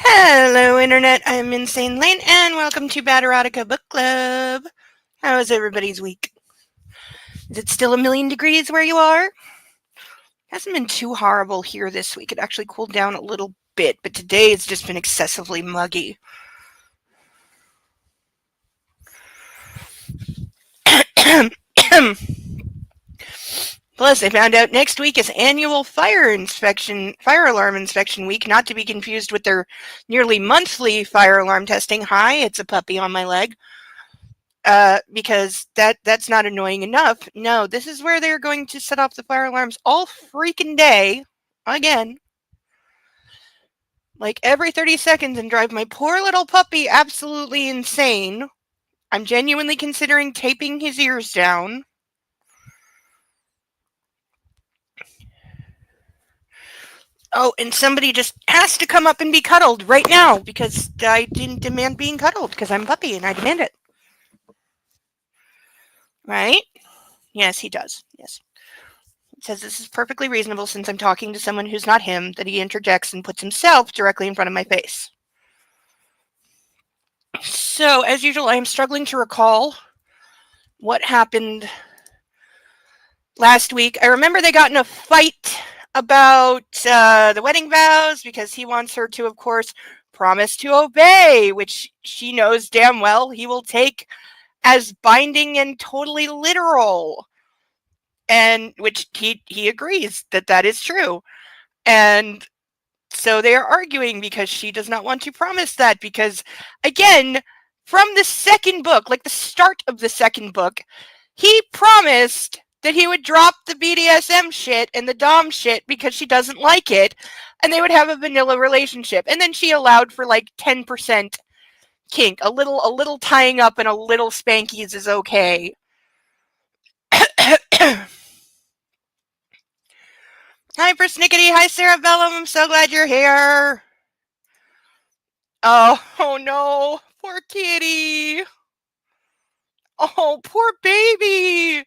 Hello, Internet. I'm Insane Lane, and welcome to Bad Erotica Book Club. How is everybody's week? Is it still a million degrees where you are? Hasn't been too horrible here this week. It actually cooled down a little bit, but today it's just been excessively muggy. Plus, I found out next week is annual fire alarm inspection week, not to be confused with their nearly monthly fire alarm testing. Hi, it's a puppy on my leg. Because that's not annoying enough. No, this is where they're going to set off the fire alarms all freaking day, again, like every 30 seconds, and drive my poor little puppy absolutely insane. I'm genuinely considering taping his ears down. Oh, and somebody just has to come up and be cuddled right now because I didn't demand being cuddled because I'm a puppy and I demand it. Right? Yes, he does. Yes. He says this is perfectly reasonable since I'm talking to someone who's not him, that he interjects and puts himself directly in front of my face. So, as usual, I am struggling to recall what happened last week. I remember they got in a fight about the wedding vows because he wants her to, of course, promise to obey, which she knows damn well he will take as binding and totally literal. And which he agrees that is true. And so they are arguing because she does not want to promise that because, again, from the second book, like the start of the second book, he promised that he would drop the BDSM shit and the Dom shit because she doesn't like it, and they would have a vanilla relationship. And then she allowed for like 10% kink, a little tying up and a little spankies is okay. Hi, Persnickety. Hi, Sarah Bellum. I'm so glad you're here. Oh no, poor kitty. Oh, poor baby.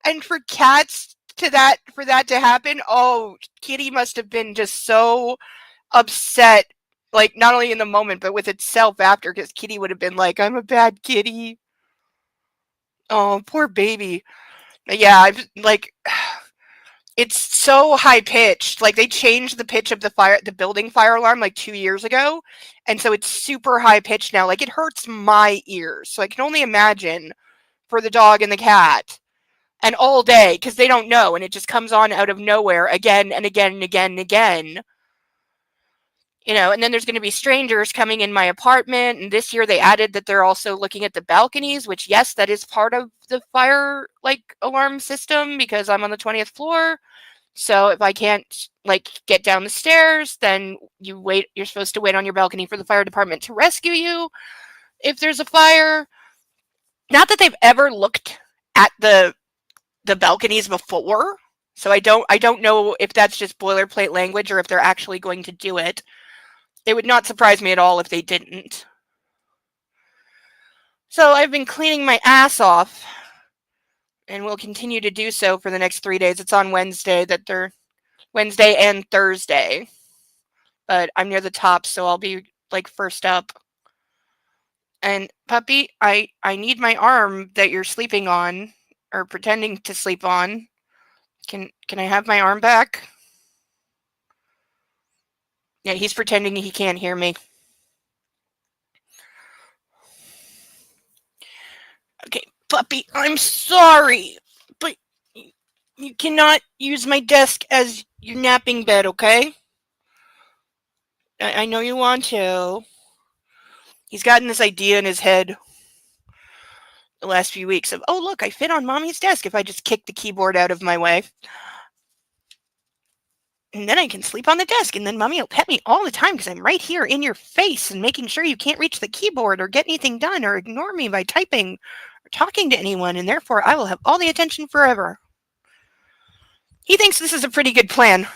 And for cats for that to happen, oh, kitty must have been just so upset, like not only in the moment but with itself after, because kitty would have been like, I'm a bad kitty. Oh, poor baby. Yeah, I've like it's so high pitched. Like they changed the pitch of the building fire alarm like 2 years ago, and so it's super high pitched now. Like it hurts my ears. So I can only imagine for the dog and the cat. And all day because they don't know, and it just comes on out of nowhere again and again and again and again. And then there's going to be strangers coming in my apartment, and this year they added that they're also looking at the balconies, which, yes, that is part of the fire alarm system because I'm on the 20th floor. So if I can't get down the stairs, then you're supposed to wait on your balcony for the fire department to rescue you if there's a fire. Not that they've ever looked at the balconies before, so I don't know if that's just boilerplate language or if they're actually going to do it. It would not surprise me at all if they didn't. So I've been cleaning my ass off, and will continue to do so for the next 3 days. It's on Wednesday Wednesday and Thursday, but I'm near the top, so I'll be first up. And puppy, I need my arm that you're sleeping on or pretending to sleep on. Can I have my arm back? Yeah, he's pretending he can't hear me. Okay, puppy, I'm sorry, but you cannot use my desk as your napping bed, okay? I know you want to. He's gotten this idea in his head the last few weeks of, oh, look, I fit on mommy's desk if I just kick the keyboard out of my way. And then I can sleep on the desk, and then mommy will pet me all the time because I'm right here in your face and making sure you can't reach the keyboard or get anything done or ignore me by typing or talking to anyone, and therefore I will have all the attention forever. He thinks this is a pretty good plan.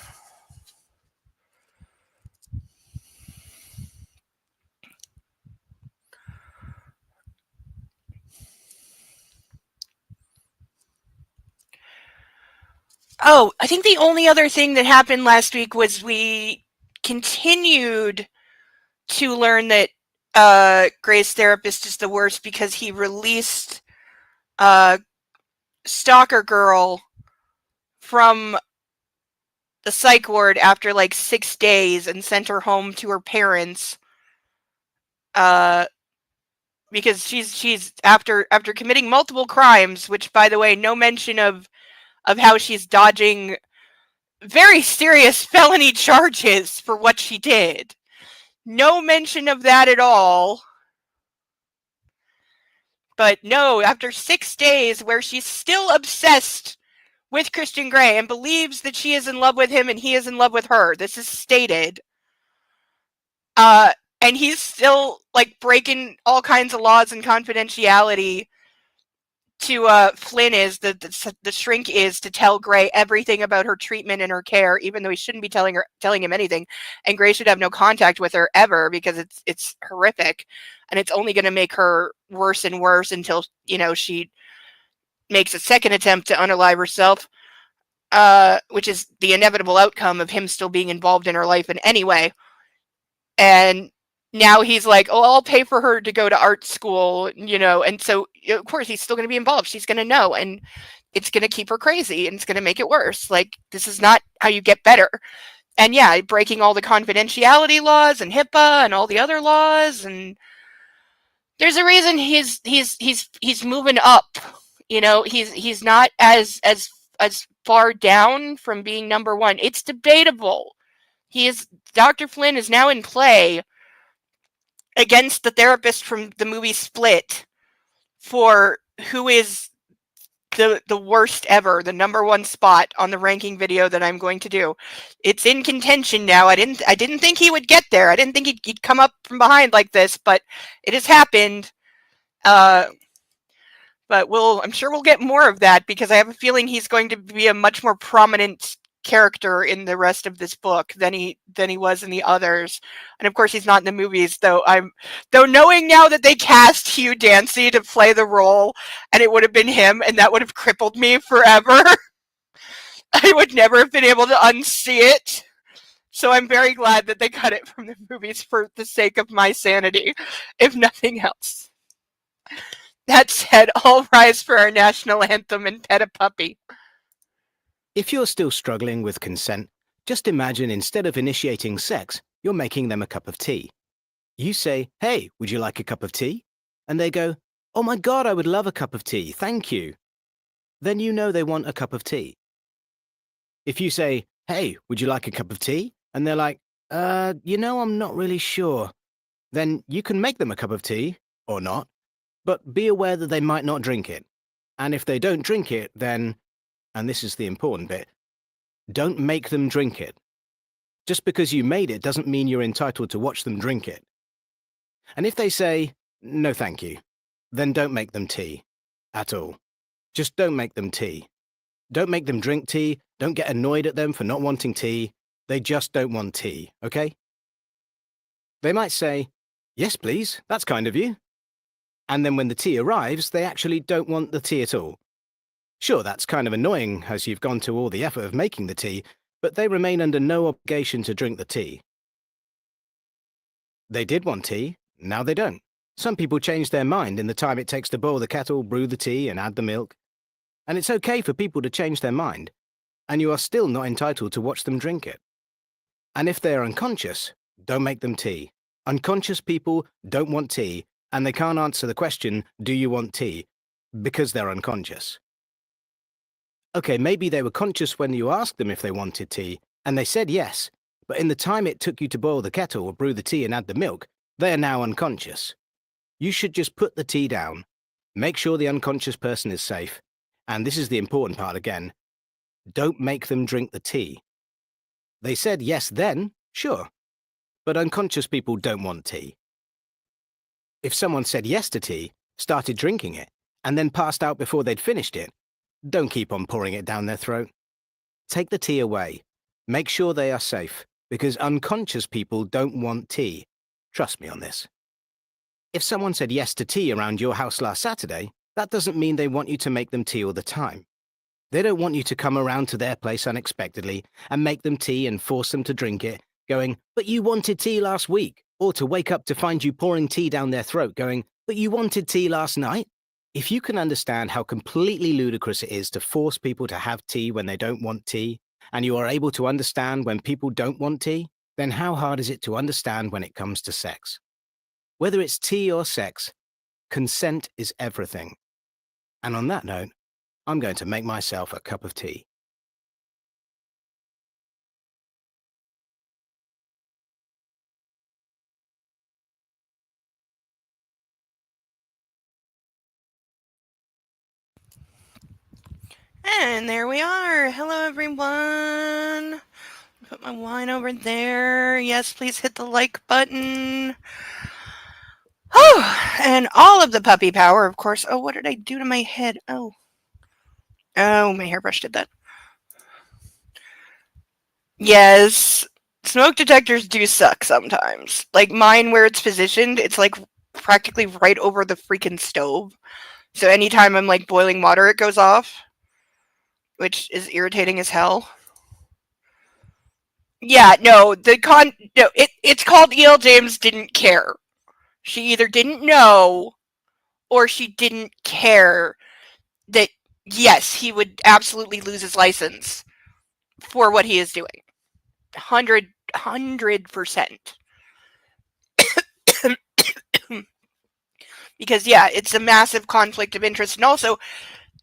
Oh, I think the only other thing that happened last week was we continued to learn that Gray's therapist is the worst because he released Stalker Girl from the psych ward after like 6 days and sent her home to her parents. Because she's after committing multiple crimes, which, by the way, no mention of how she's dodging very serious felony charges for what she did. No mention of that at all. But no, after 6 days where she's still obsessed with Christian Grey and believes that she is in love with him and he is in love with her. This is stated. And he's still like breaking all kinds of laws and confidentiality to Flynn is the shrink is to tell Grey everything about her treatment and her care, even though he shouldn't be telling him anything, and Grey should have no contact with her ever because it's horrific, and it's only going to make her worse and worse until she makes a second attempt to unalive herself, which is the inevitable outcome of him still being involved in her life in any way. And now he's like, oh, I'll pay for her to go to art school, and so, of course, he's still going to be involved. She's going to know, and it's going to keep her crazy, and it's going to make it worse. Like, this is not how you get better. And yeah, breaking all the confidentiality laws and HIPAA and all the other laws, and there's a reason he's moving up. He's not as far down from being number one. It's debatable. Dr. Flynn is now in play against the therapist from the movie Split for who is the worst ever, the number one spot on the ranking video that I'm going to do. It's in contention now. I didn't think he would get there. I didn't think he'd come up from behind like this, but it has happened. But I'm sure we'll get more of that because I have a feeling he's going to be a much more prominent character in the rest of this book than he was in the others. And of course he's not in the movies, though knowing now that they cast Hugh Dancy to play the role and it would have been him and that would have crippled me forever. I would never have been able to unsee it. So I'm very glad that they cut it from the movies for the sake of my sanity, if nothing else. That said, all rise for our national anthem and pet a puppy. If you're still struggling with consent, just imagine instead of initiating sex, you're making them a cup of tea. You say, hey, would you like a cup of tea? And they go, oh my God, I would love a cup of tea, thank you. Then you know they want a cup of tea. If you say, hey, would you like a cup of tea? And they're like, I'm not really sure. Then you can make them a cup of tea, or not, but be aware that they might not drink it. And if they don't drink it, then, and this is the important bit, don't make them drink it. Just because you made it doesn't mean you're entitled to watch them drink it. And if they say, no thank you, then don't make them tea. At all. Just don't make them tea. Don't make them drink tea, don't get annoyed at them for not wanting tea. They just don't want tea, okay? They might say, yes please, that's kind of you. And then when the tea arrives, they actually don't want the tea at all. Sure, that's kind of annoying as you've gone to all the effort of making the tea, but they remain under no obligation to drink the tea. They did want tea, now they don't. Some people change their mind in the time it takes to boil the kettle, brew the tea, and add the milk. And it's okay for people to change their mind, and you are still not entitled to watch them drink it. And if they are unconscious, don't make them tea. Unconscious people don't want tea, and they can't answer the question, do you want tea? Because they're unconscious. Okay, maybe they were conscious when you asked them if they wanted tea, and they said yes, but in the time it took you to boil the kettle or brew the tea and add the milk, they are now unconscious. You should just put the tea down, make sure the unconscious person is safe, and this is the important part again, don't make them drink the tea. They said yes then, sure, but unconscious people don't want tea. If someone said yes to tea, started drinking it, and then passed out before they'd finished it, don't keep on pouring it down their throat. Take the tea away. Make sure they are safe, because unconscious people don't want tea. Trust me on this. If someone said yes to tea around your house last Saturday, that doesn't mean they want you to make them tea all the time. They don't want you to come around to their place unexpectedly and make them tea and force them to drink it, going, but you wanted tea last week, or to wake up to find you pouring tea down their throat going, "But you wanted tea last night?" If you can understand how completely ludicrous it is to force people to have tea when they don't want tea, and you are able to understand when people don't want tea, then how hard is it to understand when it comes to sex? Whether it's tea or sex, consent is everything. And on that note, I'm going to make myself a cup of tea. And there we are. Hello, everyone. Put my wine over there. Yes, please hit the like button. Oh, and all of the puppy power, of course. Oh, what did I do to my head? Oh, my hairbrush did that. Yes, smoke detectors do suck sometimes. Like mine, where it's positioned, it's like practically right over the freaking stove. So anytime I'm like boiling water, it goes off, which is irritating as hell. Yeah, no, it's called E.L. James didn't care. She either didn't know or she didn't care that, yes, he would absolutely lose his license for what he is doing. 100%. Because, yeah, it's a massive conflict of interest. And also,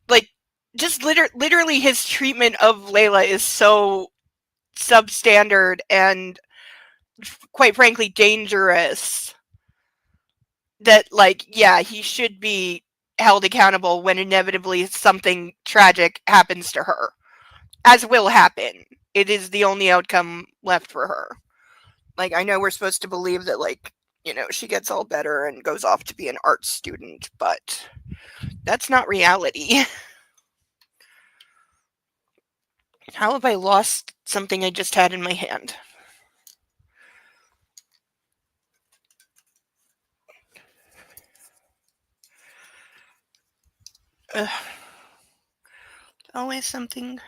like, just literally his treatment of Layla is so substandard and, quite frankly, dangerous that, like, yeah, he should be held accountable when inevitably something tragic happens to her. As will happen. It is the only outcome left for her. Like, I know we're supposed to believe that, like, you know, she gets all better and goes off to be an art student, but that's not reality. How have I lost something I just had in my hand? Always something.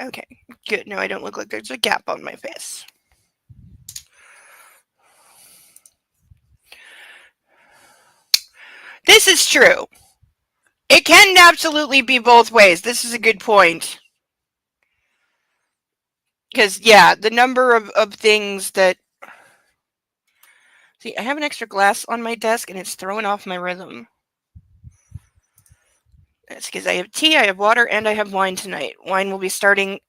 Okay, good. No, I don't look like there's a gap on my face. This is true. It can absolutely be both ways. This is a good point. Because, yeah, the number of things that... See, I have an extra glass on my desk, and it's throwing off my rhythm. That's because I have tea, I have water, and I have wine tonight. Wine will be starting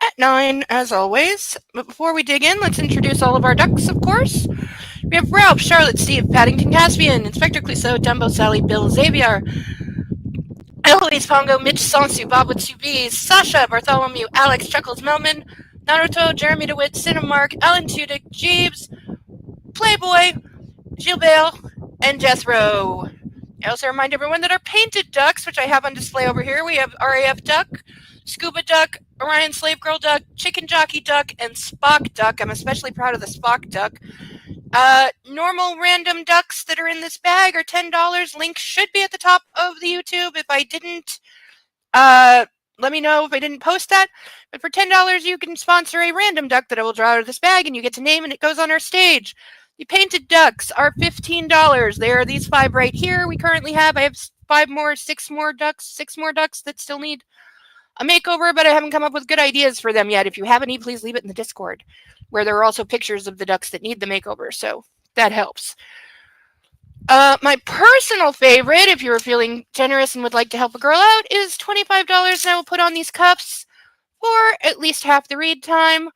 at 9, as always. But before we dig in, let's introduce all of our ducks, of course. We have Ralph, Charlotte, Steve, Paddington, Caspian, Inspector Clouseau, Dumbo, Sally, Bill, Xavier, Eloise, Pongo, Mitch, Sansu, Bob with 2 B's, Sasha, Bartholomew, Alex, Chuckles, Melman, Naruto, Jeremy DeWitt, Cinemark, Alan Tudyk, Jeeves, Playboy, Gilles, and Jethro. I also remind everyone that our painted ducks, which I have on display over here, we have RAF Duck, Scuba Duck, Orion Slave Girl Duck, Chicken Jockey Duck, and Spock Duck. I'm especially proud of the Spock Duck. Normal random ducks that are in this bag are $10. Link should be at the top of the YouTube. If I didn't, let me know if I didn't post that. But for $10, you can sponsor a random duck that I will draw out of this bag, and you get to name, and it goes on our stage. The painted ducks are $15. There are these 5 right here. We currently have, I have 6 more ducks that still need a makeover, but I haven't come up with good ideas for them yet. If you have any, please leave it in the Discord, where there are also pictures of the ducks that need the makeover, so that helps. My personal favorite, if you're feeling generous and would like to help a girl out, is $25, and I will put on these cuffs for at least half the read time.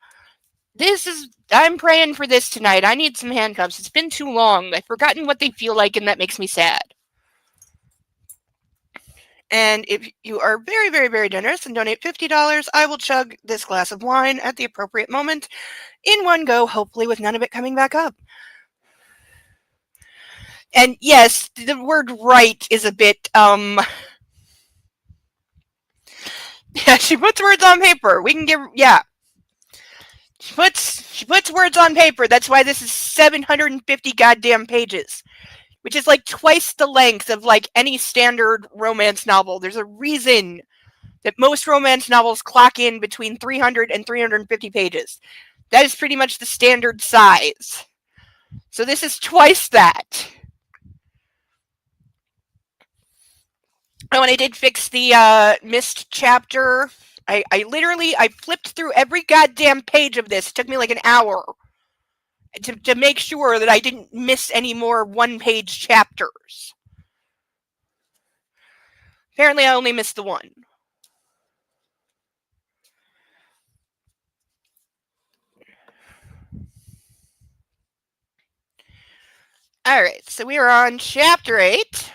I'm praying for this tonight. I need some handcuffs. It's been too long. I've forgotten what they feel like, and that makes me sad. And if you are very, very, very generous and donate $50, I will chug this glass of wine at the appropriate moment in one go, hopefully with none of it coming back up. And yes, the word right is a bit, yeah, she puts words on paper. We can give, yeah. She puts words on paper. That's why this is 750 goddamn pages, which is like twice the length of like any standard romance novel. There's a reason that most romance novels clock in between 300 and 350 pages. That is pretty much the standard size. So this is twice that. And when I did fix the missed chapter, I flipped through every goddamn page of this. It took me like an hour to make sure that I didn't miss any more one-page chapters. Apparently, I only missed the one. Alright, so we are on chapter 8.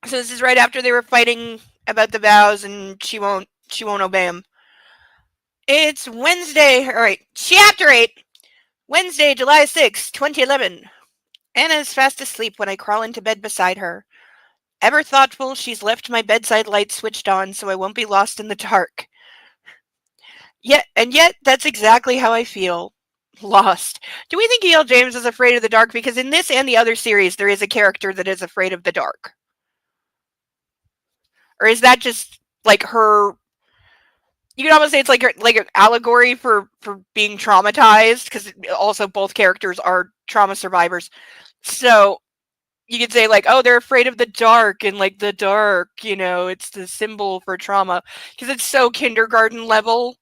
So this is right after they were fighting about the vows, and she won't obey him. It's Wednesday. Alright, chapter 8. Wednesday, July 6, 2011. Anna is fast asleep when I crawl into bed beside her. Ever thoughtful, she's left my bedside light switched on so I won't be lost in the dark. Yet, that's exactly how I feel. Lost. Do we think E.L. James is afraid of the dark? Because in this and the other series, there is a character that is afraid of the dark. Or is that just like her? You can almost say it's like an allegory for being traumatized, because also both characters are trauma survivors. So you could say like, oh, they're afraid of the dark, and like the dark, it's the symbol for trauma, because it's so kindergarten level.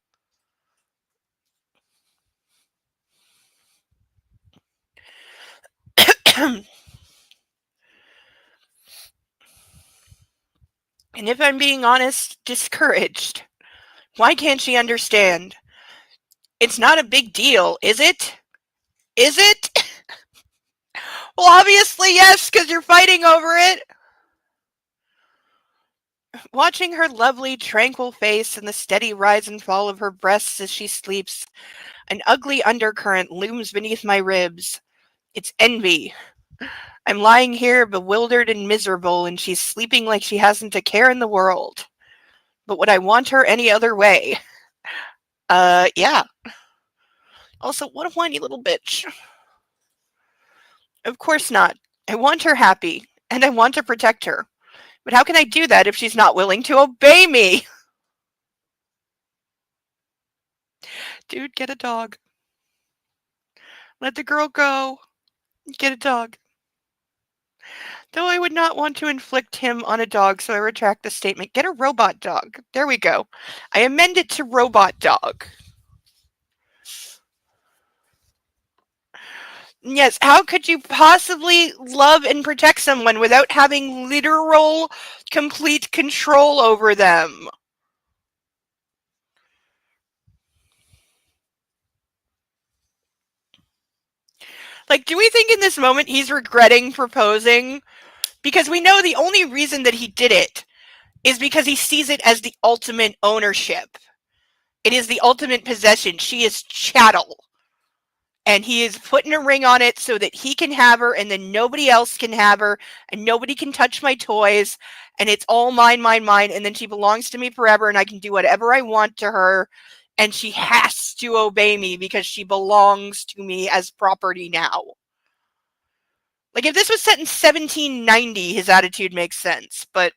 And if I'm being honest, discouraged. Why can't she understand? It's not a big deal, is it? Is it? Well, obviously yes, because you're fighting over it. Watching her lovely, tranquil face and the steady rise and fall of her breasts as she sleeps, an ugly undercurrent looms beneath my ribs. It's envy. I'm lying here bewildered and miserable, and she's sleeping like she hasn't a care in the world. But would I want her any other way? Yeah. Also, what a whiny little bitch. Of course not. I want her happy, and I want to protect her. But how can I do that if she's not willing to obey me? Dude, get a dog. Let the girl go. Get a dog. Though I would not want to inflict him on a dog, so I retract the statement. Get a robot dog. There we go. I amend it to robot dog. Yes, how could you possibly love and protect someone without having literal, complete control over them? Like, do we think in this moment he's regretting proposing? Because we know the only reason that he did it is because he sees it as the ultimate ownership. It is the ultimate possession. She is chattel. And he is putting a ring on it so that he can have her, and then nobody else can have her, and nobody can touch my toys, and it's all mine, mine, mine, and then she belongs to me forever, and I can do whatever I want to her, and she has to obey me because she belongs to me as property now. Like, if this was set in 1790, his attitude makes sense, but...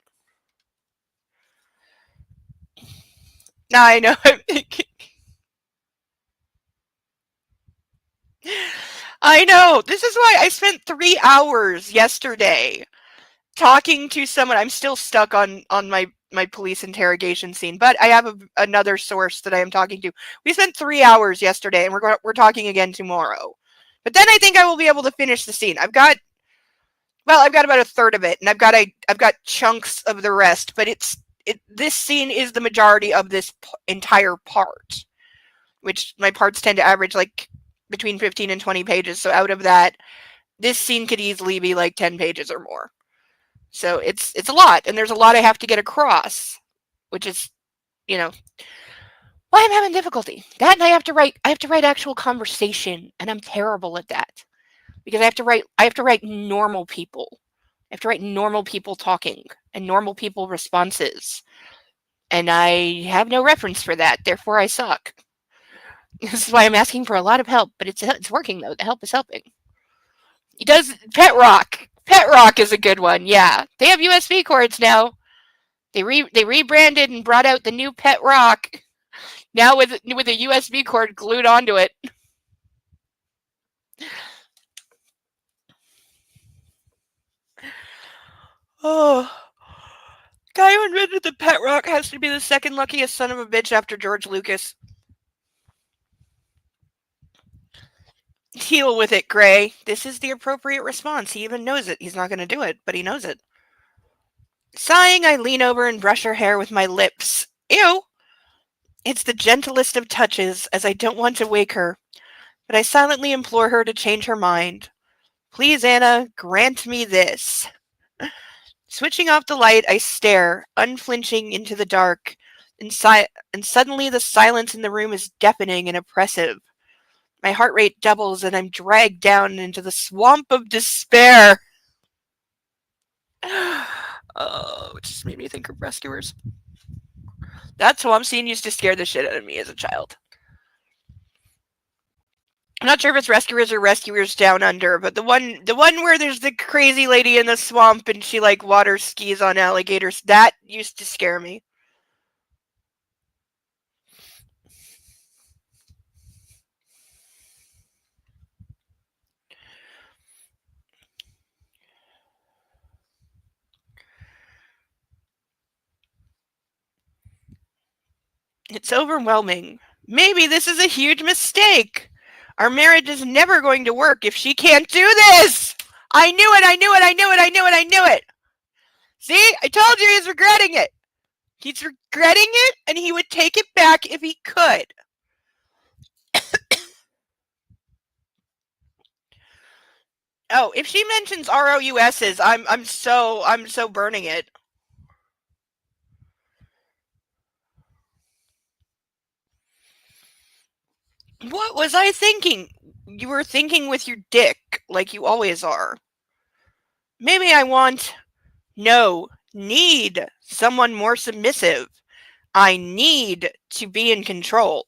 I know. I know. This is why I spent 3 hours yesterday talking to someone. I'm still stuck on my police interrogation scene, but I have another source that I am talking to. We spent 3 hours yesterday, and we're talking again tomorrow. But then I think I will be able to finish the scene. I've got about a third of it, and I've got chunks of the rest. But this scene is the majority of this entire part, which my parts tend to average like between 15 and 20 pages. So out of that, this scene could easily be like 10 pages or more. So it's a lot, and there's a lot I have to get across, which is, why I'm having difficulty. That, and I have to write actual conversation, and I'm terrible at that. Because I have to write normal people. I have to write normal people talking and normal people responses. And I have no reference for that, therefore I suck. This is why I'm asking for a lot of help, but it's working though. The help is helping. He does Pet Rock. Pet Rock is a good one. Yeah, they have USB cords now. They rebranded and brought out the new Pet Rock now with a USB cord glued onto it. Oh, guy who invented the Pet Rock has to be the second luckiest son of a bitch after George Lucas. Deal with it, Gray. This is the appropriate response. He even knows it. He's not going to do it, but he knows it. Sighing, I lean over and brush her hair with my lips. Ew! It's the gentlest of touches, as I don't want to wake her, but I silently implore her to change her mind. Please, Anna, grant me this. Switching off the light, I stare, unflinching, into the dark, and suddenly the silence in the room is deafening and oppressive. My heart rate doubles and I'm dragged down into the swamp of despair. Oh, it just made me think of Rescuers. That swamp scene used to scare the shit out of me as a child. I'm not sure if it's Rescuers or Rescuers Down Under, but the one where there's the crazy lady in the swamp and she like water skis on alligators, that used to scare me. It's overwhelming. Maybe this is a huge mistake. Our marriage is never going to work if she can't do this. I knew it, I knew it, I knew it, I knew it, I knew it. See, I told you he's regretting it. He's regretting it, and he would take it back if he could. Oh, if she mentions ROUSs, I'm so burning it. What was I thinking? You were thinking with your dick, like you always are. Maybe I need someone more submissive. I need to be in control.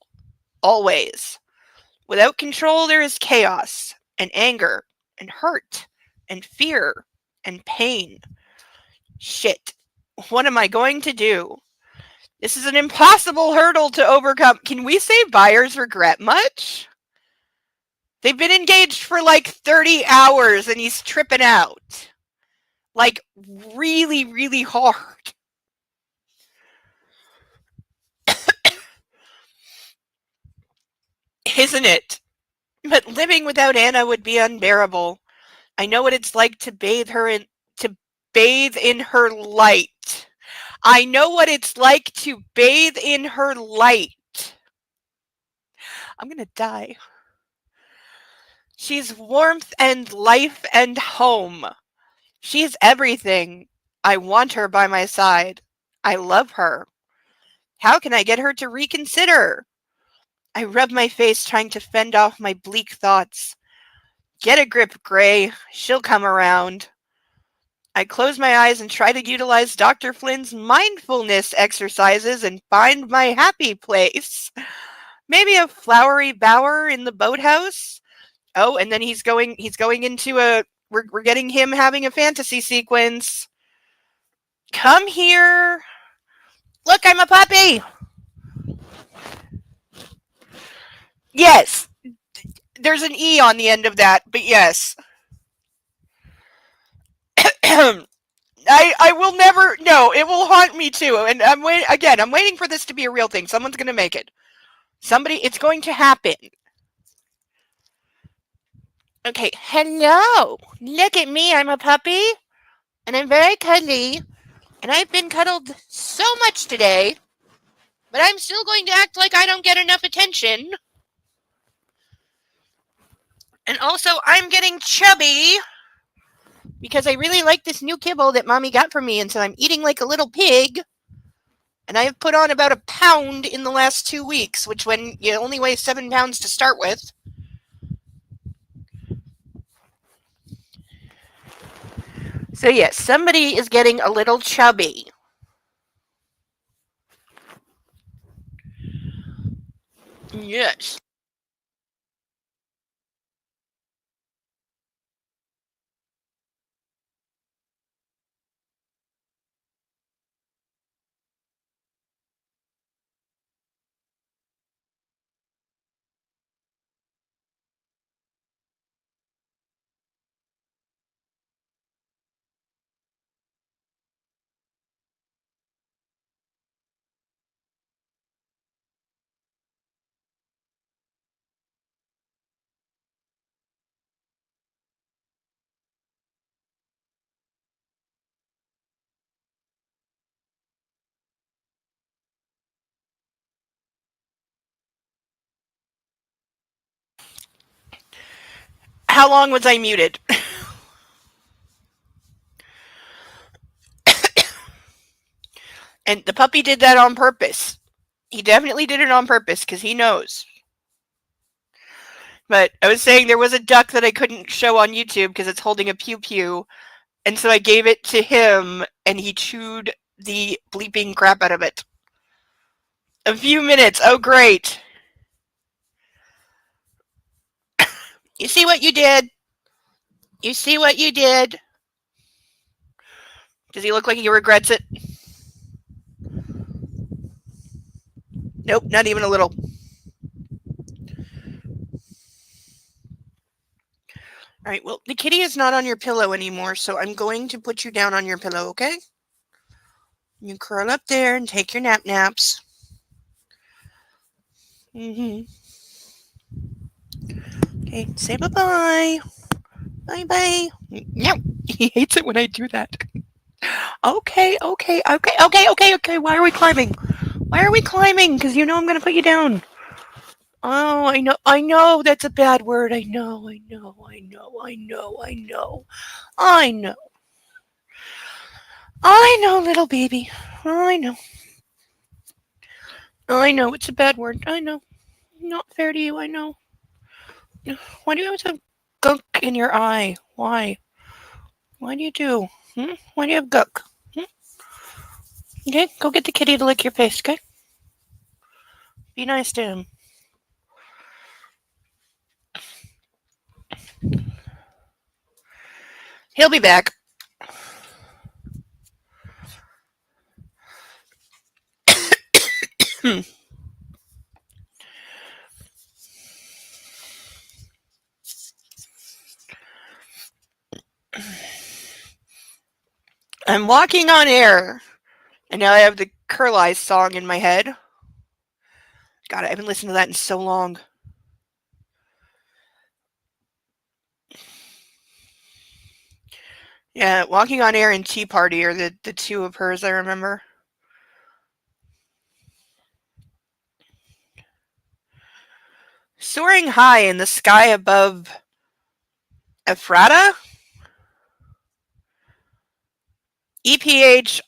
Always. Without control, there is chaos, and anger, and hurt, and fear, and pain. Shit. What am I going to do? This is an impossible hurdle to overcome. Can we say buyers regret much? They've been engaged for like 30 hours and he's tripping out. Like, really, really hard. Isn't it? But living without Anna would be unbearable. I know what it's like to bathe in her light. I know what it's like to bathe in her light. I'm gonna die. She's warmth and life and home. She's everything. I want her by my side. I love her. How can I get her to reconsider? I rub my face trying to fend off my bleak thoughts. Get a grip, Gray. She'll come around. I close my eyes and try to utilize Dr. Flynn's mindfulness exercises and find my happy place. Maybe a flowery bower in the boathouse? Oh, and then he's going into we're getting him having a fantasy sequence. Come here. Look, I'm a puppy. Yes. There's an E on the end of that, but yes. I will never. No, it will haunt me too. And I'm waiting for this to be a real thing. Someone's going to make it. It's going to happen. Okay, hello. Look at me. I'm a puppy. And I'm very cuddly. And I've been cuddled so much today. But I'm still going to act like I don't get enough attention. And also, I'm getting chubby. Because I really like this new kibble that Mommy got for me. And so I'm eating like a little pig. And I've put on about 1 pound in the last 2 weeks. Which when you only weigh 7 pounds to start with. So yes, somebody is getting a little chubby. Yes. How long was I muted? And the puppy did that on purpose. He definitely did it on purpose because he knows. But I was saying there was a duck that I couldn't show on YouTube because it's holding a pew pew. And so I gave it to him and he chewed the bleeping crap out of it. A few minutes. Oh, great. You see what you did? You see what you did? Does he look like he regrets it? Nope, not even a little. All right, well, the kitty is not on your pillow anymore, so I'm going to put you down on your pillow, okay? You curl up there and take your naps. Okay, say bye-bye. Bye-bye. No, he hates it when I do that. Okay. Why are we climbing? Because you know I'm going to put you down. Oh, I know that's a bad word. I know, little baby. I know it's a bad word. I know. Not fair to you, I know. Why do you have a gunk in your eye? Why? Why do you do? Why do you have gunk? Okay, go get the kitty to lick your face, okay? Be nice to him. He'll be back. I'm walking on air, and now I have the Curl Eyes song in my head. God, I haven't listened to that in so long. Yeah, Walking on Air and Tea Party are the two of hers I remember. Soaring high in the sky above Ephrata? Ephrata,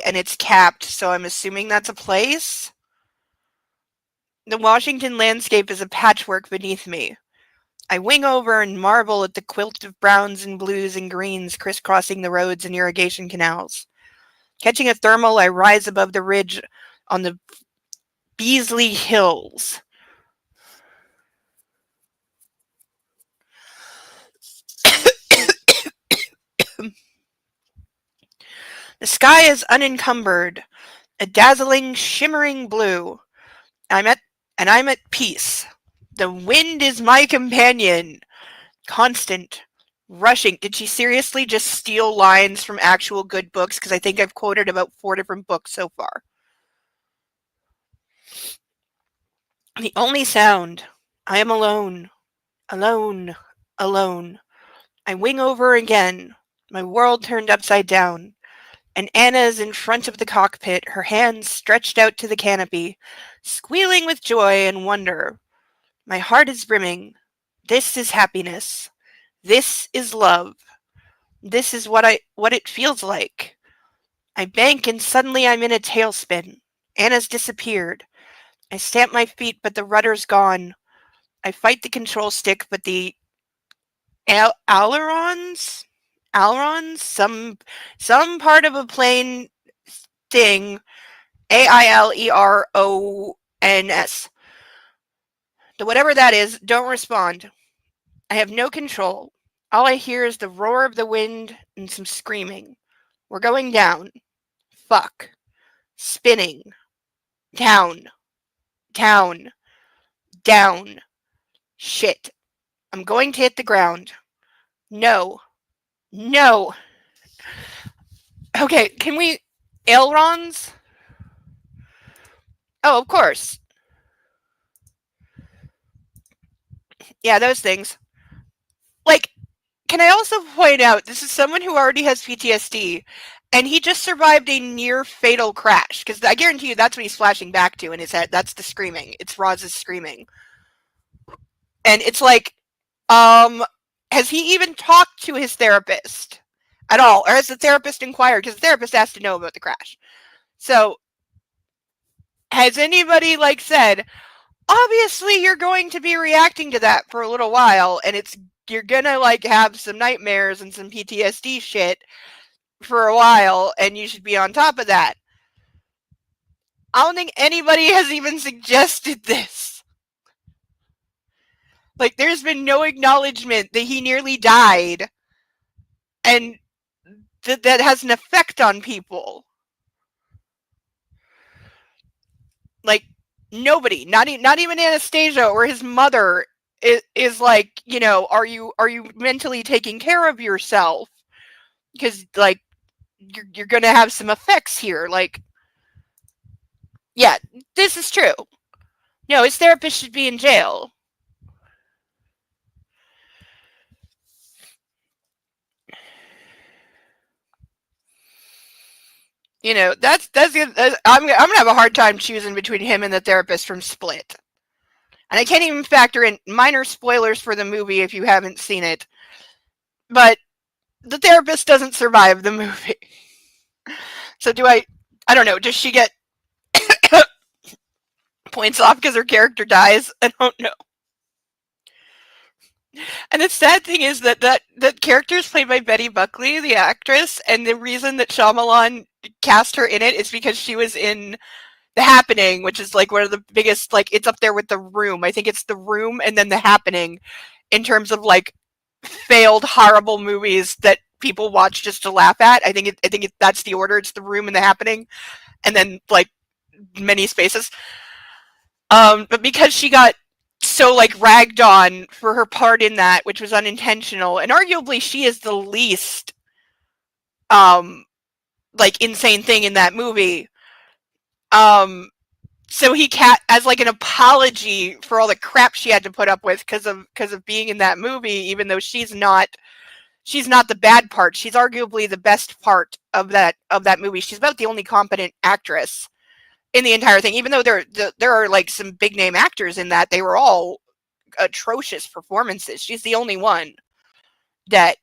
and it's capped, so I'm assuming that's a place. The Washington landscape is a patchwork beneath me. I wing over and marvel at the quilt of browns and blues and greens crisscrossing the roads and irrigation canals. Catching a thermal, I rise above the ridge on the Beasley Hills. The sky is unencumbered, a dazzling, shimmering blue. I'm at peace. The wind is my companion. Constant, rushing. Did she seriously just steal lines from actual good books? Because I think I've quoted about 4 different books so far. The only sound. I am alone. Alone. Alone. I wing over again. My world turned upside down. And Anna is in front of the cockpit, her hands stretched out to the canopy, squealing with joy and wonder. My heart is brimming. This is happiness. This is love. This is what it feels like. I bank and suddenly I'm in a tailspin. Anna's disappeared. I stamp my feet, but the rudder's gone. I fight the control stick, but the ailerons, some part of a plane thing, AILERONS. Whatever that is, don't respond. I have no control. All I hear is the roar of the wind and some screaming. We're going down. Fuck. Spinning. Down. Down. Down. Shit. I'm going to hit the ground. No. No. Okay, can we... ailerons? Oh, of course. Yeah, those things. Like, can I also point out, this is someone who already has PTSD, and he just survived a near fatal crash. Because I guarantee you that's what he's flashing back to in his head. That's the screaming. It's Roz's screaming. And it's like, Has he even talked to his therapist at all? Or has the therapist inquired? Because the therapist has to know about the crash. So, has anybody, like, said, obviously you're going to be reacting to that for a little while, and you're gonna, like, have some nightmares and some PTSD shit for a while, and you should be on top of that. I don't think anybody has even suggested this. Like, there's been no acknowledgement that he nearly died, and that has an effect on people. Like, nobody, not even Anastasia or his mother is like, you know, are you mentally taking care of yourself? Because, like, you're gonna have some effects here. Like, yeah, this is true. No, his therapist should be in jail. You know, I'm gonna have a hard time choosing between him and the therapist from Split. And I can't even factor in minor spoilers for the movie if you haven't seen it. But the therapist doesn't survive the movie. So I don't know, does she get points off because her character dies? I don't know. And the sad thing is that character is played by Betty Buckley, the actress, and the reason that Shyamalan cast her in it is because she was in The Happening, which is like one of the biggest, like, it's up there with The Room. I think it's The Room and then The Happening in terms of, like, failed horrible movies that people watch just to laugh at. I think that's the order. It's The Room and The Happening, and then, like, many spaces. But because she got so, like, ragged on for her part in that, which was unintentional, and arguably she is the least like, insane thing in that movie. So he as, like, an apology for all the crap she had to put up with because of being in that movie, even though she's not the bad part. She's arguably the best part of that movie. She's about the only competent actress in the entire thing, even though there are, like, some big name actors in that. They were all atrocious performances. She's the only one that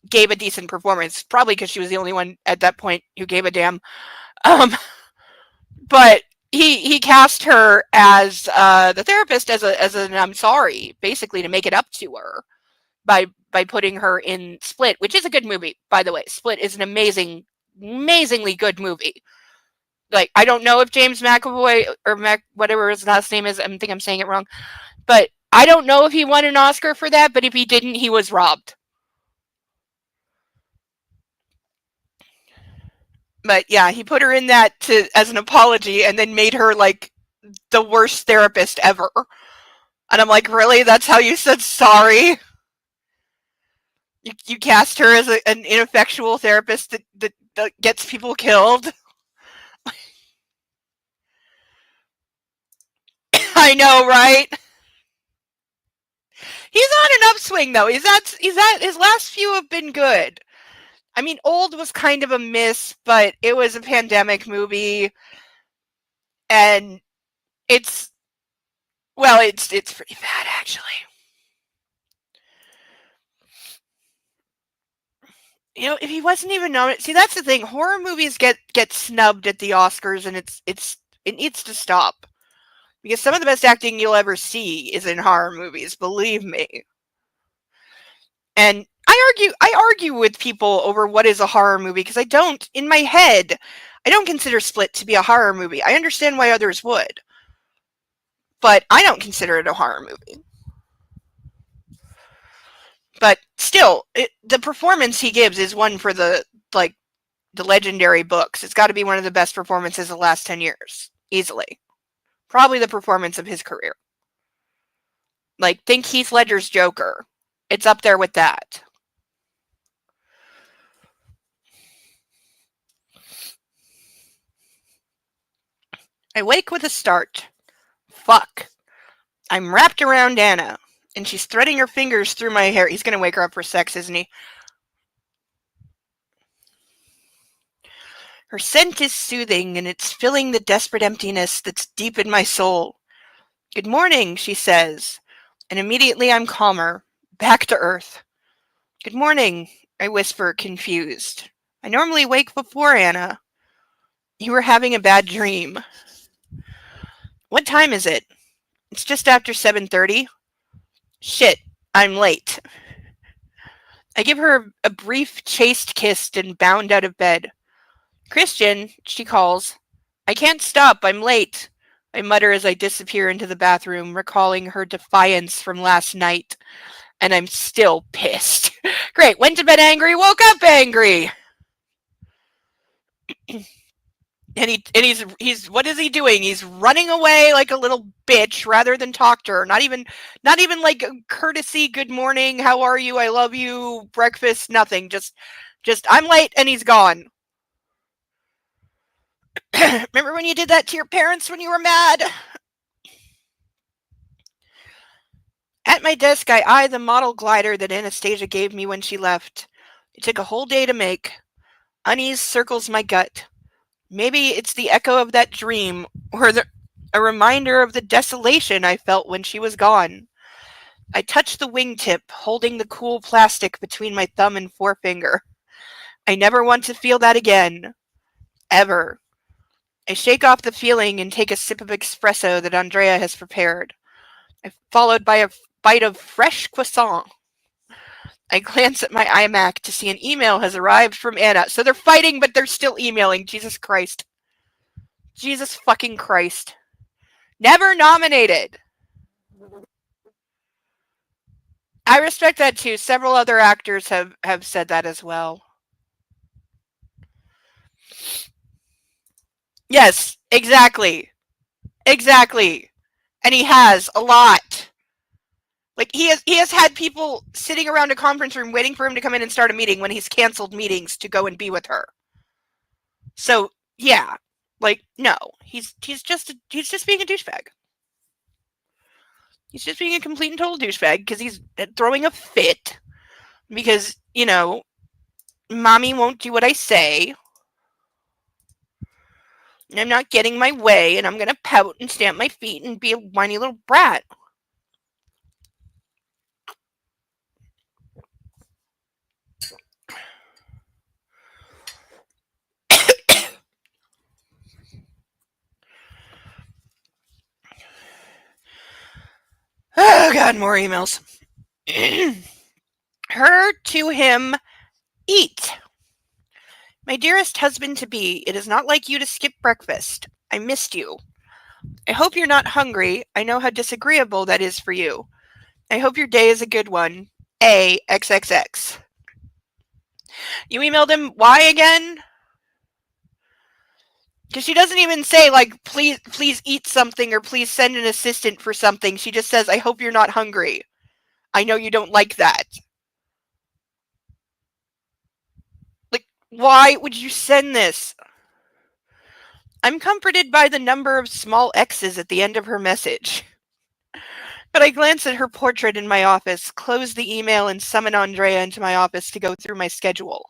gave a decent performance, probably because she was the only one at that point who gave a damn. But he cast her as the therapist as an I'm sorry, basically, to make it up to her by putting her in Split, which is a good movie, by the way. Split is an amazingly good movie. Like, I don't know if James McAvoy or whatever his last name is, I think I'm saying it wrong, but I don't know if he won an Oscar for that, but if he didn't, he was robbed. But yeah, he put her in that as an apology and then made her, like, the worst therapist ever. And I'm like, really? That's how you said sorry? You cast her as an ineffectual therapist that gets people killed? I know, right? He's on an upswing, though. He's at his last few have been good. I mean, Old was kind of a miss, but it was a pandemic movie, and it's pretty bad, actually. You know, if he wasn't even nominated, see, that's the thing. Horror movies get snubbed at the Oscars, and it needs to stop, because some of the best acting you'll ever see is in horror movies. Believe me. And I argue with people over what is a horror movie, because in my head, I don't consider Split to be a horror movie. I understand why others would, but I don't consider it a horror movie. But still, the performance he gives is one for the legendary books. It's got to be one of the best performances of the last 10 years. Easily. Probably the performance of his career. Like, think Heath Ledger's Joker. It's up there with that. I wake with a start. Fuck. I'm wrapped around Anna, and she's threading her fingers through my hair. He's going to wake her up for sex, isn't he? Her scent is soothing, and it's filling the desperate emptiness that's deep in my soul. Good morning, she says, and immediately I'm calmer, Back to Earth. Good morning, I whisper, confused. I normally wake before Anna. You were having a bad dream. What time is it? It's just after 7:30. Shit, I'm late. I give her a brief, chaste kiss and bound out of bed. Christian, she calls. I can't stop, I'm late. I mutter as I disappear into the bathroom, recalling her defiance from last night. And I'm still pissed. Great, went to bed angry, woke up angry. he's what is he doing? He's running away like a little bitch rather than talk to her. Not even like a courtesy, good morning, how are you, I love you, breakfast, nothing. Just I'm late and he's gone. Remember when you did that to your parents when you were mad? At my desk, I eye the model glider that Anastasia gave me when she left. It took a whole day to make. Unease circles my gut. Maybe it's the echo of that dream, or a reminder of the desolation I felt when she was gone. I touch the wingtip, holding the cool plastic between my thumb and forefinger. I never want to feel that again. Ever. I shake off the feeling and take a sip of espresso that Andrea has prepared. Followed by a bite of fresh croissant. I glance at my iMac to see an email has arrived from Anna. So they're fighting, but they're still emailing. Jesus Christ. Jesus fucking Christ. Never nominated. I respect that too. Several other actors have said that as well. Yes, exactly. Exactly. And he has a lot. Like he has had people sitting around a conference room waiting for him to come in and start a meeting when he's canceled meetings to go and be with her. So yeah, like no, he's just being a douchebag. He's just being a complete and total douchebag because he's throwing a fit because mommy won't do what I say. And I'm not getting my way, and I'm gonna pout and stamp my feet and be a whiny little brat. Oh God, more emails. Her to him, eat. My dearest husband-to-be, it is not like you to skip breakfast. I missed you. I hope you're not hungry. I know how disagreeable that is for you. I hope your day is a good one. A XXX. You emailed him why again? Because she doesn't even say, like, please eat something or please send an assistant for something. She just says, I hope you're not hungry. I know you don't like that. Like, why would you send this? I'm comforted by the number of small X's at the end of her message. But I glance at her portrait in my office, close the email, and summon Andrea into my office to go through my schedule.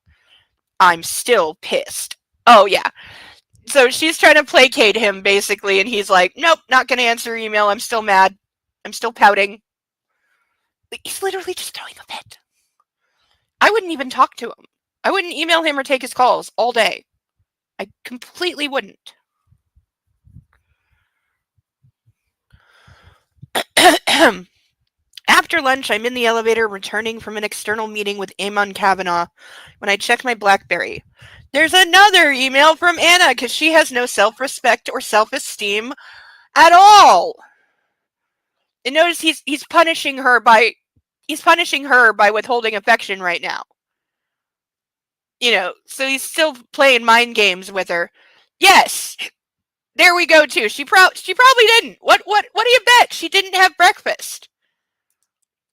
I'm still pissed. Oh, yeah. So she's trying to placate him, basically, and he's like, nope, not going to answer email. I'm still mad. I'm still pouting. He's literally just throwing a fit. I wouldn't even talk to him. I wouldn't email him or take his calls all day. I completely wouldn't. After lunch, I'm in the elevator returning from an external meeting with Eamon Kavanaugh when I check my BlackBerry. There's another email from Anna because she has no self-respect or self-esteem at all. And notice he's punishing her by withholding affection right now. So he's still playing mind games with her. Yes, there we go too. She probably didn't. What do you bet? She didn't have breakfast.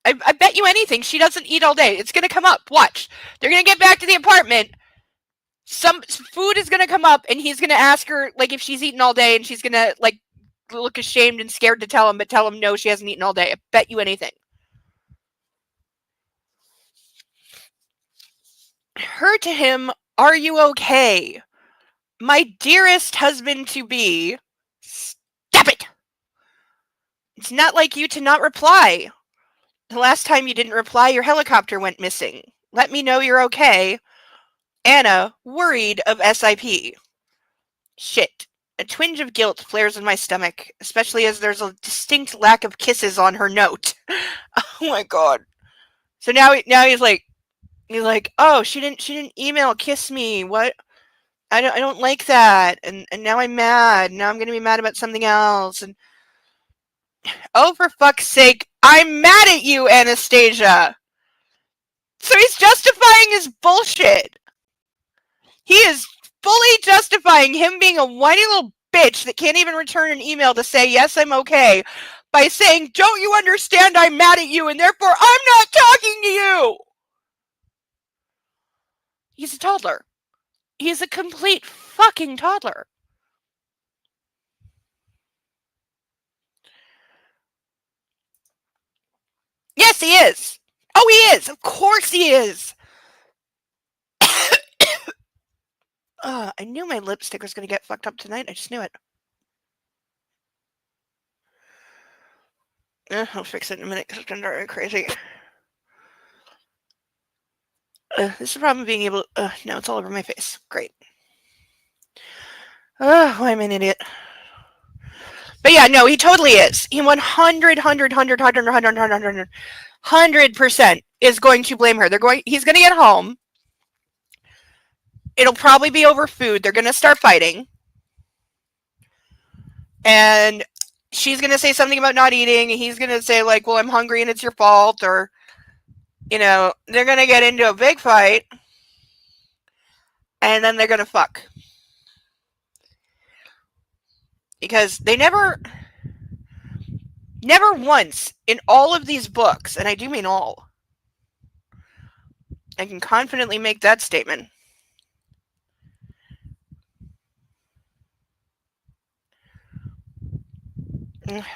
I bet you anything she doesn't eat all day. It's gonna come up. Watch. They're gonna get back to the apartment. Some food is gonna come up, and he's gonna ask her like if she's eaten all day, and she's gonna like look ashamed and scared to tell him, but tell him no, she hasn't eaten all day. I bet you anything. Her to him, are you okay? My dearest husband-to-be, stop it! It's not like you to not reply. The last time you didn't reply, your helicopter went missing. Let me know you're okay. Anna, worried of SIP. Shit. A twinge of guilt flares in my stomach, especially as there's a distinct lack of kisses on her note. Oh my god. So now he's like, oh, she didn't email kiss me. What? I don't like that. And now I'm mad. Now I'm gonna be mad about something else. And oh, for fuck's sake, I'm mad at you, Anastasia. So he's justifying his bullshit. He is fully justifying him being a whiny little bitch that can't even return an email to say, yes, I'm okay, by saying, don't you understand I'm mad at you and therefore I'm not talking to you? He's a toddler. He's a complete fucking toddler. Yes, he is. Oh, he is. Of course he is. I knew my lipstick was going to get fucked up tonight. I just knew it. I'll fix it in a minute because it's going to drive me crazy. This is the problem of being able to... no, it's all over my face. Great. Why am I an idiot? But yeah, no, he totally is. He 100% is going to blame her. He's going to get home. It'll probably be over food. They're going to start fighting. And she's going to say something about not eating. And he's going to say, like, well, I'm hungry and it's your fault. Or, you know, they're going to get into a big fight. And then they're going to fuck. Because they never once in all of these books, and I do mean all, I can confidently make that statement.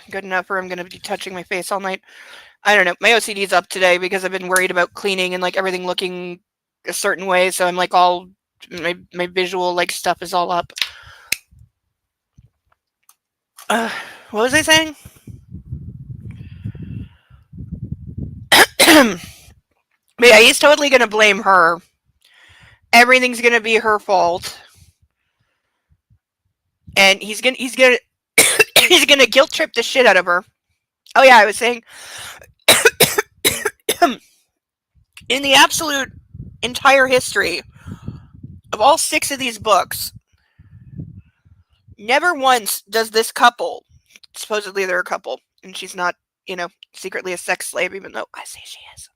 Good enough, or I'm going to be touching my face all night. I don't know. My OCD's up today because I've been worried about cleaning and like everything looking a certain way. So I'm like all my visual like stuff is all up. What was I saying? But yeah, he's totally going to blame her. Everything's going to be her fault. And he's going to he's going to guilt trip the shit out of her. Oh yeah, I was saying in the absolute entire history of all 6 of these books, never once does this couple, supposedly they're a couple, and she's not, you know, secretly a sex slave, even though I say she is.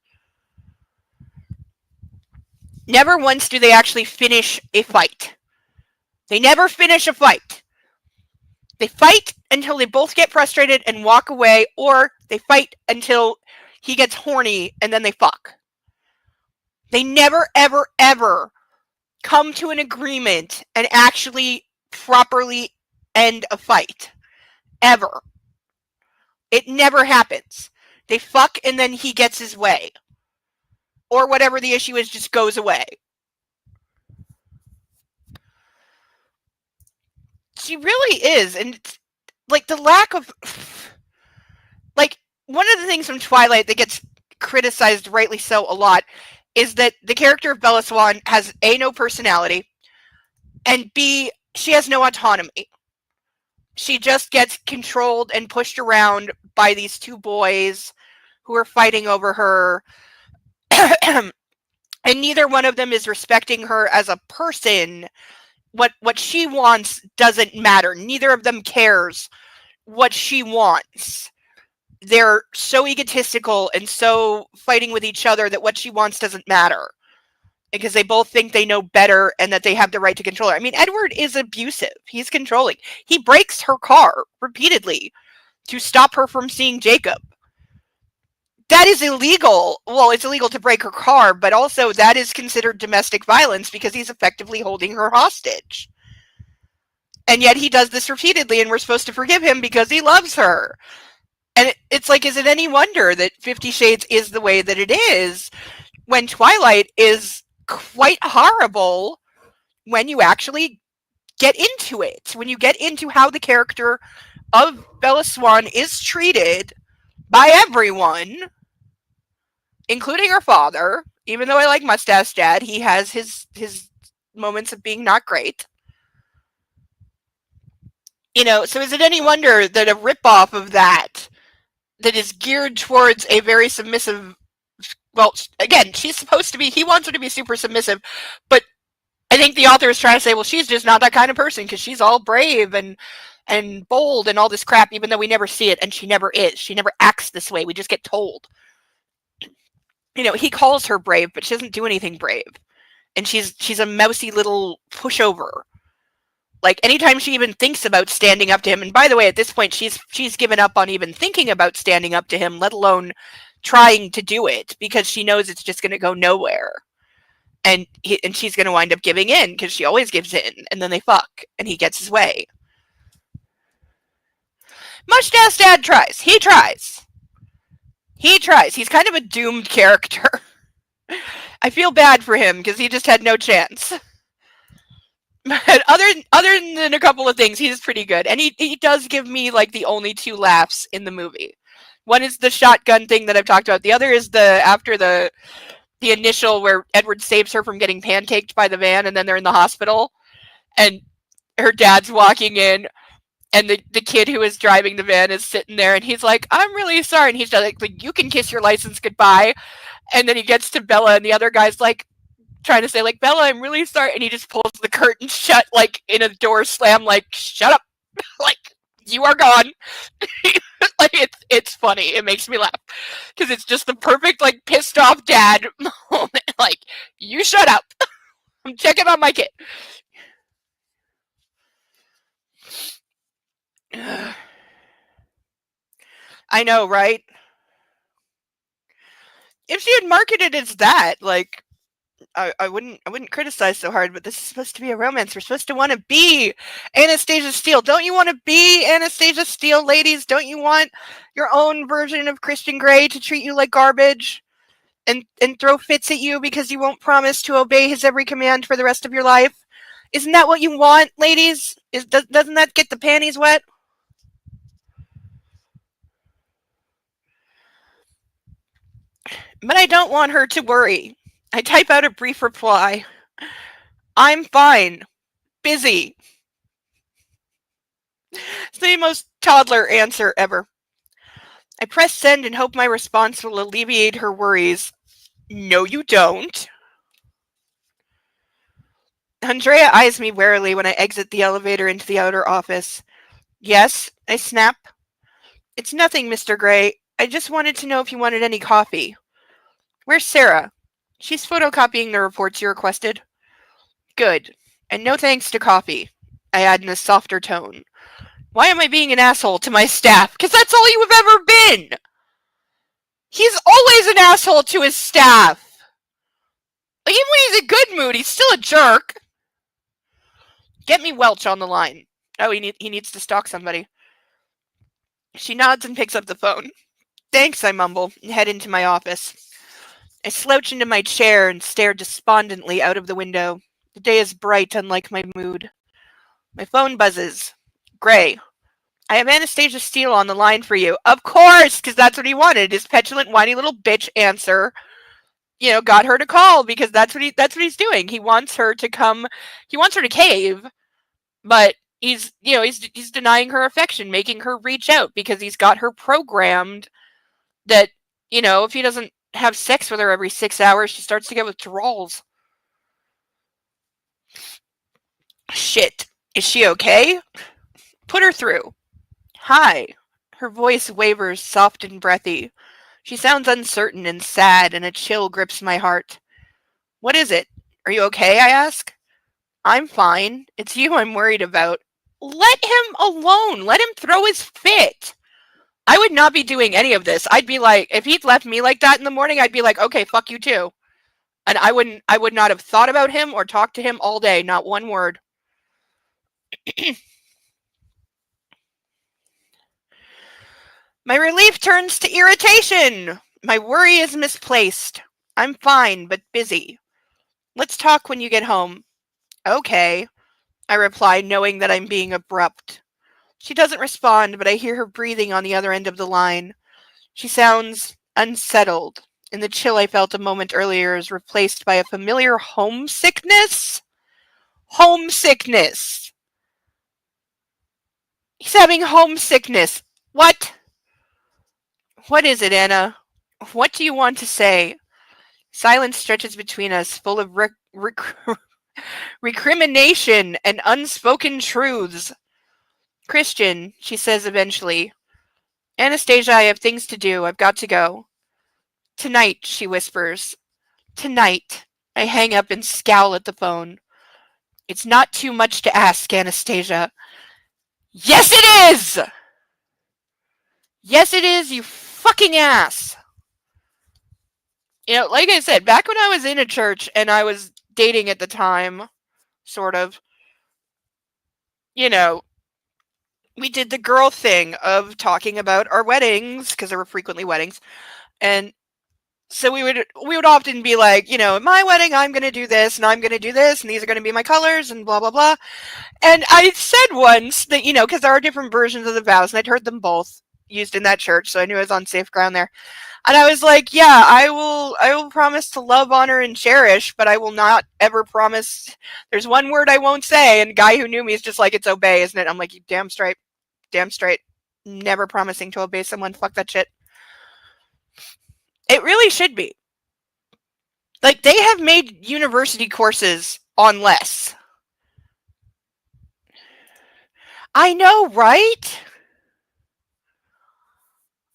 Never once do they actually finish a fight. They never finish a fight. They fight until they both get frustrated and walk away, or they fight until he gets horny and then they fuck. They never, ever, ever come to an agreement and actually properly end a fight. Ever. It never happens. They fuck and then he gets his way. Or whatever the issue is just goes away. She really is. And it's, like, the lack of... Like, one of the things from Twilight that gets criticized, rightly so, a lot, is that the character of Bella Swan has A, no personality, and B, she has no autonomy. She just gets controlled and pushed around by these 2 boys who are fighting over her. And neither one of them is respecting her as a person. What she wants doesn't matter. Neither of them cares what she wants. They're so egotistical and so fighting with each other that what she wants doesn't matter. Because they both think they know better and that they have the right to control her. I mean, Edward is abusive. He's controlling. He breaks her car repeatedly to stop her from seeing Jacob. That is illegal. Well, it's illegal to break her car, but also that is considered domestic violence because he's effectively holding her hostage. And yet he does this repeatedly, and we're supposed to forgive him because he loves her. And it's like, is it any wonder that 50 Shades is the way that it is when Twilight is quite horrible when you actually get into it, when you get into how the character of Bella Swan is treated by everyone. including her father. Even though I like Mustache Dad, he has his moments of being not great. So is it any wonder that a ripoff of that is geared towards a very submissive, well, again, she's supposed to be, he wants her to be super submissive, but I think the author is trying to say, well, she's just not that kind of person because she's all brave and bold and all this crap, even though we never see it, and she never is. She never acts this way. We just get told. He calls her brave, but she doesn't do anything brave. And she's a mousy little pushover. Like, anytime she even thinks about standing up to him, and by the way, at this point, she's given up on even thinking about standing up to him, let alone trying to do it, because she knows it's just going to go nowhere. And she's going to wind up giving in, because she always gives in, and then they fuck, and he gets his way. Mustache Dad tries. He tries. He's kind of a doomed character. I feel bad for him, because he just had no chance. But other than a couple of things, he's pretty good. And he does give me, like, the only 2 laughs in the movie. One is the shotgun thing that I've talked about. The other is after the initial where Edward saves her from getting pancaked by the van, and then they're in the hospital, and her dad's walking in, and the kid who is driving the van is sitting there, and he's like, I'm really sorry. And he's like, you can kiss your license goodbye. And then he gets to Bella, and the other guy's like, trying to say, like, Bella, I'm really sorry. And he just pulls the curtain shut, like, in a door slam, like, shut up. Like, you are gone. Like, it's funny. It makes me laugh. Because it's just the perfect, like, pissed off dad moment. Like, you shut up. I'm checking on my kid. I know, right? If she had marketed it as that, like, I wouldn't criticize so hard, but this is supposed to be a romance. We're supposed to want to be Anastasia Steele. Don't you want to be Anastasia Steele, ladies? Don't you want your own version of Christian Grey to treat you like garbage and throw fits at you because you won't promise to obey his every command for the rest of your life? Isn't that what you want, ladies? Doesn't that get the panties wet? But I don't want her to worry. I type out a brief reply. I'm fine. Busy. It's the most toddler answer ever. I press send and hope my response will alleviate her worries. No, you don't. Andrea eyes me warily when I exit the elevator into the outer office. Yes, I snap. It's nothing, Mr. Gray. I just wanted to know if you wanted any coffee. Where's Sarah? She's photocopying the reports you requested. Good. And no thanks to coffee. I add in a softer tone. Why am I being an asshole to my staff? Because that's all you have ever been! He's always an asshole to his staff! Like, even when he's in good mood, he's still a jerk! Get me Welch on the line. Oh, he needs to stalk somebody. She nods and picks up the phone. Thanks, I mumble, and head into my office. I slouch into my chair and stare despondently out of the window. The day is bright, unlike my mood. My phone buzzes. Gray. I have Anastasia Steele on the line for you. Of course, because that's what he wanted. His petulant, whiny little bitch answer, got her to call because that's what he's doing. He wants her to come. He wants her to cave, but he's denying her affection, making her reach out because he's got her programmed that, if he doesn't have sex with her every 6 hours, she starts to get withdrawals. Shit. Is she okay? Put her through. Hi. Her voice wavers, soft and breathy. She sounds uncertain and sad, and a chill grips my heart. What is it? Are you okay? I ask. I'm fine. It's you I'm worried about. Let him alone. Let him throw his fit. I would not be doing any of this. I'd be like, if he'd left me like that in the morning, I'd be like, okay, fuck you too. And I would not have thought about him or talked to him all day. Not one word. My relief turns to irritation. My worry is misplaced. I'm fine, but busy. Let's talk when you get home. Okay, I reply, knowing that I'm being abrupt. She doesn't respond, but I hear her breathing on the other end of the line. She sounds unsettled, and the chill I felt a moment earlier is replaced by a familiar homesickness. Homesickness. He's having homesickness. What? What is it, Anna? What do you want to say? Silence stretches between us, full of recrimination and unspoken truths. Christian, she says eventually. Anastasia, I have things to do. I've got to go. Tonight, she whispers. Tonight. I hang up and scowl at the phone. It's not too much to ask, Anastasia. Yes, it is! Yes, it is, you fucking ass! You know, like I said, back when I was in a church and I was dating at the time, sort of, you know, we did the girl thing of talking about our weddings, because there were frequently weddings, and so we would often be like, you know, at my wedding, I'm going to do this, and I'm going to do this, and these are going to be my colors, and blah, blah, blah. And I said once that, you know, because there are different versions of the vows, and I'd heard them both used in that church, so I knew I was on safe ground there. And I was like, yeah, I will promise to love, honor, and cherish, but I will not ever promise. There's one word I won't say, and the guy who knew me is just like, it's obey, isn't it? I'm like, you damn straight. Damn straight. Never promising to obey someone. Fuck that shit. It really should be. Like, they have made university courses on less. I know, right?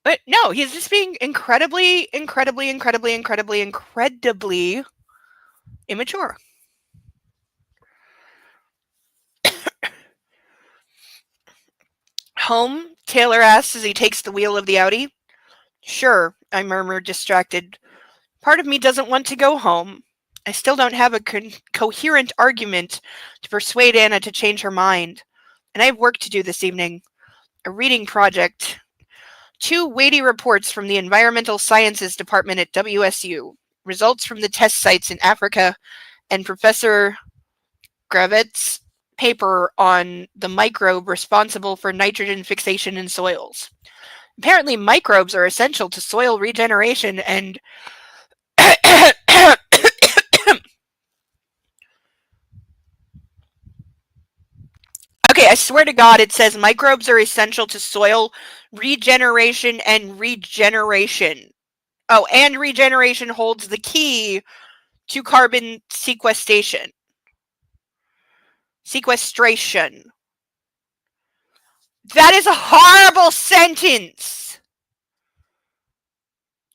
But no, he's just being incredibly immature. Home? Taylor asks as he takes the wheel of the Audi. Sure, I murmur, distracted. Part of me doesn't want to go home. I still don't have a coherent argument to persuade Anna to change her mind. And I have work to do this evening. A reading project. 2 weighty reports from the Environmental Sciences Department at WSU. Results from the test sites in Africa, and Professor Gravet's paper on the microbe responsible for nitrogen fixation in soils. Apparently, microbes are essential to soil regeneration and okay, I swear to God, it says microbes are essential to soil regeneration and regeneration. Oh, and regeneration holds the key to carbon sequestration. Sequestration. That is a horrible sentence!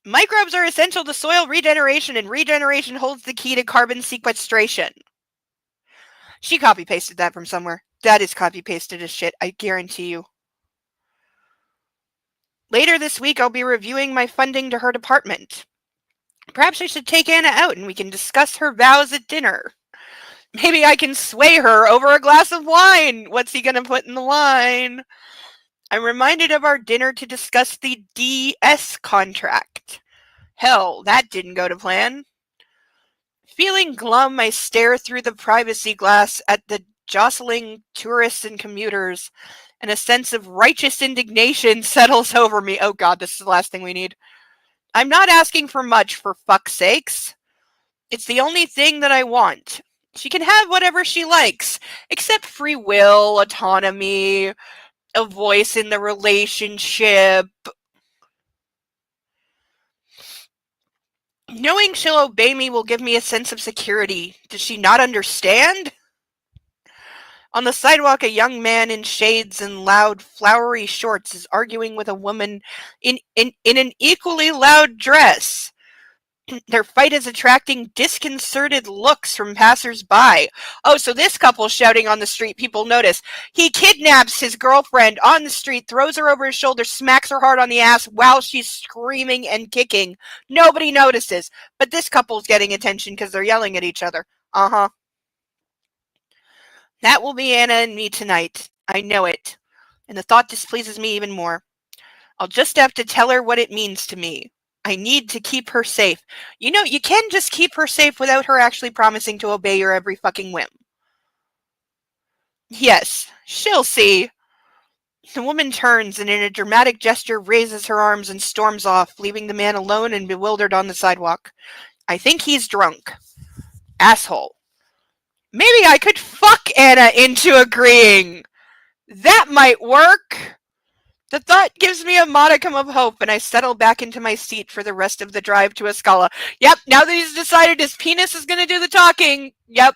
Microbes are essential to soil regeneration, and regeneration holds the key to carbon sequestration. She copy-pasted that from somewhere. That is copy-pasted as shit, I guarantee you. Later this week, I'll be reviewing my funding to her department. Perhaps I should take Anna out and we can discuss her vows at dinner. Maybe I can sway her over a glass of wine. What's he going to put in the wine? I'm reminded of our dinner to discuss the DS contract. Hell, that didn't go to plan. Feeling glum, I stare through the privacy glass at the jostling tourists and commuters, and a sense of righteous indignation settles over me. Oh God, this is the last thing we need. I'm not asking for much, for fuck's sakes. It's the only thing that I want. She can have whatever she likes, except free will, autonomy, a voice in the relationship. Knowing she'll obey me will give me a sense of security. Does she not understand? On the sidewalk, a young man in shades and loud, flowery shorts is arguing with a woman in an equally loud dress. Their fight is attracting disconcerted looks from passers-by. Oh, so this couple's shouting on the street. People notice. He kidnaps his girlfriend on the street, throws her over his shoulder, smacks her hard on the ass while she's screaming and kicking. Nobody notices. But this couple's getting attention because they're yelling at each other. Uh-huh. That will be Anna and me tonight. I know it. And the thought displeases me even more. I'll just have to tell her what it means to me. I need to keep her safe. You know, you can just keep her safe without her actually promising to obey your every fucking whim. Yes, she'll see. The woman turns and in a dramatic gesture raises her arms and storms off, leaving the man alone and bewildered on the sidewalk. I think he's drunk. Asshole. Maybe I could fuck Anna into agreeing. That might work. The thought gives me a modicum of hope, and I settle back into my seat for the rest of the drive to Escala. Yep, now that he's decided his penis is going to do the talking. Yep.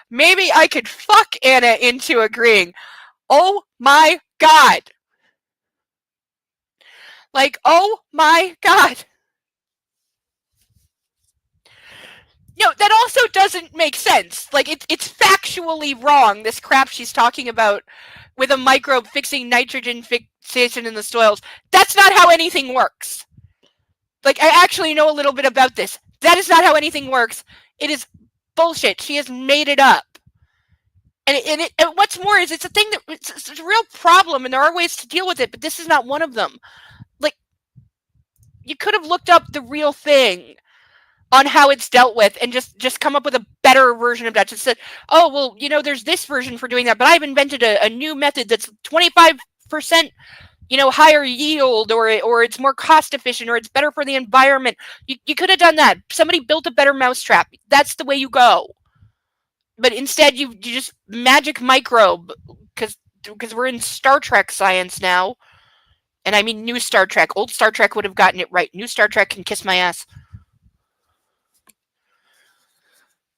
Maybe I could fuck Anna into agreeing. Oh my god. Like, oh my god. No, that also doesn't make sense. Like, it's factually wrong, this crap she's talking about with a microbe fixing nitrogen fixation in the soils. That's not how anything works. Like, I actually know a little bit about this. That is not how anything works. It is bullshit. She has made it up. And what's more is it's a thing that it's a real problem, and there are ways to deal with it, but this is not one of them. Like, you could have looked up the real thing on how it's dealt with and just come up with a better version of that. Just said, oh, well, you know, there's this version for doing that, but I've invented a new method that's 25%, you know, higher yield, or it's more cost efficient, or it's better for the environment. You could have done that. Somebody built a better mousetrap. That's the way you go. But instead, you just magic microbe, because we're in Star Trek science now. And I mean new Star Trek. Old Star Trek would have gotten it right. New Star Trek can kiss my ass.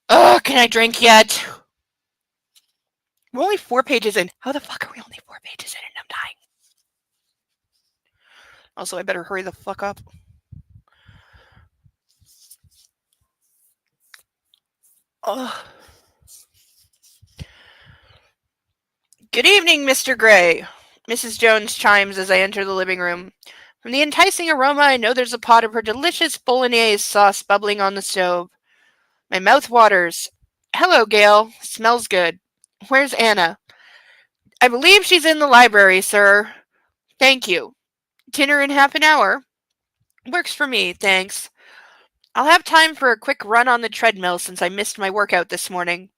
Ugh, can I drink yet? We're only 4 pages in. How the fuck are we only 4 pages in and I'm dying? Also, I better hurry the fuck up. Ugh. Good evening, Mr. Gray. Mrs. Jones chimes as I enter the living room. From the enticing aroma, I know there's a pot of her delicious bolognese sauce bubbling on the stove. My mouth waters. Hello, Gail. Smells good. Where's Anna? I believe she's in the library, sir. Thank you. Dinner in half an hour? Works for me, thanks. I'll have time for a quick run on the treadmill since I missed my workout this morning.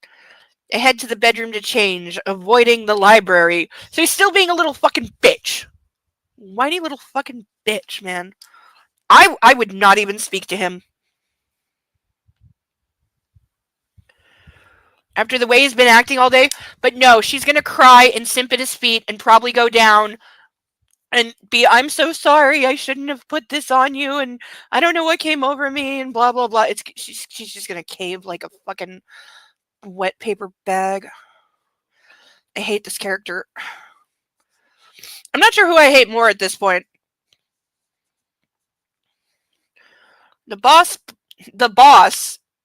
I head to the bedroom to change, avoiding the library. So he's still being a little fucking bitch. Whiny little fucking bitch, man. I would not even speak to him. After the way he's been acting all day. But no, she's gonna cry and simp at his feet and probably go down and be, I'm so sorry, I shouldn't have put this on you, and I don't know what came over me, and blah blah blah. She's just gonna cave like a fucking wet paper bag. I hate this character. I'm not sure who I hate more at this point. The boss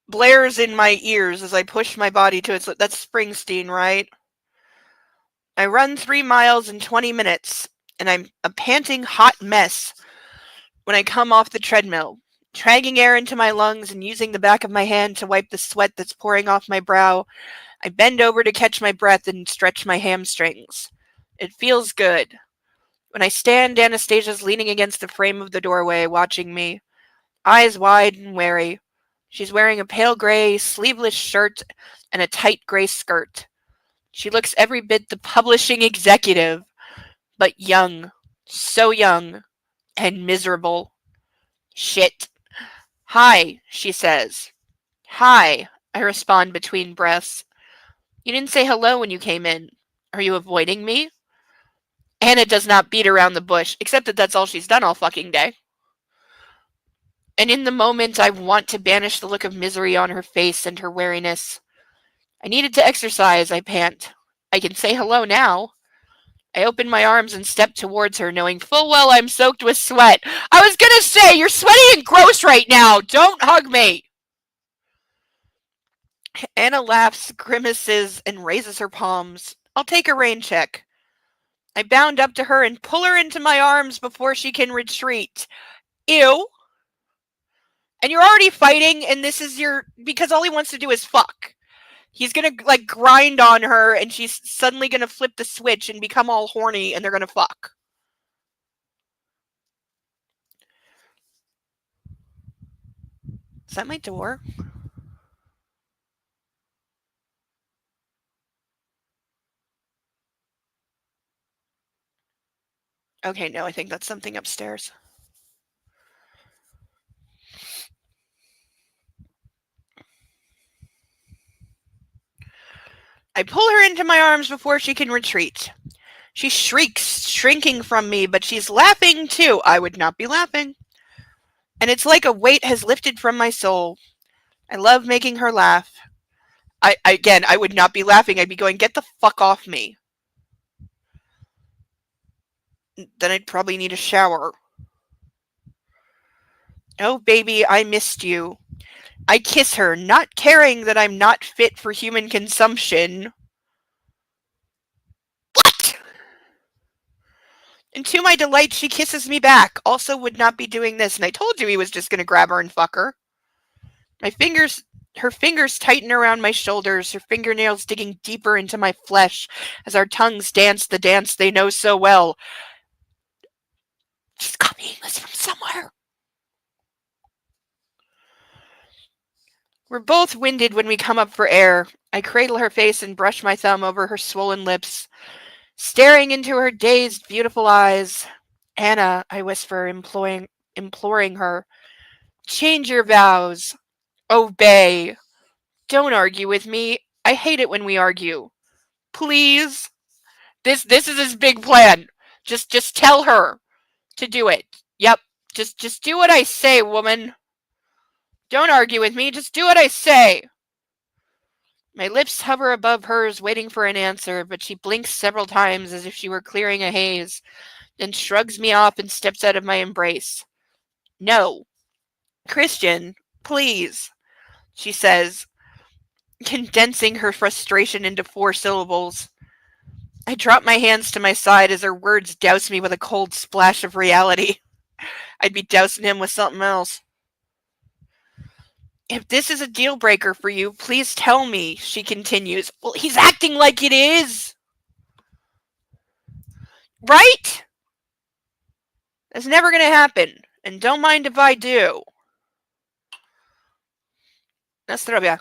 blares in my ears as I push my body to its. That's Springsteen, right? I run 3 miles in 20 minutes, and I'm a panting hot mess when I come off the treadmill, dragging air into my lungs and using the back of my hand to wipe the sweat that's pouring off my brow. I bend over to catch my breath and stretch my hamstrings. It feels good. When I stand, Anastasia's leaning against the frame of the doorway, watching me, eyes wide and wary. She's wearing a pale gray, sleeveless shirt and a tight gray skirt. She looks every bit the publishing executive, but young, so young, and miserable. Shit. Hi, she says. Hi, I respond between breaths. You didn't say hello when you came in. Are you avoiding me? Anna does not beat around the bush, except that that's all she's done all fucking day. And in the moment, I want to banish the look of misery on her face and her wariness. I needed to exercise, I pant. I can say hello now. I open my arms and step towards her, knowing full well I'm soaked with sweat. I was gonna say, you're sweaty and gross right now. Don't hug me. Anna laughs, grimaces, and raises her palms. I'll take a rain check. I bound up to her and pull her into my arms before she can retreat. Ew. And you're already fighting, and this is because all he wants to do is fuck. He's gonna, like, grind on her, and she's suddenly gonna flip the switch and become all horny, and they're gonna fuck. Is that my door? Okay, no, I think that's something upstairs. I pull her into my arms before she can retreat. She shrieks, shrinking from me, but she's laughing too. I would not be laughing. And it's like a weight has lifted from my soul. I love making her laugh. I would not be laughing. I'd be going, get the fuck off me. Then I'd probably need a shower. Oh, baby, I missed you. I kiss her, not caring that I'm not fit for human consumption. What? And to my delight, she kisses me back. Also would not be doing this, and I told you he was just going to grab her and fuck her. Her fingers tighten around my shoulders, her fingernails digging deeper into my flesh as our tongues dance the dance they know so well. She's copying this from somewhere. We're both winded when we come up for air. I cradle her face and brush my thumb over her swollen lips, staring into her dazed, beautiful eyes. Anna, I whisper, imploring her, change your vows. Obey. Don't argue with me. I hate it when we argue. Please. This is his big plan. Just tell her to do it. Yep. Just do what I say, woman. Don't argue with me. Just do what I say. My lips hover above hers, waiting for an answer, but she blinks several times as if she were clearing a haze, then shrugs me off and steps out of my embrace. No. Christian, please, she says, condensing her frustration into 4 syllables. I drop my hands to my side as her words douse me with a cold splash of reality. I'd be dousing him with something else. If this is a deal breaker for you, please tell me, she continues. Well, he's acting like it is. Right? That's never going to happen. And don't mind if I do. Nastrovia.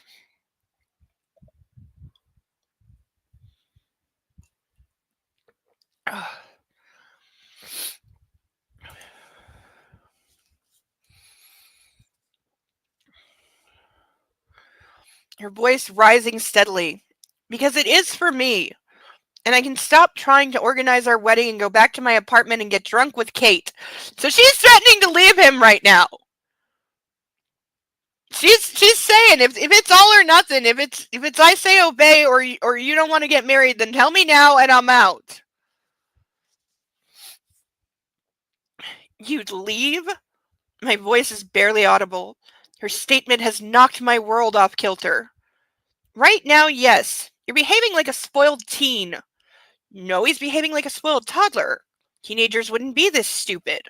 Her voice rising steadily. Because it is for me. And I can stop trying to organize our wedding and go back to my apartment and get drunk with Kate. So she's threatening to leave him right now. She's saying if it's all or nothing, if it's I say obey or you don't want to get married, then tell me now and I'm out. You'd leave? My voice is barely audible. Her statement has knocked my world off kilter. Right now, yes. You're behaving like a spoiled teen. No, he's behaving like a spoiled toddler. Teenagers wouldn't be this stupid.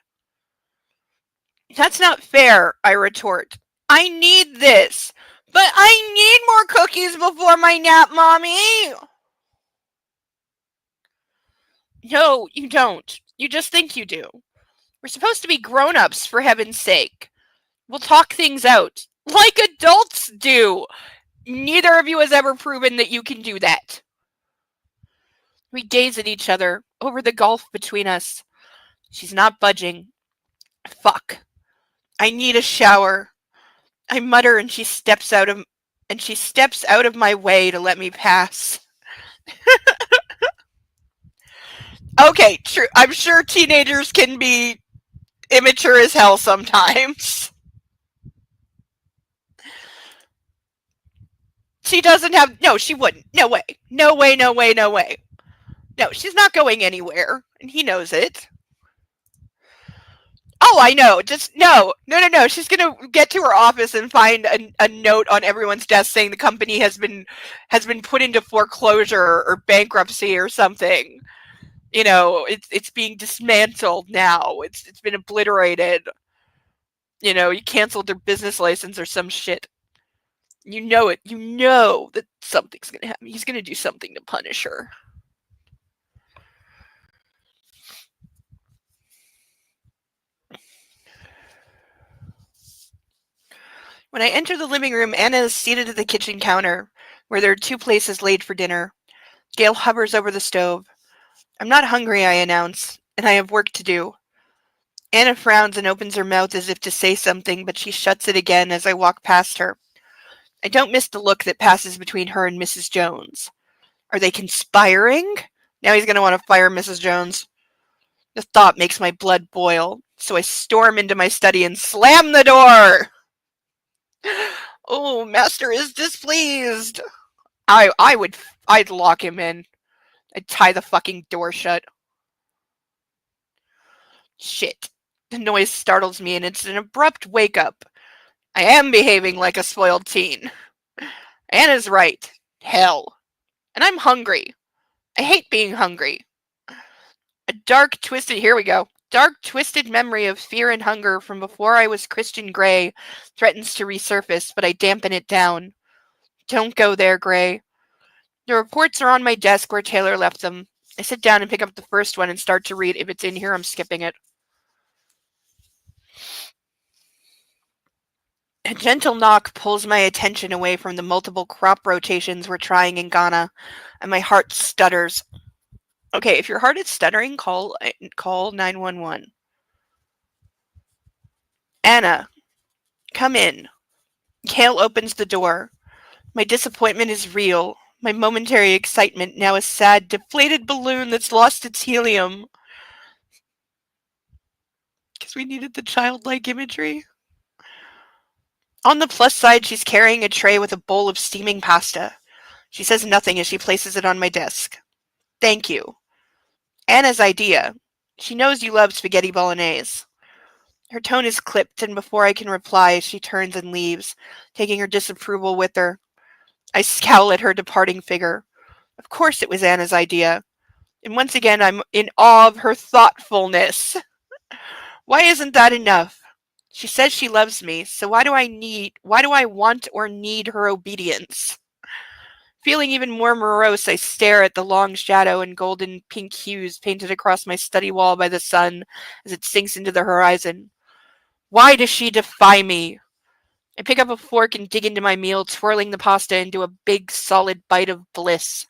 That's not fair, I retort. I need this. But I need more cookies before my nap, Mommy. No, you don't. You just think you do. We're supposed to be grown-ups, for heaven's sake. We'll talk things out. Like adults do. Neither of you has ever proven that you can do that. We gaze at each other, over the gulf between us. She's not budging. Fuck. I need a shower. I mutter and she steps out of my way to let me pass. Okay, true. I'm sure teenagers can be immature as hell sometimes. She doesn't have... No, she wouldn't. No way. No way, no way, no way. No, she's not going anywhere, and he knows it. Oh, I know. Just no. She's gonna get to her office and find a note on everyone's desk saying the company has been put into foreclosure or bankruptcy or something. You know, it's being dismantled now. It's been obliterated. You know, you canceled their business license or some shit. You know it. You know that something's gonna happen. He's gonna do something to punish her. When I enter the living room, Anna is seated at the kitchen counter, where there are 2 places laid for dinner. Gail hovers over the stove. I'm not hungry, I announce. and I have work to do. Anna frowns and opens her mouth as if to say something, but she shuts it again as I walk past her. I don't miss the look that passes between her and Mrs. Jones. Are they conspiring? Now he's going to want to fire Mrs. Jones. The thought makes my blood boil, so I storm into my study and slam the door. Oh, master is displeased. I'd lock him in. I'd tie the fucking door shut. Shit. The noise startles me and it's an abrupt wake up. I am behaving like a spoiled teen. Anna's right. Hell. And I'm hungry. I hate being hungry. A dark, twisted memory of fear and hunger from before I was Christian Grey threatens to resurface, but I dampen it down. Don't go there, Grey. The reports are on my desk where Taylor left them. I sit down and pick up the first one and start to read. If it's in here, I'm skipping it. A gentle knock pulls my attention away from the multiple crop rotations we're trying in Ghana, and my heart stutters. Okay, if your heart is stuttering, call 911. Anna, come in. Cale opens the door. My disappointment is real. My momentary excitement now a sad, deflated balloon that's lost its helium. Because we needed the childlike imagery. On the plus side, she's carrying a tray with a bowl of steaming pasta. She says nothing as she places it on my desk. Thank you. Anna's idea. She knows you love spaghetti bolognese. Her tone is clipped, and before I can reply, she turns and leaves, taking her disapproval with her. I scowl at her departing figure. Of course it was Anna's idea. And once again, I'm in awe of her thoughtfulness. Why isn't that enough? She says she loves me, so why do I want or need her obedience? Feeling even more morose, I stare at the long shadow and golden pink hues painted across my study wall by the sun as it sinks into the horizon. Why does she defy me? I pick up a fork and dig into my meal, twirling the pasta into a big, solid bite of bliss.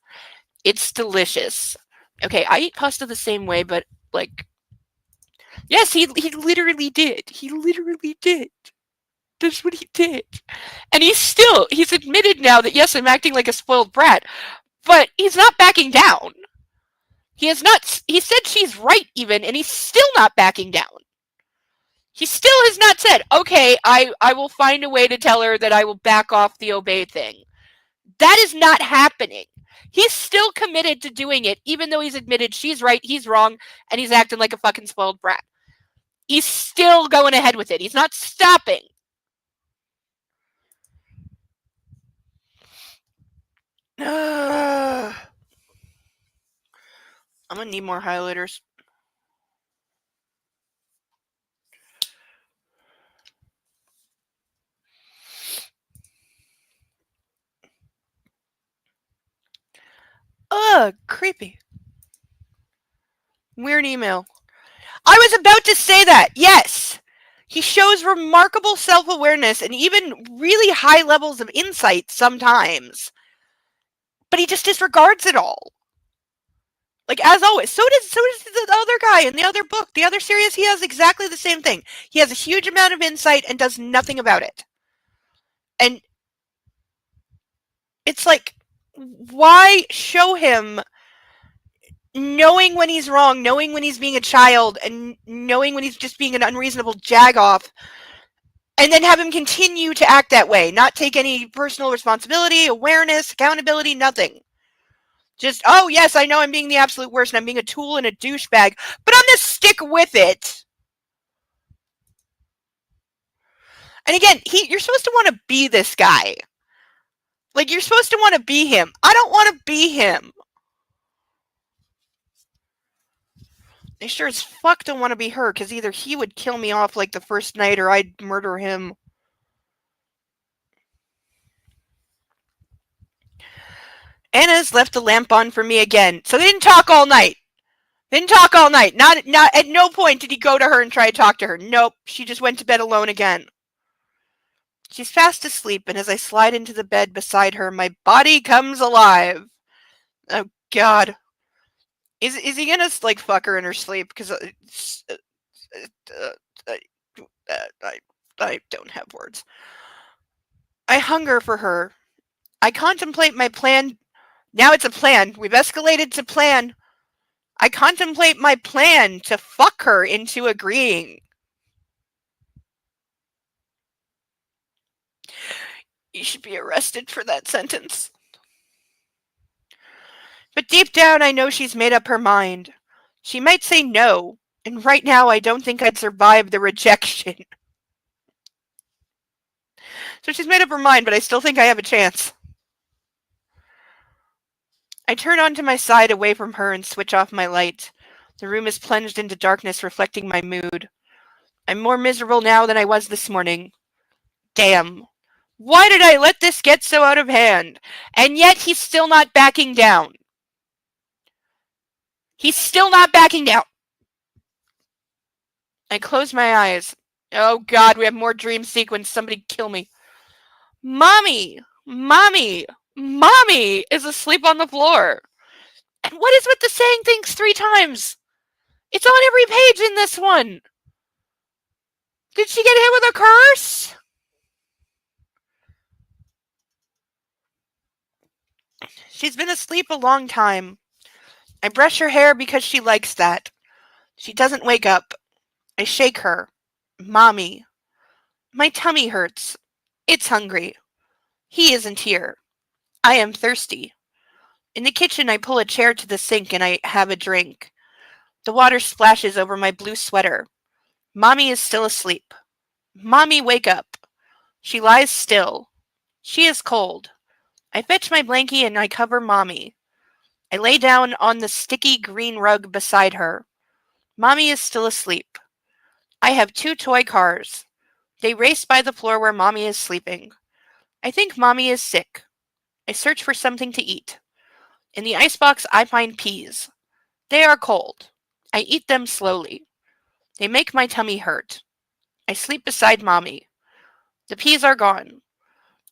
It's delicious. Okay, I eat pasta the same way, but, like... Yes, he literally did. He literally did. That's what he did. And he's admitted now that, yes, I'm acting like a spoiled brat, but he's not backing down. He said she's right even, and he's still not backing down. He still has not said, okay, I will find a way to tell her that I will back off the obey thing. That is not happening. He's still committed to doing it, even though he's admitted she's right, he's wrong, and he's acting like a fucking spoiled brat. He's still going ahead with it. He's not stopping. I'm gonna need more highlighters. Ugh, creepy. Weird email. I was about to say that, yes! He shows remarkable self-awareness and even really high levels of insight sometimes. But he just disregards it all. Like, as always. So does the other guy in the other book, the other series. He has exactly the same thing. He has a huge amount of insight and does nothing about it. And it's like, why show him knowing when he's wrong, knowing when he's being a child, and knowing when he's just being an unreasonable jagoff, and then have him continue to act that way, not take any personal responsibility, awareness, accountability, nothing. Just, oh yes, I know I'm being the absolute worst and I'm being a tool and a douchebag, but I'm gonna stick with it. And again, you're supposed to want to be this guy. Like, you're supposed to want to be him. I don't want to be him. I sure as fuck don't want to be her, because either he would kill me off like the first night or I'd murder him. Anna's left the lamp on for me again. So they didn't talk all night. Not at no point did he go to her and try to talk to her. Nope. She just went to bed alone again. She's fast asleep, and as I slide into the bed beside her, my body comes alive. Oh, God. Is he gonna like fuck her in her sleep? Because I don't have words. I hunger for her. I contemplate my plan. Now it's a plan. We've escalated to plan. I contemplate my plan to fuck her into agreeing. You should be arrested for that sentence. But deep down, I know she's made up her mind. She might say no, and right now I don't think I'd survive the rejection. So she's made up her mind, but I still think I have a chance. I turn onto my side away from her and switch off my light. The room is plunged into darkness, reflecting my mood. I'm more miserable now than I was this morning. Damn. Why did I let this get so out of hand? And yet he's still not backing down. He's still not backing down. I close my eyes. Oh God, we have more dream sequence. Somebody kill me. Mommy! Mommy! Mommy is asleep on the floor. And what is with the saying things 3 times? It's on every page in this one. Did she get hit with a curse? She's been asleep a long time. I brush her hair because she likes that. She doesn't wake up. I shake her. Mommy. My tummy hurts. It's hungry. He isn't here. I am thirsty. In the kitchen, I pull a chair to the sink and I have a drink. The water splashes over my blue sweater. Mommy is still asleep. Mommy, wake up. She lies still. She is cold. I fetch my blankie and I cover Mommy. I lay down on the sticky green rug beside her. Mommy is still asleep. I have 2 toy cars. They race by the floor where Mommy is sleeping. I think Mommy is sick. I search for something to eat. In the icebox, I find peas. They are cold. I eat them slowly. They make my tummy hurt. I sleep beside Mommy. The peas are gone.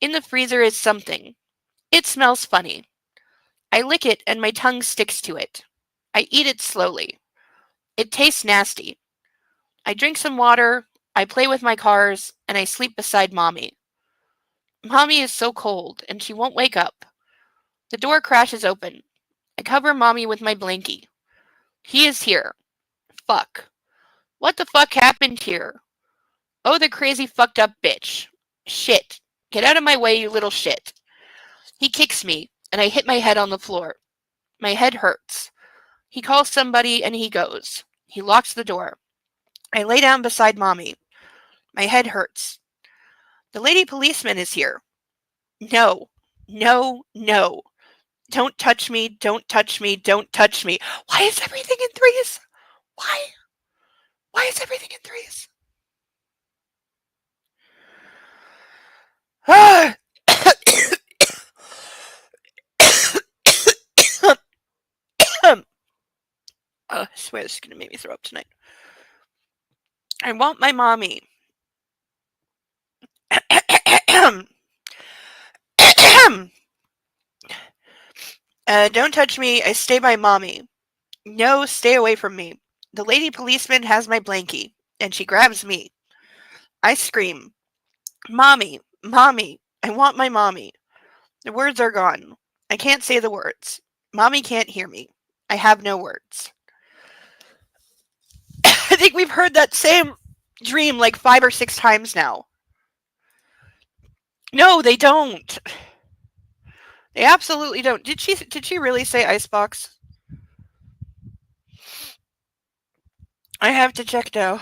In the freezer is something. It smells funny. I lick it and my tongue sticks to it. I eat it slowly. It tastes nasty. I drink some water, I play with my cars, and I sleep beside Mommy. Mommy is so cold, and she won't wake up. The door crashes open. I cover Mommy with my blankie. He is here. Fuck. What the fuck happened here? Oh, the crazy fucked up bitch. Shit. Get out of my way, you little shit. He kicks me, and I hit my head on the floor. My head hurts. He calls somebody, and he goes. He locks the door. I lay down beside Mommy. My head hurts. The lady policeman is here. No. No, no. Don't touch me, don't touch me, don't touch me. Why is everything in threes? Why? Why is everything in threes? I swear this is going to make me throw up tonight. I want my Mommy. Don't touch me. I stay by Mommy. No, stay away from me. The lady policeman has my blankie, and she grabs me. I scream. Mommy, Mommy, I want my Mommy. The words are gone. I can't say the words. Mommy can't hear me. I have no words. I think we've heard that same dream like 5 or 6 times now. No, they don't. They absolutely don't. Did she really say icebox? I have to check now.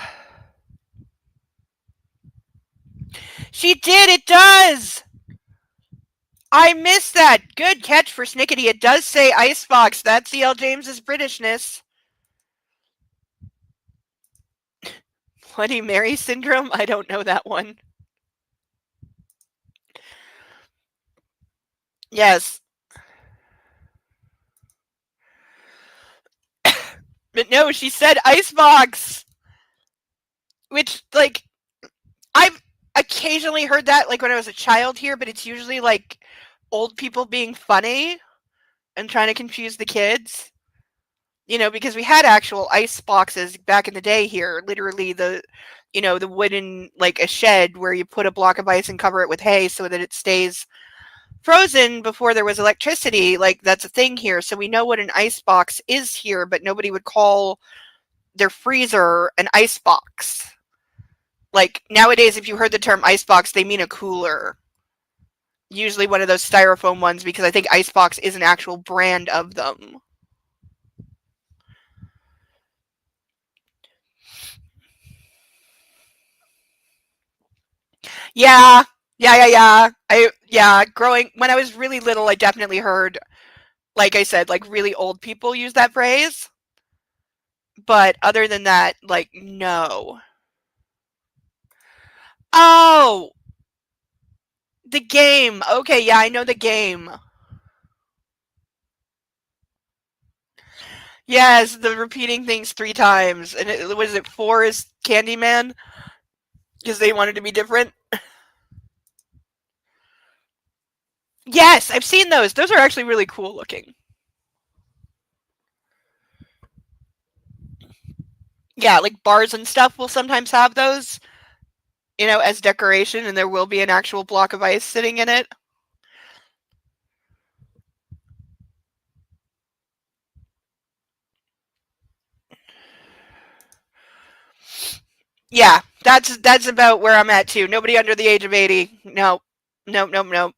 She did! It does! I missed that! Good catch for Snickety. It does say icebox. That's E.L. James's Britishness. Bloody Mary syndrome? I don't know that one. Yes. But no, she said icebox! Which, like, I've occasionally heard that, like, when I was a child here, but it's usually, like, old people being funny and trying to confuse the kids. because we had actual ice boxes back in the day here. Literally the wooden, like a shed where you put a block of ice and cover it with hay so that it stays frozen before there was electricity. Like, that's a thing here. So we know what an ice box is here, but nobody would call their freezer an ice box. Like, nowadays, if you heard the term ice box, they mean a cooler. Usually one of those styrofoam ones, because I think Icebox is an actual brand of them. Yeah. Growing when I was really little, I definitely heard, like I said, like really old people use that phrase. But other than that, like, no. Oh, the game. Okay, yeah, I know the game. Yes, the repeating things 3 times. And was it 4 is Candyman? Because they wanted to be different? Yes, I've seen those. Those are actually really cool looking. Yeah, like bars and stuff will sometimes have those, as decoration, and there will be an actual block of ice sitting in it. Yeah, that's about where I'm at too. Nobody under the age of 80. No. Nope, nope, nope.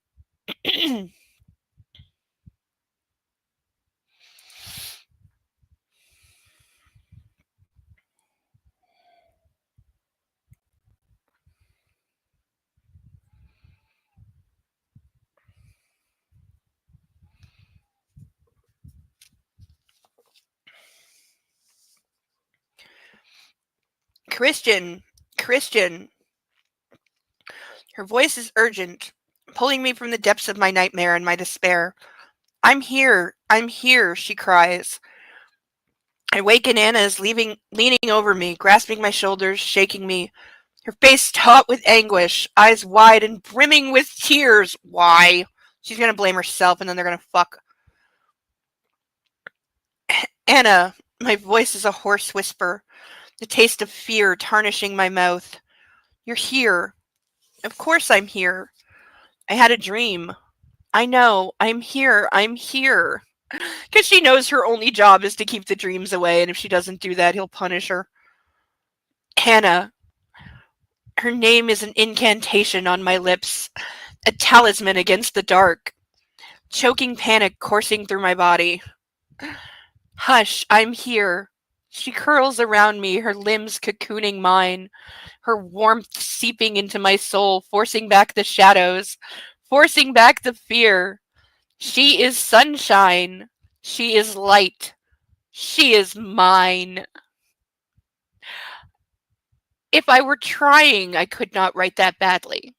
Christian, Christian. Her voice is urgent, pulling me from the depths of my nightmare and my despair. I'm here, she cries. I wake and Anna is leaning over me, grasping my shoulders, shaking me. Her face taut with anguish, eyes wide and brimming with tears. Why? She's gonna blame herself and then they're gonna fuck. Anna, my voice is a hoarse whisper, the taste of fear tarnishing my mouth. You're here. Of course I'm here. I had a dream. I know. I'm here. I'm here. Because she knows her only job is to keep the dreams away, and if she doesn't do that, he'll punish her. Hannah. Her name is an incantation on my lips, a talisman against the dark. Choking panic coursing through my body. Hush, I'm here. She curls around me, her limbs cocooning mine, her warmth seeping into my soul, forcing back the shadows, forcing back the fear. She is sunshine. She is light. She is mine. If I were trying, I could not write that badly.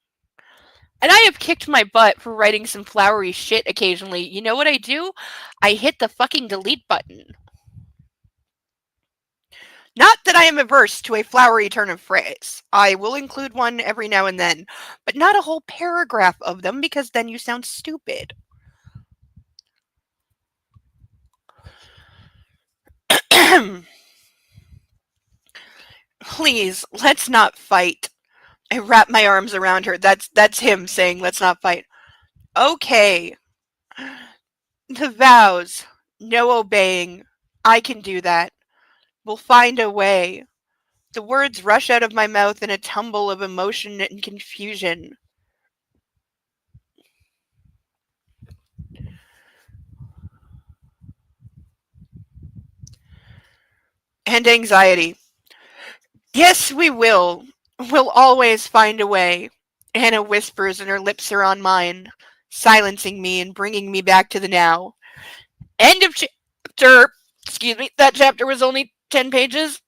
And I have kicked my butt for writing some flowery shit occasionally. You know what I do? I hit the fucking delete button. Not that I am averse to a flowery turn of phrase. I will include one every now and then, but not a whole paragraph of them because then you sound stupid. Please, let's not fight. I wrap my arms around her. That's him saying, let's not fight. Okay. The vows. No obeying. I can do that. We'll find a way. The words rush out of my mouth in a tumble of emotion and confusion. And anxiety. Yes, we will. We'll always find a way. Anna whispers and her lips are on mine, silencing me and bringing me back to the now. End of chapter. Excuse me, that chapter was only 10 pages.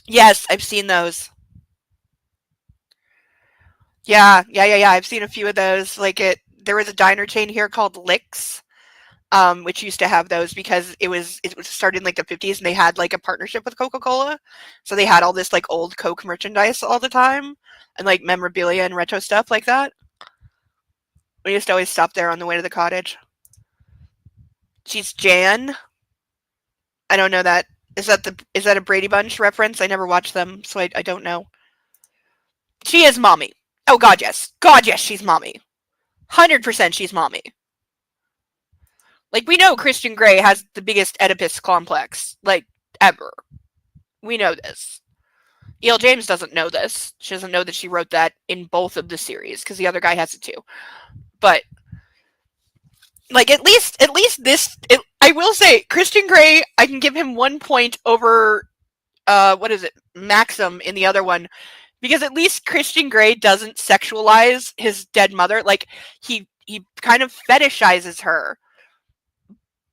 Yes, I've seen those. Yeah. I've seen a few of those. There was a diner chain here called Licks, which used to have those because it was started in like the 50s and they had like a partnership with Coca-Cola, so they had all this like old Coke merchandise all the time and like memorabilia and retro stuff like that. We used to always stop there on the way to the cottage. She's Jan. I don't know that. Is that a Brady Bunch reference? I never watched them, so I don't know. She is mommy. Oh God, yes. God, yes, she's mommy. 100% she's mommy. Like, we know Christian Grey has the biggest Oedipus complex, like, ever. We know this. E.L. James doesn't know this. She doesn't know that she wrote that in both of the series, because the other guy has it too. But, like, at least this, I will say, Christian Grey, I can give him 1 point over, Maxim in the other one, because at least Christian Grey doesn't sexualize his dead mother. Like, he kind of fetishizes her,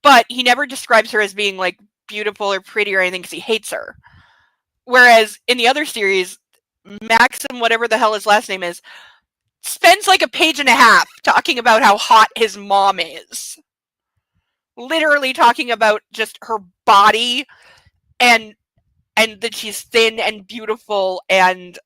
but he never describes her as being, like, beautiful or pretty or anything because he hates her. Whereas in the other series, Maxim, whatever the hell his last name is, spends like a page and a half talking about how hot his mom is. Literally talking about just her body and that she's thin and beautiful, and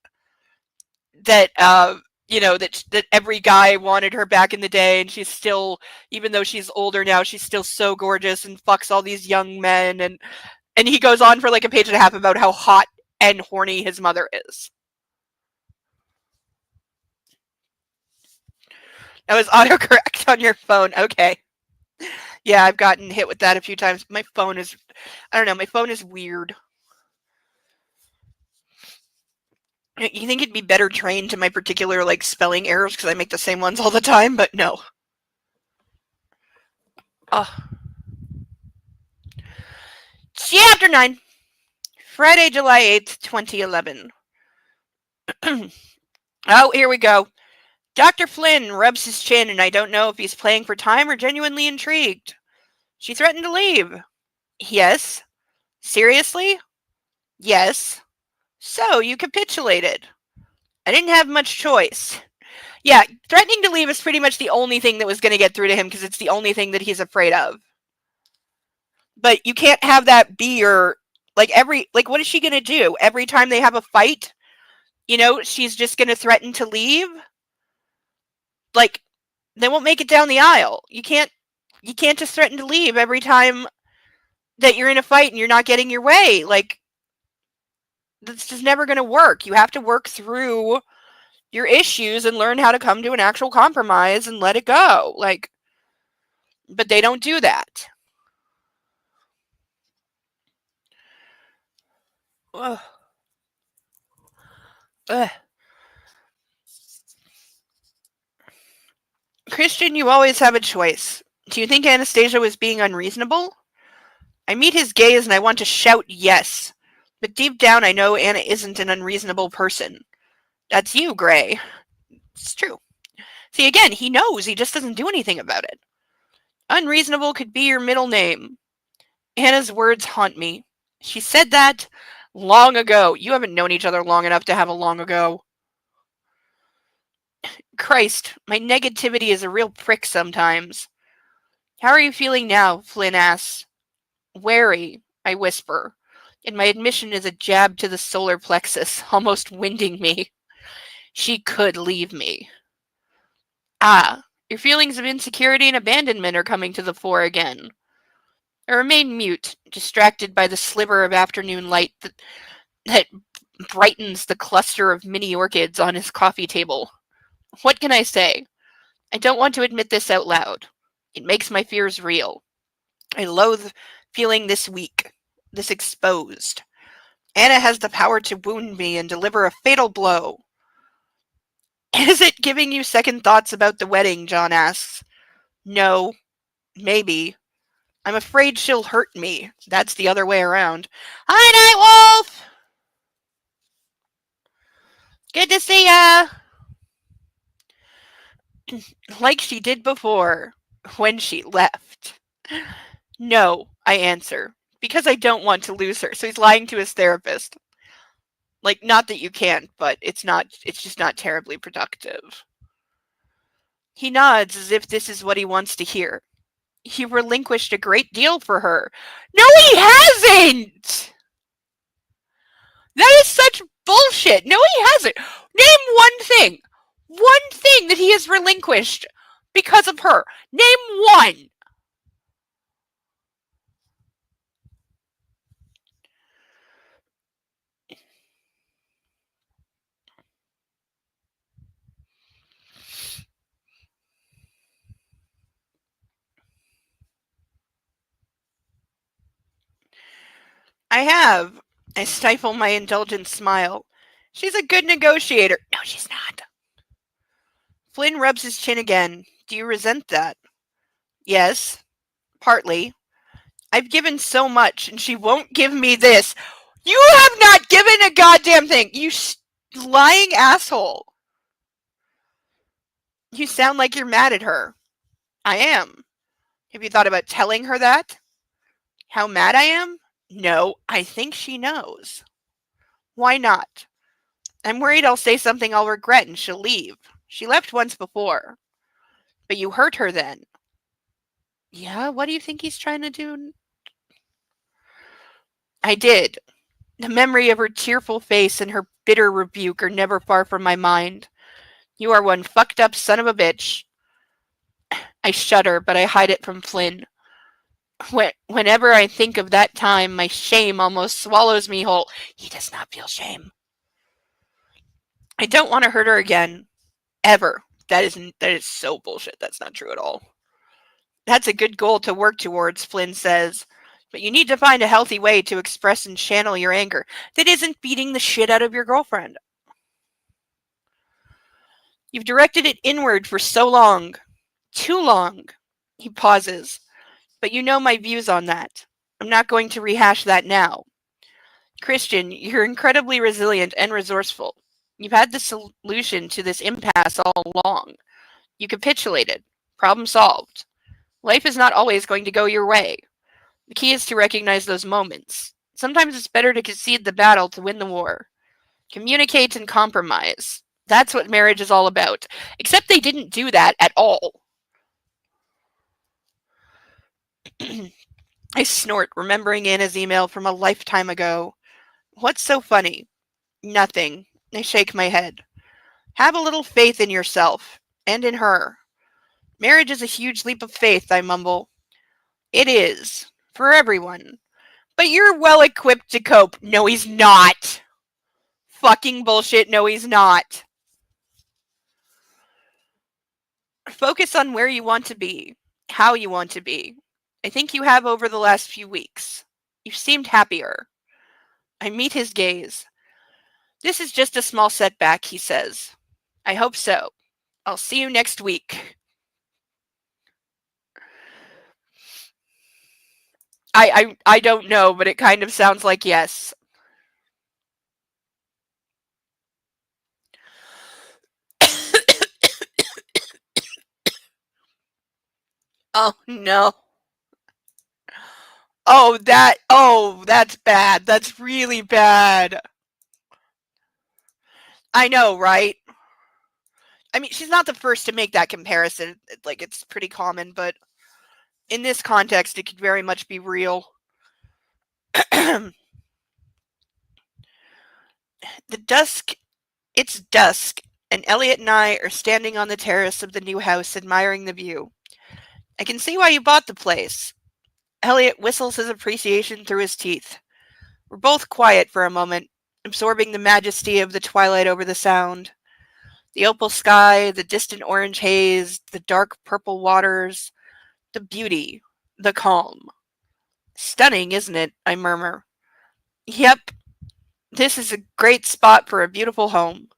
that that every guy wanted her back in the day, and she's still, even though she's older now, she's still so gorgeous and fucks all these young men, and he goes on for like a page and a half about how hot and horny his mother is. That was autocorrect on your phone. Okay. Yeah, I've gotten hit with that a few times. My phone is, I don't know, my phone is weird. You think it'd be better trained to my particular, like, spelling errors because I make the same ones all the time, but no. Chapter 9. Friday, July 8th, 2011. Oh, here we go. Dr. Flynn rubs his chin, and I don't know if he's playing for time or genuinely intrigued. She threatened to leave. Yes. Seriously? Yes. So, you capitulated. I didn't have much choice. Yeah, threatening to leave is pretty much the only thing that was going to get through to him, because it's the only thing that he's afraid of. But you can't have that be your, like, what is she going to do? Every time they have a fight, she's just going to threaten to leave? Like, they won't make it down the aisle. You can't just threaten to leave every time that you're in a fight and you're not getting your way. Like, that's just never going to work. You have to work through your issues and learn how to come to an actual compromise and let it go. Like, but they don't do that. Ugh. Ugh. Christian, you always have a choice. Do you think Anastasia was being unreasonable? I meet his gaze and I want to shout yes. But deep down I know Anna isn't an unreasonable person. That's you, Gray. It's true. See, again, he knows, he just doesn't do anything about it. Unreasonable could be your middle name. Anna's words haunt me. She said that long ago. You haven't known each other long enough to have a long ago. Christ, my negativity is a real prick sometimes. How are you feeling now? Flynn asks. Wary, I whisper, and my admission is a jab to the solar plexus, almost winding me. She could leave me. Ah, your feelings of insecurity and abandonment are coming to the fore again. I remain mute, distracted by the sliver of afternoon light that brightens the cluster of mini orchids on his coffee table. What can I say? I don't want to admit this out loud. It makes my fears real. I loathe feeling this weak, this exposed. Anna has the power to wound me and deliver a fatal blow. Is it giving you second thoughts about the wedding? John asks. No. Maybe. I'm afraid she'll hurt me. That's the other way around. Hi, Nightwolf! Good to see ya! Like she did before, when she left. No, I answer, because I don't want to lose her. So he's lying to his therapist. Like, not that you can't, but it's just not terribly productive. He nods as if this is what he wants to hear. He relinquished a great deal for her. No, he hasn't! That is such bullshit. No, he hasn't. Name one thing. One thing that he has relinquished because of her. Name one. I have. I stifle my indulgent smile. She's a good negotiator. No, she's not. Flynn rubs his chin again. Do you resent that? Yes, partly. I've given so much, and she won't give me this. You have not given a goddamn thing, you lying asshole. You sound like you're mad at her. I am. Have you thought about telling her that? How mad I am? No, I think she knows. Why not? I'm worried I'll say something I'll regret and she'll leave. She left once before. But you hurt her then. Yeah, what do you think he's trying to do? I did. The memory of her tearful face and her bitter rebuke are never far from my mind. You are one fucked up son of a bitch. I shudder, but I hide it from Flynn. Whenever I think of that time, my shame almost swallows me whole. He does not feel shame. I don't want to hurt her again. Ever. That is so bullshit. That's not true at all. That's a good goal to work towards, Flynn says. But you need to find a healthy way to express and channel your anger that isn't beating the shit out of your girlfriend. You've directed it inward for so long. Too long. He pauses. But you know my views on that. I'm not going to rehash that now. Christian, you're incredibly resilient and resourceful. You've had the solution to this impasse all along. You capitulated. Problem solved. Life is not always going to go your way. The key is to recognize those moments. Sometimes it's better to concede the battle to win the war. Communicate and compromise. That's what marriage is all about. Except they didn't do that at all. I snort, remembering Anna's email from a lifetime ago. What's so funny? Nothing. I shake my head. Have a little faith in yourself. And in her. Marriage is a huge leap of faith, I mumble. It is. For everyone. But you're well equipped to cope. No, he's not. Fucking bullshit. No, he's not. Focus on where you want to be. How you want to be. I think you have over the last few weeks. You've seemed happier. I meet his gaze. This is just a small setback, he says. I hope so. I'll see you next week. I don't know, but it kind of sounds like yes. Oh, no. Oh, that's bad. That's really bad. I know, right? I mean, she's not the first to make that comparison. Like, it's pretty common, but in this context, it could very much be real. It's dusk, and Elliot and I are standing on the terrace of the new house admiring the view. I can see why you bought the place. Elliot whistles his appreciation through his teeth. We're both quiet for a moment, absorbing the majesty of the twilight over the sound. The opal sky, the distant orange haze, the dark purple waters, the beauty, the calm. Stunning, isn't it? I murmur. Yep, this is a great spot for a beautiful home,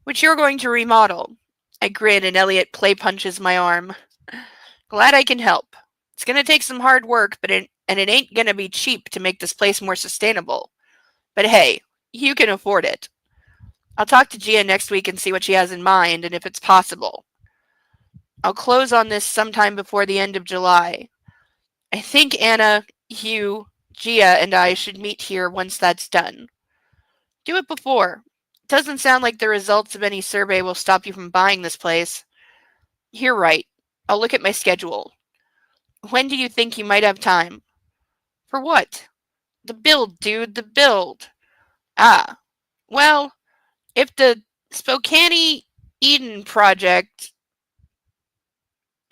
which you're going to remodel. I grin and Elliot play punches my arm. Glad I can help. It's going to take some hard work, but it ain't going to be cheap to make this place more sustainable. But hey, you can afford it. I'll talk to Gia next week and see what she has in mind and if it's possible. I'll close on this sometime before the end of July. I think Anna, you, Gia, and I should meet here once that's done. Do it before. It doesn't sound like the results of any survey will stop you from buying this place. You're right. I'll look at my schedule. When do you think you might have time? For what? The build, dude, the build. Ah. Well, if the Spokane Eden project...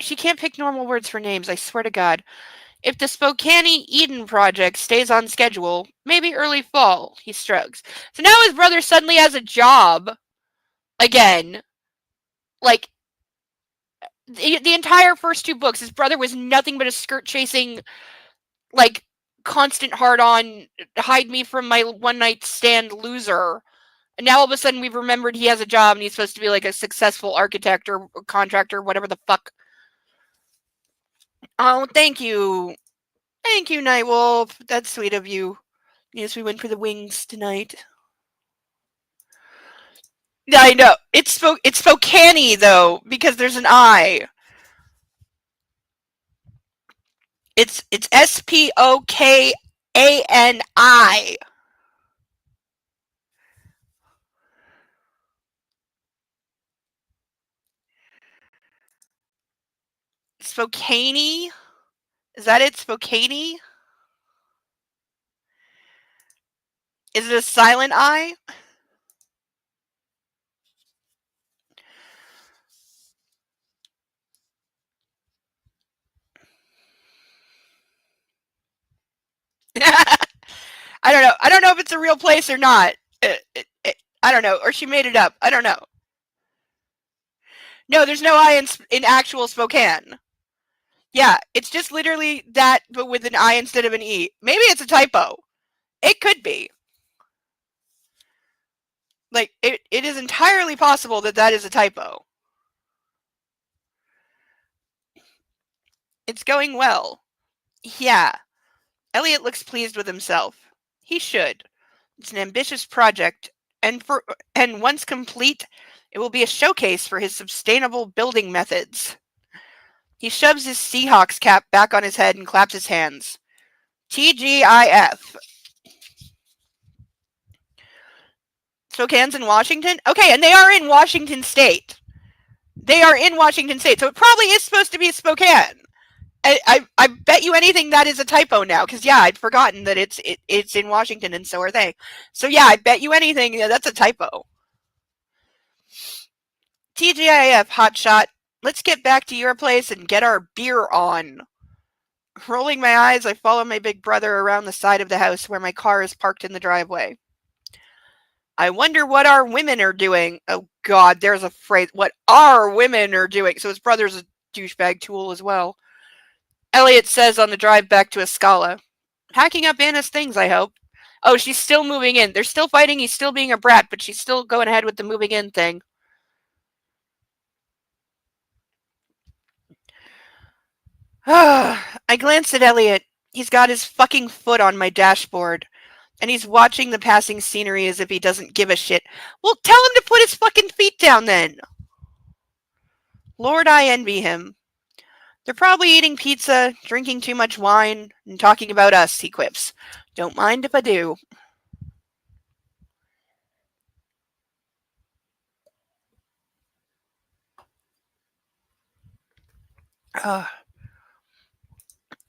She can't pick normal words for names, I swear to God. If the Spokane Eden project stays on schedule, maybe early fall, he shrugs. So now his brother suddenly has a job. Again. Like, the entire first two books, his brother was nothing but a skirt-chasing, like, constant hard-on, hide me from my one-night stand loser. And now all of a sudden we've remembered he has a job and he's supposed to be like a successful architect or contractor, whatever the fuck. Oh, thank you. Thank you, Nightwolf. That's sweet of you. Yes, we went for the wings tonight. Yeah, I know. It's Spokane though, because there's an I. It's Spokani. Spokane? Is that it? Spokane? Is it a silent I? I don't know. I don't know if it's a real place or not. I don't know. Or she made it up. I don't know. No, there's no I in actual Spokane. Yeah, it's just literally that, but with an I instead of an E. Maybe it's a typo. It could be. Like, it is entirely possible that that is a typo. It's going well. Yeah. Elliot looks pleased with himself. He should. It's an ambitious project, and once complete, it will be a showcase for his sustainable building methods. He shoves his Seahawks cap back on his head and claps his hands. TGIF. Spokane's in Washington? Okay, and they are in Washington State. They are in Washington State, so it probably is supposed to be Spokane. I bet you anything that is a typo now, because yeah, I'd forgotten that it's in Washington, and so are they. So yeah, I bet you anything that's a typo. TGIF, hotshot. Let's get back to your place and get our beer on. Rolling my eyes, I follow my big brother around the side of the house where my car is parked in the driveway. I wonder what our women are doing. Oh God, there's a phrase. What our women are doing. So his brother's a douchebag tool as well. Elliot says on the drive back to Escala. Packing up Anna's things, I hope. Oh, she's still moving in. They're still fighting. He's still being a brat, but she's still going ahead with the moving in thing. I glanced at Elliot. He's got his fucking foot on my dashboard. And he's watching the passing scenery as if he doesn't give a shit. Well, tell him to put his fucking feet down then. Lord, I envy him. They're probably eating pizza, drinking too much wine, and talking about us, he quips. Don't mind if I do.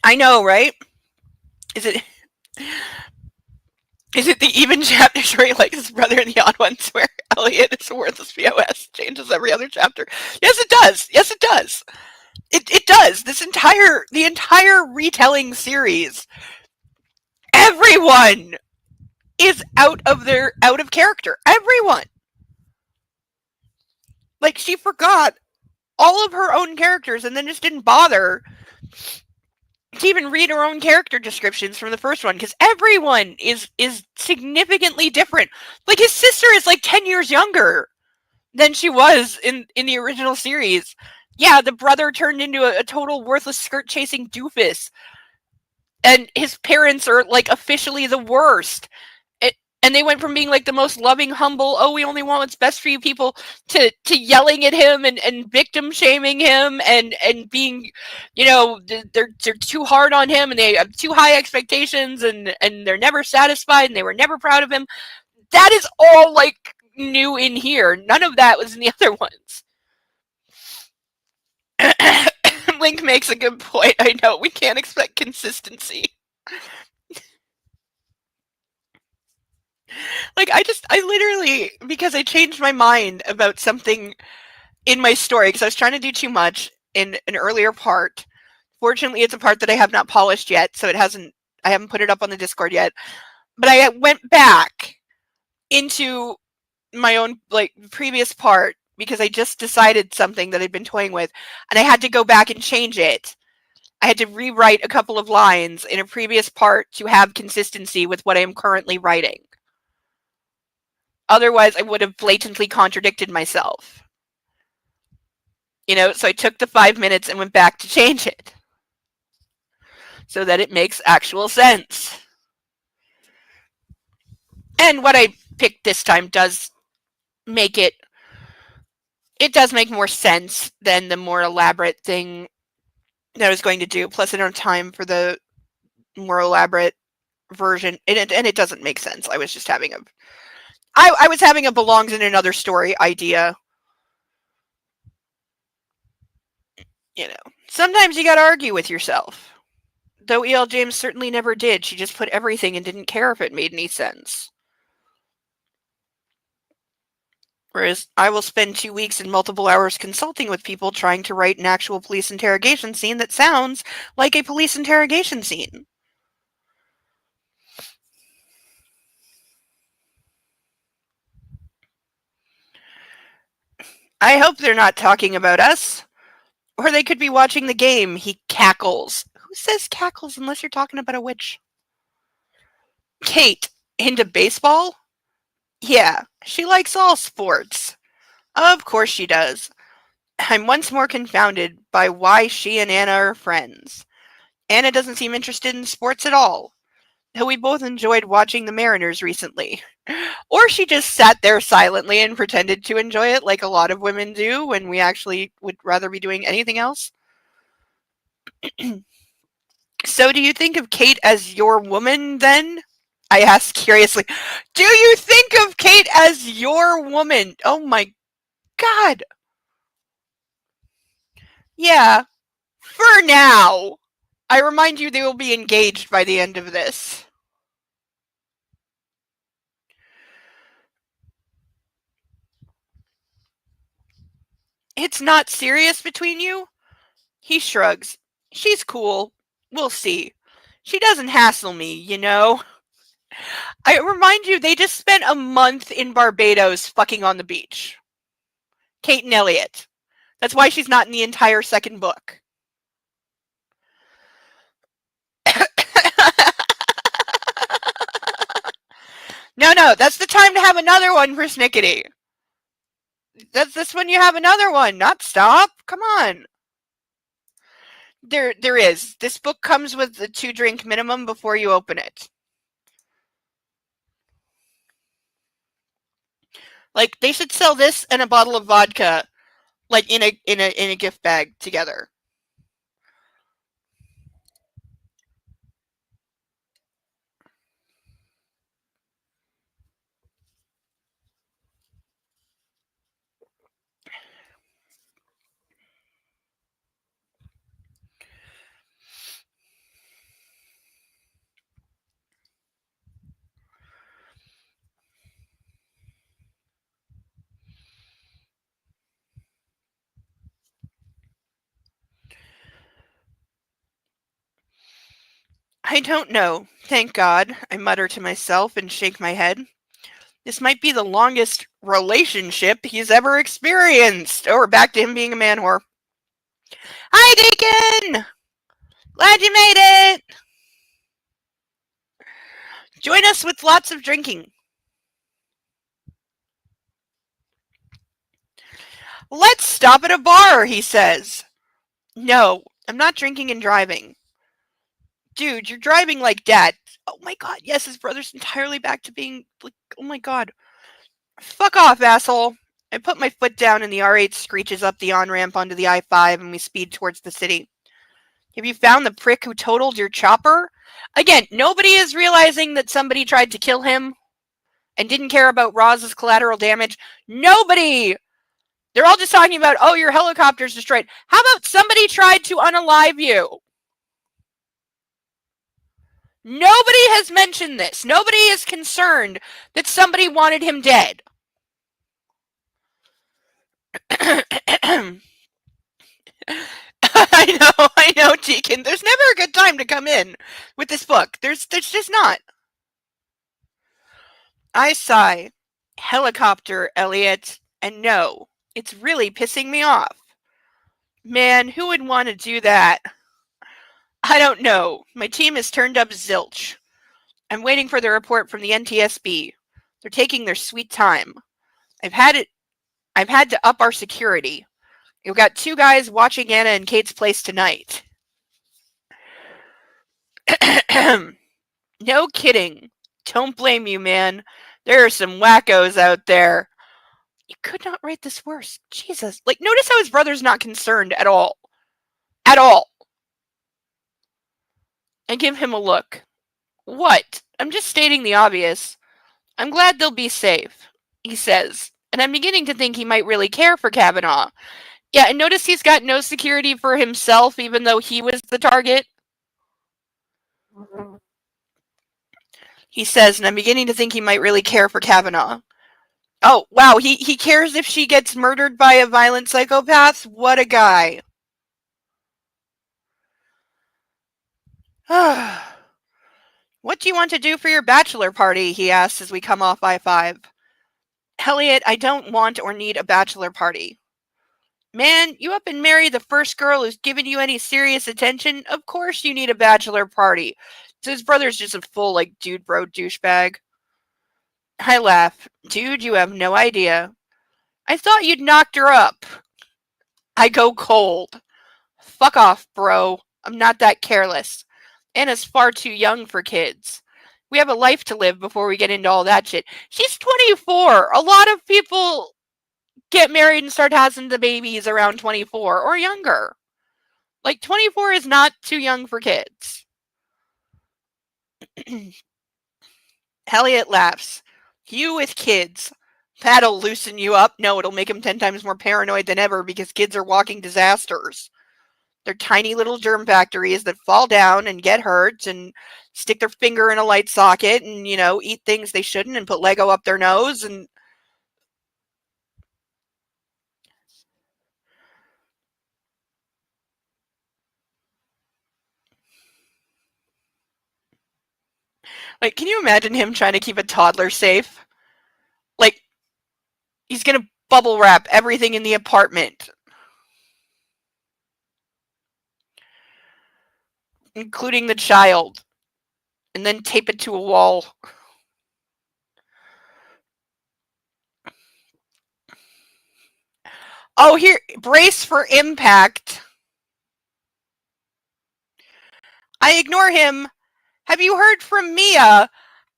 I know, right? Is it the even chapter where he likes his brother in the odd ones where Elliot is a worthless POS changes every other chapter? Yes, it does. Yes, it does. It does. The entire retelling series, everyone is out of character. Everyone. Like, she forgot all of her own characters and then just didn't bother to even read her own character descriptions from the first one, because everyone is significantly different. Like, his sister is like 10 years younger than she was in the original series. Yeah, the brother turned into a total worthless skirt-chasing doofus. And his parents are, like, officially the worst. And they went from being, like, the most loving, humble, oh, we only want what's best for you people, to yelling at him and victim-shaming him and being, you know, they're too hard on him and they have too high expectations and they're never satisfied and they were never proud of him. That is all, like, new in here. None of that was in the other ones. Link makes a good point. I know, we can't expect consistency. Like, I literally, because I changed my mind about something in my story, because I was trying to do too much in an earlier part. Fortunately, it's a part that I have not polished yet, so I haven't put it up on the Discord yet. But I went back into my own, like, previous part, because I just decided something that I'd been toying with, and I had to go back and change it. I had to rewrite a couple of lines in a previous part to have consistency with what I am currently writing. Otherwise, I would have blatantly contradicted myself. So I took the 5 minutes and went back to change it so that it makes actual sense. And what I picked this time does make it does make more sense than the more elaborate thing that I was going to do. Plus, I don't have time for the more elaborate version, and it doesn't make sense. I was just having I was having a belongs in another story idea. Sometimes you gotta argue with yourself. Though E.L. James certainly never did. She just put everything and didn't care if it made any sense. Whereas I will spend 2 weeks and multiple hours consulting with people trying to write an actual police interrogation scene that sounds like a police interrogation scene. I hope they're not talking about us. Or they could be watching the game. He cackles. Who says cackles unless you're talking about a witch? Kate, into baseball? Yeah, she likes all sports. Of course she does. I'm once more confounded by why she and Anna are friends. Anna doesn't seem interested in sports at all, though we both enjoyed watching the Mariners recently. Or she just sat there silently and pretended to enjoy it like a lot of women do when we actually would rather be doing anything else. So do you think of Kate as your woman then? I asked curiously. Do you think of Kate as your woman? Oh my god. Yeah, for now. I remind you they will be engaged by the end of this. It's not serious between you? He shrugs. She's cool. We'll see. She doesn't hassle me. I remind you, they just spent a month in Barbados fucking on the beach. Kate and Elliot. That's why she's not in the entire second book. No, that's the time to have another one for Snickety. That's when you have another one, not stop. Come on. There is. This book comes with a 2-drink minimum before you open it. Like, they should sell this and a bottle of vodka, like in a gift bag together. I don't know. Thank God, I mutter to myself and shake my head. This might be the longest relationship he's ever experienced. Oh, we're back to him being a man whore. Hi, Deacon! Glad you made it! Join us with lots of drinking. Let's stop at a bar, he says. No, I'm not drinking and driving. Dude, you're driving like Dad. Oh my god, yes, his brother's entirely back to being like, oh my god. Fuck off, asshole. I put my foot down and the R8 screeches up the on-ramp onto the I-5 and we speed towards the city. Have you found the prick who totaled your chopper? Again, nobody is realizing that somebody tried to kill him and didn't care about Roz's collateral damage. Nobody! They're all just talking about, oh, your helicopter's destroyed. How about somebody tried to unalive you? Nobody has mentioned this. Nobody is concerned that somebody wanted him dead. I know, Deacon. There's never a good time to come in with this book. There's just not. I sigh. Helicopter, Elliot. And no, it's really pissing me off. Man, who would want to do that? I don't know. My team has turned up zilch. I'm waiting for the report from the NTSB. They're taking their sweet time. I've had to up our security. We've got 2 guys watching Anna and Kate's place tonight. No kidding. Don't blame you, man. There are some wackos out there. You could not write this worse. Jesus. Like, notice how his brother's not concerned at all. At all. And give him a look. What? I'm just stating the obvious. I'm glad they'll be safe, he says. And I'm beginning to think he might really care for Kavanaugh. Yeah, and notice he's got no security for himself, even though he was the target. He says, and I'm beginning to think he might really care for Kavanaugh. Oh, wow, he cares if she gets murdered by a violent psychopath? What a guy. What do you want to do for your bachelor party? He asks as we come off I-5. Elliot, I don't want or need a bachelor party. Man, you up and marry the first girl who's given you any serious attention? Of course you need a bachelor party. So his brother's just a full, like, dude bro douchebag. I laugh. Dude, you have no idea. I thought you'd knocked her up. I go cold. Fuck off, bro. I'm not that careless. Anna's far too young for kids. We have a life to live before we get into all that shit. She's 24. A lot of people get married and start having the babies around 24 or younger. Like, 24 is not too young for kids. Elliot laughs. You with kids. That'll loosen you up. No, it'll make him 10 times more paranoid than ever because kids are walking disasters. They're tiny little germ factories that fall down and get hurt and stick their finger in a light socket and, you know, eat things they shouldn't and put Lego up their nose and... Like, can you imagine him trying to keep a toddler safe? Like, he's gonna bubble wrap everything in the apartment. Including the child. And then tape it to a wall. Oh, here, brace for impact. I ignore him. Have you heard from Mia?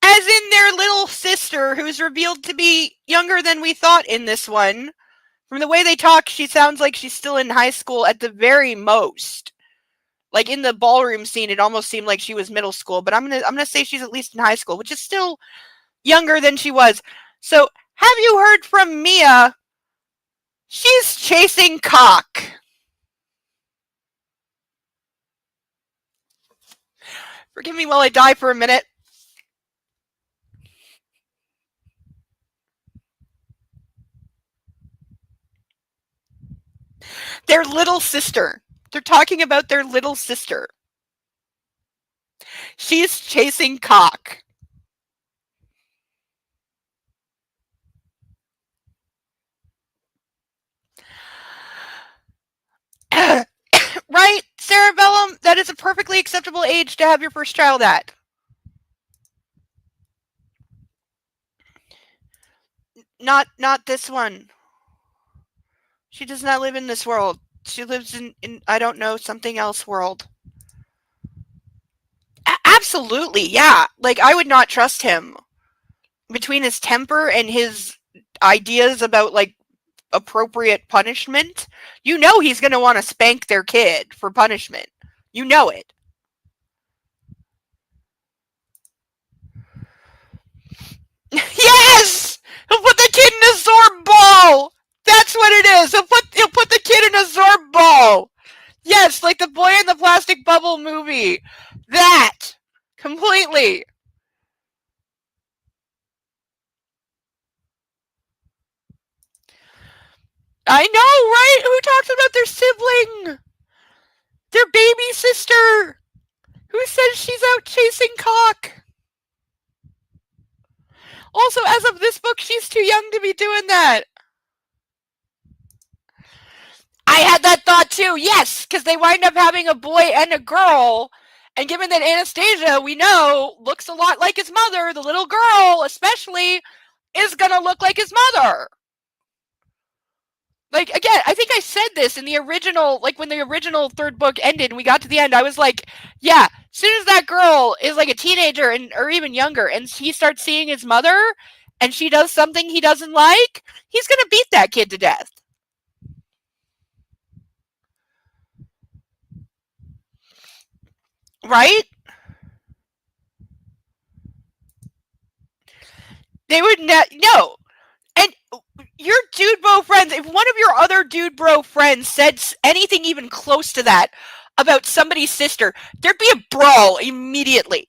As in their little sister, who's revealed to be younger than we thought in this one. From the way they talk, she sounds like she's still in high school at the very most. Like in the ballroom scene, it almost seemed like she was middle school, but I'm gonna say she's at least in high school, which is still younger than she was. So, have you heard from Mia? She's chasing cock. Forgive me while I die for a minute. Their little sister. They're talking about their little sister. She's chasing cock. Right, Cerebellum? That is a perfectly acceptable age to have your first child at. Not this one. She does not live in this world. She lives in I don't know, something else world. Absolutely, yeah. Like, I would not trust him. Between his temper and his ideas about, like, appropriate punishment, you know he's going to want to spank their kid for punishment. You know it. Yes! He'll put the kid in a Zorb ball! That's what it is! He'll put the kid in a Zorb ball! Yes, like the Boy in the Plastic Bubble movie. That! Completely. I know, right? Who talks about their sibling? Their baby sister! Who says she's out chasing cock? Also, as of this book, she's too young to be doing that. I had that thought too, yes, because they wind up having a boy and a girl, And given that Anastasia, we know, looks a lot like his mother, the little girl especially is going to look like his mother. Like, again, I think I said this in the original, like when the original third book ended and we got to the end, I was like, yeah, as soon as that girl is like a teenager or even younger and he starts seeing his mother and she does something he doesn't like, he's going to beat that kid to death. Right? They would no. And your dude bro friends, if one of your other dude bro friends said anything even close to that about somebody's sister, there'd be a brawl immediately.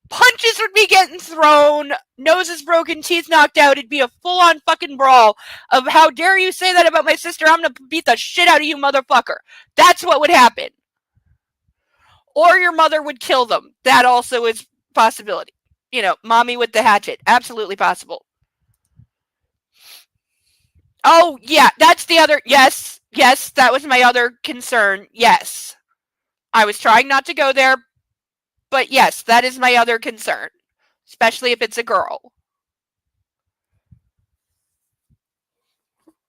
Punches would be getting thrown, noses broken, teeth knocked out. It'd be a full-on fucking brawl of how dare you say that about my sister? I'm gonna beat the shit out of you, motherfucker. That's what would happen. Or your mother would kill them. That also is possibility. You know, mommy with the hatchet. Absolutely possible. Oh, yeah, that's the other. Yes, that was my other concern. Yes. I was trying not to go there, but yes, that is my other concern, especially if it's a girl.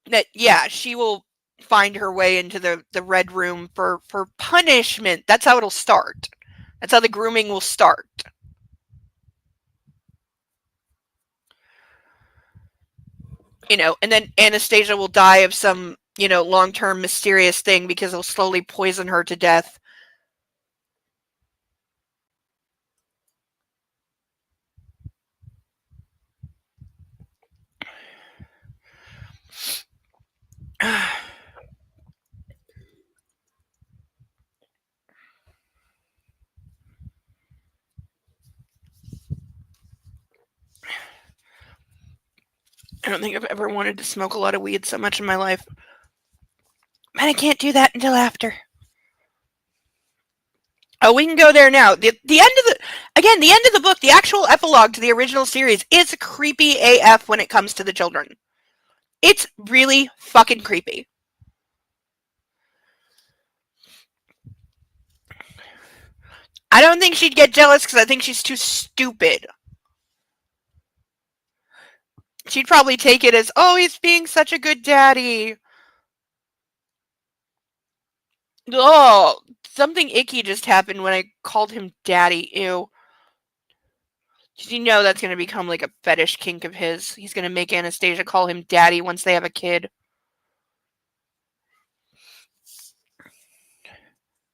That, yeah, she will find her way into the red room for punishment. That's how it'll start. That's how the grooming will start. You know, and then Anastasia will die of some, you know, long-term mysterious thing because it'll slowly poison her to death. I don't think I've ever wanted to smoke a lot of weed so much in my life. And I can't do that until after. Oh, we can go there now. The end of the end of the book, the actual epilogue to the original series is creepy AF when it comes to the children. It's really fucking creepy. I don't think she'd get jealous because I think she's too stupid. She'd probably take it as, oh, he's being such a good daddy. Oh, something icky just happened when I called him daddy. Ew. Did you know that's going to become like a fetish kink of his? He's going to make Anastasia call him daddy once they have a kid.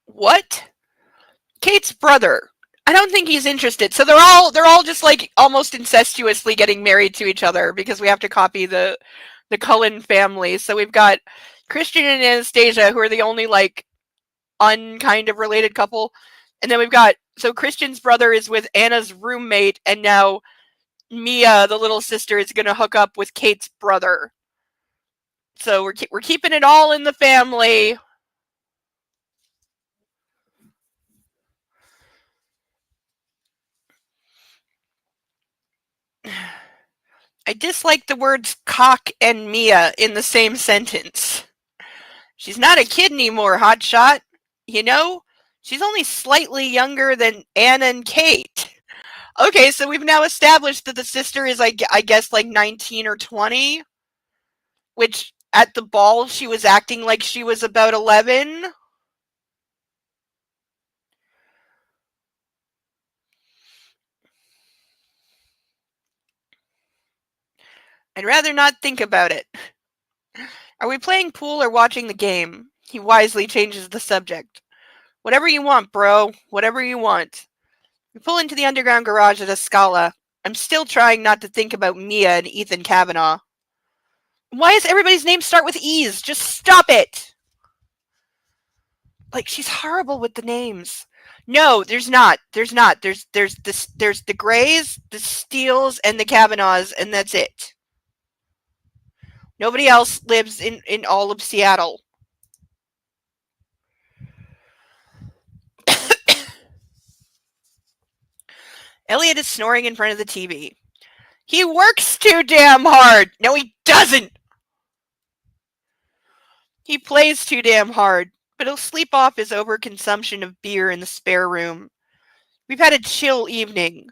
What? Kate's brother. I don't think he's interested. So they're all just like almost incestuously getting married to each other because we have to copy the Cullen family. So we've got Christian and Anastasia, who are the only like unkind of related couple. And then we've got, so Christian's brother is with Anna's roommate, and now Mia, the little sister, is going to hook up with Kate's brother. So we're keeping it all in the family. I dislike the words cock and Mia in the same sentence. She's not a kid anymore, hotshot. You know? She's only slightly younger than Anna and Kate. Okay, so we've now established that the sister is, I guess, like 19 or 20. Which, at the ball, she was acting like she was about 11. I'd rather not think about it. Are we playing pool or watching the game? He wisely changes the subject. Whatever you want, bro. Whatever you want. We pull into the underground garage at Escala. I'm still trying not to think about Mia and Ethan Kavanaugh. Why does everybody's name start with E's? Just stop it! Like, she's horrible with the names. No, there's not. There's the Grays, the Steeles, and the Kavanaughs, and that's it. Nobody else lives in all of Seattle. Elliot is snoring in front of the TV. He works too damn hard. No, he doesn't. He plays too damn hard, but he'll sleep off his overconsumption of beer in the spare room. We've had a chill evening.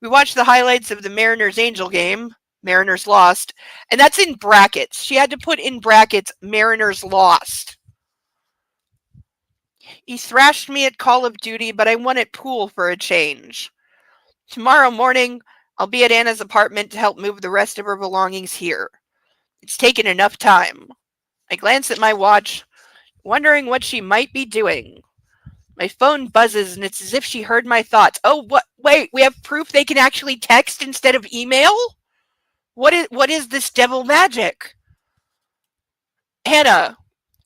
We watched the highlights of the Mariners-Angel game. Mariners lost. And that's in brackets. She had to put in brackets, Mariners lost. He thrashed me at Call of Duty, but I won at pool for a change. Tomorrow morning, I'll be at Anna's apartment to help move the rest of her belongings here. It's taken enough time. I glance at my watch, wondering what she might be doing. My phone buzzes and it's as if she heard my thoughts. Oh, what? Wait, we have proof they can actually text instead of email? What is this devil magic? Hannah,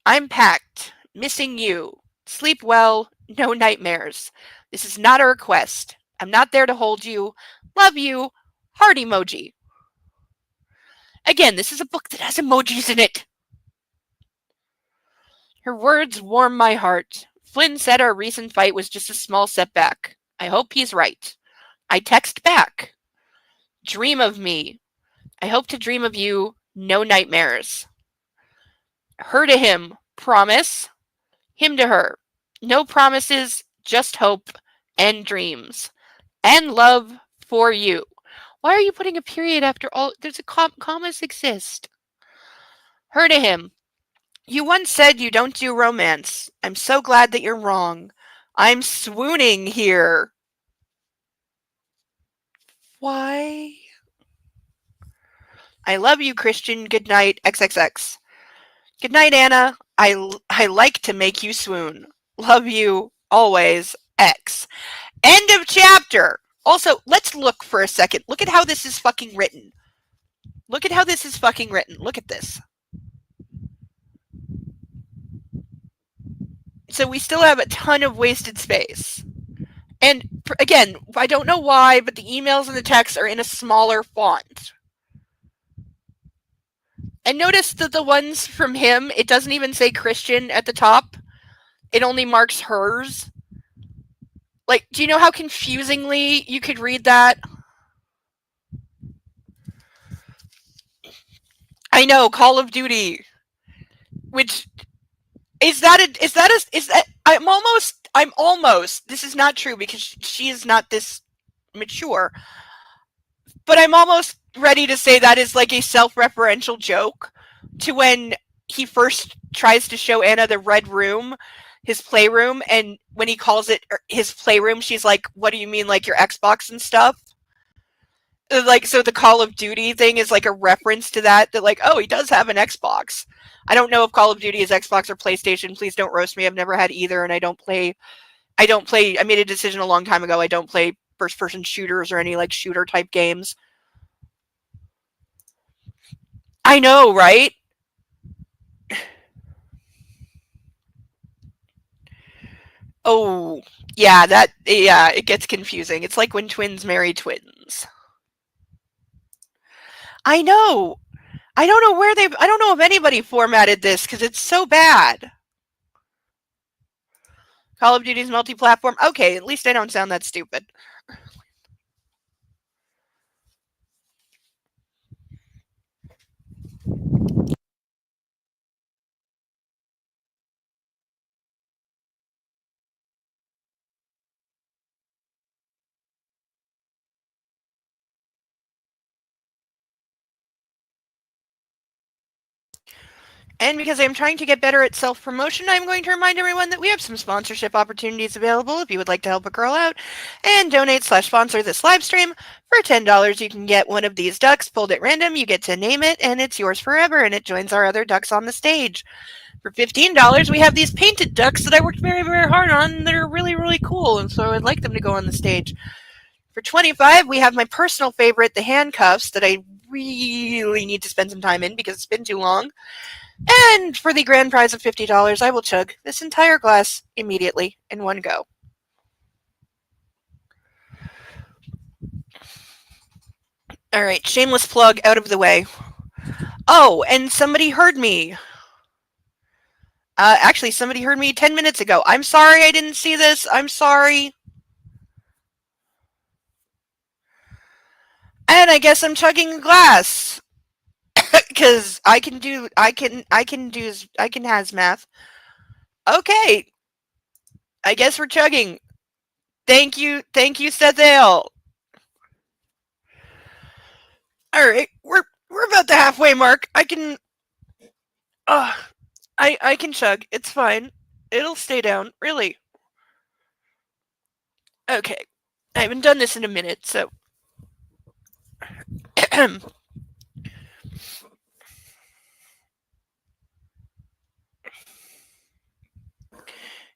I'm packed. Missing you. Sleep well. No nightmares. This is not a request. I'm not there to hold you. Love you. Heart emoji. Again, this is a book that has emojis in it. Her words warm my heart. Flynn said our recent fight was just a small setback. I hope he's right. I text back. Dream of me. I hope to dream of you. No nightmares. Her to him. Promise. Him to her. No promises, just hope and dreams. And love for you. Why are you putting a period after all? There's a commas exist. Her to him. You once said you don't do romance. I'm so glad that you're wrong. I'm swooning here. Why? I love you, Christian. Good night, XXX. Good night, Anna. I like to make you swoon. Love you, always, X. End of chapter. Also, let's look for a second. Look at how this is fucking written. Look at how this is fucking written. Look at this. So we still have a ton of wasted space. And again, I don't know why, but the emails and the texts are in a smaller font. And notice that the ones from him, it doesn't even say Christian at the top. It only marks hers. Like, do you know how confusingly you could read that? I know, Call of Duty. Which I'm almost this is not true because she is not this mature. But I'm almost ready to say that is like a self-referential joke to when he first tries to show Anna the red room, his playroom, and when he calls it his playroom, she's like, what do you mean, like your Xbox and stuff? Like, so the Call of Duty thing is like a reference to that like, oh, he does have an Xbox. I don't know if Call of Duty is Xbox or PlayStation. Please don't roast me. I've never had either, and I made a decision a long time ago. I don't play first-person shooters or any like shooter type games. I know, right? Oh, yeah, it gets confusing. It's like when twins marry twins. I know. I don't know if anybody formatted this because it's so bad. Call of Duty's multi-platform. Okay, at least I don't sound that stupid. And because I'm trying to get better at self-promotion, I'm going to remind everyone that we have some sponsorship opportunities available if you would like to help a girl out and donate/sponsor this live stream. For $10, you can get one of these ducks pulled at random. You get to name it, and it's yours forever, and it joins our other ducks on the stage. For $15, we have these painted ducks that I worked very, very hard on that are really, really cool, and so I'd like them to go on the stage. For $25, we have my personal favorite, the handcuffs, that I really need to spend some time in because it's been too long. And for the grand prize of $50, I will chug this entire glass immediately in one go. Alright, shameless plug out of the way. Oh, and somebody heard me. Actually, somebody heard me 10 minutes ago. I'm sorry I didn't see this. I'm sorry. And I guess I'm chugging a glass. Because I can hazmath. Okay. I guess we're chugging. Thank you, Sethail. All right, we're about the halfway mark. I can, I can chug. It's fine. It'll stay down. Really. Okay, I haven't done this in a minute, so. All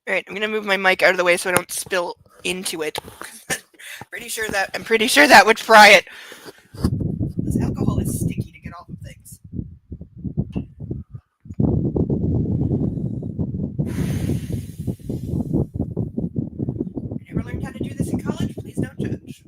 right, I'm gonna move my mic out of the way so I don't spill into it. I'm pretty sure that would fry it. This alcohol is sticky to get off of things. You ever learned how to do this in college? Please don't judge.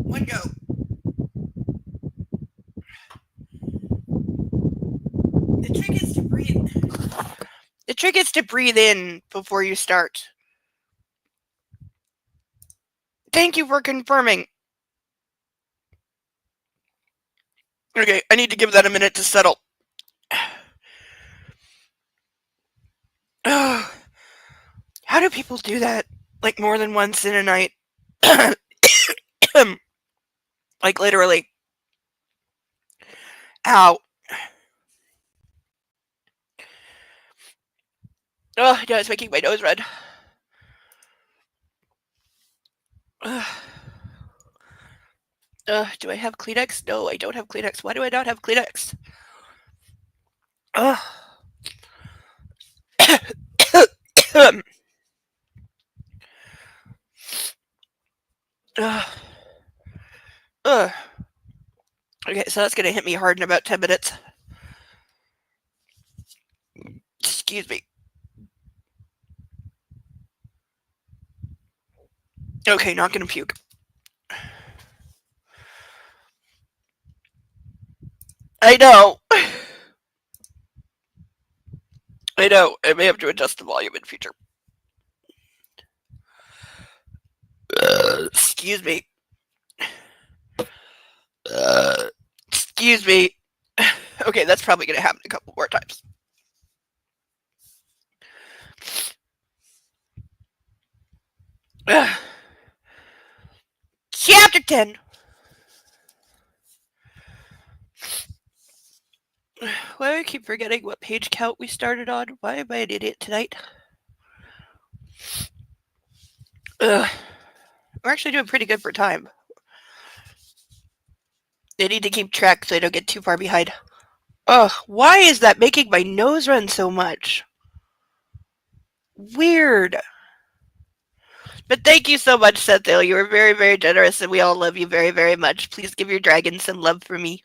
One go. The trick is to breathe. The trick is to breathe in before you start. Thank you for confirming. Okay, I need to give that a minute to settle. How do people do that? Like more than once in a night? Like literally. Ow. Oh, no, it's making my nose red. Do I have Kleenex? No, I don't have Kleenex. Why do I not have Kleenex? Okay, so that's going to hit me hard in about 10 minutes. Excuse me. Okay, not going to puke. I know. I know. I may have to adjust the volume in future. Excuse me. Excuse me. Okay, that's probably going to happen a couple more times. Chapter 10. Why do I keep forgetting what page count we started on? Why am I an idiot tonight? We're actually doing pretty good for time. I need to keep track so I don't get too far behind. Why is that making my nose run so much? Weird. But thank you so much, Sethail. You were very, very generous, and we all love you very, very much. Please give your dragon some love for me.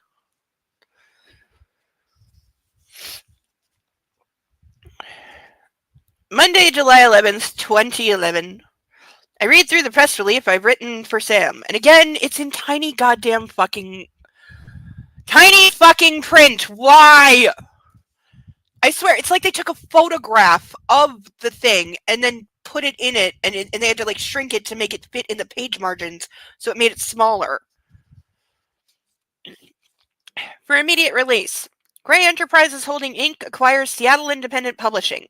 Monday, July 11th, 2011. I read through the press release I've written for Sam, and again, it's in tiny goddamn fucking print. Why? I swear, it's like they took a photograph of the thing and then put it in it, and they had to like shrink it to make it fit in the page margins, so it made it smaller. For immediate release, Gray Enterprises Holding Inc. acquires Seattle Independent Publishing.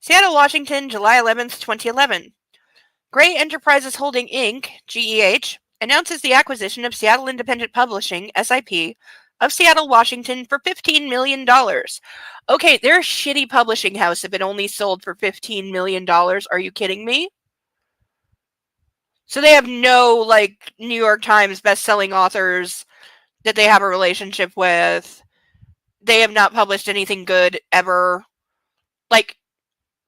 Seattle, Washington, July 11th, 2011. Gray Enterprises Holding Inc., GEH, announces the acquisition of Seattle Independent Publishing, SIP, of Seattle, Washington for $15 million. Okay, they're a shitty publishing house if it only sold for $15 million. Are you kidding me? So they have no, like, New York Times best-selling authors that they have a relationship with. They have not published anything good ever. Like,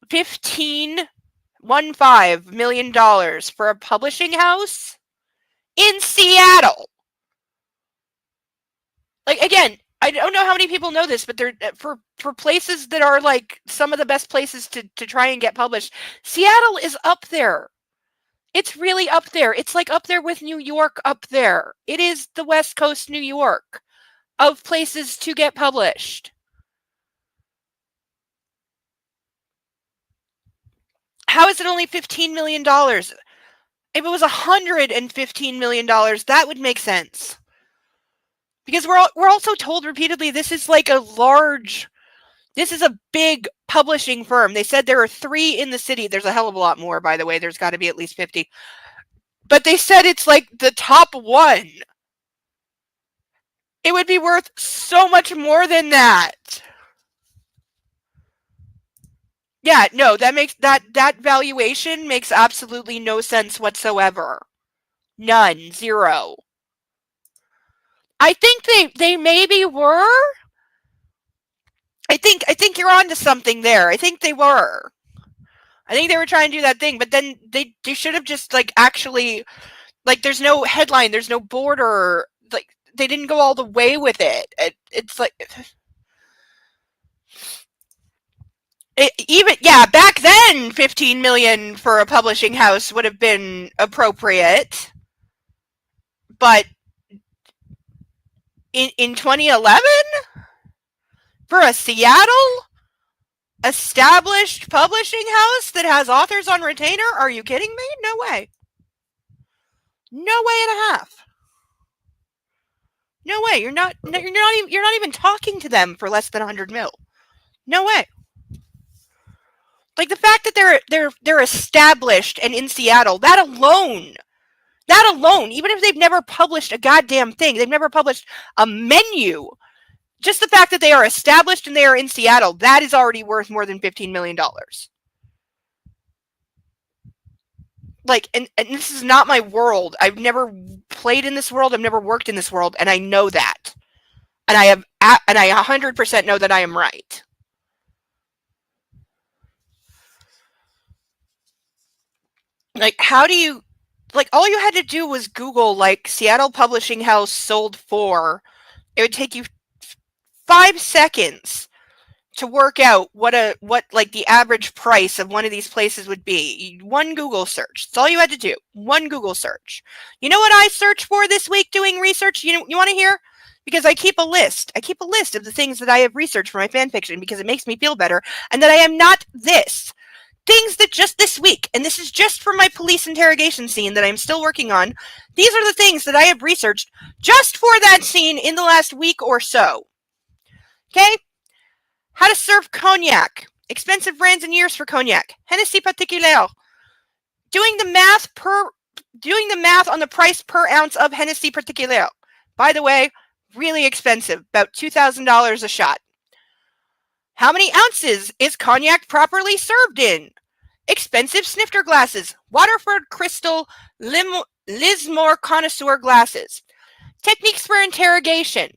$15 million for a publishing house in Seattle. Like, again, I don't know how many people know this, but they're for places that are like some of the best places to try and get published. Seattle is up there. It's really up there. It's like up there with New York up there. It is the West Coast New York of places to get published. How is it only $15 million? If it was $115 million, that would make sense. Because we're also told repeatedly this is like this is a big publishing firm. They said there are 3 in the city. There's a hell of a lot more, by the way. There's got to be at least 50. But they said it's like the top one. It would be worth so much more than that. Yeah, no, that valuation makes absolutely no sense whatsoever. None. Zero. I think they maybe were. I think you're onto something there. I think they were. I think they were trying to do that thing, but then they should have just like actually, like, there's no headline, there's no border, like they didn't go all the way with it. It's like even back then 15 million for a publishing house would have been appropriate, but in 2011 for a Seattle established publishing house that has authors on retainer, are you kidding me? No way. No way and a half. No way. You're not even talking to them for less than 100 mil. No way. Like the fact that they're established and in Seattle, that alone, even if they've never published a goddamn thing, they've never published a menu, just the fact that they are established and they are in Seattle, that is already worth more than $15 million. Like, and this is not my world. I've never played in this world. I've never worked in this world, and I know that. And I 100% know that I am right. Like, how do you, like, all you had to do was Google, like, Seattle Publishing House sold for. It would take you 5 seconds to work out what like the average price of one of these places would be. One Google search. That's all you had to do. One Google search. You know what I searched for this week doing research? You want to hear? Because I keep a list. I keep a list of the things that I have researched for my fan fiction because it makes me feel better and that I am not this. Things that just this week, and this is just for my police interrogation scene that I'm still working on. These are the things that I have researched just for that scene in the last week or so. Okay? How to serve cognac. Expensive brands and years for cognac. Hennessy Particulier. Doing the math on the price per ounce of Hennessy Particulier. By the way, really expensive. About $2,000 a shot. How many ounces is cognac properly served in? Expensive snifter glasses. Waterford Crystal Lismore Connoisseur glasses. Techniques for interrogation.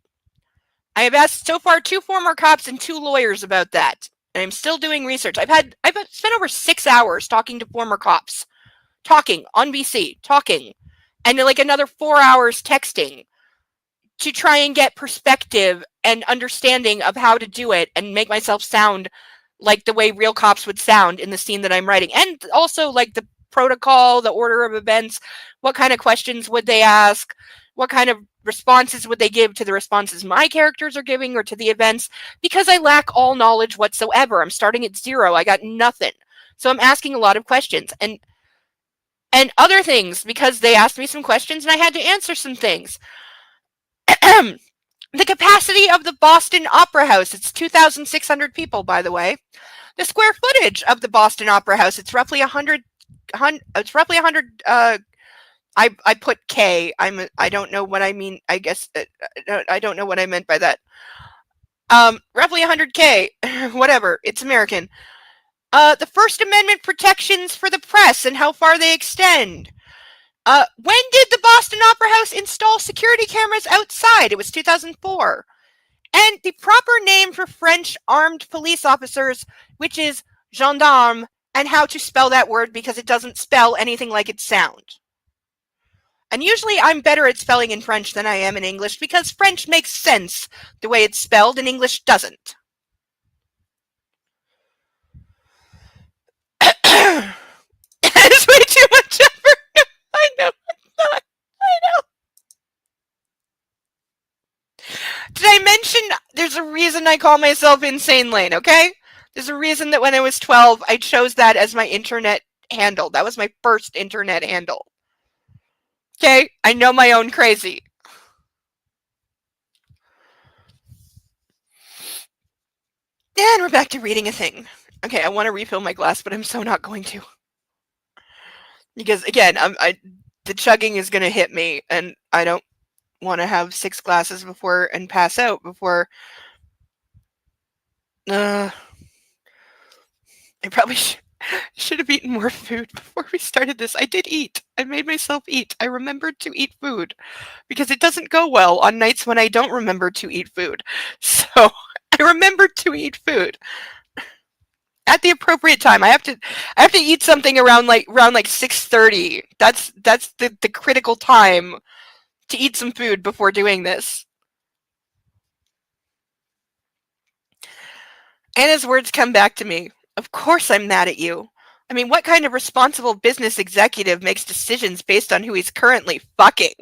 I have asked so far 2 former cops and 2 lawyers about that. And I'm still doing research. I've spent over 6 hours talking to former cops. Talking on BC. Talking. And like another 4 hours texting to try and get perspective and understanding of how to do it and make myself sound like the way real cops would sound in the scene that I'm writing. And also like the protocol, the order of events, what kind of questions would they ask, what kind of responses would they give to the responses my characters are giving or to the events, because I lack all knowledge whatsoever. I'm starting at 0. I got nothing. So I'm asking a lot of questions and other things because they asked me some questions and I had to answer some things. The capacity of the Boston Opera House, it's 2,600 people, by the way. The square footage of the Boston Opera House, it's roughly 100. I put K. I don't know what I mean. I guess I don't know what I meant by that. Roughly 100K, whatever. It's American. The First Amendment protections for the press and how far they extend. When did the Boston Opera House install security cameras outside? It was 2004. And the proper name for French armed police officers, which is gendarme, and how to spell that word because it doesn't spell anything like it sounds. And usually I'm better at spelling in French than I am in English because French makes sense the way it's spelled and English doesn't. That is way too much effort. Did I mention there's a reason I call myself Insane Lane, okay? There's a reason that when I was 12, I chose that as my internet handle. That was my first internet handle. Okay? I know my own crazy. And we're back to reading a thing. Okay, I want to refill my glass, but I'm so not going to. Because, again, the chugging is going to hit me, and I don't want to have 6 glasses before and pass out before. I probably should have eaten more food before we started this. I did eat. I made myself eat. I remembered to eat food because it doesn't go well on nights when I don't remember to eat food. So I remembered to eat food at the appropriate time. I have to eat something around like 6:30. That's the critical time to eat some food before doing this. Anna's words come back to me. Of course I'm mad at you. I mean, what kind of responsible business executive makes decisions based on who he's currently fucking?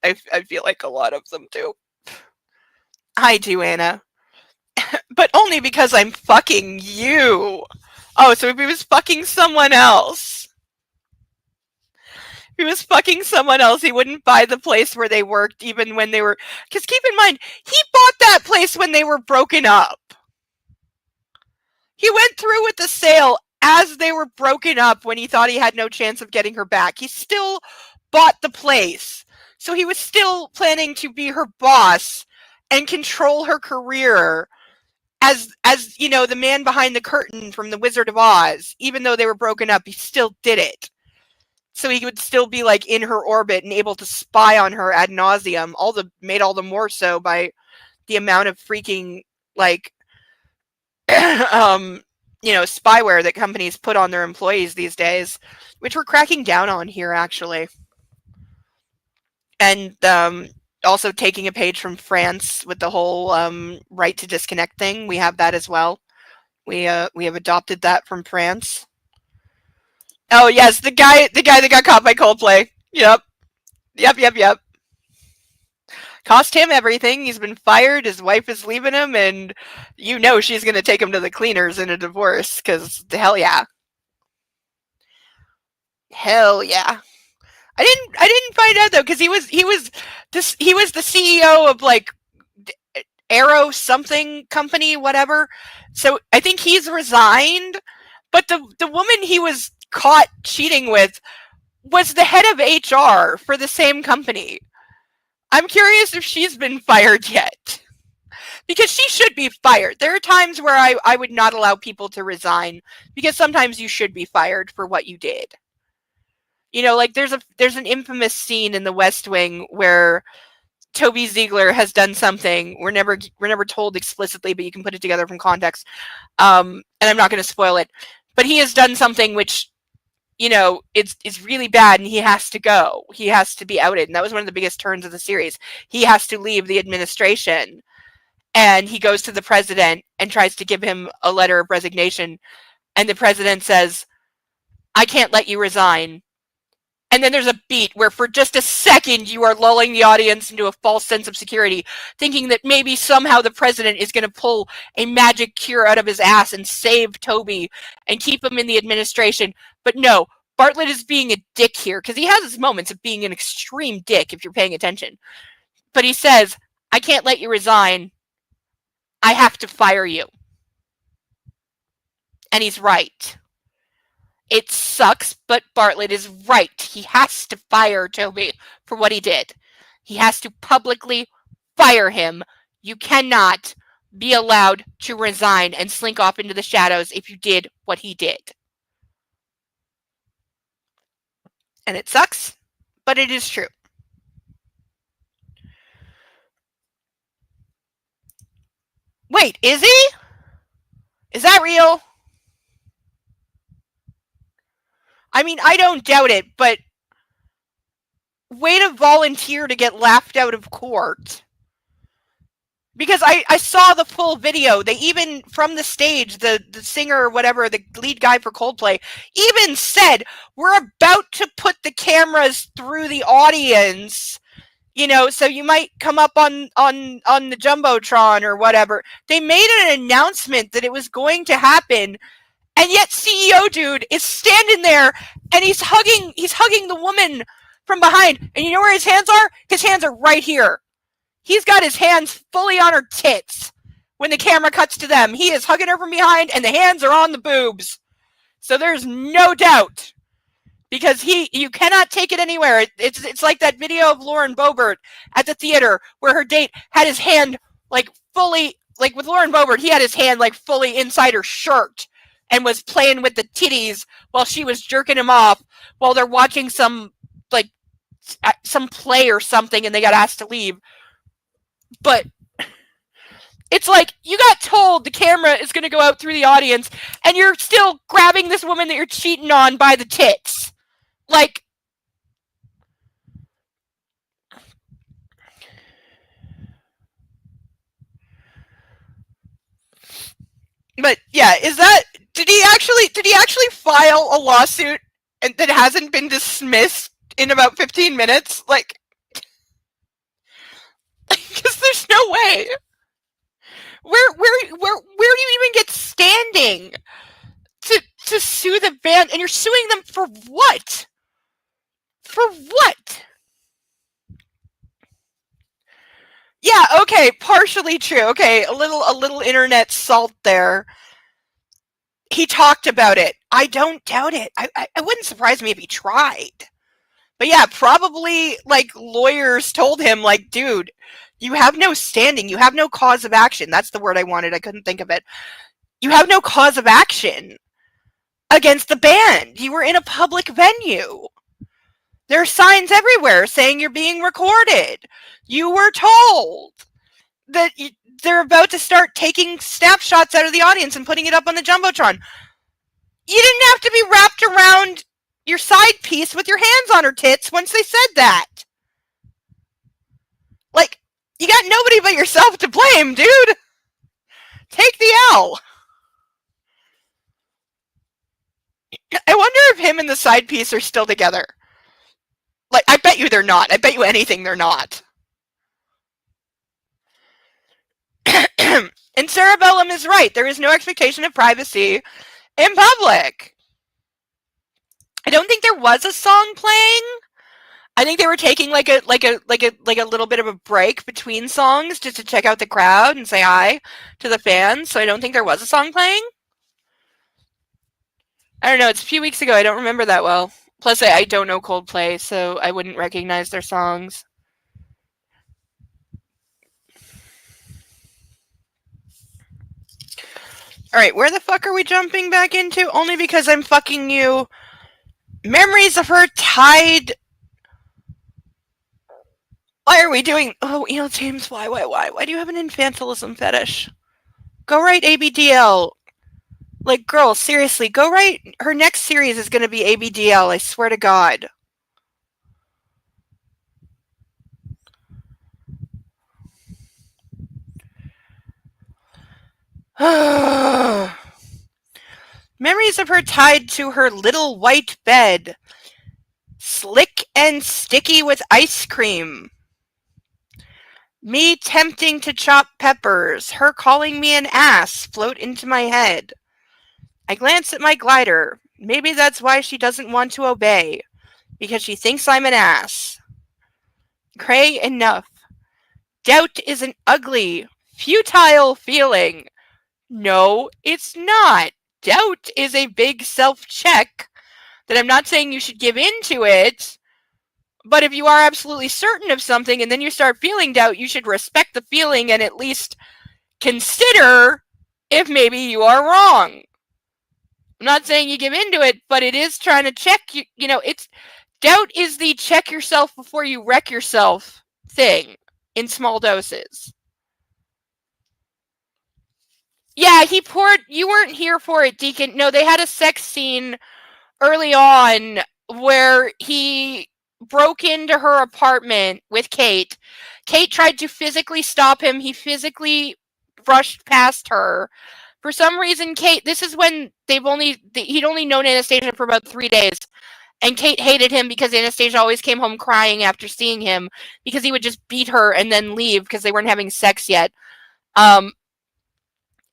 I feel like a lot of them do. I do, Anna. But only because I'm fucking you. Oh, so if he was fucking someone else. If he was fucking someone else, he wouldn't buy the place where they worked even when they were... Because keep in mind, he bought that place when they were broken up. He went through with the sale as they were broken up when he thought he had no chance of getting her back. He still bought the place. So he was still planning to be her boss and control her career as you know, the man behind the curtain from The Wizard of Oz. Even though they were broken up, he still did it. So he would still be like in her orbit and able to spy on her ad nauseum, made all the more so by the amount of freaking like spyware that companies put on their employees these days, which we're cracking down on here, actually. And also taking a page from France with the whole right to disconnect thing. We have that as well. We have adopted that from France. Oh yes, the guy that got caught by Coldplay. Yep. Cost him everything. He's been fired. His wife is leaving him, and you know she's going to take him to the cleaners in a divorce. Because hell yeah, hell yeah. I didn't find out though because he was the CEO of like Aero something company, whatever. So I think he's resigned. But the woman he was caught cheating with was the head of HR for the same company. I'm curious if she's been fired yet. Because she should be fired. There are times where I would not allow people to resign because sometimes you should be fired for what you did. You know, like there's an infamous scene in The West Wing where Toby Ziegler has done something. We're never told explicitly, but you can put it together from context. And I'm not going to spoil it. But he has done something which, you know, it's really bad, and he has to go. He has to be outed, and that was one of the biggest turns of the series. He has to leave the administration, and he goes to the president and tries to give him a letter of resignation, and the president says, "I can't let you resign." And then there's a beat where for just a second you are lulling the audience into a false sense of security, thinking that maybe somehow the president is going to pull a magic cure out of his ass and save Toby and keep him in the administration. But no, Bartlett is being a dick here because he has his moments of being an extreme dick if you're paying attention. But he says, "I can't let you resign. I have to fire you." And he's right. It sucks, but Bartlett is right. He has to fire Toby for what he did. He has to publicly fire him. You cannot be allowed to resign and slink off into the shadows if you did what he did. And it sucks, but it is true. Wait, is he? Is that real? I mean, I don't doubt it, but way to volunteer to get laughed out of court. Because I saw the full video. They even, from the stage, the singer or whatever, the lead guy for Coldplay, even said, "We're about to put the cameras through the audience So you might come up on the Jumbotron or whatever. They made an announcement that it was going to happen, and yet CEO dude is standing there and he's hugging the woman from behind. And you know where his hands are? His hands are right here. He's got his hands fully on her tits. When the camera cuts to them, he is hugging her from behind and the hands are on the boobs. So there's no doubt. Because you cannot take it anywhere. It's like that video of Lauren Boebert at the theater where her date had his hand fully, with Lauren Boebert, he had his hand fully inside her shirt and was playing with the titties while she was jerking him off while they're watching some play or something and they got asked to leave. But it's like you got told the camera is going to go out through the audience and you're still grabbing this woman that you're cheating on by the tits. But yeah, did he actually file a lawsuit and that hasn't been dismissed in about 15 minutes? Because there's no way. Where do you even get standing to sue the band? And you're suing them for what? For what? Yeah, okay, partially true. Okay, a little internet salt there. He talked about it. I don't doubt it. It wouldn't surprise me if he tried. But yeah, probably lawyers told him dude, you have no standing. You have no cause of action. That's the word I wanted. I couldn't think of it. You have no cause of action against the band. You were in a public venue. There are signs everywhere saying you're being recorded. You were told that they're about to start taking snapshots out of the audience and putting it up on the Jumbotron. You didn't have to be wrapped around your side piece with your hands on her tits once they said that. You got nobody but yourself to blame, dude. Take the L. I wonder if him and the side piece are still together. I bet you they're not. I bet you anything they're not. And Cerebellum is right. There is no expectation of privacy in public. I don't think there was a song playing. I think they were taking a little bit of a break between songs just to check out the crowd and say hi to the fans. So I don't think there was a song playing. I don't know. It's a few weeks ago. I don't remember that well. Plus, I don't know Coldplay, so I wouldn't recognize their songs. Alright, where the fuck are we jumping back into? Only because I'm fucking you. Memories of her tied. Why are we doing... Oh, James, why? Why do you have an infantilism fetish? Go write ABDL. Girl, seriously, go write... Her next series is going to be ABDL, I swear to God. Memories of her tied to her little white bed. Slick and sticky with ice cream. Me tempting to chop peppers. Her calling me an ass float into my head. I glance at my glider. Maybe that's why she doesn't want to obey. Because she thinks I'm an ass. Cray enough. Doubt is an ugly, futile feeling. No, it's not. Doubt is a big self-check that I'm not saying you should give into it, but if you are absolutely certain of something and then you start feeling doubt, you should respect the feeling and at least consider if maybe you are wrong. I'm not saying you give into it, but it is trying to check you. It's doubt is the check yourself before you wreck yourself thing in small doses. Yeah, you weren't here for it, Deacon. No, they had a sex scene early on where he broke into her apartment with Kate. Kate tried to physically stop him. He physically brushed past her. For some reason, Kate, this is when he'd only known Anastasia for about 3 days. And Kate hated him because Anastasia always came home crying after seeing him because he would just beat her and then leave because they weren't having sex yet. Um,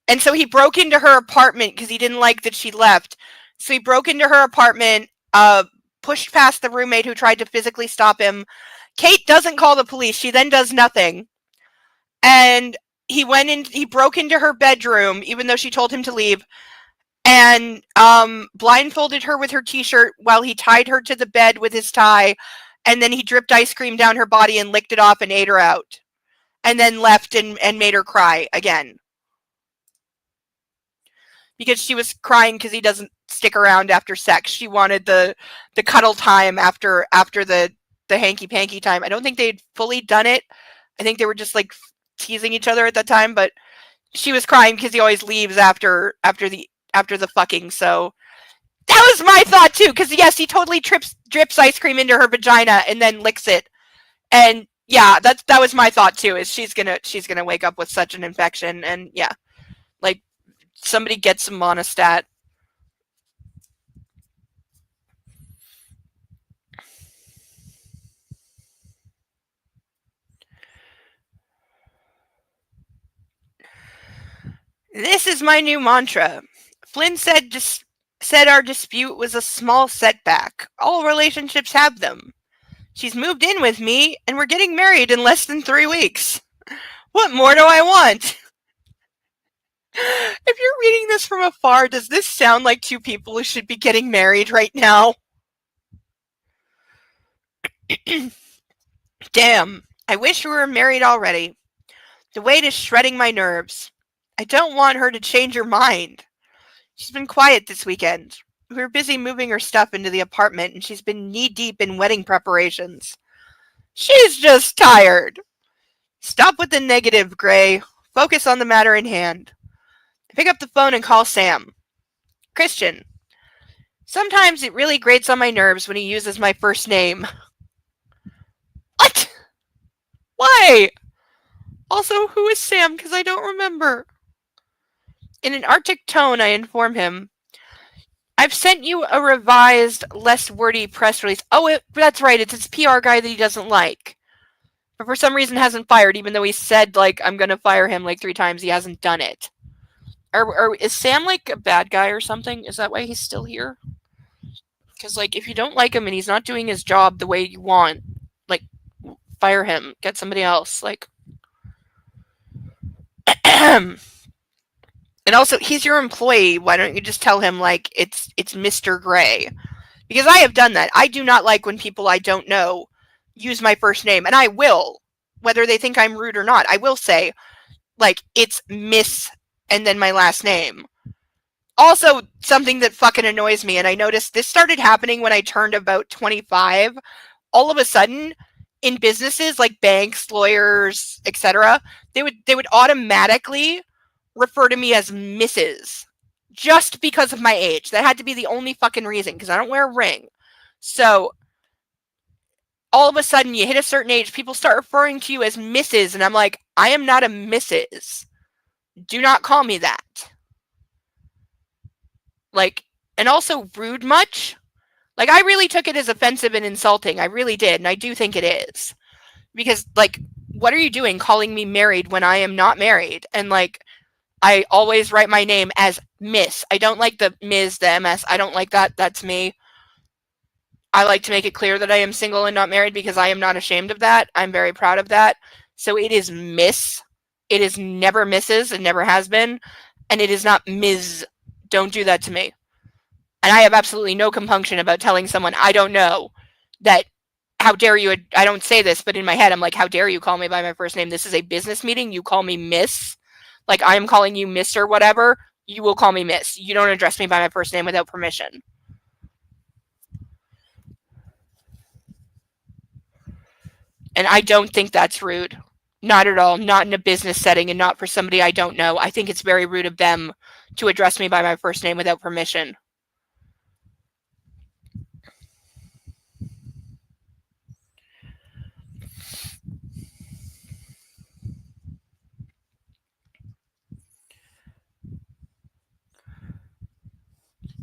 and so he broke into her apartment because he didn't like that she left. So he broke into her apartment, pushed past the roommate who tried to physically stop him. Kate doesn't call the police. She then does nothing. And he broke into her bedroom, even though she told him to leave, and blindfolded her with her t-shirt while he tied her to the bed with his tie, and then he dripped ice cream down her body and licked it off and ate her out, and then left and made her cry again. Because she was crying because he doesn't stick around after sex. She wanted the cuddle time after the hanky-panky time. I don't think they'd fully done it. I think they were just like teasing each other at that time, but she was crying because he always leaves after the fucking. So that was my thought too, because yes, he totally drips ice cream into her vagina and then licks it. And yeah, that was my thought too, is she's gonna wake up with such an infection. And yeah, like, somebody get some Monistat. This is my new mantra. Flynn said our dispute was a small setback. All relationships have them. She's moved in with me, and we're getting married in less than 3 weeks. What more do I want? If you're reading this from afar, does this sound like two people who should be getting married right now? Damn, I wish we were married already. The weight is shredding my nerves. I don't want her to change her mind. She's been quiet this weekend. We were busy moving her stuff into the apartment, and she's been knee-deep in wedding preparations. She's just tired. Stop with the negative, Gray. Focus on the matter in hand. I pick up the phone and call Sam. Christian. Sometimes it really grates on my nerves when he uses my first name. What? Why? Also, who is Sam? Because I don't remember. In an arctic tone, I inform him, I've sent you a revised, less wordy press release. Oh, that's right. It's his PR guy that he doesn't like. But for some reason hasn't fired, even though he said, like, I'm going to fire him like 3 times. He hasn't done it. Or is Sam, like, a bad guy or something? Is that why he's still here? Because, like, if you don't like him and he's not doing his job the way you want, like, fire him. Get somebody else. Like, and also, he's your employee. Why don't you just tell him, like, it's Mr. Gray? Because I have done that. I do not like when people I don't know use my first name. And I will, whether they think I'm rude or not. I will say, like, it's Miss and then my last name. Also, something that fucking annoys me, and I noticed this started happening when I turned about 25. All of a sudden, in businesses like banks, lawyers, etc., they would automatically refer to me as Mrs. just because of my age. That had to be the only fucking reason, because I don't wear a ring. So all of a sudden, you hit a certain age, people start referring to you as Mrs., and I'm like, I am not a Mrs. Do not call me that. Like, and also rude much? Like, I really took it as offensive and insulting. I really did, and I do think it is. Because, like, what are you doing calling me married when I am not married? And, like, I always write my name as Miss. I don't like the Ms., the MS. I don't like that. That's me. I like to make it clear that I am single and not married because I am not ashamed of that. I'm very proud of that. So it is Miss. It is never Mrs. It never has been. And it is not Ms. Don't do that to me. And I have absolutely no compunction about telling someone I don't know that, how dare you, I don't say this, but in my head I'm like, how dare you call me by my first name? This is a business meeting. You call me Miss. Like, I am calling you Miss or whatever. You will call me Miss. You don't address me by my first name without permission. And I don't think that's rude. Not at all. Not in a business setting and not for somebody I don't know. I think it's very rude of them to address me by my first name without permission.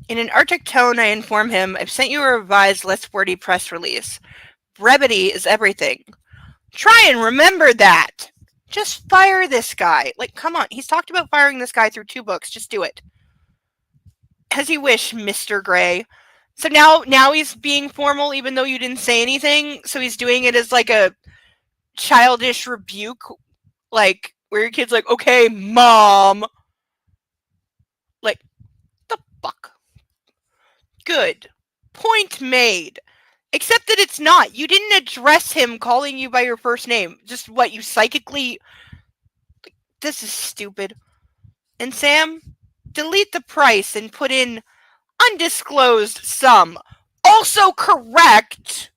In an Arctic tone, I inform him, I've sent you a revised, less wordy press release. Brevity is everything. Try and remember that. Just fire this guy. Like, come on. He's talked about firing this guy through 2 books. Just do it. As you wish, Mr. Gray. So now he's being formal even though you didn't say anything. So he's doing it as like a childish rebuke, like where your kid's like, okay, mom. Like, the fuck? Good. Point made. Except that it's not. You didn't address him calling you by your first name. Just what, you psychically... This is stupid. And Sam, delete the price and put in undisclosed sum. Also correct.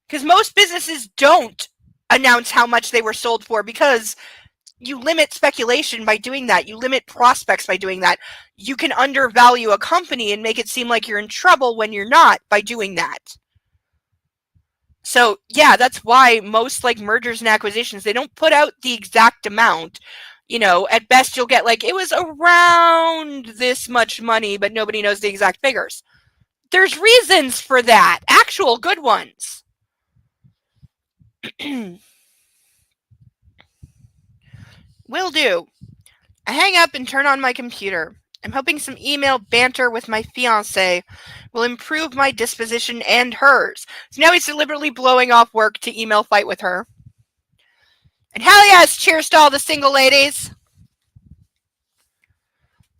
Because most businesses don't announce how much they were sold for because you limit speculation by doing that. You limit prospects by doing that. You can undervalue a company and make it seem like you're in trouble when you're not by doing that. So, yeah, that's why most like mergers and acquisitions, they don't put out the exact amount. You know, at best you'll get like, it was around this much money, but nobody knows the exact figures. There's reasons for that. Actual good ones. Will do. I hang up and turn on my computer. I'm hoping some email banter with my fiancé will improve my disposition and hers. So now he's deliberately blowing off work to email fight with her. And hell yes, cheers to all the single ladies.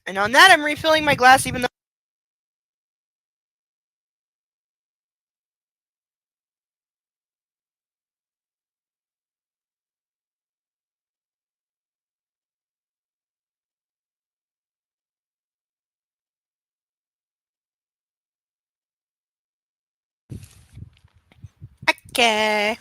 And on that, I'm refilling my glass even though... Okay.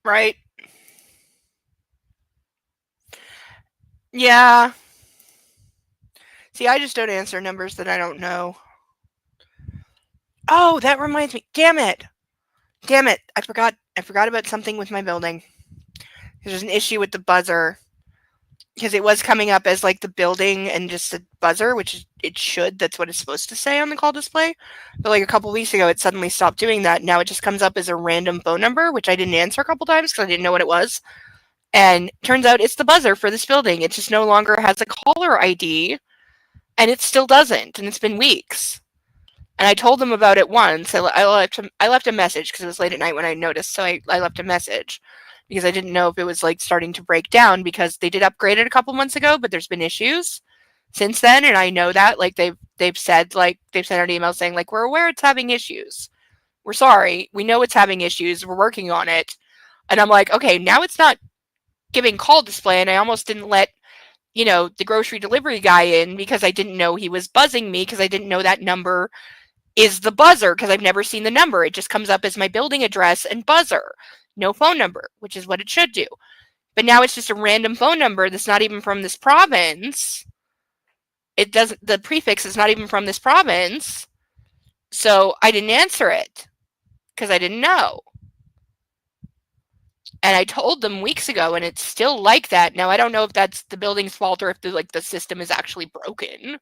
Right. Yeah. See, I just don't answer numbers that I don't know. Oh, that reminds me. Damn it. I forgot about something with my building. There's an issue with the buzzer. Because it was coming up as like the building and just the buzzer, which it should. That's what it's supposed to say on the call display. But like a couple weeks ago, it suddenly stopped doing that. Now it just comes up as a random phone number, which I didn't answer a couple times because I didn't know what it was. And turns out it's the buzzer for this building. It just no longer has a caller ID, and it still doesn't. And it's been weeks. And I told them about it once. I left a message because it was late at night when I noticed. So I left a message because I didn't know if it was like starting to break down because they did upgrade it a couple months ago, but there's been issues since then. And I know that like they've said out emails saying like, we're aware it's having issues. We're sorry. We know it's having issues. We're working on it. And I'm like, okay, now it's not giving call display. And I almost didn't let, the grocery delivery guy in because I didn't know he was buzzing me because I didn't know that number is the buzzer because I've never seen the number. It just comes up as my building address and buzzer. No phone number, which is what it should do. But now it's just a random phone number that's not even from this province. The prefix is not even from this province. So I didn't answer it because I didn't know. And I told them weeks ago, and it's still like that. Now, I don't know if that's the building's fault or if the system is actually broken.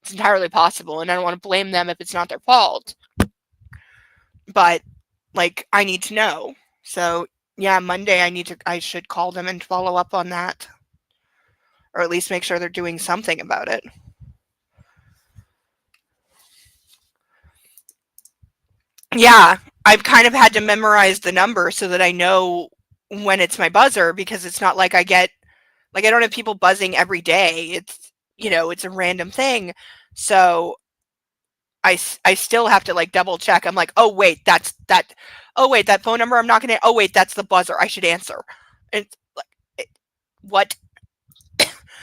It's entirely possible, and I don't want to blame them if it's not their fault. But, like, I need to know. So, yeah, Monday I should call them and follow up on that. Or at least make sure they're doing something about it. Yeah, I've kind of had to memorize the number so that I know when it's my buzzer because it's not like I don't have people buzzing every day. It's, it's a random thing. So I still have to like double check. I'm like, oh wait, that's that. Oh wait, that phone number I'm not going to, oh wait, that's the buzzer. I should answer. It's like, what?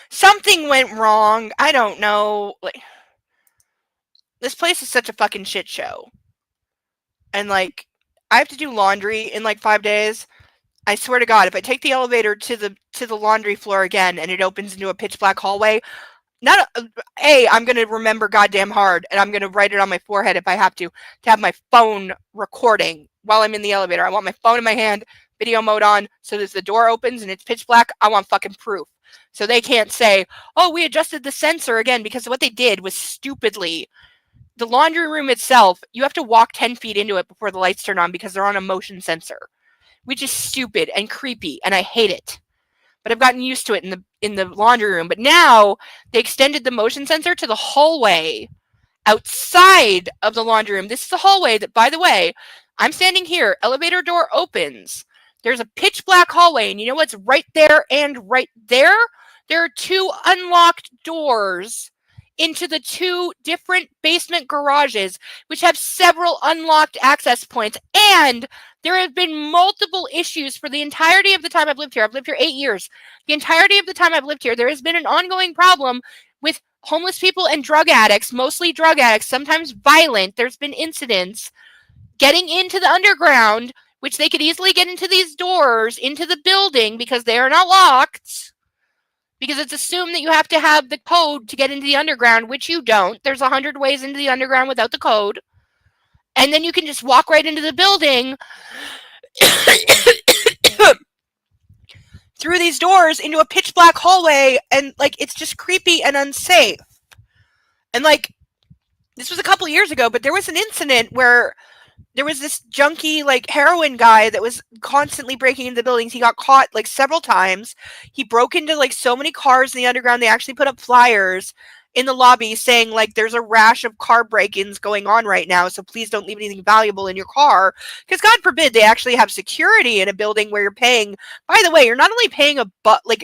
Something went wrong. I don't know. Like, this place is such a fucking shit show. And like, I have to do laundry in like 5 days. I swear to God, if I take the elevator to the laundry floor again and it opens into a pitch black hallway, I'm going to remember goddamn hard, and I'm going to write it on my forehead if I have to have my phone recording while I'm in the elevator. I want my phone in my hand, video mode on, so that if the door opens and it's pitch black, I want fucking proof. So they can't say, oh, we adjusted the sensor again, because what they did was stupidly, the laundry room itself, you have to walk 10 feet into it before the lights turn on because they're on a motion sensor, which is stupid and creepy, and I hate it. But I've gotten used to it in the laundry room. But now they extended the motion sensor to the hallway outside of the laundry room. This is the hallway that, by the way, I'm standing here, elevator door opens. There's a pitch black hallway, and you know what's right there and right there? There are 2 unlocked doors into the 2 different basement garages, which have several unlocked access points. And there have been multiple issues for the entirety of the time I've lived here. I've lived here 8 years. The entirety of the time I've lived here, there has been an ongoing problem with homeless people and drug addicts, mostly drug addicts, sometimes violent. There's been incidents getting into the underground, which they could easily get into these doors, into the building, because they are not locked. Because it's assumed that you have to have the code to get into the underground, which you don't. There's 100 ways into the underground without the code. And then you can just walk right into the building through these doors into a pitch black hallway, and like it's just creepy and unsafe. And like this was a couple years ago, but there was an incident where there was this junkie, like, heroin guy that was constantly breaking into the buildings. He got caught like several times. He broke into like so many cars in the underground. They actually put up flyers in the lobby saying, like, there's a rash of car break-ins going on right now, so please don't leave anything valuable in your car. Because God forbid they actually have security in a building where you're paying, by the way, you're not only paying a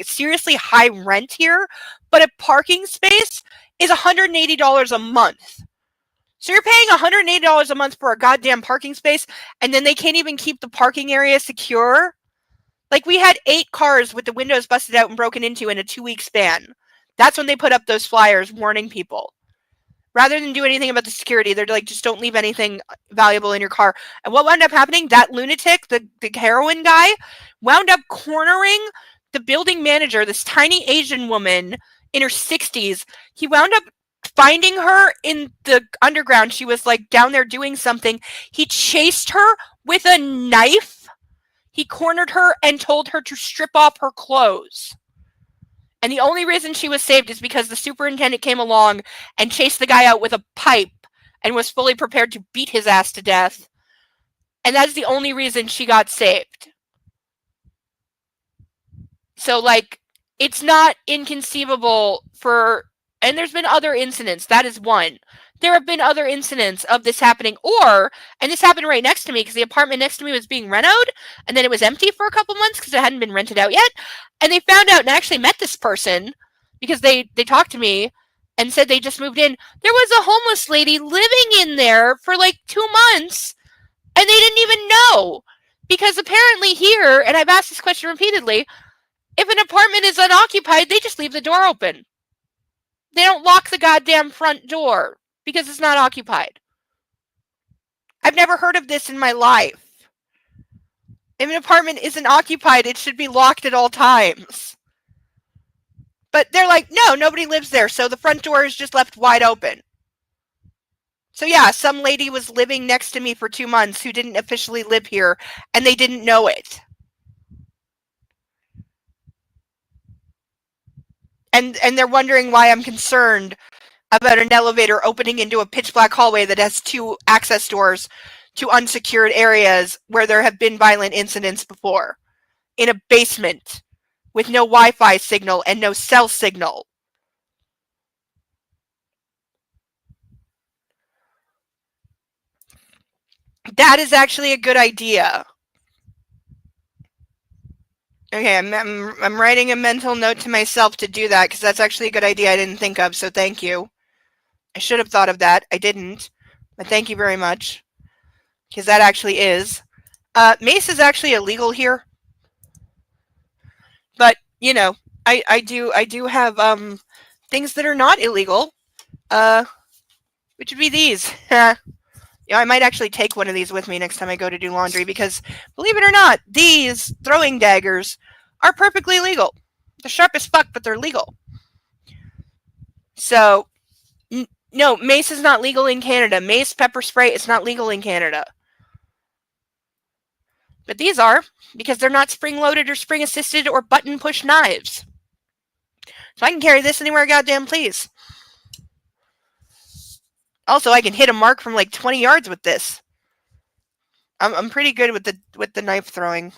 seriously high rent here, but a parking space is $180 a month. So you're paying $180 a month for a goddamn parking space, and then they can't even keep the parking area secure? Like, we had 8 cars with the windows busted out and broken into in a 2-week span. That's when they put up those flyers warning people. Rather than do anything about the security, they're like, just don't leave anything valuable in your car. And what wound up happening, that lunatic, the heroin guy, wound up cornering the building manager, this tiny Asian woman in her 60s. He wound up finding her in the underground. She was like down there doing something. He chased her with a knife. He cornered her and told her to strip off her clothes. And the only reason she was saved is because the superintendent came along and chased the guy out with a pipe and was fully prepared to beat his ass to death. And that's the only reason she got saved. So, like, it's not inconceivable for... And there's been other incidents. That is one. There have been other incidents of this happening. And this happened right next to me because the apartment next to me was being renoed, and then it was empty for a couple months because it hadn't been rented out yet. And they found out, and I actually met this person because they talked to me and said they just moved in. There was a homeless lady living in there for like 2 months, and they didn't even know. Because apparently here, and I've asked this question repeatedly, if an apartment is unoccupied, they just leave the door open. They don't lock the goddamn front door because it's not occupied. I've never heard of this in my life. If an apartment isn't occupied, it should be locked at all times. But they're like, no, nobody lives there, so the front door is just left wide open. So yeah, some lady was living next to me for 2 months who didn't officially live here, and they didn't know it. And they're wondering why I'm concerned about an elevator opening into a pitch black hallway that has 2 access doors to unsecured areas where there have been violent incidents before. In a basement with no Wi-Fi signal and no cell signal. That is actually a good idea. Okay, I'm writing a mental note to myself to do that because that's actually a good idea I didn't think of, so thank you. I should have thought of that. I didn't, but thank you very much because that actually is. Mace is actually illegal here, but you know, I do have things that are not illegal, which would be these. I might actually take one of these with me next time I go to do laundry because, believe it or not, these throwing daggers are perfectly legal. They're sharp as fuck, but they're legal. So, no, mace is not legal in Canada. Mace, pepper spray, it's not legal in Canada. But these are, because they're not spring-loaded or spring-assisted or button-push knives. So I can carry this anywhere I goddamn please. Also, I can hit a mark from like 20 yards with this. I'm pretty good with the knife throwing.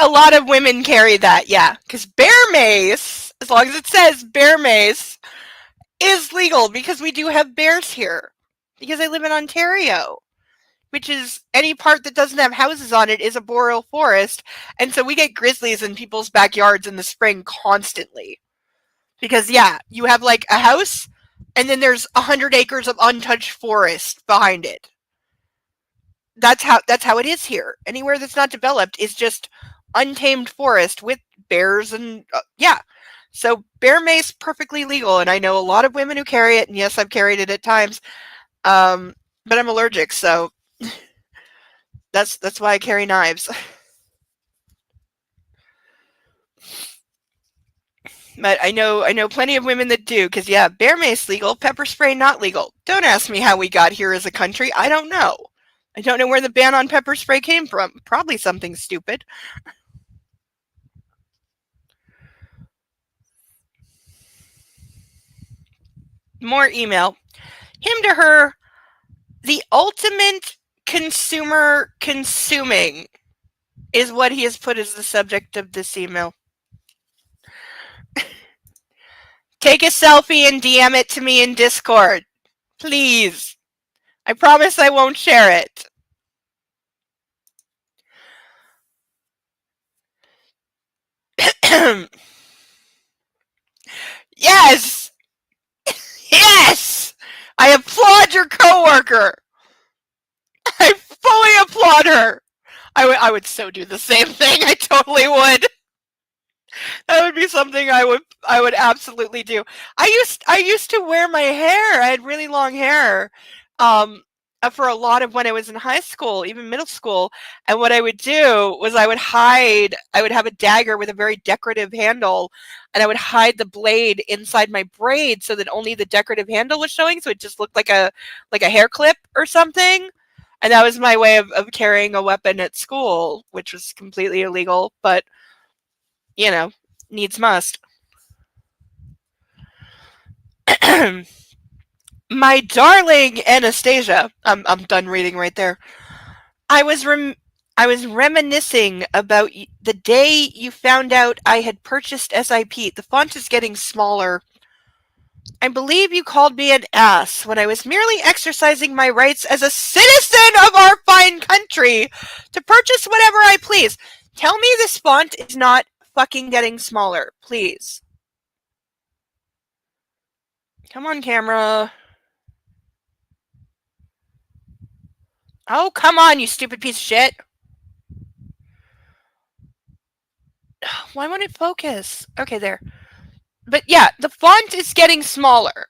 A lot of women carry that, yeah. Because bear mace, as long as it says bear mace, is legal because we do have bears here. Because I live in Ontario, which is any part that doesn't have houses on it is a boreal forest. And so we get grizzlies in people's backyards in the spring constantly. Because, yeah, you have like a house and then there's 100 acres of untouched forest behind it. That's how it is here. Anywhere that's not developed is just untamed forest with bears and yeah. So bear mace perfectly legal, and I know a lot of women who carry it, and yes, I've carried it at times. But I'm allergic, so that's why I carry knives. But I know plenty of women that do, because yeah, bear mace legal, pepper spray not legal. Don't ask me how we got here as a country. I don't know. I don't know where the ban on pepper spray came from. Probably something stupid. More email. Him to her, the ultimate consumer consuming is what he has put as the subject of this email. Take a selfie and DM it to me in Discord. Please. I promise I won't share it. Yes! Yes! I applaud your coworker. I fully applaud her. I would so do the same thing. I totally would. That would be something I would absolutely do. I used to wear my hair. I had really long hair. For a lot of when I was in high school, even middle school, and what I would do was I would have a dagger with a very decorative handle, and I would hide the blade inside my braid so that only the decorative handle was showing, so it just looked like a hair clip or something. And that was my way of carrying a weapon at school, which was completely illegal, but needs must. My darling Anastasia, I'm done reading right there. I was reminiscing about the day you found out I had purchased SIP. The font is getting smaller. I believe you called me an ass when I was merely exercising my rights as a citizen of our fine country to purchase whatever I please. Tell me this font is not fucking getting smaller, please. Come on, camera. Oh, come on, you stupid piece of shit. Why won't it focus? Okay, there. But yeah, the font is getting smaller.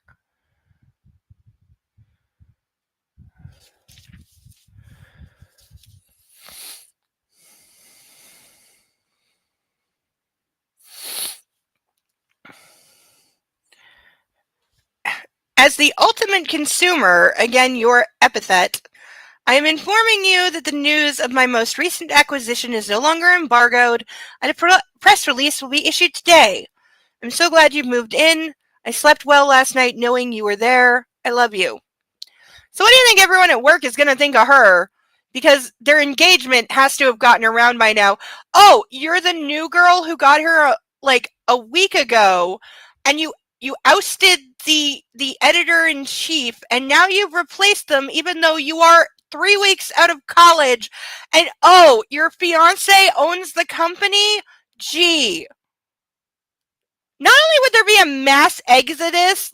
As the ultimate consumer, again, your epithet, I am informing you that the news of my most recent acquisition is no longer embargoed, and a press release will be issued today. I'm so glad you've moved in. I slept well last night knowing you were there. I love you. So what do you think everyone at work is going to think of her? Because their engagement has to have gotten around by now. Oh, you're the new girl who got her like a week ago, and you ousted the editor-in-chief, and now you've replaced them even though you are 3 weeks out of college. And oh, your fiance owns the company? Gee. Not only would there be a mass exodus,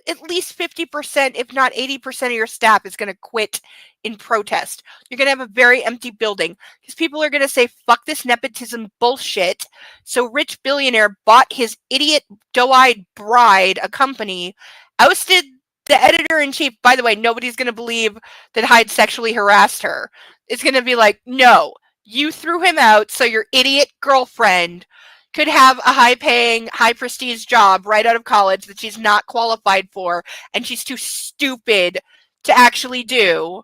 at least 50%, if not 80% of your staff is going to quit in protest. You're going to have a very empty building because people are going to say, fuck this nepotism bullshit. So rich billionaire bought his idiot doe-eyed bride a company, ousted the editor-in-chief. By the way, nobody's going to believe that Hyde sexually harassed her. It's going to be like, no, you threw him out so your idiot girlfriend could have a high-paying, high-prestige job right out of college that she's not qualified for, and she's too stupid to actually do.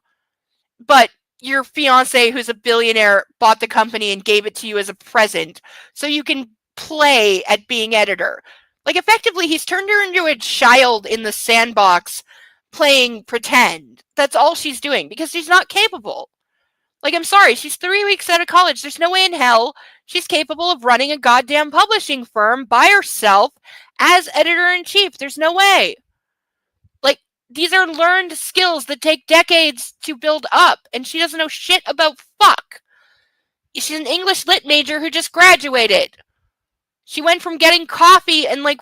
But your fiance, who's a billionaire, bought the company and gave it to you as a present so you can play at being editor. Like, effectively, he's turned her into a child in the sandbox playing pretend. That's all she's doing because she's not capable. Like, I'm sorry, she's 3 weeks out of college. There's no way in hell she's capable of running a goddamn publishing firm by herself as editor-in-chief. There's no way. Like, these are learned skills that take decades to build up, and she doesn't know shit about fuck. She's an English lit major who just graduated. She went from getting coffee and, like,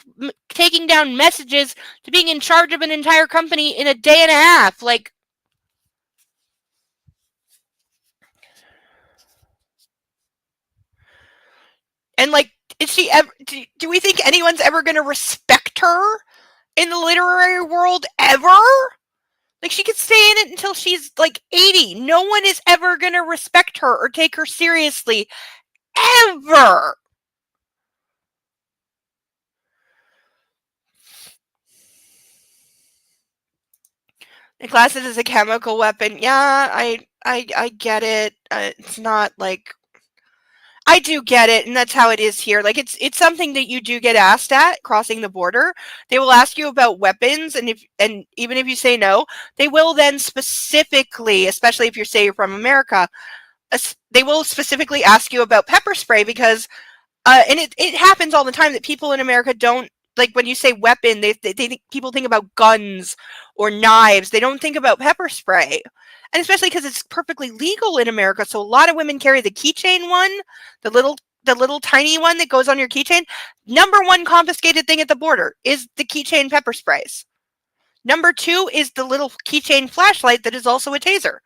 taking down messages to being in charge of an entire company in a day and a half. Like, and, like, is she ever, do we think anyone's ever going to respect her in the literary world ever? Like, she could stay in it until she's, like, 80. No one is ever going to respect her or take her seriously. Ever. The glasses is a chemical weapon. Yeah, I get it. It's not, like, I do get it, and that's how it is here. Like, it's something that you do get asked at crossing the border. They will ask you about weapons, and even if you say no, they will then specifically, especially if you say you're from America, they will specifically ask you about pepper spray because, and it happens all the time that people in America don't, like, when you say weapon, they think, people think about guns or knives. They don't think about pepper spray. And especially because it's perfectly legal in America. So a lot of women carry the keychain one, the little tiny one that goes on your keychain. Number one confiscated thing at the border is the keychain pepper sprays. Number two is the little keychain flashlight that is also a taser.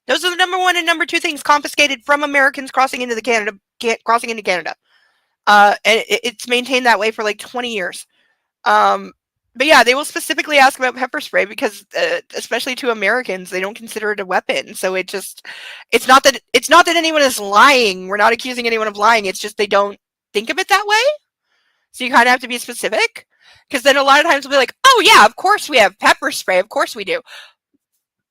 Those are the number one and number two things confiscated from Americans crossing into Canada. And it's maintained that way for like 20 years. But yeah, they will specifically ask about pepper spray because, especially to Americans, they don't consider it a weapon. So it's not that anyone is lying. We're not accusing anyone of lying. It's just they don't think of it that way. So you kind of have to be specific, because then a lot of times we'll be like, oh yeah, of course we have pepper spray. Of course we do.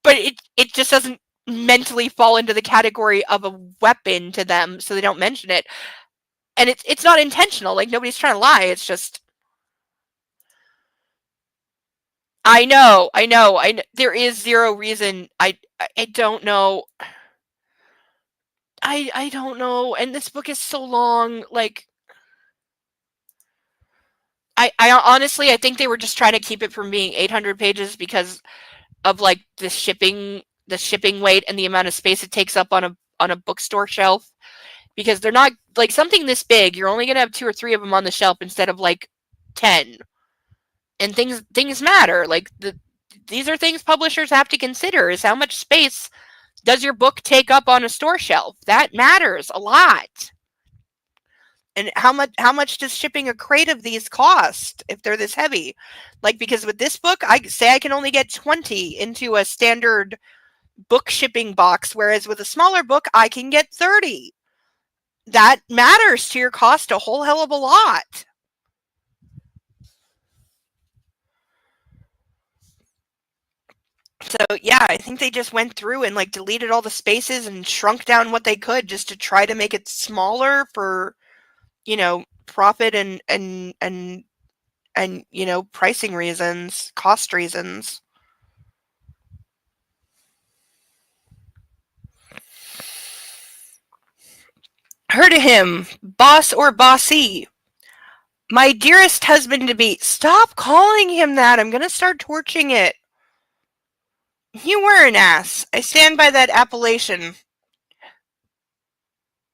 But it just doesn't mentally fall into the category of a weapon to them, so they don't mention it. And it's not intentional. Like, nobody's trying to lie. It's just, I know. There is zero reason. I don't know. I don't know. And this book is so long. Like, I honestly, I think they were just trying to keep it from being 800 pages because of, like, the shipping weight and the amount of space it takes up on a bookstore shelf. Because they're not, like, something this big, you're only gonna have 2 or 3 of them on the shelf instead of, like, 10. And things matter. Like, these are things publishers have to consider, is how much space does your book take up on a store shelf? That matters a lot. And how much does shipping a crate of these cost if they're this heavy? Like, because with this book, I say I can only get 20 into a standard book shipping box, whereas with a smaller book, I can get 30. That matters to your cost a whole hell of a lot. So yeah, I think they just went through and, like, deleted all the spaces and shrunk down what they could just to try to make it smaller for, profit and pricing reasons, cost reasons. Her to him, boss or bossy. My dearest husband-to-be. Stop calling him that. I'm going to start torching it. You were an ass. I stand by that appellation.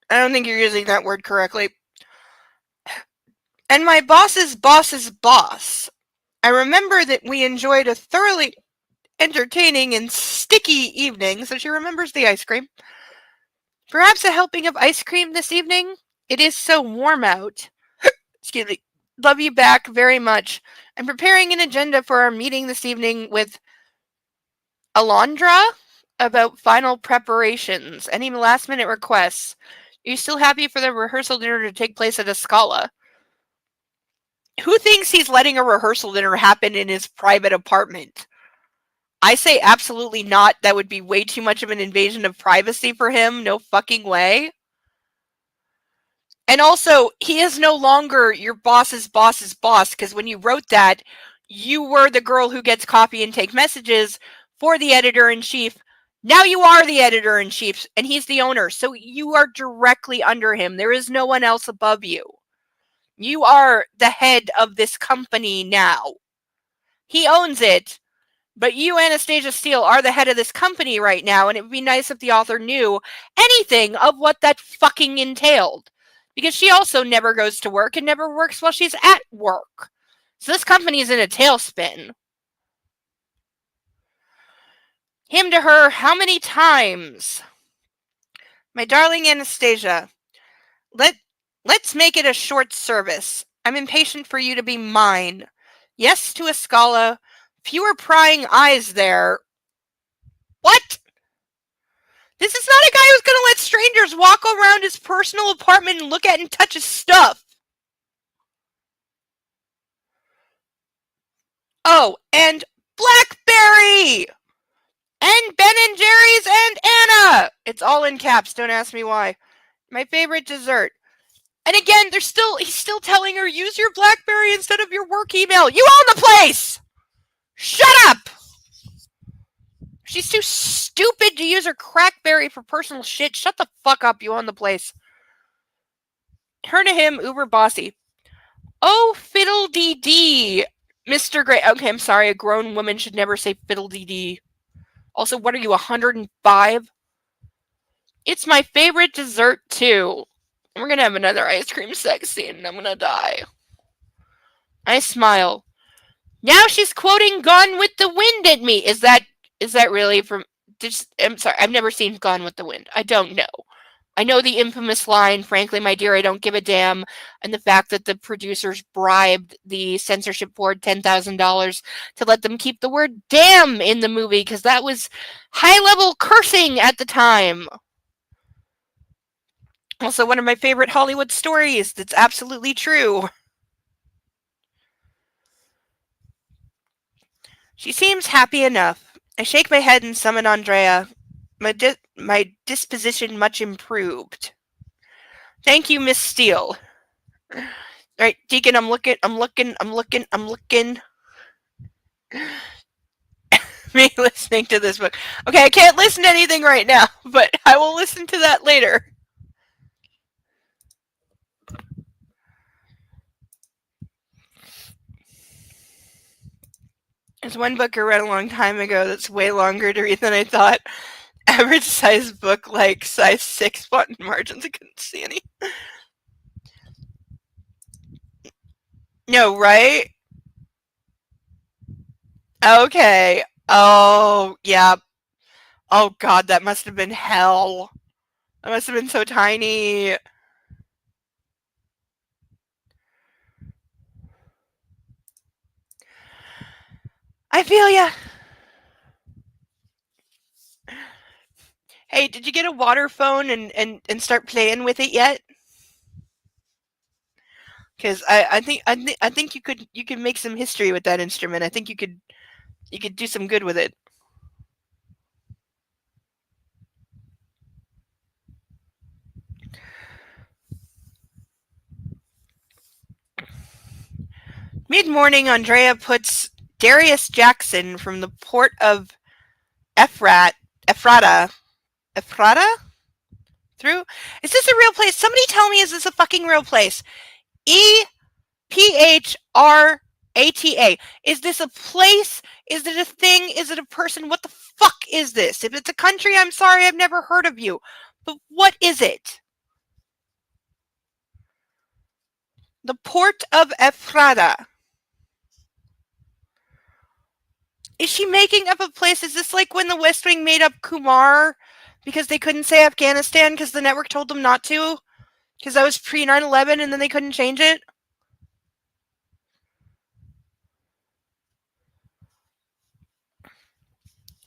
I don't think you're using that word correctly. And my boss's boss's boss. I remember that we enjoyed a thoroughly entertaining and sticky evening, so she remembers the ice cream. Perhaps a helping of ice cream this evening? It is so warm out. Excuse me. Love you back very much. I'm preparing an agenda for our meeting this evening with Alondra about final preparations. Any last minute requests? Are you still happy for the rehearsal dinner to take place at a Scala? Who thinks he's letting a rehearsal dinner happen in his private apartment? I say absolutely not. That would be way too much of an invasion of privacy for him. No fucking way. And also, he is no longer your boss's boss's boss, because when you wrote that, you were the girl who gets copy and take messages for the editor-in-chief. Now you are the editor-in-chief, and he's the owner, so you are directly under him. There is no one else above you. You are the head of this company now. He owns it, but you, Anastasia Steele, are the head of this company right now, and it would be nice if the author knew anything of what that fucking entailed. Because she also never goes to work and never works while she's at work. So this company is in a tailspin. Him to her, how many times? My darling Anastasia, let's make it a short service. I'm impatient for you to be mine. Yes to a Scala. Fewer prying eyes there. What? This is not a guy who's going to let strangers walk around his personal apartment and look at and touch his stuff. Oh, and Blackberry! And Ben and Jerry's and Anna! It's all in caps, don't ask me why. My favorite dessert. And again, he's still telling her, use your Blackberry instead of your work email. You own the place! Shut up! She's too stupid to use her Crackberry for personal shit. Shut the fuck up, you own the place. Her to him, uber bossy. Oh, fiddle-dee-dee, Mr. Gray. Okay, I'm sorry, a grown woman should never say fiddle-dee-dee. Also, what are you, 105? It's my favorite dessert, too. We're gonna have another ice cream sex scene, and I'm gonna die. I smile. Now she's quoting Gone with the Wind at me. Is that really from... I'm sorry, I've never seen Gone with the Wind. I don't know. I know the infamous line, frankly, my dear, I don't give a damn, and the fact that the producers bribed the censorship board $10,000 to let them keep the word damn in the movie, because that was high-level cursing at the time. Also, one of my favorite Hollywood stories that's absolutely true. She seems happy enough. I shake my head and summon Andrea. My disposition much improved. Thank you, Miss Steele. Alright, Deacon, I'm looking. Me listening to this book. Okay, I can't listen to anything right now, but I will listen to that later. There's one book I read a long time ago that's way longer to read than I thought. Average size book, like size 6 font margins. I couldn't see any. No, right? Okay. Oh, yeah. Oh, God, that must have been hell. That must have been so tiny. I feel ya. Hey, did you get a water phone and start playing with it yet? Because I think you could make some history with that instrument. I think you could do some good with it. Mid-morning, Andrea puts Darius Jackson from the port of Ephrata through. Is this a real place? Somebody tell me, is this a fucking real place? Ephrata. Is this a place? Is it a thing? Is it a person? What the fuck is this? If it's a country, I'm sorry, I've never heard of you. But what is it? The port of Ephrata. Is she making up a place? Is this like when the West Wing made up Kumar because they couldn't say Afghanistan because the network told them not to? Because that was pre 9/11 and then they couldn't change it?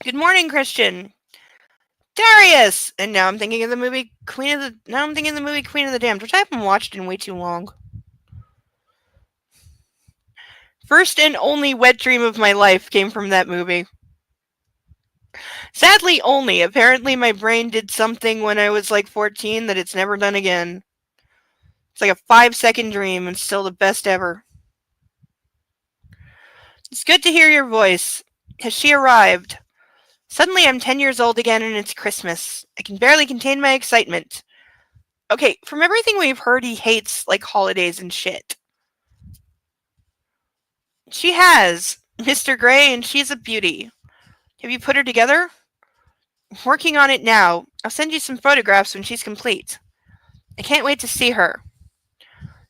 Good morning, Christian. Darius! And now I'm thinking of the movie Queen of the Damned, which I haven't watched in way too long. First and only wet dream of my life came from that movie. Sadly, only. Apparently, my brain did something when I was like 14 that it's never done again. It's like a 5-second dream and still the best ever. It's good to hear your voice. Has she arrived? Suddenly, I'm 10 years old again and it's Christmas. I can barely contain my excitement. Okay, from everything we've heard, he hates, like, holidays and shit. She has. Mr. Gray, and she's a beauty. Have you put her together? Working on it now. I'll send you some photographs when she's complete. I can't wait to see her.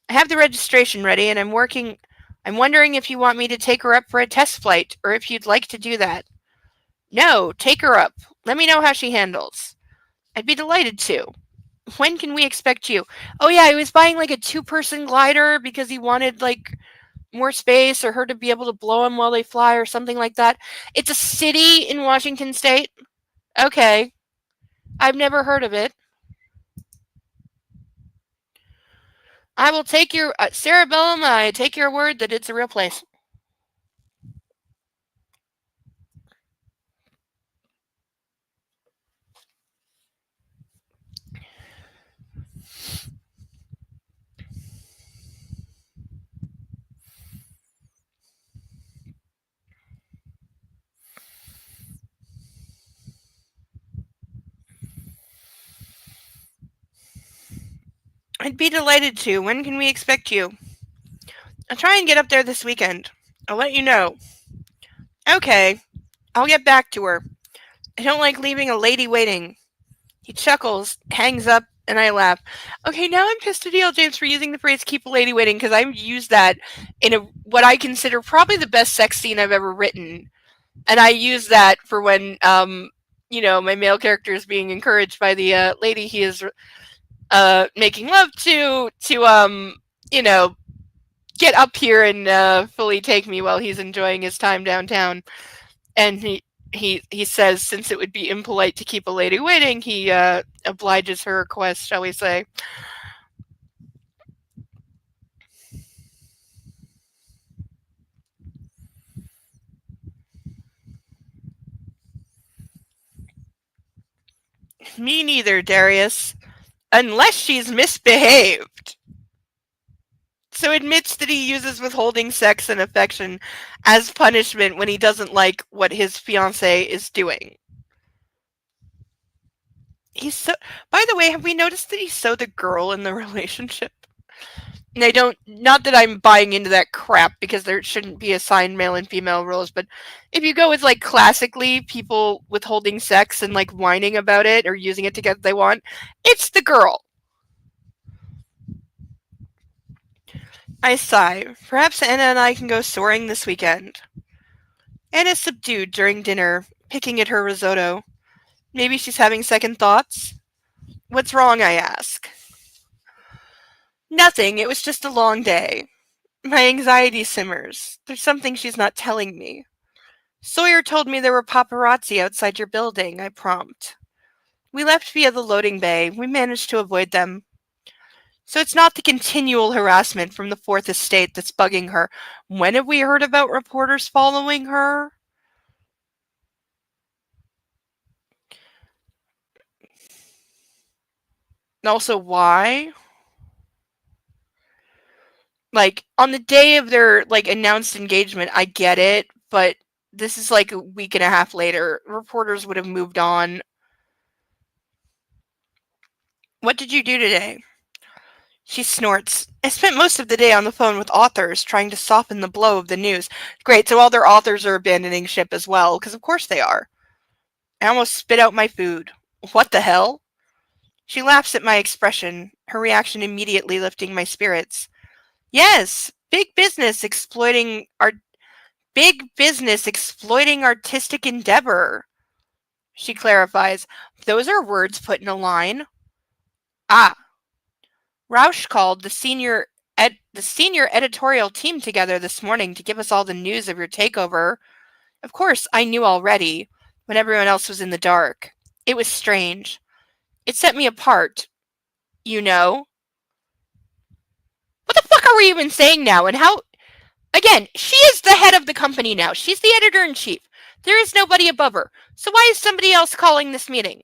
I have the registration ready, and I'm wondering if you want me to take her up for a test flight, or if you'd like to do that. No, take her up. Let me know how she handles. I'd be delighted to. When can we expect you? Oh yeah, he was buying like a 2-person glider because he wanted like more space or her to be able to blow him while they fly or something like that. It's a city in Washington State. Okay. I've never heard of it. I will take your Cerebellum. I take your word that it's a real place. I'd be delighted to. When can we expect you? I'll try and get up there this weekend. I'll let you know. Okay. I'll get back to her. I don't like leaving a lady waiting. He chuckles, hangs up, and I laugh. Okay, now I'm pissed at E.L. James for using the phrase "keep a lady waiting" because I've used that in what I consider probably the best sex scene I've ever written, and I use that for when my male character is being encouraged by the lady he is making love to get up here and fully take me while he's enjoying his time downtown, and he says since it would be impolite to keep a lady waiting, he obliges her request, shall we say. Me neither, Darius. Unless she's misbehaved. So admits that he uses withholding sex and affection as punishment when he doesn't like what his fiancée is doing. He's so. By the way, have we noticed that he's so the girl in the relationship? And I don't. Not that I'm buying into that crap because there shouldn't be assigned male and female roles, but if you go with like classically people withholding sex and like whining about it or using it to get what they want, it's the girl. I sigh. Perhaps Anna and I can go soaring this weekend. Anna's subdued during dinner, picking at her risotto. Maybe she's having second thoughts? What's wrong, I ask. Nothing, it was just a long day. My anxiety simmers. There's something she's not telling me. Sawyer told me there were paparazzi outside your building, I prompt. We left via the loading bay. We managed to avoid them. So it's not the continual harassment from the Fourth Estate that's bugging her. When have we heard about reporters following her? And also, why? Like, on the day of their, like, announced engagement, I get it, but this is, like, a week and a half later. Reporters would have moved on. What did you do today? She snorts. I spent most of the day on the phone with authors, trying to soften the blow of the news. Great, so all their authors are abandoning ship as well, because of course they are. I almost spit out my food. What the hell? She laughs at my expression, her reaction immediately lifting my spirits. Yes, big business exploiting our big business exploiting artistic endeavor. She clarifies. Those are words put in a line. Ah. Rausch called the senior editorial team together this morning to give us all the news of your takeover. Of course, I knew already, when everyone else was in the dark. It was strange. It set me apart. You know? What the fuck are we even saying now? And how... Again, she is the head of the company now. She's the editor-in-chief. There is nobody above her. So why is somebody else calling this meeting?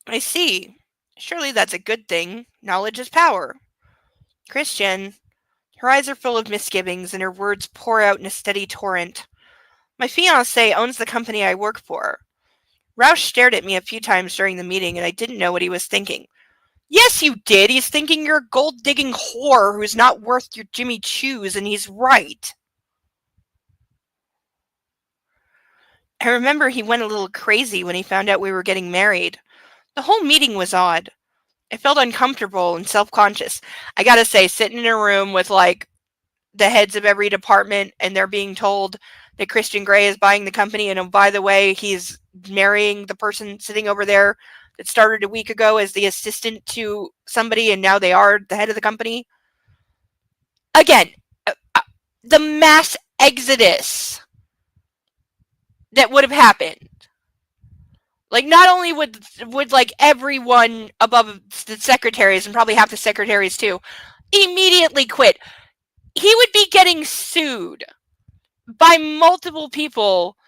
I see. Surely that's a good thing. Knowledge is power. Christian, her eyes are full of misgivings and her words pour out in a steady torrent. My fiancé owns the company I work for. Roush stared at me a few times during the meeting and I didn't know what he was thinking. Yes, you did. He's thinking you're a gold-digging whore who's not worth your Jimmy Choos, and he's right. I remember he went a little crazy when he found out we were getting married. The whole meeting was odd. I felt uncomfortable and self-conscious. I gotta say, sitting in a room with, like, the heads of every department and they're being told that Christian Grey is buying the company and, oh, by the way, he's marrying the person sitting over there that started a week ago as the assistant to somebody and now they are the head of the company. Again, the mass exodus that would have happened. Like, not only would like everyone above the secretaries and probably half the secretaries too immediately quit. He would be getting sued by multiple people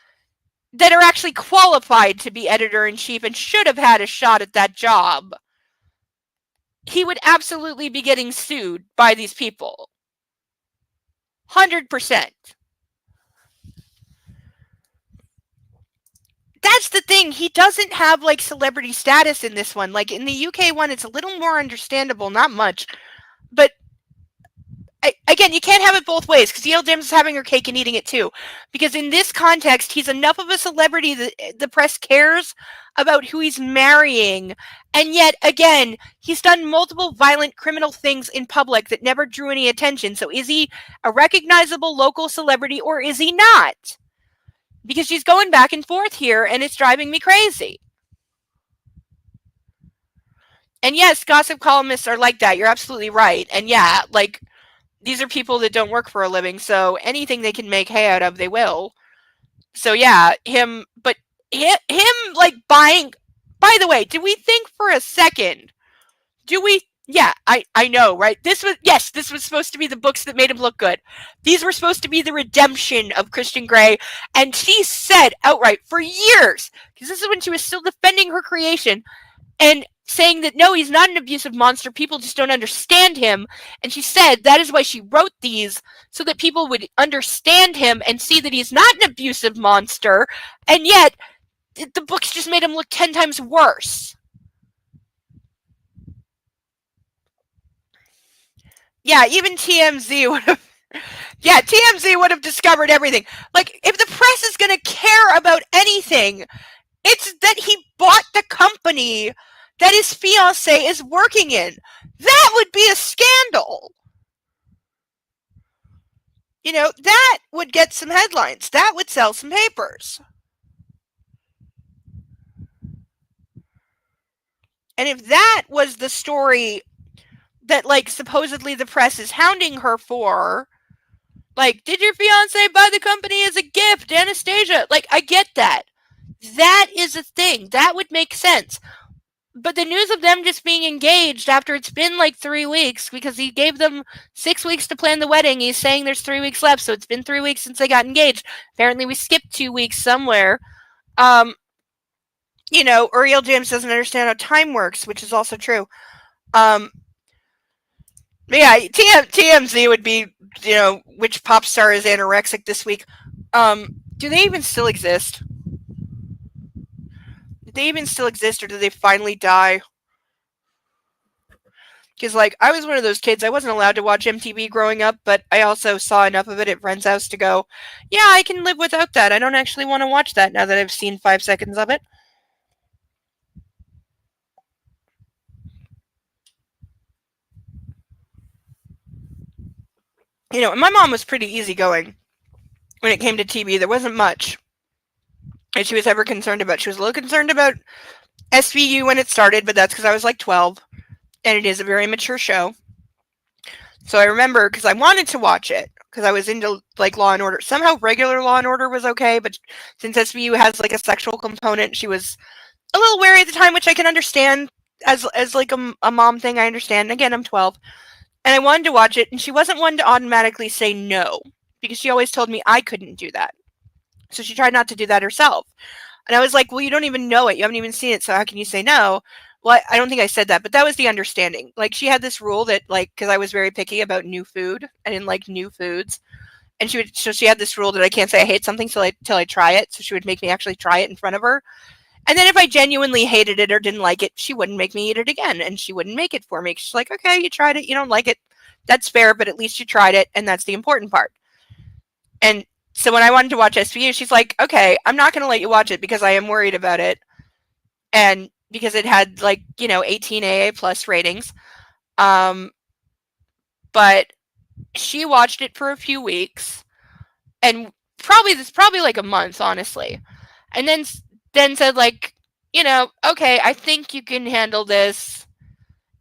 that are actually qualified to be editor-in-chief and should have had a shot at that job. He would absolutely be getting sued by these people. 100%. That's the thing. He doesn't have, like, celebrity status in this one. Like, in the UK one, it's a little more understandable. Not much. But again, you can't have it both ways because E.L. James is having her cake and eating it too. Because in this context, he's enough of a celebrity that the press cares about who he's marrying. And yet, again, he's done multiple violent criminal things in public that never drew any attention. So is he a recognizable local celebrity or is he not? Because she's going back and forth here and it's driving me crazy. And yes, gossip columnists are like that. You're absolutely right. And yeah, like, these are people that don't work for a living, so anything they can make hay out of, they will. So yeah, him, like, buying... By the way, do we think for a second, yeah, I know, right? This was supposed to be the books that made him look good. These were supposed to be the redemption of Christian Grey, and she said outright for years, because this is when she was still defending her creation, and saying that no, he's not an abusive monster, people just don't understand him. And she said that is why she wrote these, so that people would understand him and see that he's not an abusive monster, and yet the books just made him look 10 times worse. Yeah, even TMZ would have... Yeah, TMZ would have discovered everything. Like, if the press is going to care about anything, it's that he bought the company that his fiancée is working in. That would be a scandal. You know, that would get some headlines. That would sell some papers. And if that was the story that, like, supposedly the press is hounding her for, like, did your fiancé buy the company as a gift, Anastasia? Like, I get that. That is a thing. That would make sense. But the news of them just being engaged after it's been like 3 weeks, because he gave them 6 weeks to plan the wedding. He's saying there's 3 weeks left, so it's been 3 weeks since they got engaged. Apparently we skipped 2 weeks somewhere. You know, Uriel James doesn't understand how time works, which is also true. But yeah, TMZ would be, you know, which pop star is anorexic this week. Do they even still exist? Do they even still exist, or do they finally die? Because, like, I was one of those kids, I wasn't allowed to watch MTV growing up, but I also saw enough of it at friends' house to go, yeah, I can live without that. I don't actually want to watch that now that I've seen 5 seconds of it. And my mom was pretty easygoing when it came to TV. There wasn't much that she was ever concerned about. She was a little concerned about SVU when it started, but that's because I was like 12, and it is a very mature show. So I remember, because I wanted to watch it, because I was into like Law and Order. Somehow regular Law and Order was okay, but since SVU has like a sexual component, she was a little wary at the time, which I can understand as like a mom thing. I understand. Again, I'm 12, and I wanted to watch it, and she wasn't one to automatically say no, because she always told me I couldn't do that. So she tried not to do that herself. And I was like, well, you don't even know it. You haven't even seen it. So how can you say no? Well, I don't think I said that, but that was the understanding. Like, she had this rule that, like, because I was very picky about new food. I didn't like new foods. And she had this rule that I can't say I hate something till I try it. So she would make me actually try it in front of her. And then if I genuinely hated it or didn't like it, she wouldn't make me eat it again. And she wouldn't make it for me. She's like, okay, you tried it. You don't like it. That's fair, but at least you tried it. And that's the important part. And so when I wanted to watch SVU, she's like, okay, I'm not going to let you watch it because I am worried about it. And because it had 18 AA plus ratings. But she watched it for a few weeks, and probably like a month, honestly. And then said okay, I think you can handle this.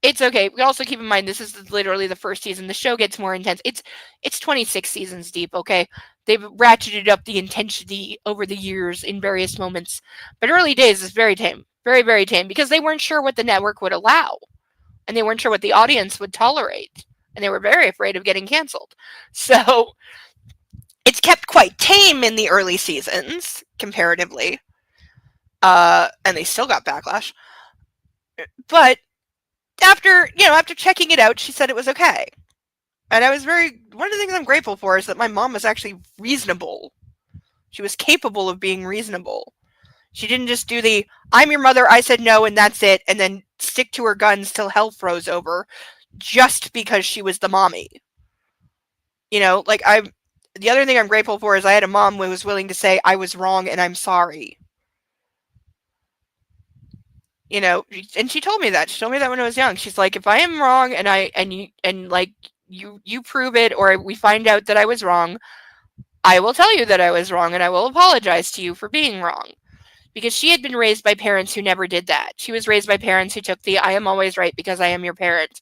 It's okay. We also keep in mind this is literally the first season. The show gets more intense. It's 26 seasons deep, okay? They've ratcheted up the intensity over the years in various moments. But early days is very tame. Very, very tame, because they weren't sure what the network would allow. And they weren't sure what the audience would tolerate. And they were very afraid of getting canceled. So it's kept quite tame in the early seasons, comparatively. And they still got backlash. But after checking it out, she said it was okay. And one of the things I'm grateful for is that my mom was actually reasonable. She was capable of being reasonable. She didn't just do the, I'm your mother, I said no, and that's it, and then stick to her guns till hell froze over, just because she was the mommy. The other thing I'm grateful for is I had a mom who was willing to say, I was wrong and I'm sorry. And she told me that. She told me that when I was young. She's like, if I am wrong you prove it, or we find out that I was wrong, I will tell you that I was wrong, and I will apologize to you for being wrong. Because she had been raised by parents who never did that. She was raised by parents who took the, I am always right because I am your parent.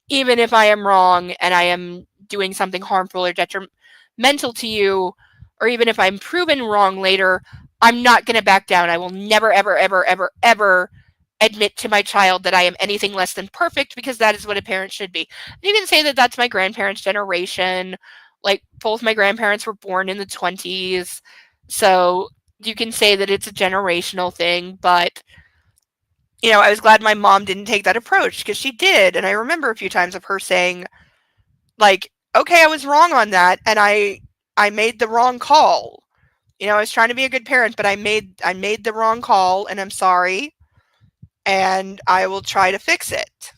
Even if I am wrong and I am doing something harmful or detrimental to you, or even if I'm proven wrong later, I'm not going to back down. I will never, ever, ever, ever, ever admit to my child that I am anything less than perfect, because that is what a parent should be. And you can say that that's my grandparents' generation. Like, both my grandparents were born in the 20s. So you can say that it's a generational thing, but I was glad my mom didn't take that approach, because she did. And I remember a few times of her saying, like, okay, I was wrong on that, and I made the wrong call. I was trying to be a good parent, but I made the wrong call, and I'm sorry, and I will try to fix it.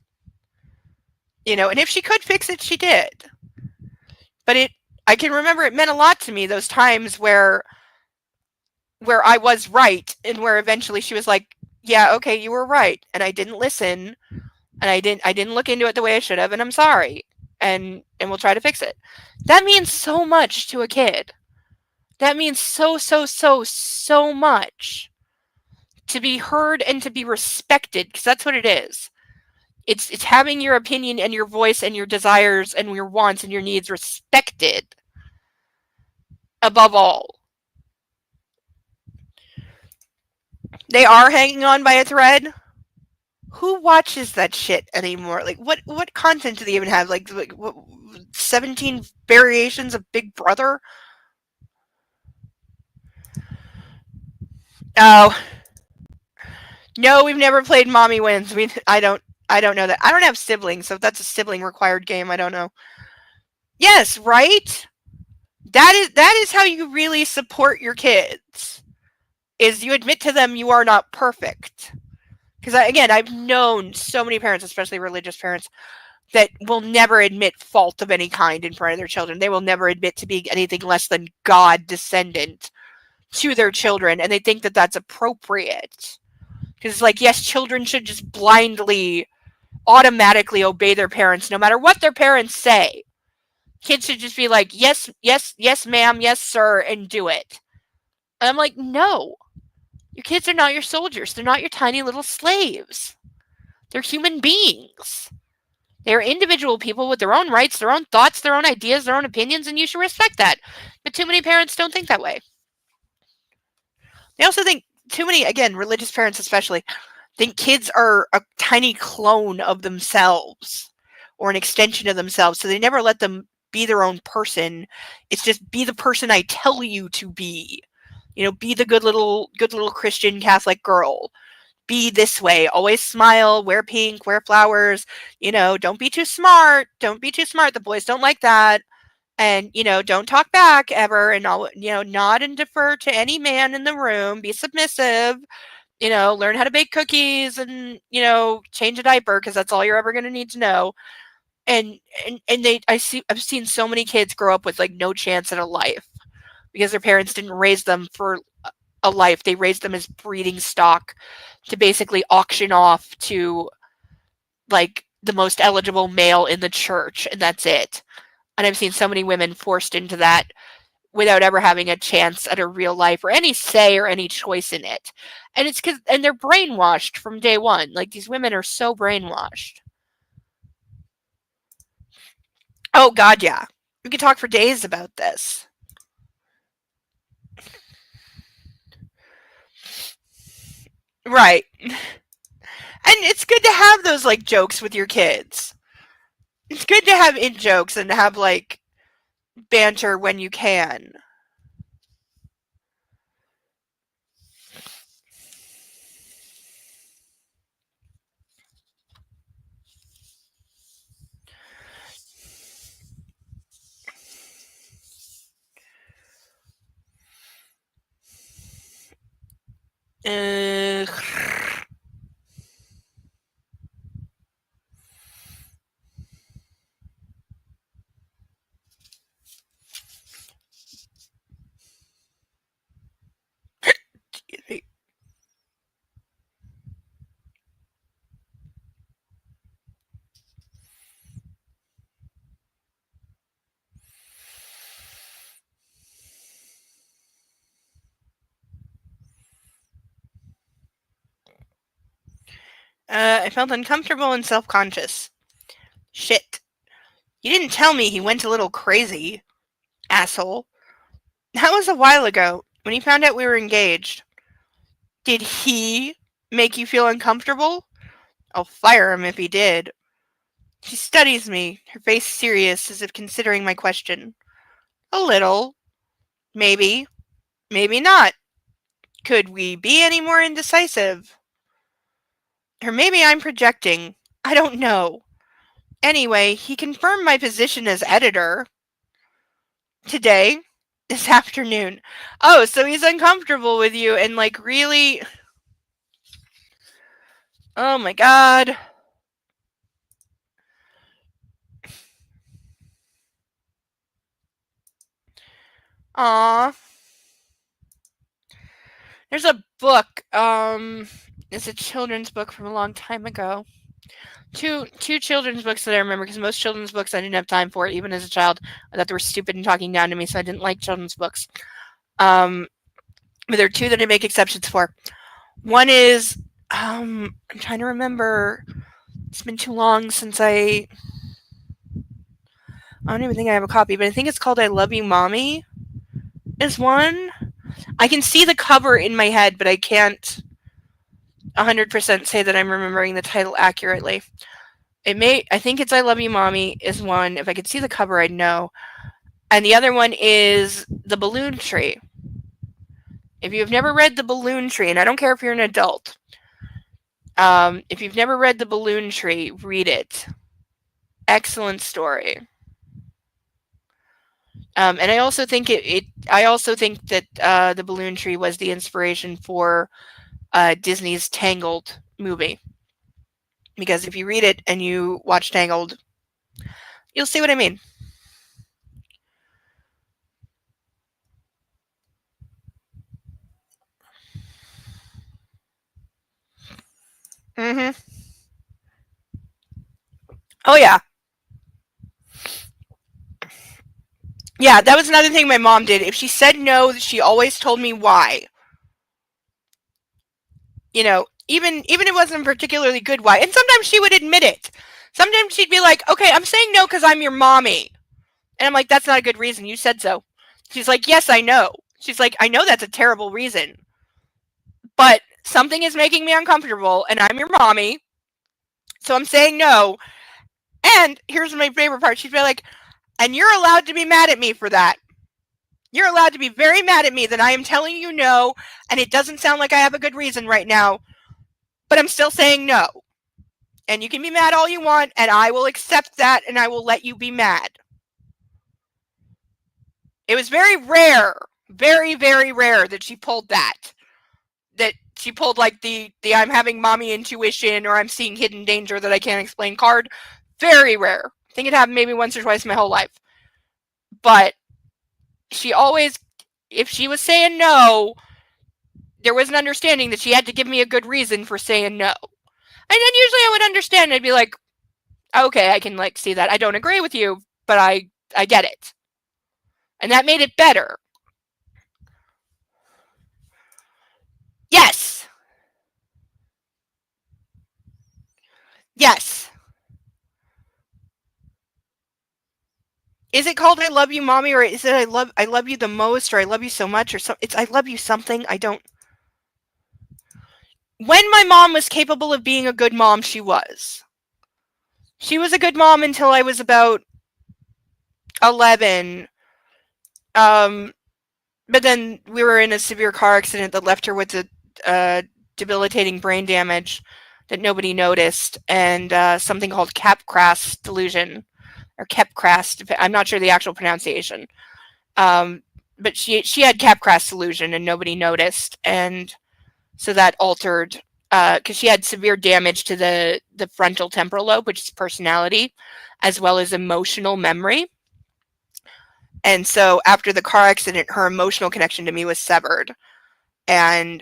And if she could fix it, she did. But I can remember it meant a lot to me, those times where I was right, and where eventually she was like, yeah, okay, you were right, and I didn't listen, and I didn't look into it the way I should have, and I'm sorry, and we'll try to fix it. That means so much to a kid. That means so, so, so, so much. To be heard and to be respected, because that's what it is. It's having your opinion and your voice and your desires and your wants and your needs respected above all. They are hanging on by a thread. Who watches that shit anymore? Like, what content do they even have? Like 17 variations of Big Brother? Oh. No, we've never played Mommy Wins. I don't know that. I don't have siblings, so if that's a sibling required game, I don't know. Yes, right? That is how you really support your kids. Is you admit to them you are not perfect. Because again, I've known so many parents, especially religious parents, that will never admit fault of any kind in front of their children. They will never admit to being anything less than God descendant to their children, and they think that that's appropriate. Because it's like, yes, children should just blindly, automatically obey their parents, no matter what their parents say. Kids should just be like, yes, yes, yes, ma'am, yes, sir, and do it. And I'm like, no. Your kids are not your soldiers. They're not your tiny little slaves. They're human beings. They're individual people with their own rights, their own thoughts, their own ideas, their own opinions, and you should respect that. But too many parents don't think that way. They also think, too many, again, religious parents especially, think kids are a tiny clone of themselves or an extension of themselves, so they never let them be their own person. It's just be the person I tell you to be. Be the good little Christian Catholic girl. Be this way. Always smile, wear pink, wear flowers. Don't be too smart. Don't be too smart. The boys don't like that. And, don't talk back ever. And nod and defer to any man in the room. Be submissive. Learn how to bake cookies and, change a diaper because that's all you're ever going to need to know. And I've seen so many kids grow up with like no chance at a life because their parents didn't raise them for a life. They raised them as breeding stock to basically auction off to like the most eligible male in the church, and that's it. And I've seen so many women forced into that without ever having a chance at a real life or any say or any choice in it. And and they're brainwashed from day one. Like these women are so brainwashed. Oh God, yeah. We could talk for days about this. Right. And it's good to have those like jokes with your kids. It's good to have in jokes and to have like banter when you can. Uh, I felt uncomfortable and self-conscious. Shit. You didn't tell me he went a little crazy, asshole. That was a while ago, when he found out we were engaged. Did he make you feel uncomfortable? I'll fire him if he did. She studies me, her face serious as if considering my question. A little. Maybe. Maybe not. Could we be any more indecisive? Or maybe I'm projecting. I don't know. Anyway, he confirmed my position as editor. Today? This afternoon. Oh, so he's uncomfortable with you and like really. Oh my god. Aw. There's a book. It's a children's book from a long time ago. Two children's books that I remember because most children's books I didn't have time for. Even as a child, I thought they were stupid and talking down to me, so I didn't like children's books. But there are two that I make exceptions for. One is I'm trying to remember. It's been too long since I don't even think I have a copy, but I think it's called I Love You, Mommy. Is one. I can see the cover in my head, but I can't 100% say that I'm remembering the title accurately. I think it's I Love You, Mommy is one. If I could see the cover, I'd know. And the other one is The Balloon Tree. If you've never read The Balloon Tree, and I don't care if you're an adult, if you've never read The Balloon Tree, read it. Excellent story. And I also think I also think that The Balloon Tree was the inspiration for Disney's Tangled movie. Because if you read it and you watch Tangled, you'll see what I mean. Mm-hmm. Oh yeah. Yeah, that was another thing my mom did. If she said no, she always told me why. You know, even if it wasn't particularly good why. And sometimes she would admit it. Sometimes she'd be like, "Okay, I'm saying no because I'm your mommy." And I'm like, "That's not a good reason. You said so." She's like, "Yes, I know." She's like, "I know that's a terrible reason, but something is making me uncomfortable, and I'm your mommy, so I'm saying no." And here's my favorite part. She'd be like, "And you're allowed to be mad at me for that. You're allowed to be very mad at me that I am telling you no, and it doesn't sound like I have a good reason right now, but I'm still saying no. And you can be mad all you want, and I will accept that, and I will let you be mad." It was very rare, very, very rare that she pulled that. That she pulled like the I'm having mommy intuition or I'm seeing hidden danger that I can't explain card. Very rare. I think it happened maybe once or twice in my whole life. But she always, if she was saying no, there was an understanding that she had to give me a good reason for saying no. And then usually I would understand. I'd be like, okay, I can like see that. I don't agree with you, but I get it. And that made it better. Yes. Yes. Is it called I love you mommy, or is it I love you the most, or I love you so much, or it's I love you something? I don't. When my mom was capable of being a good mom, she was. She was a good mom until I was about 11. But then we were in a severe car accident that left her with a debilitating brain damage that nobody noticed, and something called Capgras delusion, or Kepcras. I'm not sure the actual pronunciation. But she had Capgras delusion, and nobody noticed, and so that altered because she had severe damage to the frontal temporal lobe, which is personality, as well as emotional memory. And so after the car accident, her emotional connection to me was severed, and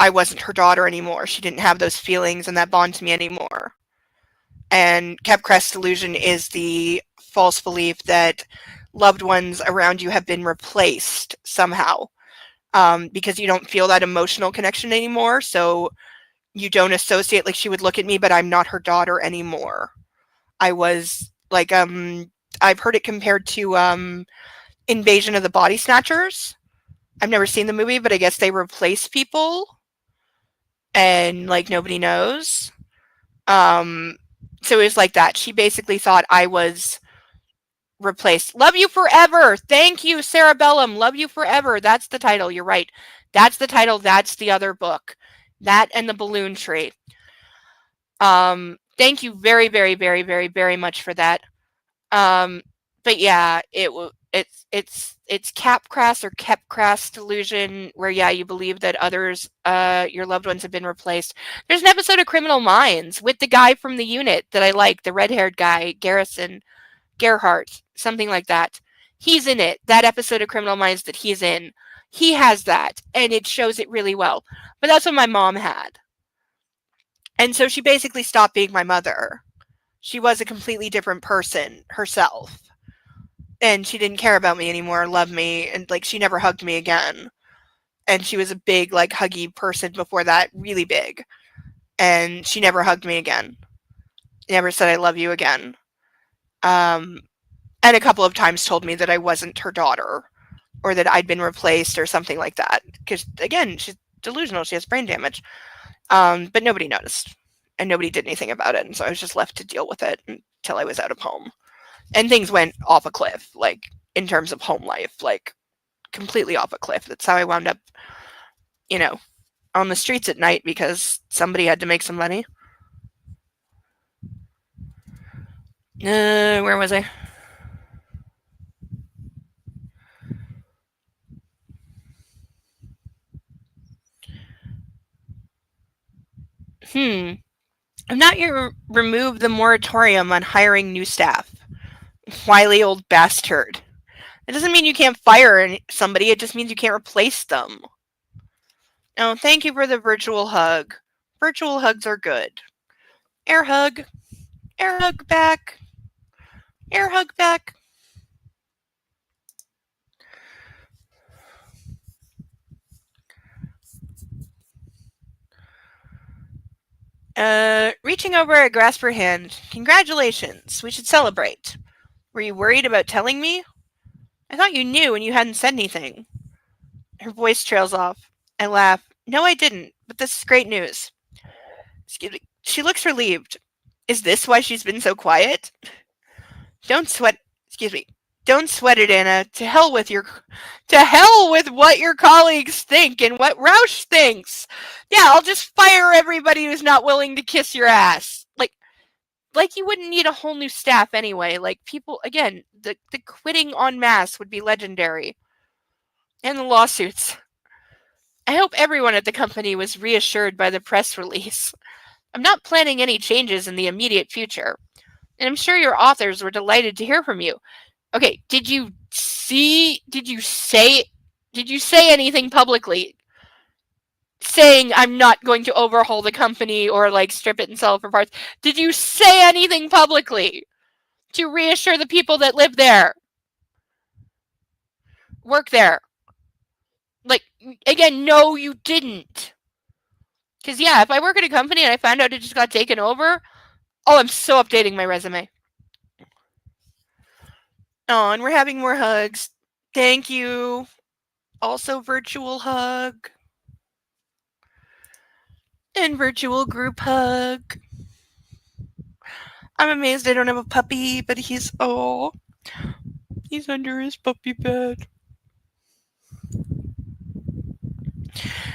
I wasn't her daughter anymore. She didn't have those feelings and that bond to me anymore. And Capgras delusion is the false belief that loved ones around you have been replaced somehow, because you don't feel that emotional connection anymore. So you don't associate, like, she would look at me, but I'm not her daughter anymore. I was like, I've heard it compared to Invasion of the Body Snatchers. I've never seen the movie, but I guess they replace people and like nobody knows. So it was like that. She basically thought I was replaced. Love You Forever. Thank you, Sarah Bellum. Love You Forever. That's the title. You're right. That's the title. That's the other book. That and the Balloon Tree. Thank you very, very, very, very, very much for that. But yeah, it's Capgras or Kepcras delusion, where yeah, you believe that others, your loved ones have been replaced. There's an episode of Criminal Minds with the guy from the unit that I like, the red-haired guy, Gerhardt, something like that. He's in it. That episode of Criminal Minds that he's in, he has that, and it shows it really well. But that's what my mom had. And so she basically stopped being my mother. She was a completely different person herself. And she didn't care about me anymore, love me, and like she never hugged me again. And she was a big, like, huggy person before that, really big. And she never hugged me again. Never said I love you again. And a couple of times told me that I wasn't her daughter, or that I'd been replaced or something like that. Because again, she's delusional, she has brain damage. But nobody noticed. And nobody did anything about it. And so I was just left to deal with it until I was out of home. And things went off a cliff, like, in terms of home life, like, completely off a cliff. That's how I wound up, on the streets at night because somebody had to make some money. Where was I? I'm not yet removed the moratorium on hiring new staff. Wily old bastard. It doesn't mean you can't fire somebody, it just means you can't replace them. Oh, thank you for the virtual hug. Virtual hugs are good. Air hug. Air hug back. Air hug back. Reaching over, I grasp her hand. Congratulations. We should celebrate. Were you worried about telling me? I thought you knew and you hadn't said anything. Her voice trails off. I laugh. No, I didn't, but this is great news. Excuse me. She looks relieved. Is this why she's been so quiet? Don't sweat. Excuse me. Don't sweat it, Anna. To hell with what your colleagues think and what Roush thinks. Yeah, I'll just fire everybody who's not willing to kiss your ass. Like you wouldn't need a whole new staff anyway. Like people, again, the quitting en masse would be legendary. And the lawsuits. I hope everyone at the company was reassured by the press release. I'm not planning any changes in the immediate future. And I'm sure your authors were delighted to hear from you. Okay, did you say anything publicly saying I'm not going to overhaul the company or like strip it and sell it for parts? Did you say anything publicly to reassure the people that live there, work there? Like, again, no, you didn't. Because, yeah, if I work at a company and I found out it just got taken over, I'm so updating my resume. Oh, and we're having more hugs. Thank you. Also virtual hug. And virtual group hug. I'm amazed I don't have a puppy, but he's under his puppy bed.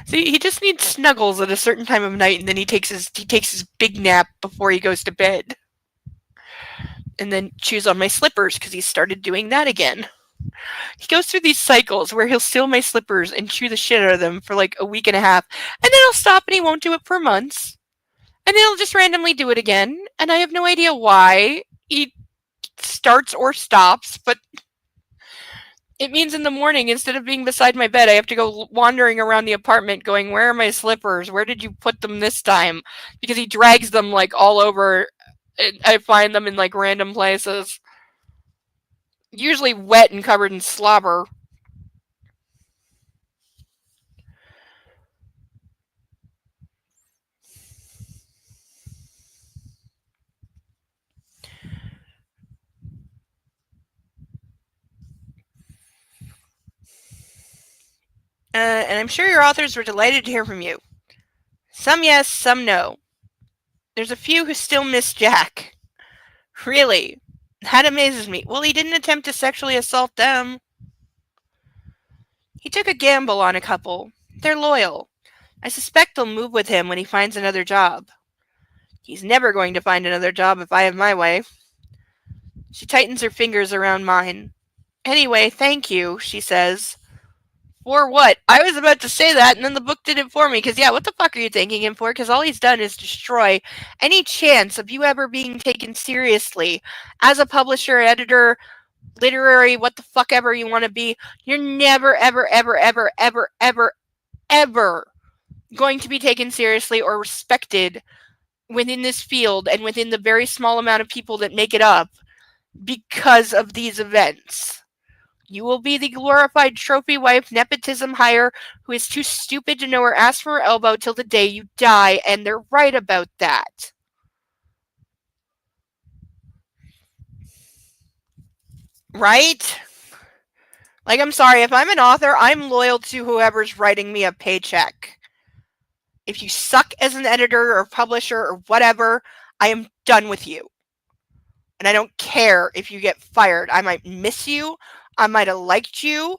See, he just needs snuggles at a certain time of night, and then he takes his big nap before he goes to bed. And then chews on my slippers because he started doing that again. He goes through these cycles where he'll steal my slippers and chew the shit out of them for like a week and a half, and then he'll stop and he won't do it for months. And then he'll just randomly do it again, and I have no idea why he starts or stops, but it means in the morning, instead of being beside my bed, I have to go wandering around the apartment going, where are my slippers? Where did you put them this time? Because he drags them like all over. I find them in like random places. Usually wet and covered in slobber. And I'm sure your authors were delighted to hear from you. Some yes, some no. There's a few who still miss Jack. Really? That amazes me. Well, he didn't attempt to sexually assault them. He took a gamble on a couple. They're loyal. I suspect they'll move with him when he finds another job. He's never going to find another job if I have my way. She tightens her fingers around mine. Anyway, thank you, she says. For what? I was about to say that, and then the book did it for me, because, yeah, what the fuck are you thanking him for? Because all he's done is destroy any chance of you ever being taken seriously as a publisher, editor, literary, what the fuck ever you want to be. You're never, ever, ever, ever, ever, ever, ever going to be taken seriously or respected within this field and within the very small amount of people that make it up because of these events. You will be the glorified trophy wife nepotism hire who is too stupid to know her ass from her elbow till the day you die, and they're right about that. Right? Like, I'm sorry, if I'm an author, I'm loyal to whoever's writing me a paycheck. If you suck as an editor or publisher or whatever, I am done with you. And I don't care if you get fired. I might miss you. I might have liked you,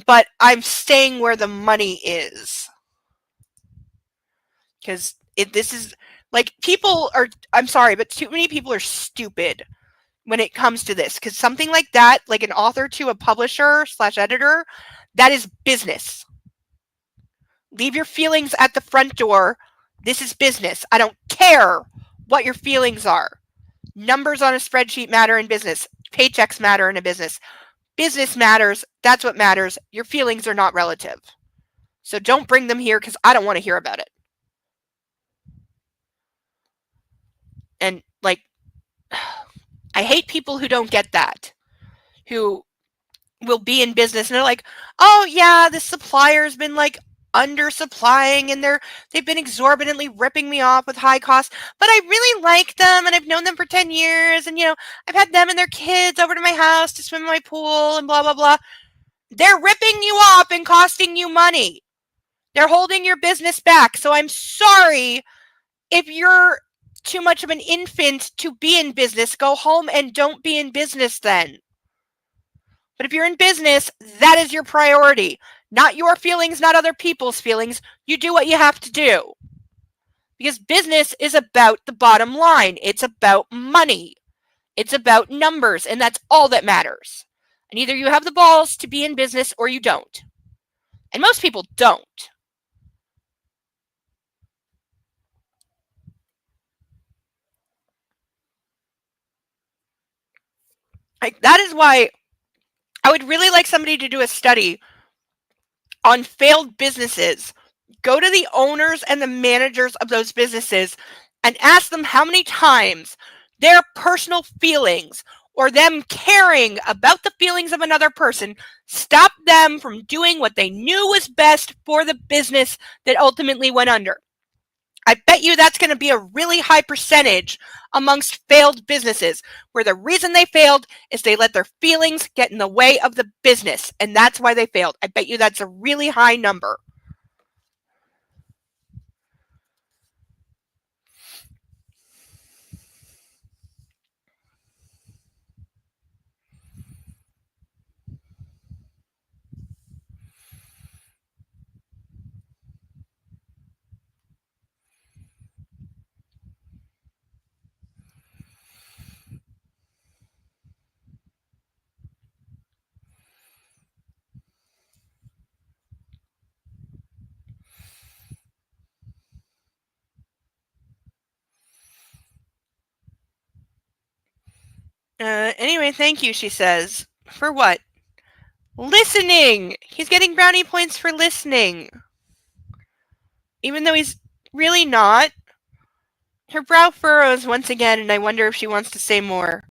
but I'm staying where the money is. Because this is, like, people are, I'm sorry, but too many people are stupid when it comes to this. Because something like that, like an author to a publisher / editor, that is business. Leave your feelings at the front door. This is business. I don't care what your feelings are. Numbers on a spreadsheet matter in business. Paychecks matter in a business. Business matters. That's what matters. Your feelings are not relative. So don't bring them here because I don't want to hear about it. And, like, I hate people who don't get that. Who will be in business and they're like, oh, yeah, this supplier's been, like, undersupplying and they've been exorbitantly ripping me off with high costs, but I really like them and I've known them for 10 years and I've had them and their kids over to my house to swim in my pool and blah blah blah. They're ripping you off and costing you money. They're holding your business back. So I'm sorry if you're too much of an infant to be in business. Go home and don't be in business then. But if you're in business, that is your priority. Not your feelings, not other people's feelings. You do what you have to do. Because business is about the bottom line. It's about money. It's about numbers, and that's all that matters. And either you have the balls to be in business or you don't. And most people don't. That is why I would really like somebody to do a study on failed businesses. Go to the owners and the managers of those businesses and ask them how many times their personal feelings or them caring about the feelings of another person stopped them from doing what they knew was best for the business that ultimately went under. I bet you that's going to be a really high percentage amongst failed businesses, where the reason they failed is they let their feelings get in the way of the business, and that's why they failed. I bet you that's a really high number. Anyway, thank you, she says. For what? Listening! He's getting brownie points for listening. Even though he's really not. Her brow furrows once again, and I wonder if she wants to say more.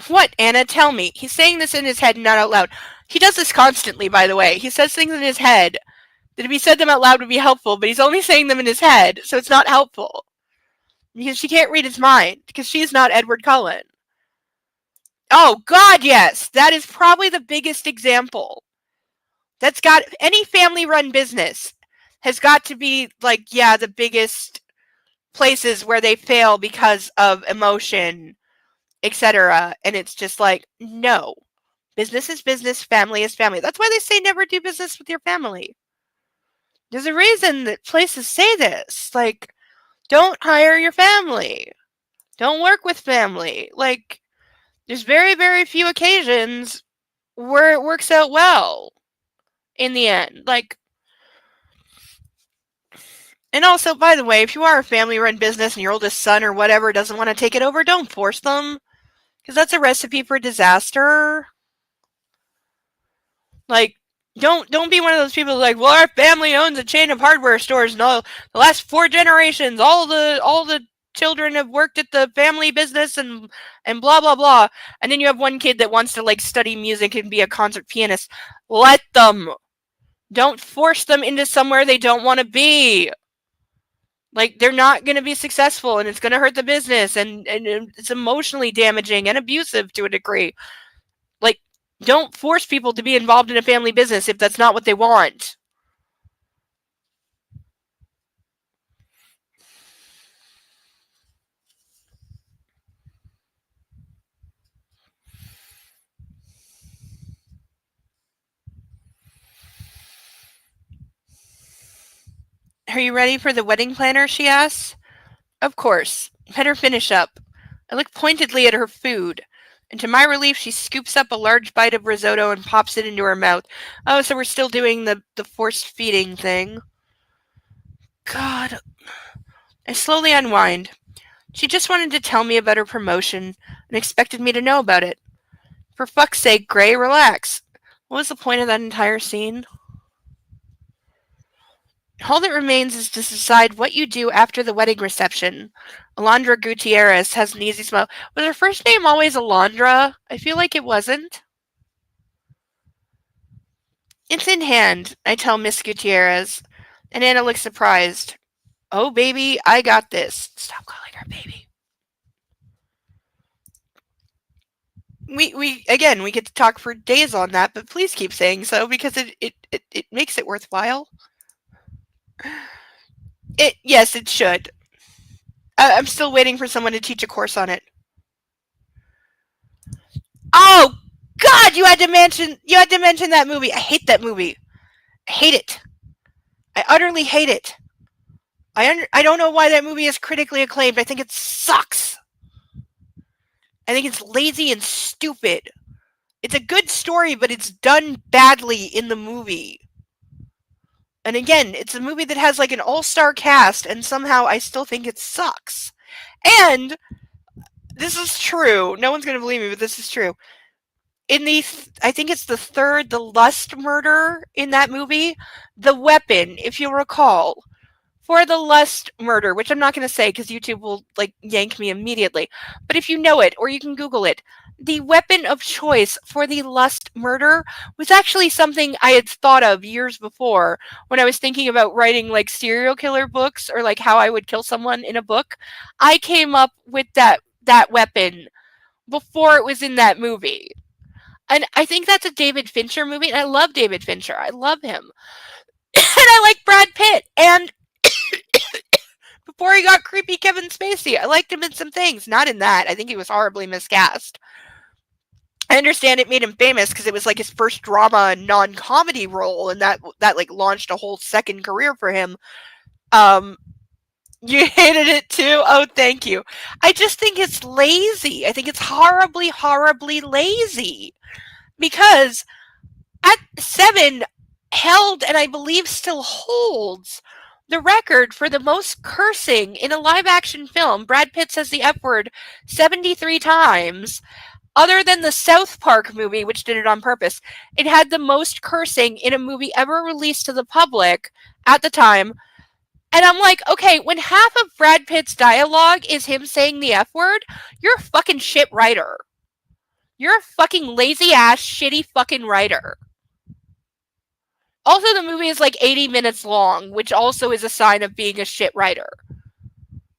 What, Anna? Tell me. He's saying this in his head, not out loud. He does this constantly, by the way. He says things in his head that if he said them out loud would be helpful, but he's only saying them in his head, so it's not helpful. Because she can't read his mind, because she's not Edward Cullen. Oh, God, yes. That is probably the biggest example. That's got any family-run business has got to be, the biggest places where they fail because of emotion, etc. And it's just no. Business is business, family is family. That's why they say never do business with your family. There's a reason that places say this. Don't hire your family. Don't work with family. There's very, very few occasions where it works out well in the end. And also, by the way, if you are a family-run business and your oldest son or whatever doesn't want to take it over, don't force them. Because that's a recipe for disaster. Don't be one of those people well, our family owns a chain of hardware stores and all the last 4 generations, all the children have worked at the family business and blah blah blah. And then you have one kid that wants to study music and be a concert pianist. Let them. Don't force them into somewhere they don't want to be. They're not going to be successful, and it's going to hurt the business, and it's emotionally damaging and abusive to a degree. Don't force people to be involved in a family business if that's not what they want. Are you ready for the wedding planner? She asks. Of course. Let her finish up. I look pointedly at her food, and to my relief, she scoops up a large bite of risotto and pops it into her mouth. Oh, so we're still doing the forced feeding thing. God. I slowly unwind. She just wanted to tell me about her promotion and expected me to know about it. For fuck's sake, Gray, relax. What was the point of that entire scene? All that remains is to decide what you do after the wedding reception. Alondra Gutierrez has an easy smile. Was her first name always Alondra? I feel like it wasn't. It's in hand, I tell Miss Gutierrez, and Anna looks surprised. Oh, baby, I got this. Stop calling her baby. We again, we get to talk for days on that, but please keep saying so because it makes it worthwhile. Yes, it should. I'm still waiting for someone to teach a course on it. Oh God, you had to mention that movie. I hate that movie. I hate it. I utterly hate it. I don't know why that movie is critically acclaimed. I think it sucks. I think it's lazy and stupid. It's a good story, but it's done badly in the movie. And again, it's a movie that has like an all-star cast, and somehow I still think it sucks. And this is true. No one's going to believe me, but this is true. In the, I think it's the lust murder in that movie, the weapon, if you'll recall, for the lust murder, which I'm not going to say because YouTube will like yank me immediately, but if you know it, or you can Google it, the weapon of choice for the lust murder was actually something I had thought of years before when I was thinking about writing like serial killer books or like how I would kill someone in a book. I came up with that weapon before it was in that movie. And I think that's a David Fincher movie, and I love David Fincher. I love him. And I like Brad Pitt. And before he got creepy Kevin Spacey, I liked him in some things. Not in that. I think he was horribly miscast. I understand it made him famous because it was like his first drama non-comedy role, and that like launched a whole second career for him. You hated it too? Oh, thank you. I just think it's lazy. I think it's horribly, horribly lazy. Because at 7 held, and I believe still holds, the record for the most cursing in a live-action film. Brad Pitt says the F word 73 times. Other than the South Park movie, which did it on purpose, it had the most cursing in a movie ever released to the public at the time. And I'm like, okay, when half of Brad Pitt's dialogue is him saying the F word, you're a fucking shit writer. You're a fucking lazy ass, shitty fucking writer. Also, the movie is like 80 minutes long, which also is a sign of being a shit writer.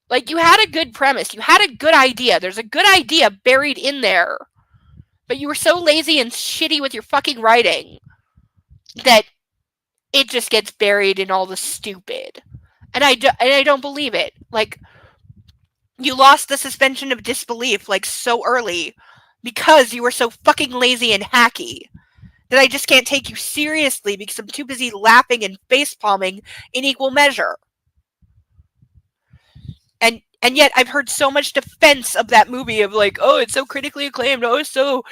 Like, you had a good premise. You had a good idea. There's a good idea buried in there. But you were so lazy and shitty with your fucking writing that it just gets buried in all the stupid. And I don't believe it. Like, you lost the suspension of disbelief, like, so early because you were so fucking lazy and hacky that I just can't take you seriously because I'm too busy laughing and facepalming in equal measure. And yet I've heard so much defense of that movie of like, oh, it's so critically acclaimed, oh, it's so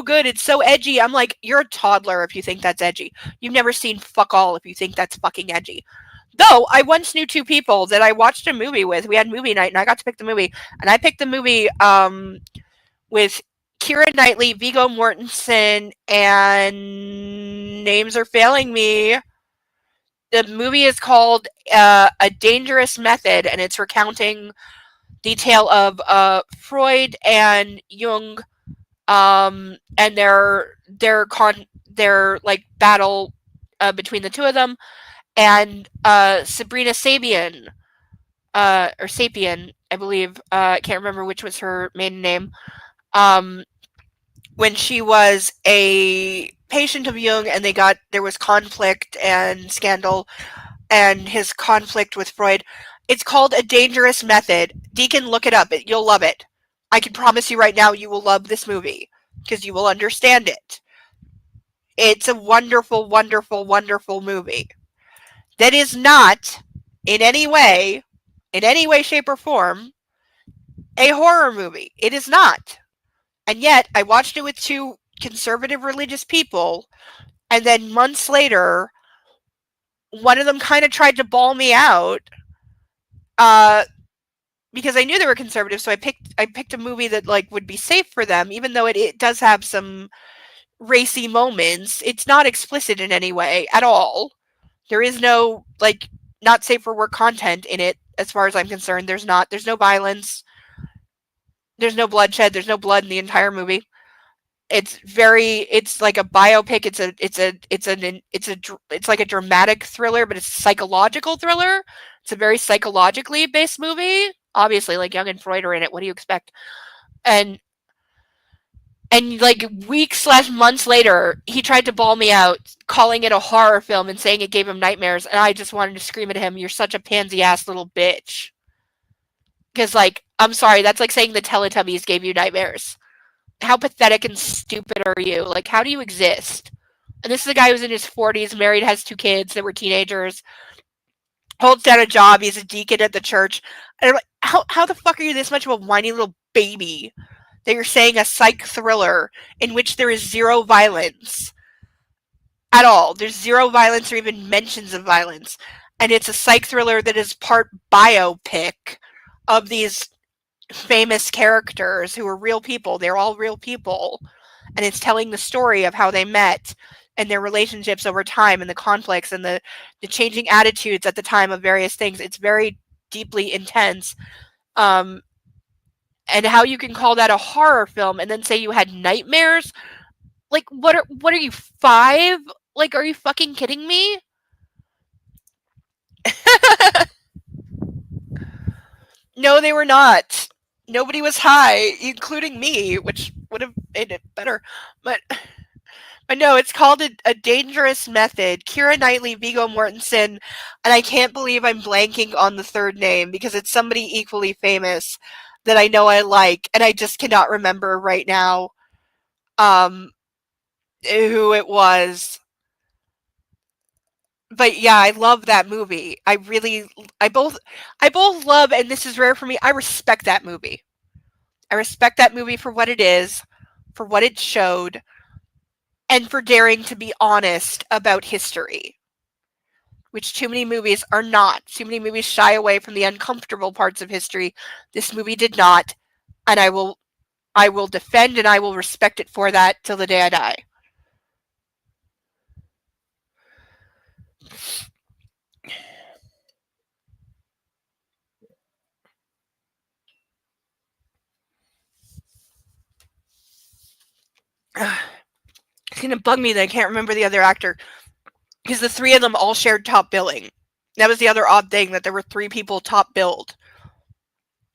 good, it's so edgy. I'm like, you're a toddler if you think that's edgy. You've never seen fuck all if you think that's fucking edgy. Though I once knew two people that I watched a movie with. We had movie night and I got to pick the movie. And I picked the movie with Keira Knightley, Viggo Mortensen, and names are failing me. The movie is called A Dangerous Method, and it's recounting the tale of Freud and Jung, and their like battle between the two of them, and Sabrina Sabian, or Sapien, I believe. I can't remember which was her maiden name. When she was a patient of Jung, and there was conflict and scandal, and his conflict with Freud. It's called A Dangerous Method. Deacon, look it up. You'll love it. I can promise you right now you will love this movie because you will understand it. It's a wonderful, wonderful, wonderful movie that is not in any way, shape, or form, a horror movie. It is not. And yet, I watched it with two conservative religious people, and then months later, one of them kind of tried to bawl me out because I knew they were conservative, so I picked a movie that like would be safe for them, even though it does have some racy moments. It's not explicit in any way at all. There is no like not safe for work content in it, as far as I'm concerned. There's no violence. There's no bloodshed. There's no blood in the entire movie. It's like a biopic. It's like a dramatic thriller, but it's a psychological thriller. It's a very psychologically based movie. Obviously, like Young and Freud are in it. What do you expect? And like weeks/months later, he tried to ball me out, calling it a horror film and saying it gave him nightmares. And I just wanted to scream at him, "You're such a pansy ass little bitch." Because, like, I'm sorry, that's like saying the Teletubbies gave you nightmares. How pathetic and stupid are you? Like, how do you exist? And this is a guy who's in his 40s, married, has 2 kids that were teenagers, holds down a job, he's a deacon at the church. And I'm like, how the fuck are you this much of a whiny little baby that you're saying a psych thriller in which there is zero violence at all? There's zero violence or even mentions of violence. And it's a psych thriller that is part biopic of these famous characters who are real people. They're all real people. And it's telling the story of how they met and their relationships over time and the conflicts and the changing attitudes at the time of various things. It's very deeply intense. And how you can call that a horror film and then say you had nightmares? Like, what are you, 5? Like, are you fucking kidding me? No, they were not. Nobody was high, including me, which would have made it better. But no, it's called a Dangerous Method. Keira Knightley, Viggo Mortensen, and I can't believe I'm blanking on the third name because it's somebody equally famous that I know I like, and I just cannot remember right now who it was. But yeah, I love that movie. I both love, and this is rare for me, I respect that movie. I respect that movie for what it is, for what it showed, and for daring to be honest about history, which too many movies are not. Too many movies shy away from the uncomfortable parts of history. This movie did not, and I will defend and I will respect it for that till the day I die. It's gonna bug me that I can't remember the other actor because the 3 of them all shared top billing. That was the other odd thing, that there were 3 people top billed.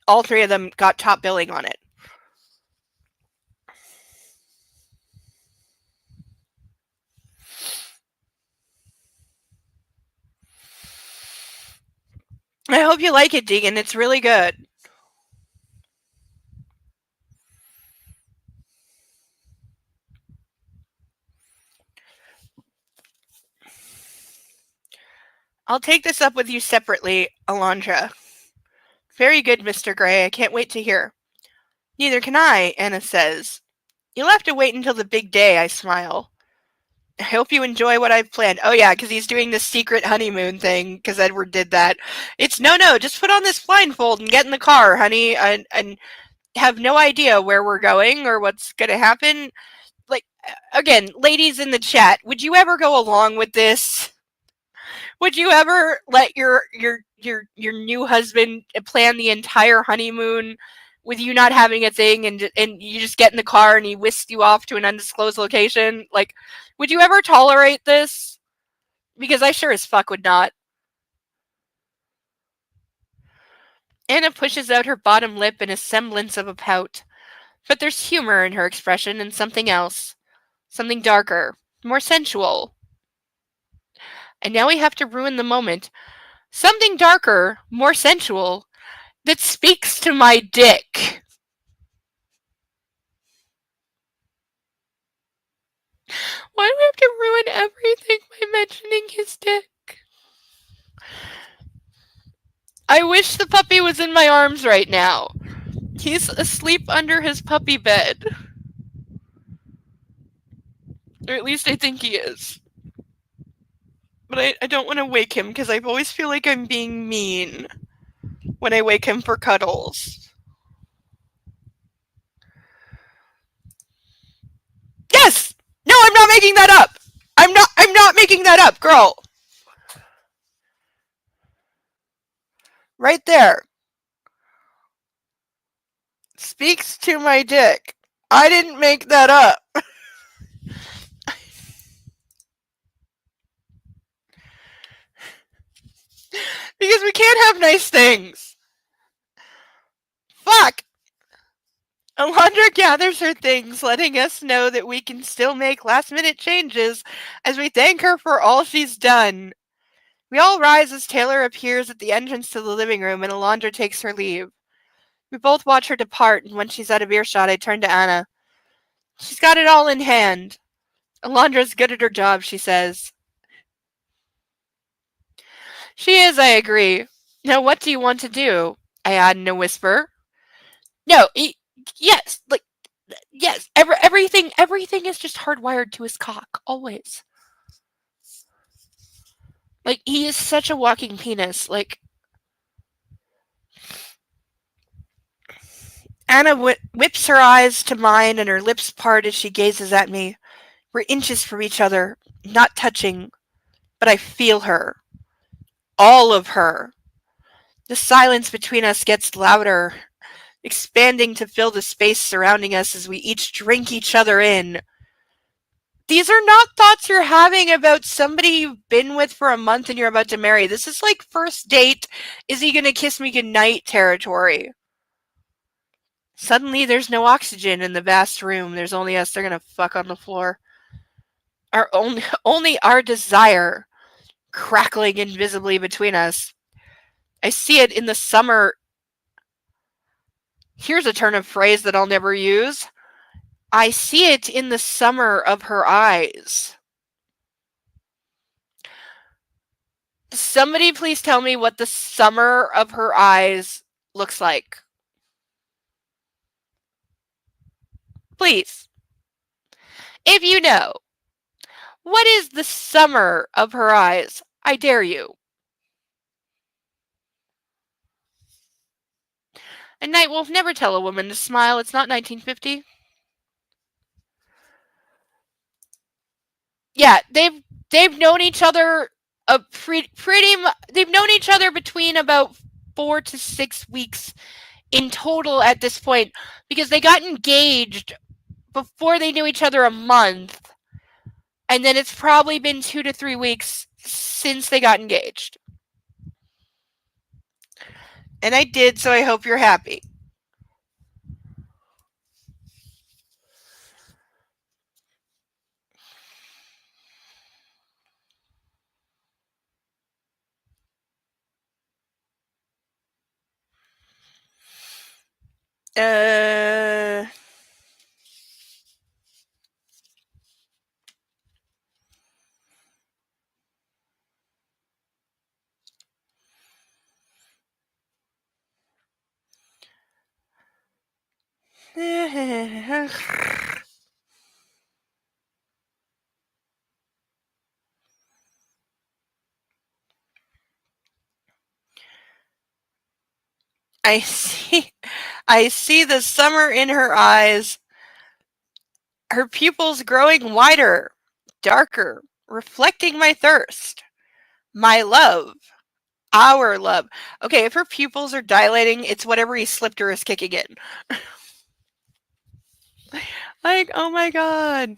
All 3 of them got top billing on it. I hope you like it, Deegan. It's really good. I'll take this up with you separately, Alondra. Very good, Mr. Gray. I can't wait to hear. Neither can I, Anna says. You'll have to wait until the big day, I smile. I hope you enjoy what I've planned. Oh yeah, because he's doing this secret honeymoon thing, because Edward did that. It's no, just put on this blindfold and get in the car, honey, and have no idea where we're going or what's going to happen. Like, again, ladies in the chat, would you ever go along with this? Would you ever let your new husband plan the entire honeymoon with you not having a thing, and you just get in the car and he whisks you off to an undisclosed location? Like, would you ever tolerate this? Because I sure as fuck would not. Anna pushes out her bottom lip in a semblance of a pout. But there's humor in her expression and something else. Something darker, more sensual. And now we have to ruin the moment. Something darker, more sensual, that speaks to my dick. Why do we have to ruin everything by mentioning his dick? I wish the puppy was in my arms right now. He's asleep under his puppy bed. Or at least I think he is. But I don't want to wake him because I always feel like I'm being mean when I wake him for cuddles. Yes! No, I'm not making that up! I'm not making that up, girl! Right there. Speaks to my dick. I didn't make that up. Because we can't have nice things. Fuck! Alondra gathers her things, letting us know that we can still make last-minute changes as we thank her for all she's done. We all rise as Taylor appears at the entrance to the living room and Alondra takes her leave. We both watch her depart, and when she's out of earshot, I turn to Anna. She's got it all in hand. Alondra's good at her job, she says. She is, I agree. Now, what do you want to do? I add in a whisper. No, yes, like, yes, everything is just hardwired to his cock, always. Like, he is such a walking penis, like... Anna whips her eyes to mine and her lips part as she gazes at me. We're inches from each other, not touching, but I feel her. All of her. The silence between us gets louder, expanding to fill the space surrounding us as we each drink each other in. These are not thoughts you're having about somebody you've been with for a month and you're about to marry. This is like first date, is he gonna kiss me goodnight territory. Suddenly there's no oxygen in the vast room. There's only us. They're gonna fuck on the floor. Only our desire crackling invisibly between us. I see it in the summer. Here's a turn of phrase that I'll never use. I see it in the summer of her eyes. Somebody please tell me what the summer of her eyes looks like. Please. If you know, what is the summer of her eyes? I dare you. A Nightwolf, never tell a woman to smile. It's not 1950. Yeah, they've known each other they've known each other between about 4 to 6 weeks in total at this point, because they got engaged before they knew each other a month, and then it's probably been 2 to 3 weeks since they got engaged. And I did, so I hope you're happy. I see the summer in her eyes, her pupils growing wider, darker, reflecting my thirst, my love, our love. Okay, if her pupils are dilating, it's whatever he slipped her is kicking in. Like, oh my god.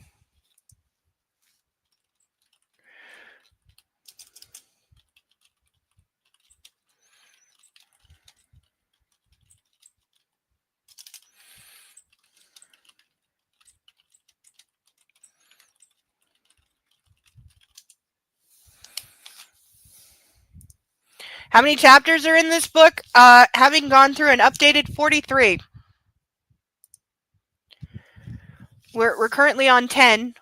How many chapters are in this book? Having gone through an updated 43. We're currently on 10.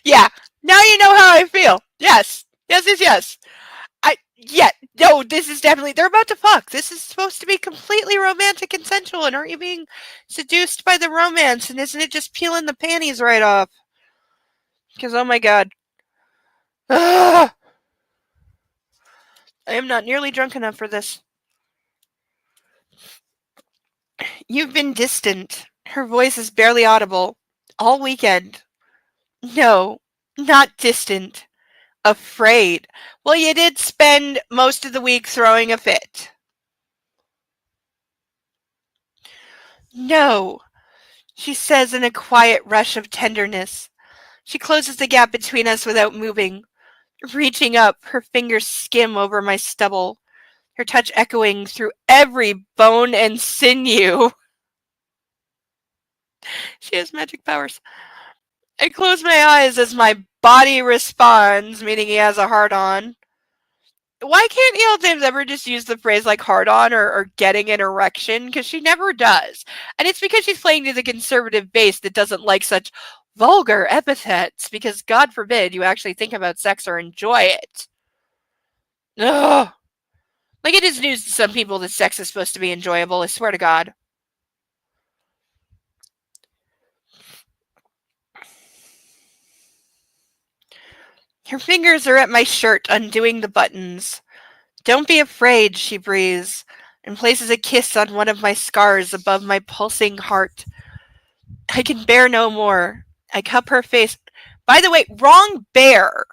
Yeah, now you know how I feel. Yes. No, this is definitely, they're about to fuck. This is supposed to be completely romantic and sensual, and aren't you being seduced by the romance? And isn't it just peeling the panties right off? Because, oh my god. Ugh. I am not nearly drunk enough for this. You've been distant. Her voice is barely audible. All weekend. No, not distant. Afraid. Well, you did spend most of the week throwing a fit. No, she says in a quiet rush of tenderness. She closes the gap between us without moving. Reaching up, her fingers skim over my stubble, her touch echoing through every bone and sinew. She has magic powers. I close my eyes as my body responds, meaning he has a hard on. Why can't Neil James ever just use the phrase like hard on or getting an erection? Because she never does. And it's because she's playing to the conservative base that doesn't like such vulgar epithets, because God forbid you actually think about sex or enjoy it. Ugh. Like, it is news to some people that sex is supposed to be enjoyable, I swear to God. Her fingers are at my shirt, undoing the buttons. Don't be afraid, she breathes, and places a kiss on one of my scars above my pulsing heart. I can bear no more. I cup her face. By the way, wrong bear.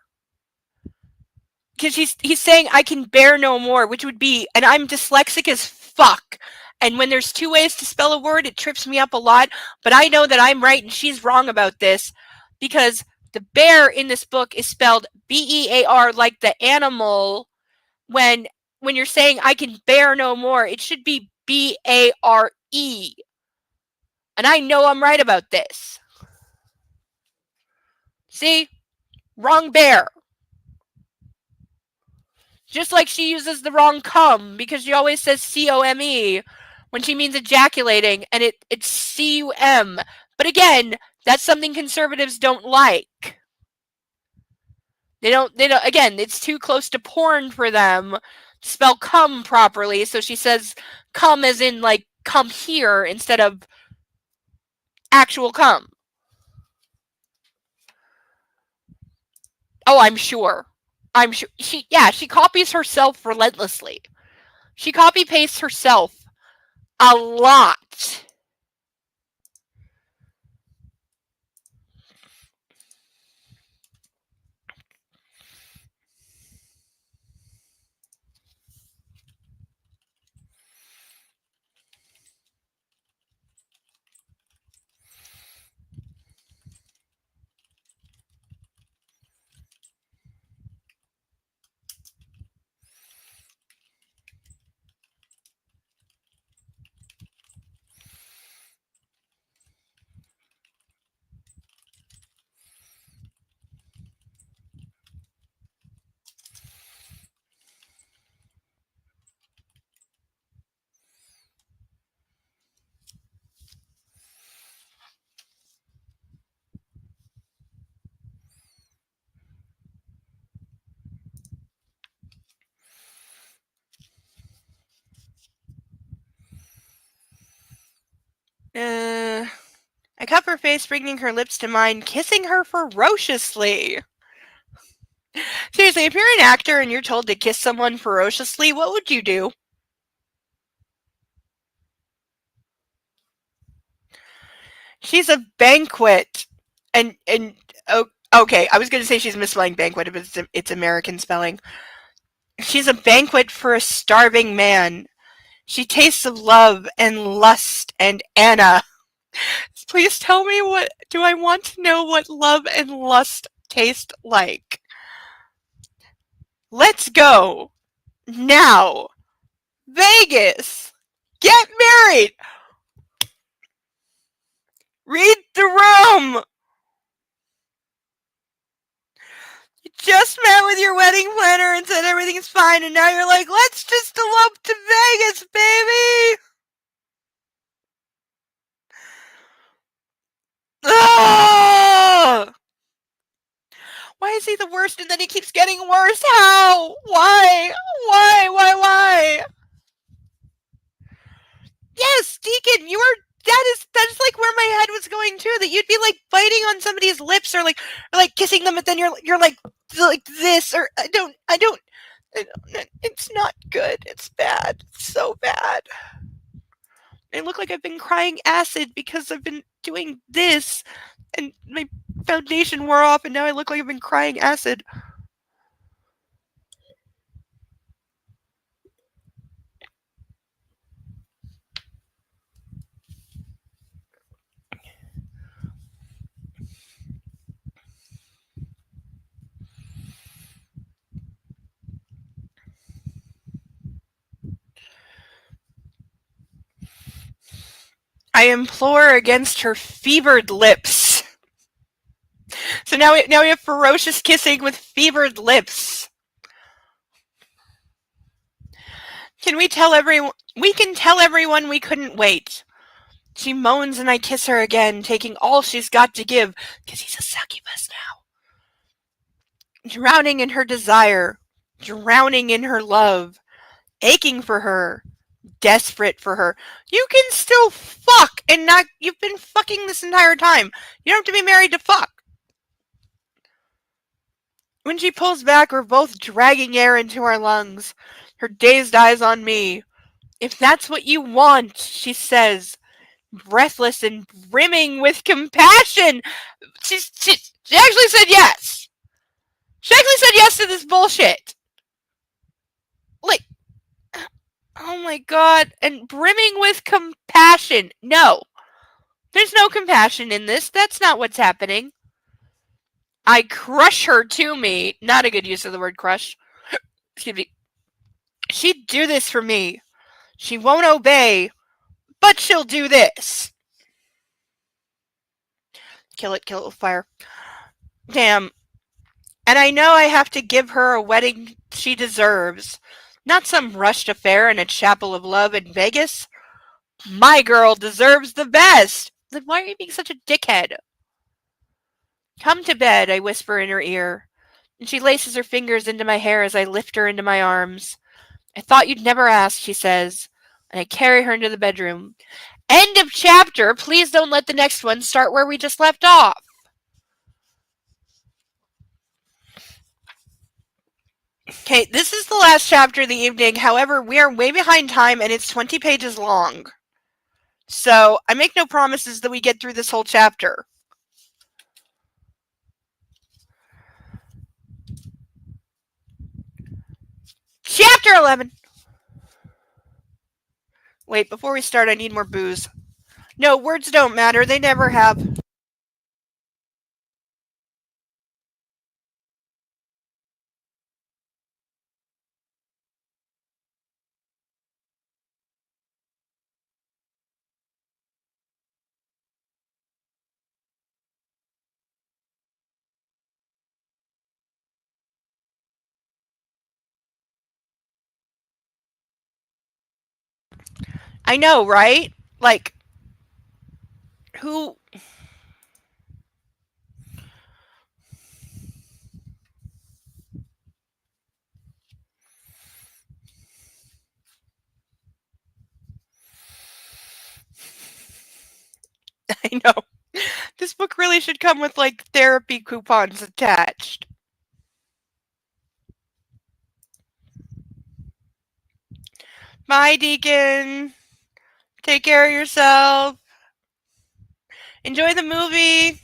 Because he's saying I can bear no more, which would be, and I'm dyslexic as fuck. And when there's two ways to spell a word, it trips me up a lot. But I know that I'm right and she's wrong about this, because the bear in this book is spelled B-E-A-R, like the animal. When you're saying I can bear no more, it should be B-A-R-E. And I know I'm right about this. See? Wrong bear. Just like she uses the wrong cum, because she always says C-O-M-E when she means ejaculating, and it's C-U-M. But again, that's something conservatives don't like. They don't, again, it's too close to porn for them to spell cum properly, so she says cum as in, like, come here instead of actual cum. Oh, I'm sure. She copies herself relentlessly. She copy pastes herself a lot. I cup her face, bringing her lips to mine, kissing her ferociously. Seriously, if you're an actor and you're told to kiss someone ferociously, what would you do? She's a banquet. And okay, I was going to say she's misspelling banquet, but it's American spelling. She's a banquet for a starving man. She tastes of love and lust and Anna. Please tell me, what do I want to know what love and lust taste like? Let's go. Now. Vegas. Get married. Read the room. You just met with your wedding planner and said everything's fine, and now you're like, let's just elope to Vegas, baby. Ugh! Why is he the worst and then he keeps getting worse? How? Why? Why? Yes, Deacon, that is like where my head was going too. That you'd be like biting on somebody's lips or like kissing them, but then you're like this, or I don't. It's not good. It's bad. It's so bad. I look like I've been crying acid because I've been doing this, and my foundation wore off, and now I look like I've been crying acid. I implore against her fevered lips. So now we have ferocious kissing with fevered lips. Can we tell everyone? We can tell everyone we couldn't wait. She moans and I kiss her again, taking all she's got to give, because he's a succubus now. Drowning in her desire, drowning in her love, aching for her, desperate for her. You can still fuck and not. You've been fucking this entire time. You don't have to be married to fuck. When she pulls back, we're both dragging air into our lungs. Her dazed eyes on me. If that's what you want, she says, breathless and brimming with compassion. She actually said yes. She actually said yes to this bullshit. Like, oh my god. And brimming with compassion. No. There's no compassion in this. That's not what's happening. I crush her to me. Not a good use of the word crush. Excuse me. She'd do this for me. She won't obey, but she'll do this. Kill it with fire. Damn. And I know I have to give her a wedding she deserves. Not some rushed affair in a chapel of love in Vegas. My girl deserves the best. Then why are you being such a dickhead? Come to bed, I whisper in her ear. And she laces her fingers into my hair as I lift her into my arms. I thought you'd never ask, she says. And I carry her into the bedroom. End of chapter. Please don't let the next one start where we just left off. Okay, this is the last chapter of the evening. However, we are way behind time and it's 20 pages long. So I make no promises that we get through this whole chapter. Chapter 11. Wait, before we start, I need more booze. No, words don't matter. They never have. I know, right? Like, who... I know. This book really should come with, like, therapy coupons attached. Bye, Deacon. Take care of yourself. Enjoy the movie.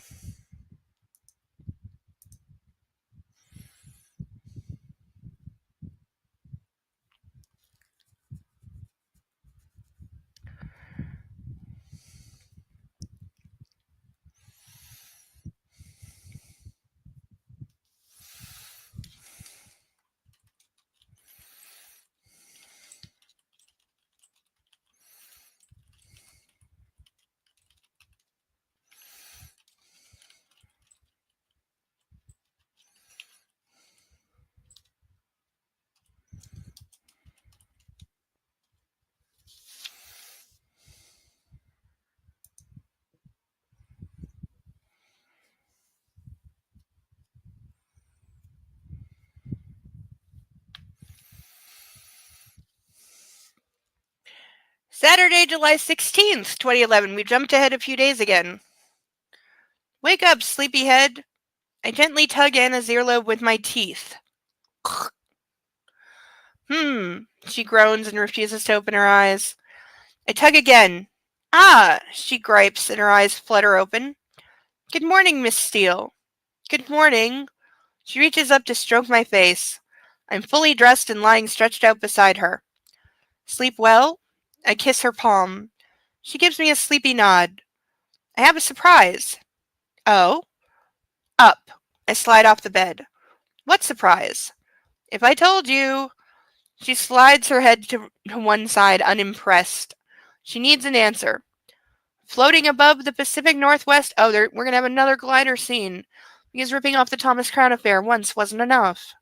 Saturday, July 16th, 2011. We jumped ahead a few days again. Wake up, sleepyhead. I gently tug Anna's earlobe with my teeth. She groans and refuses to open her eyes. I tug again. Ah, she gripes and her eyes flutter open. Good morning, Miss Steele. Good morning. She reaches up to stroke my face. I'm fully dressed and lying stretched out beside her. Sleep well? I kiss her palm. She gives me a sleepy nod. I have a surprise. Oh? Up. I slide off the bed. What surprise? If I told you. She slides her head to one side, unimpressed. She needs an answer. Floating above the Pacific Northwest. Oh, we're going to have another glider scene. Because ripping off the Thomas Crown affair once wasn't enough.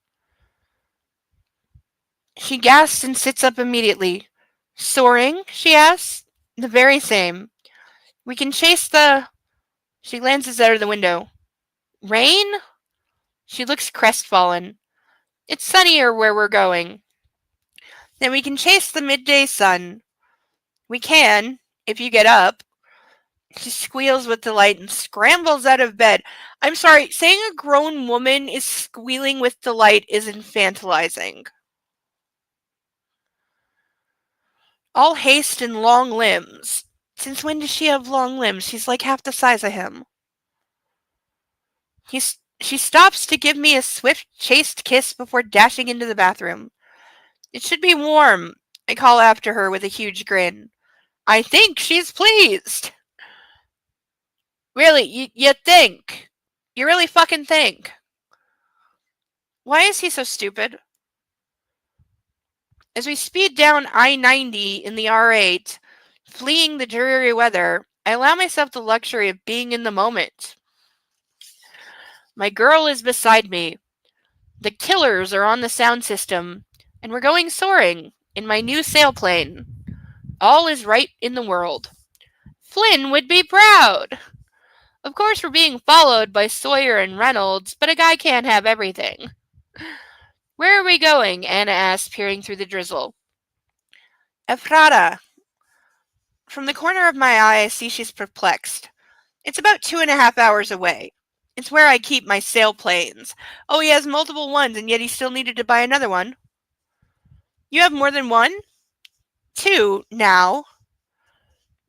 She gasps and sits up immediately. Soaring? She asks. The very same. We can chase the. She glances out of the window. Rain? She looks crestfallen. It's sunnier where we're going. Then we can chase the midday sun. We can, if you get up. She squeals with delight and scrambles out of bed. I'm sorry, saying a grown woman is squealing with delight is infantilizing. All haste and long limbs. Since when does she have long limbs? She's like half the size of him. She stops to give me a swift, chaste kiss before dashing into the bathroom. It should be warm, I call after her with a huge grin. I think she's pleased. Really, you think? You really fucking think? Why is he so stupid? As we speed down I-90 in the R8, fleeing the dreary weather, I allow myself the luxury of being in the moment. My girl is beside me. The killers are on the sound system, and we're going soaring in my new sailplane. All is right in the world. Flynn would be proud. Of course, we're being followed by Sawyer and Reynolds, but a guy can't have everything. Where are we going? Anna asked, peering through the drizzle. Ephrata. From the corner of my eye, I see she's perplexed. It's about 2.5 hours away. It's where I keep my sailplanes. Oh, he has multiple ones, and yet he still needed to buy another one. You have more than one? 2, now.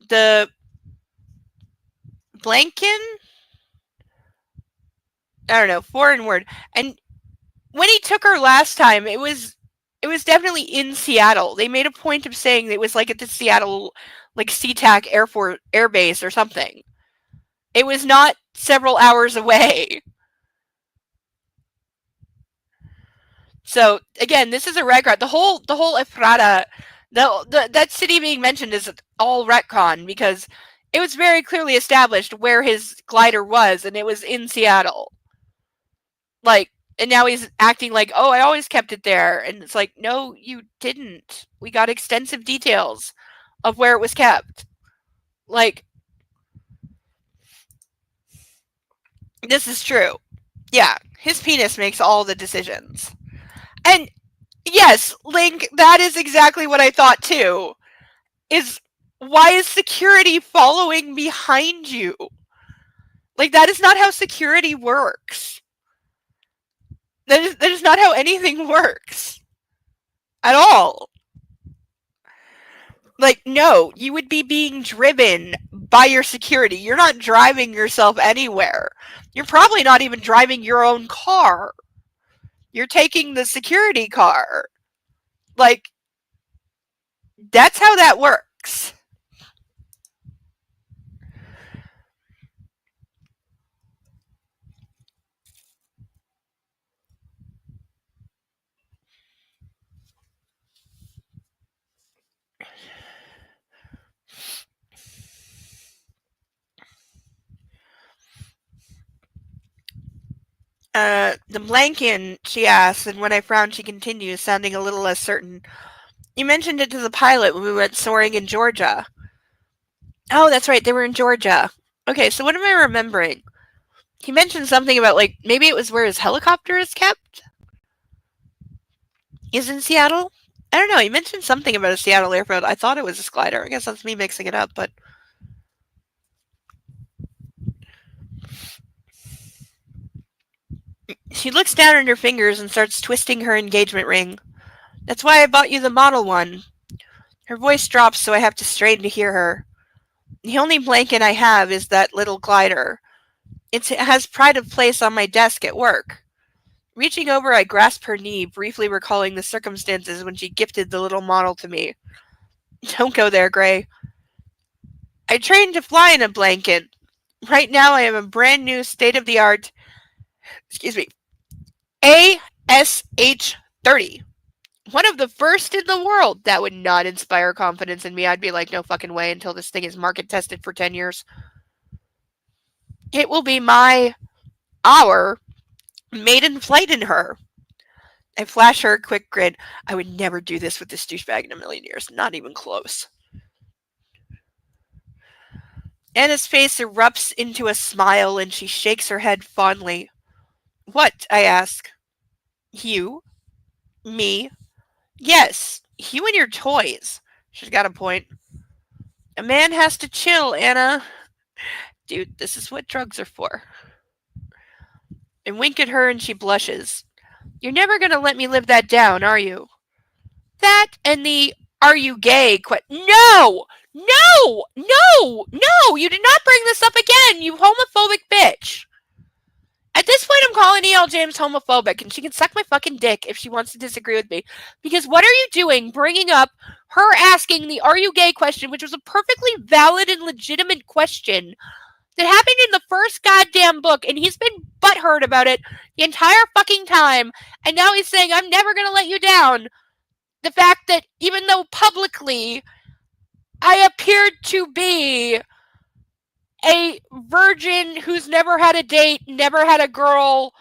The Blankin? I don't know, foreign word. And when he took her last time, it was definitely in Seattle. They made a point of saying it was like at the Seattle, like SeaTac Air Base or something. It was not several hours away. So again, this is a retcon. The whole Ephrata, that city being mentioned is all retcon because it was very clearly established where his glider was, and it was in Seattle. Like, and now he's acting like, oh, I always kept it there, and it's like, no, you didn't. We got extensive details of where it was kept. Like, this is true. Yeah, his penis makes all the decisions. And yes, Link, that is exactly what I thought too. Is why is security following behind you? Like, that is not how security works. That is not how anything works. At all. Like, no, you would be being driven by your security. You're not driving yourself anywhere. You're probably not even driving your own car. You're taking the security car. Like, that's how that works. The Blankin, she asks, and when I frown, she continues, sounding a little less certain. You mentioned it to the pilot when we went soaring in Georgia. Oh, that's right, they were in Georgia. Okay, so what am I remembering? He mentioned something about, like, maybe it was where his helicopter is kept? Is in Seattle? I don't know, he mentioned something about a Seattle airfield. I thought it was a glider. I guess that's me mixing it up, but... She looks down at her fingers and starts twisting her engagement ring. That's why I bought you the model one. Her voice drops, so I have to strain to hear her. The only blanket I have is that little glider. It has pride of place on my desk at work. Reaching over, I grasped her knee, briefly recalling the circumstances when she gifted the little model to me. Don't go there, Gray. I trained to fly in a blanket. Right now, I have a brand new state of the art, excuse me, ASH 30. One of the first in the world. That would not inspire confidence in me. I'd be like, no fucking way until this thing is market tested for 10 years. It will be our maiden flight in her. I flash her a quick grin. I would never do this with this douchebag in a million years. Not even close. Anna's face erupts into a smile and she shakes her head fondly. What? I ask. You? Me? Yes, you and your toys. She's got a point. A man has to chill, Anna. Dude, this is what drugs are for. I wink at her and she blushes. You're never gonna let me live that down, are you? That and the are you gay? No! No! No! No! You did not bring this up again, you homophobic bitch! At this point, I'm calling E.L. James homophobic, and she can suck my fucking dick if she wants to disagree with me. Because what are you doing bringing up her asking the are you gay question, which was a perfectly valid and legitimate question that happened in the first goddamn book, and he's been butthurt about it the entire fucking time, and now he's saying, I'm never gonna let you down. The fact that even though publicly I appeared to be a virgin who's never had a date, never had a girl,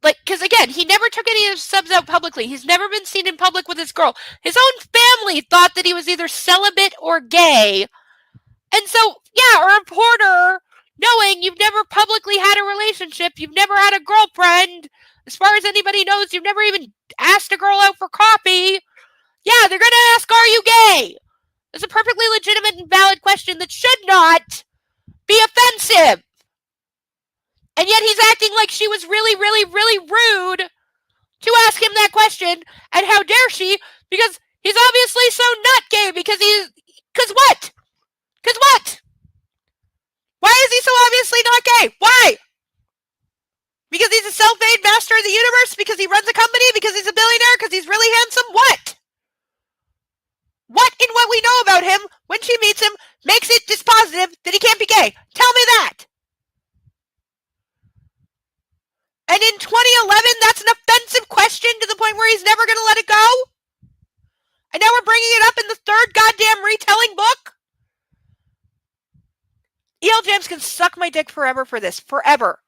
like, because again, he never took any of his subs out publicly. He's never been seen in public with his girl. His own family thought that he was either celibate or gay. And so, yeah, a reporter, knowing you've never publicly had a relationship, you've never had a girlfriend, as far as anybody knows, you've never even asked a girl out for coffee. Yeah, they're going to ask, are you gay? It's a perfectly legitimate and valid question that should not be offensive. And yet he's acting like she was really, really, really rude to ask him that question. And how dare she? Because he's obviously so not gay. Because what? Because what? Why is he so obviously not gay? Why? Because he's a self-made master of the universe? Because he runs a company? Because he's a billionaire? Because he's really handsome? What? What in what we know about him when she meets him makes it dispositive that he can't be gay? Tell me that. And in 2011, that's an offensive question to the point where he's never going to let it go? And now we're bringing it up in the third goddamn retelling book? E.L. James can suck my dick forever for this. Forever.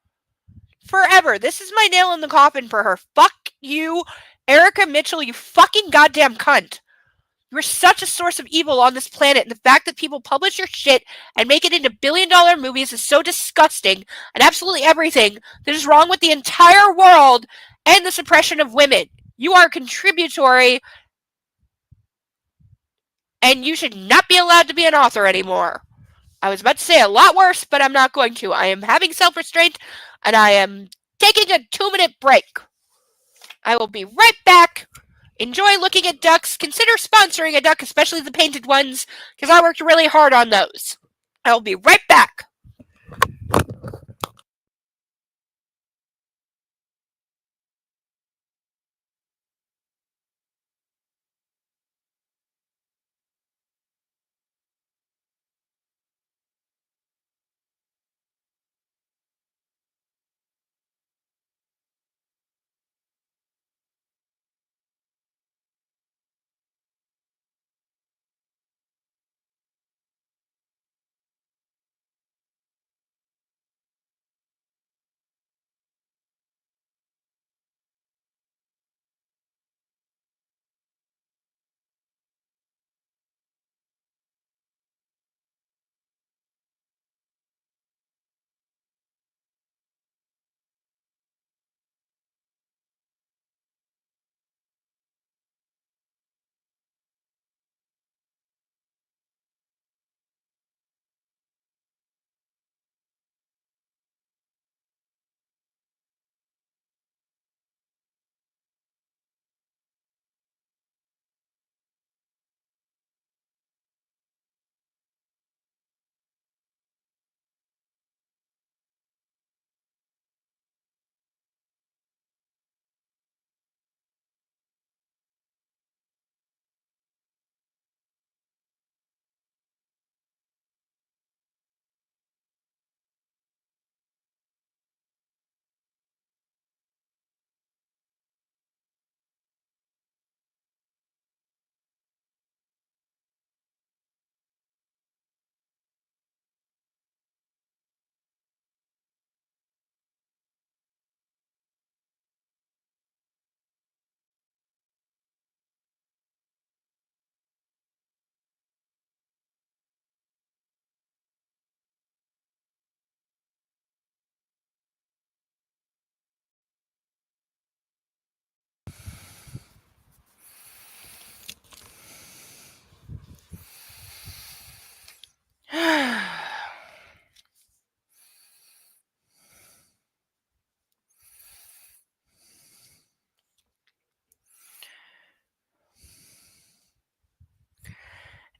Forever. This is my nail in the coffin for her. Fuck you, Erica Mitchell, you fucking goddamn cunt. You're such a source of evil on this planet, and the fact that people publish your shit and make it into billion-dollar movies is so disgusting, and absolutely everything that is wrong with the entire world and the suppression of women. You are contributory, and you should not be allowed to be an author anymore. I was about to say a lot worse, but I'm not going to. I am having self-restraint, and I am taking a 2-minute break. I will be right back. Enjoy looking at ducks. Consider sponsoring a duck, especially the painted ones, because I worked really hard on those. I'll be right back.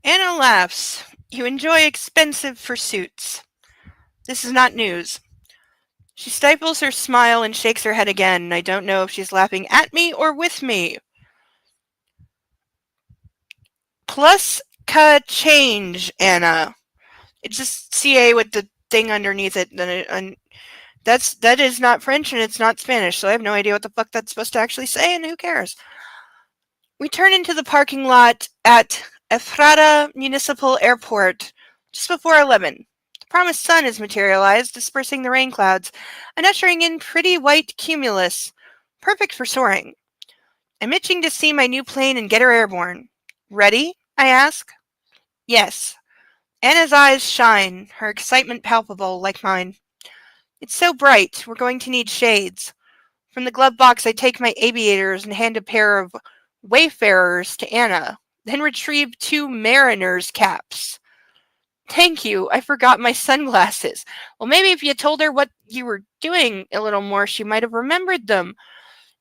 Anna laughs. You enjoy expensive pursuits. This is not news. She stifles her smile and shakes her head again. I don't know if she's laughing at me or with me. Plus change, Anna. It's just CA with the thing underneath it. And that is not French and it's not Spanish, so I have no idea what the fuck that's supposed to actually say, and who cares? We turn into the parking lot at Ephrata Municipal Airport just before 11. The promised sun has materialized, dispersing the rain clouds and ushering in pretty white cumulus, perfect for soaring. I'm itching to see my new plane and get her airborne. Ready? I ask. Yes. Anna's eyes shine, her excitement palpable, like mine. It's so bright, we're going to need shades. From the glove box, I take my aviators and hand a pair of wayfarers to Anna, then retrieve 2 mariner's caps. Thank you, I forgot my sunglasses. Well, maybe if you told her what you were doing a little more, she might have remembered them.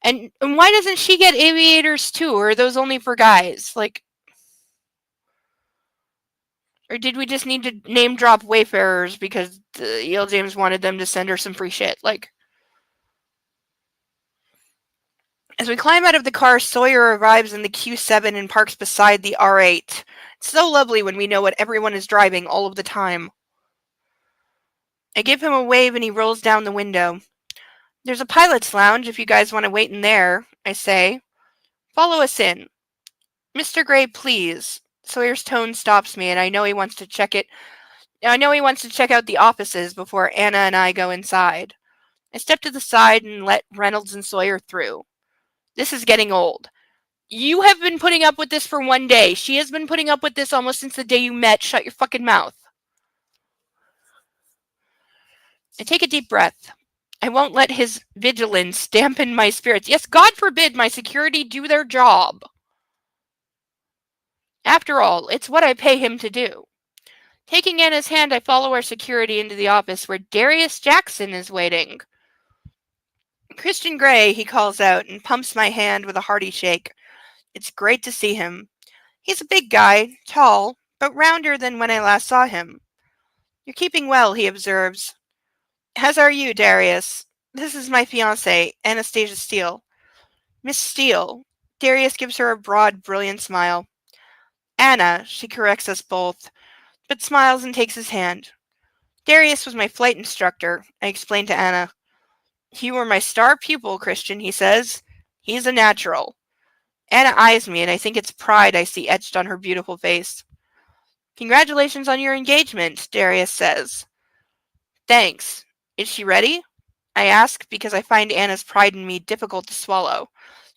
And why doesn't she get aviators too, or are those only for guys? Or did we just need to name drop wayfarers because E.L. James wanted them to send her some free shit? As we climb out of the car, Sawyer arrives in the Q7 and parks beside the R8. It's so lovely when we know what everyone is driving all of the time. I give him a wave and he rolls down the window. There's a pilot's lounge if you guys want to wait in there, I say. Follow us in. Mr. Gray, please. Sawyer's tone stops me, and I know he wants to check out the offices before Anna and I go inside. I step to the side and let Reynolds and Sawyer through. This is getting old. You have been putting up with this for one day. She has been putting up with this almost since the day you met. Shut your fucking mouth. I take a deep breath. I won't let his vigilance dampen my spirits. Yes, God forbid my security do their job. After all, it's what I pay him to do. Taking Anna's hand, I follow our security into the office where Darius Jackson is waiting. Christian Gray, he calls out and pumps my hand with a hearty shake. It's great to see him. He's a big guy, tall, but rounder than when I last saw him. You're keeping well, he observes. As are you, Darius. This is my fiancée, Anastasia Steele. Miss Steele. Darius gives her a broad, brilliant smile. Anna, she corrects us both, but smiles and takes his hand. Darius was my flight instructor, I explain to Anna. You were my star pupil, Christian, he says. He's a natural. Anna eyes me, and I think it's pride I see etched on her beautiful face. Congratulations on your engagement, Darius says. Thanks. Is she ready? I ask, because I find Anna's pride in me difficult to swallow.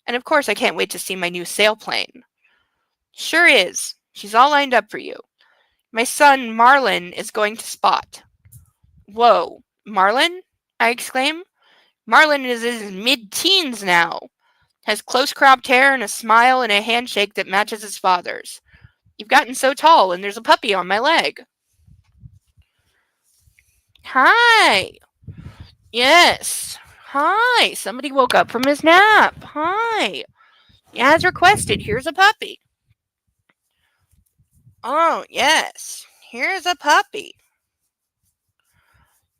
And of course I can't wait to see my new sailplane. Sure is. She's all lined up for you. My son, Marlon, is going to Spot. Whoa, Marlon? I exclaim. Marlon is in his mid-teens now. Has close-cropped hair and a smile and a handshake that matches his father's. You've gotten so tall, and there's a puppy on my leg. Hi. Yes. Hi. Somebody woke up from his nap. Hi. As requested, here's a puppy. Oh, yes. Here's a puppy.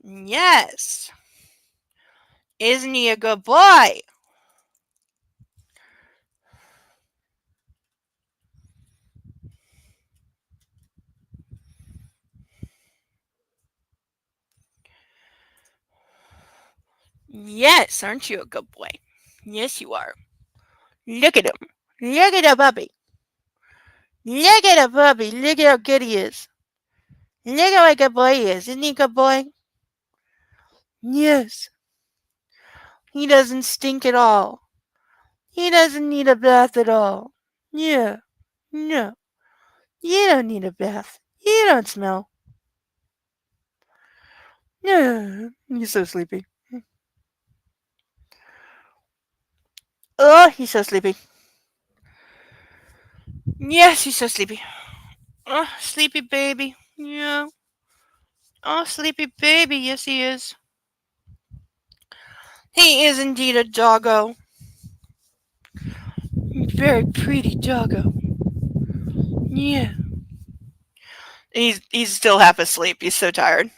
Yes. Isn't he a good boy? Yes, aren't you a good boy? Yes, you are. Look at him. Look at the puppy. Look at the puppy. Look at how good he is. Look how a good boy he is. Isn't he a good boy? Yes. He doesn't stink at all. He doesn't need a bath at all. Yeah. No. You don't need a bath. You don't smell. Yeah. He's so sleepy. Oh, he's so sleepy. Yes, he's so sleepy. Oh, sleepy baby. Yeah. Oh, sleepy baby. Yes, he is. He is indeed a doggo. Very pretty doggo. Yeah. He's still half asleep. He's so tired.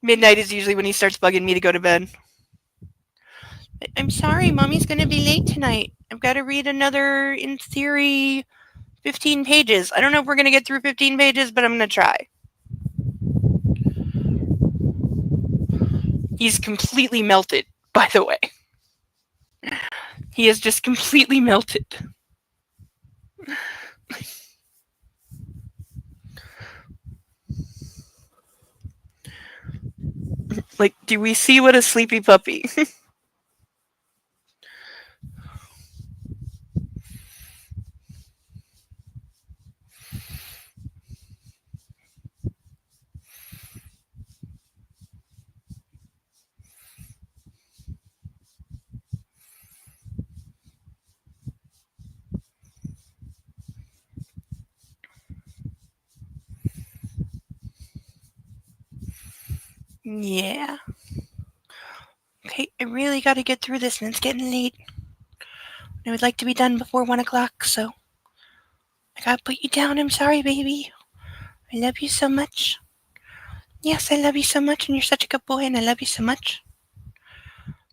Midnight is usually when he starts bugging me to go to bed. I'm sorry, Mommy's gonna be late tonight. I've got to read another, in theory, 15 pages. I don't know if we're gonna get through 15 pages, but I'm gonna try. He's completely melted, by the way. He is just completely melted. Like, do we see what a sleepy puppy? Yeah. Okay, I really gotta get through this, and it's getting late. I would like to be done before 1 o'clock, so I gotta put you down. I'm sorry, baby. I love you so much. Yes, I love you so much, and you're such a good boy, and I love you so much.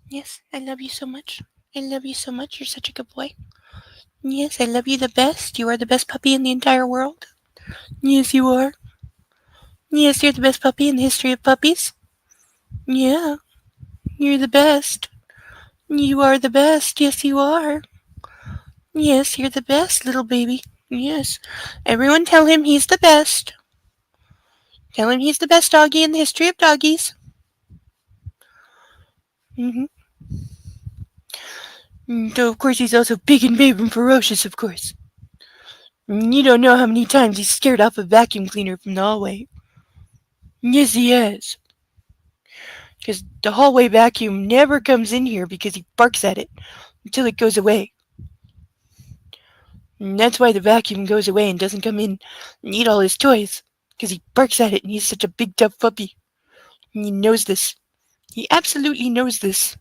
Yes, I love you so much. I love you so much. You're such a good boy. Yes, I love you the best. You are the best puppy in the entire world. Yes, you are. Yes, you're the best puppy in the history of puppies. Yeah, you're the best. You are the best. Yes, you are. Yes, you're the best, little baby. Yes. Everyone tell him he's the best. Tell him he's the best doggy in the history of doggies. Though, of course, he's also big and brave and ferocious, of course. You don't know how many times he's scared off a vacuum cleaner from the hallway. Yes, he has. Because the hallway vacuum never comes in here because he barks at it until it goes away. And that's why the vacuum goes away and doesn't come in and eat all his toys. Because he barks at it and he's such a big, tough puppy. And he knows this. He absolutely knows this.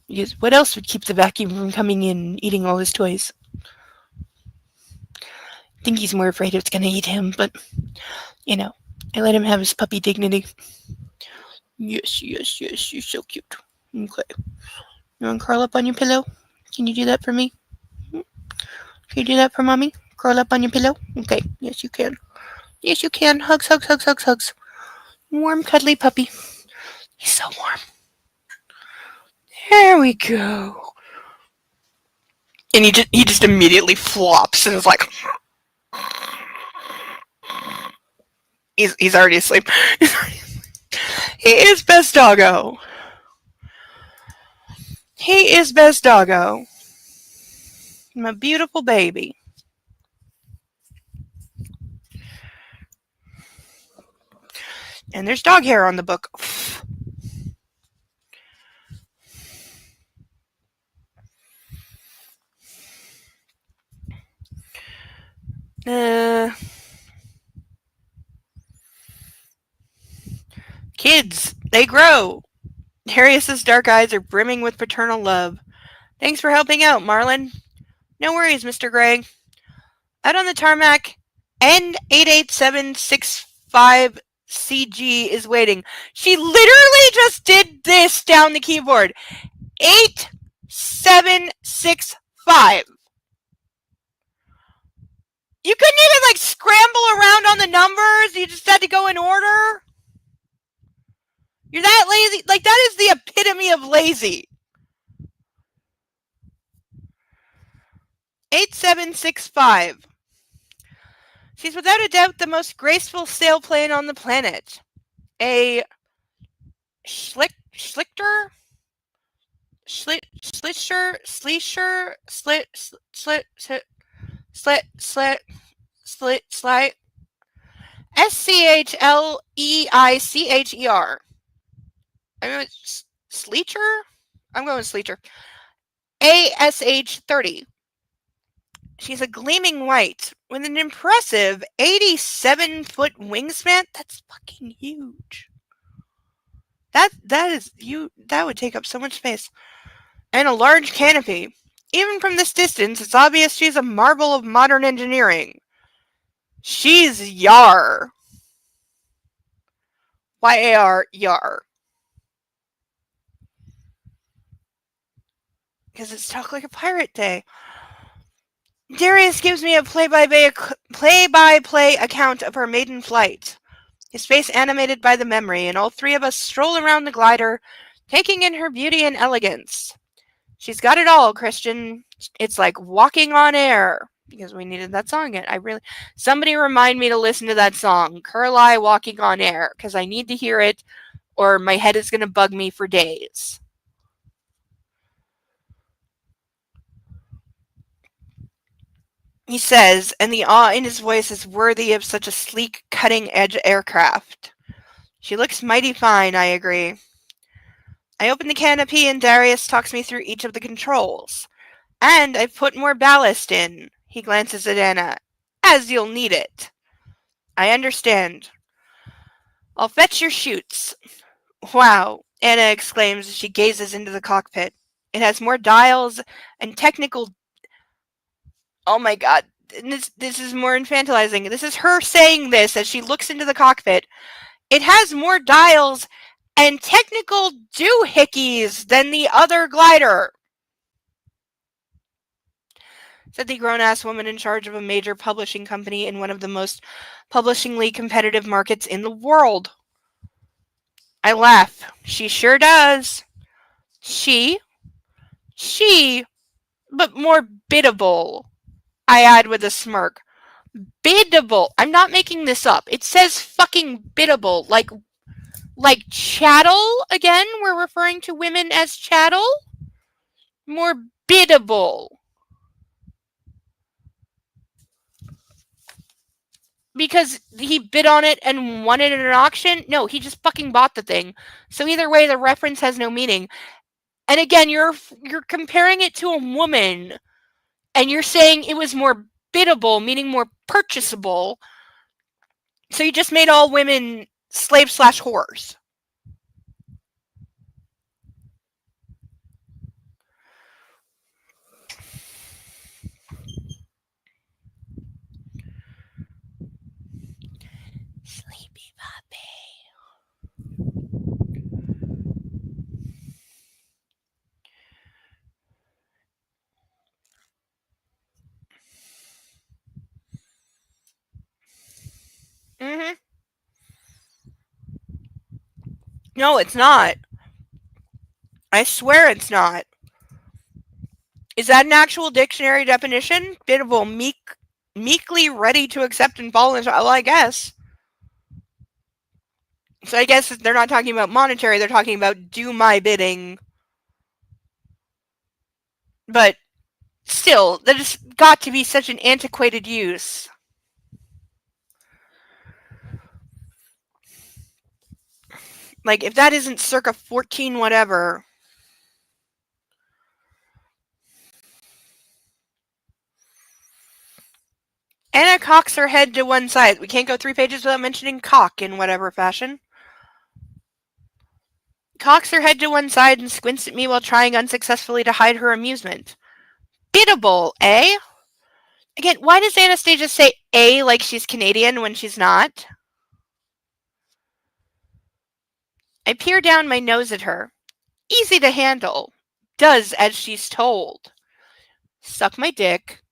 Because what else would keep the vacuum from coming in and eating all his toys? I think he's more afraid it's going to eat him, but, you know, I let him have his puppy dignity. Yes, you're so cute. Okay. You want to curl up on your pillow? Can you do that for me? Can you do that for Mommy? Curl up on your pillow? Okay, yes you can. Yes you can. Hugs, hugs, hugs, hugs, hugs. Warm, cuddly puppy. He's so warm. There we go. And he just immediately flops and is like, he's already asleep. He is best doggo. He is best doggo. My beautiful baby. And there's dog hair on the book. Kids, they grow. Darius's dark eyes are brimming with paternal love. Thanks for helping out, Marlin. No worries, Mr. Gray. Out on the tarmac, N88765CG is waiting. She literally just did this down the keyboard. 8765. You couldn't even like scramble around on the numbers. You just had to go in order. You're that lazy. Like, that is the epitome of lazy. 8765. She's without a doubt the most graceful sailplane on the planet. A schlichter? Schlitter? Sleisher? Slit. SCHLEICHER. I mean, Sleecher? I'm going Sleecher. ASH30. She's a gleaming white with an impressive 87-foot wingspan. That's fucking huge. That is you. That would take up so much space. And a large canopy. Even from this distance, it's obvious she's a marvel of modern engineering. She's Yar. Y-A-R, Yar. Because it's Talk Like a Pirate Day. Darius gives me a play-by-play account of her maiden flight. His face animated by the memory, and all three of us stroll around the glider, taking in her beauty and elegance. She's got it all, Christian. It's like walking on air. Because we needed that song again. Somebody remind me to listen to that song, Curly Walking on Air, because I need to hear it, or my head is going to bug me for days. He says, and the awe in his voice is worthy of such a sleek, cutting-edge aircraft. She looks mighty fine, I agree. I open the canopy and Darius talks me through each of the controls. And I've put more ballast in. He glances at Anna. As you'll need it. I understand. I'll fetch your chutes. Wow, Anna exclaims as she gazes into the cockpit. It has more dials and technical... Oh my god, this is more infantilizing. This is her saying this as she looks into the cockpit. It has more dials and technical doohickeys than the other glider, said the grown-ass woman in charge of a major publishing company in one of the most publishingly competitive markets in the world. I laugh. She sure does. She, but more biddable, I add with a smirk. Biddable. I'm not making this up. It says fucking biddable. Like chattel, again? We're referring to women as chattel? More biddable. Because he bid on it and won it at an auction? No, he just fucking bought the thing. So either way, the reference has no meaning. And again, you're comparing it to a woman, and you're saying it was more biddable, meaning more purchasable. So you just made all women slaves/whores. Sleepy puppy. Mm-hmm. No, it's not. I swear it's not. Is that an actual dictionary definition? Biddable, meekly ready to accept and fall into... Well, I guess. So I guess they're not talking about monetary, they're talking about do my bidding. But still, that has got to be such an antiquated use. Like, if that isn't circa 14 whatever... Anna cocks her head to one side. We can't go 3 pages without mentioning cock in whatever fashion. Cocks her head to one side and squints at me while trying unsuccessfully to hide her amusement. Biddable, eh? Again, why does Anastasia say "eh" like she's Canadian when she's not? I peer down my nose at her. Easy to handle. Does as she's told. Suck my dick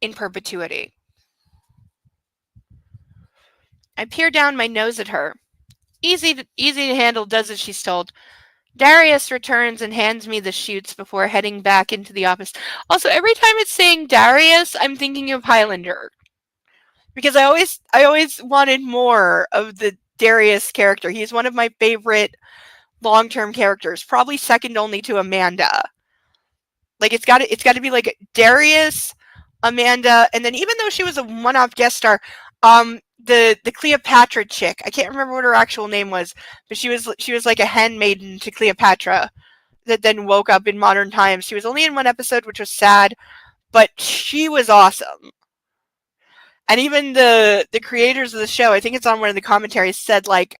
in perpetuity. I peer down my nose at her. Easy to handle, does as she's told. Darius returns and hands me the chutes before heading back into the office. Also, every time it's saying Darius, I'm thinking of Highlander. Because I always wanted more of the Darius character. He's one of my favorite long-term characters, probably second only to Amanda. Like, it's got to be like Darius, Amanda, and then even though she was a one-off guest star, the Cleopatra chick, I can't remember what her actual name was, but she was like a handmaiden to Cleopatra that then woke up in modern times. She was only in one episode, which was sad, but she was awesome. And even the creators of the show, I think it's on one of the commentaries, said like,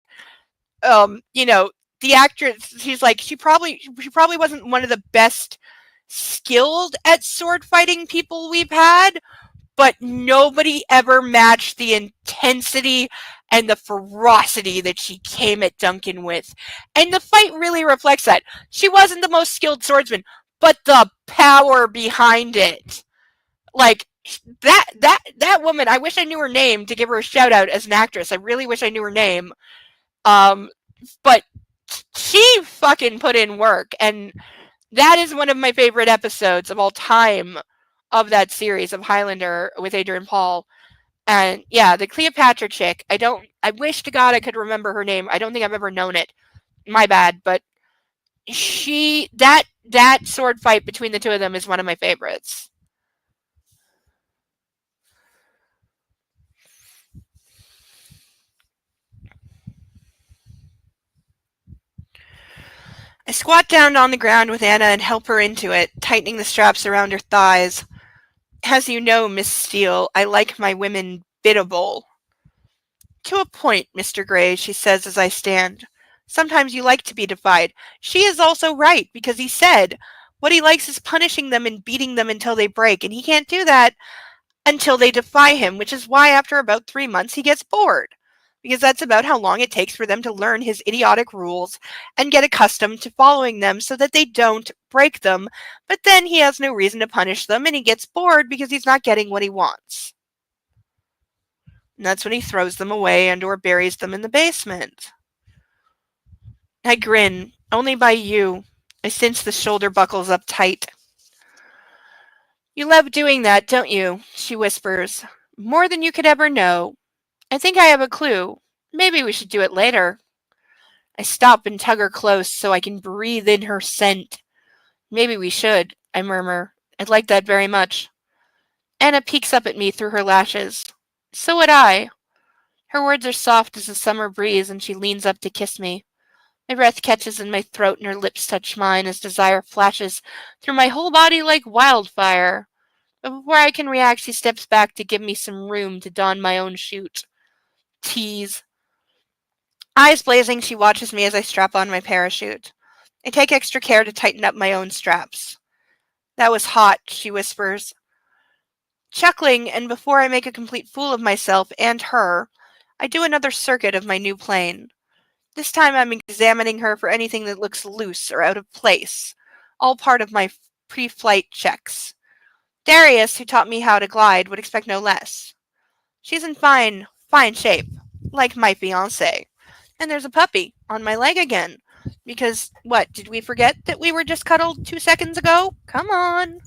the actress, she's like, she probably wasn't one of the best skilled at sword fighting people we've had, but nobody ever matched the intensity and the ferocity that she came at Duncan with. And the fight really reflects that. She wasn't the most skilled swordsman, but the power behind it. Like that woman, I wish I knew her name to give her a shout out as an actress. I really wish I knew her name. But she fucking put in work, and that is one of my favorite episodes of all time of that series of Highlander with Adrian Paul. And yeah, the Cleopatra chick, I wish to God I could remember her name. I don't think I've ever known it. My bad, but that sword fight between the two of them is one of my favorites. I squat down on the ground with Anna and help her into it, tightening the straps around her thighs. As you know, Miss Steele, I like my women biddable. To a point, Mr. Gray, she says as I stand. Sometimes you like to be defied. She is also right, because he said what he likes is punishing them and beating them until they break, and he can't do that until they defy him, which is why after about 3 months he gets bored. Because that's about how long it takes for them to learn his idiotic rules and get accustomed to following them so that they don't break them, but then he has no reason to punish them and he gets bored because he's not getting what he wants. And that's when he throws them away and or buries them in the basement. I grin. Only by you. I cinch the shoulder buckles up tight. You love doing that, don't you? She whispers. More than you could ever know. I think I have a clue. Maybe we should do it later. I stop and tug her close so I can breathe in her scent. Maybe we should, I murmur. I'd like that very much. Anna peeks up at me through her lashes. So would I. Her words are soft as a summer breeze and she leans up to kiss me. My breath catches in my throat and her lips touch mine as desire flashes through my whole body like wildfire. But before I can react, she steps back to give me some room to don my own chute. Tease. Eyes blazing, she watches me as I strap on my parachute. I take extra care to tighten up my own straps. That was hot, she whispers. Chuckling, and before I make a complete fool of myself and her, I do another circuit of my new plane. This time I'm examining her for anything that looks loose or out of place, all part of my pre-flight checks. Darius, who taught me how to glide, would expect no less. She's in fine shape, like my fiancé. And there's a puppy on my leg again. Because, what, did we forget that we were just cuddled 2 seconds ago? Come on.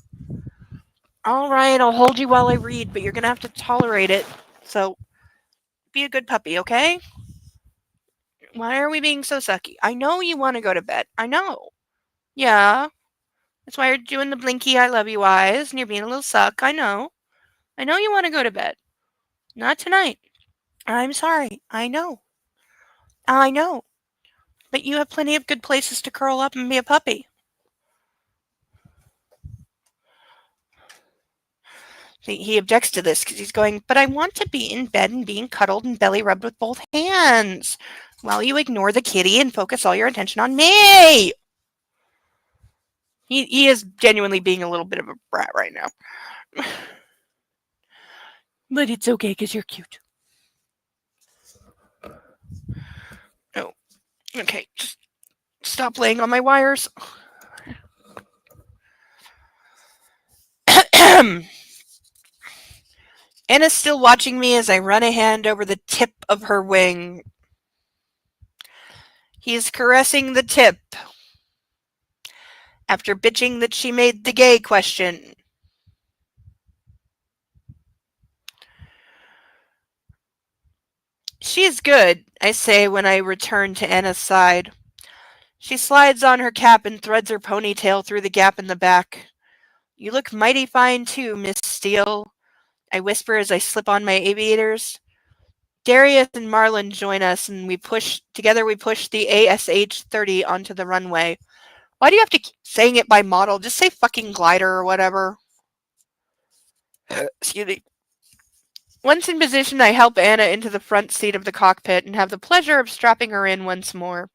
All right, I'll hold you while I read, but you're going to have to tolerate it. So, be a good puppy, okay? Why are we being so sucky? I know you want to go to bed. I know. Yeah. That's why you're doing the blinky I love you eyes and you're being a little suck. I know. I know you want to go to bed. Not tonight. I'm sorry. I know. I know. But you have plenty of good places to curl up and be a puppy. He objects to this because he's going, but I want to be in bed and being cuddled and belly rubbed with both hands while you ignore the kitty and focus all your attention on me. He is genuinely being a little bit of a brat right now. But it's okay because you're cute. Oh, okay. Just stop laying on my wires. Anna's still watching me as I run a hand over the tip of her wing. He's caressing the tip. After bitching that she made the gay question. She is good, I say when I return to Anna's side. She slides on her cap and threads her ponytail through the gap in the back. You look mighty fine too, Miss Steele, I whisper as I slip on my aviators. Darius and Marlon join us and we push the ASH-30 onto the runway. Why do you have to keep saying it by model? Just say fucking glider or whatever. Excuse me. Once in position, I help Anna into the front seat of the cockpit and have the pleasure of strapping her in once more.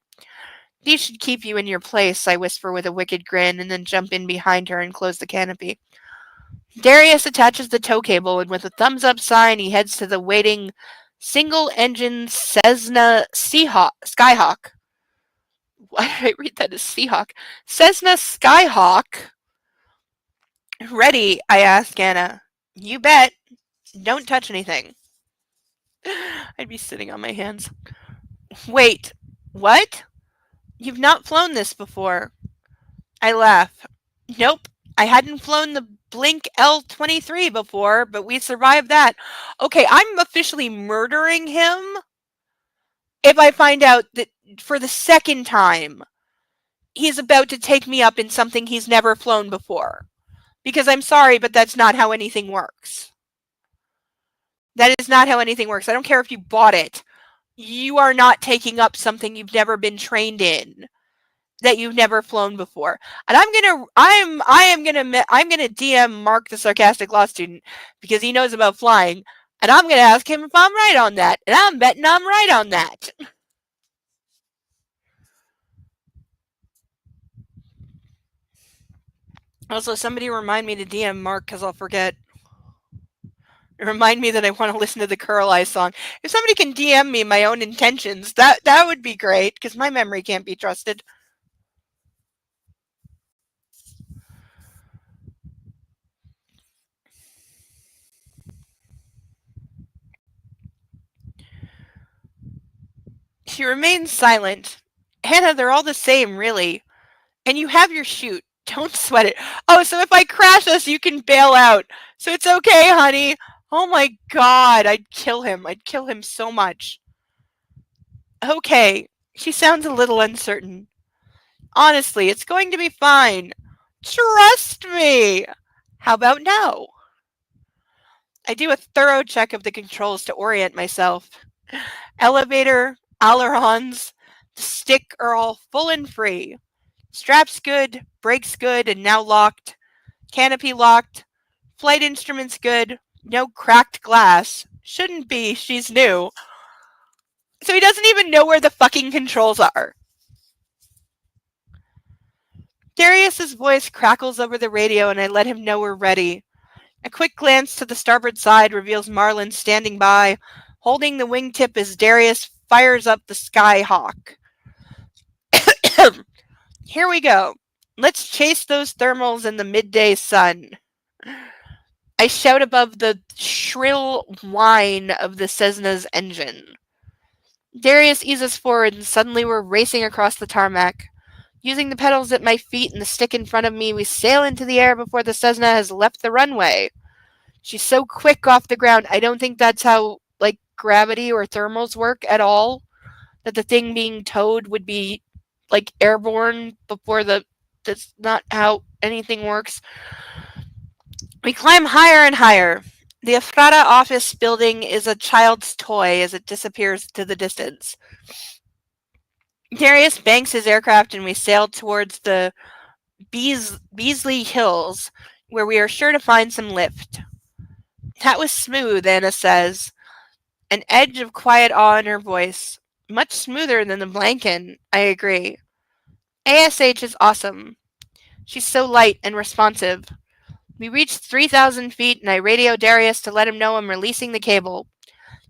These should keep you in your place, I whisper with a wicked grin, and then jump in behind her and close the canopy. Darius attaches the tow cable, and with a thumbs up sign, he heads to the waiting single-engine Cessna Skyhawk. Why did I read that as Seahawk? Cessna Skyhawk. Ready? I ask Anna. You bet. Don't touch anything. I'd be sitting on my hands. Wait, what? You've not flown this before. I laugh. Nope, I hadn't flown the Blink L-23 before, but we survived that. Okay, I'm officially murdering him if I find out that for the second time he's about to take me up in something he's never flown before. Because I'm sorry, but that's not how anything works. That is not how anything works. I don't care if you bought it. You are not taking up something you've never been trained in, that you've never flown before. And I'm gonna DM Mark the sarcastic law student because he knows about flying, and I'm gonna ask him if I'm right on that, and I'm betting I'm right on that. Also, somebody remind me to DM Mark because I'll forget. Remind me that I want to listen to the Curl Eye song. If somebody can DM me my own intentions, that would be great because my memory can't be trusted. She remains silent. Hannah, they're all the same, really. And you have your chute. Don't sweat it. Oh, so if I crash us, you can bail out. So it's okay, honey. Oh my god, I'd kill him. I'd kill him so much. Okay. She sounds a little uncertain. Honestly, it's going to be fine. Trust me. How about now? I do a thorough check of the controls to orient myself. Elevator, ailerons, the stick are all full and free. Straps good, brakes good and now locked. Canopy locked. Flight instruments good. No cracked glass. Shouldn't be, she's new. So he doesn't even know where the fucking controls are. Darius's voice crackles over the radio and I let him know we're ready. A quick glance to the starboard side reveals Marlin standing by, holding the wingtip as Darius fires up the Skyhawk. Here we go. Let's chase those thermals in the midday sun. I shout above the shrill whine of the Cessna's engine. Darius eases forward and suddenly we're racing across the tarmac. Using the pedals at my feet and the stick in front of me, we sail into the air before the Cessna has left the runway. She's so quick off the ground, I don't think that's how, gravity or thermals work at all. That the thing being towed would be, airborne before that's not how anything works. We climb higher and higher. The Erotica office building is a child's toy as it disappears to the distance. Darius banks his aircraft and we sail towards the Beasley Hills, where we are sure to find some lift. That was smooth, Anna says, an edge of quiet awe in her voice. Much smoother than the Blanken, I agree. ASH is awesome. She's so light and responsive. We reach 3,000 feet and I radio Darius to let him know I'm releasing the cable.